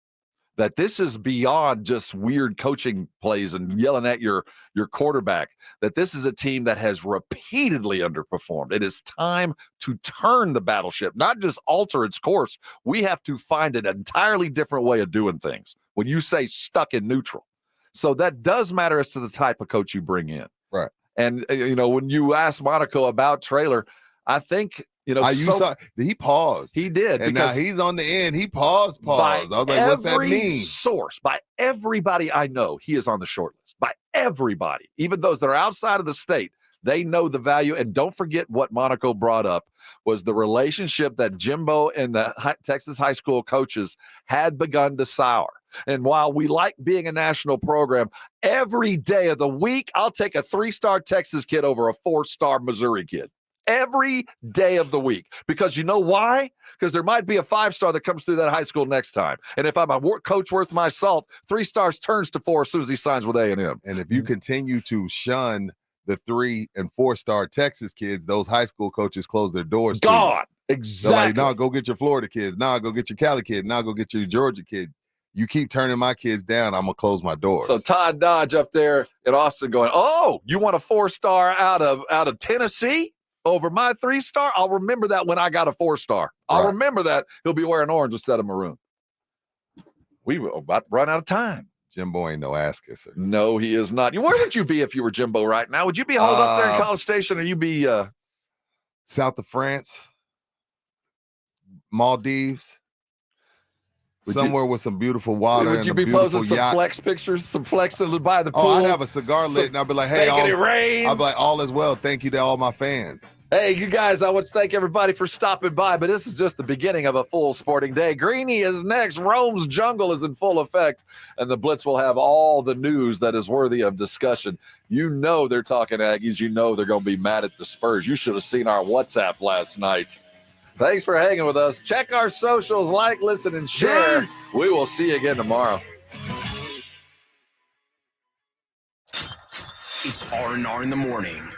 that this is beyond just weird coaching plays and yelling at your quarterback, that this is a team that has repeatedly underperformed. It is time to turn the battleship, not just alter its course. We have to find an entirely different way of doing things when you say stuck in neutral. So that does matter as to the type of coach you bring in. Right. And, when you ask Monaco about Traylor, I think, he paused. He did. And now he's on the end. He paused. I was like, what's that mean? Source, by everybody I know, he is on the short list. By everybody, even those that are outside of the state, they know the value. And don't forget what Monaco brought up was the relationship that Jimbo and the Texas high school coaches had begun to sour. And while we like being a national program, every day of the week, I'll take a 3-star Texas kid over a 4-star Missouri kid. every day of the week. Because you know why? Because there might be a 5-star that comes through that high school next time. And if I'm a coach worth my salt, 3 stars turns to 4 as soon as he signs with A&M. And if you continue to shun the 3- and 4-star Texas kids, those high school coaches close their doors. God, exactly. They're like, no, go get your Florida kids. No, go get your Cali kid. No, go get your Georgia kid. You keep turning my kids down, I'm going to close my doors. So Todd Dodge up there in Austin going, oh, you want a 4-star out of Tennessee over my 3-star? I'll remember that when I got a 4-star. I'll remember that. He'll be wearing orange instead of maroon. We will about run out of time. Jimbo ain't no ass kisser. No, he is not. Where would you be if you were Jimbo right now? Would you be holed up there in College Station, or you be south of France, Maldives, somewhere with some beautiful water? Would you be posting some flex pictures, some flexing by the pool? Oh, I'd have a cigar lit, and I'd be like, hey, it rain. I'd be like, all is well. Thank you to all my fans. Hey, you guys, I want to thank everybody for stopping by, but this is just the beginning of a full sporting day. Greeny is next. Rome's jungle is in full effect, and the Blitz will have all the news that is worthy of discussion. You know they're talking Aggies. You know they're going to be mad at the Spurs. You should have seen our WhatsApp last night. Thanks for hanging with us. Check our socials, like, listen, and share. Yes. We will see you again tomorrow. It's R&R in the morning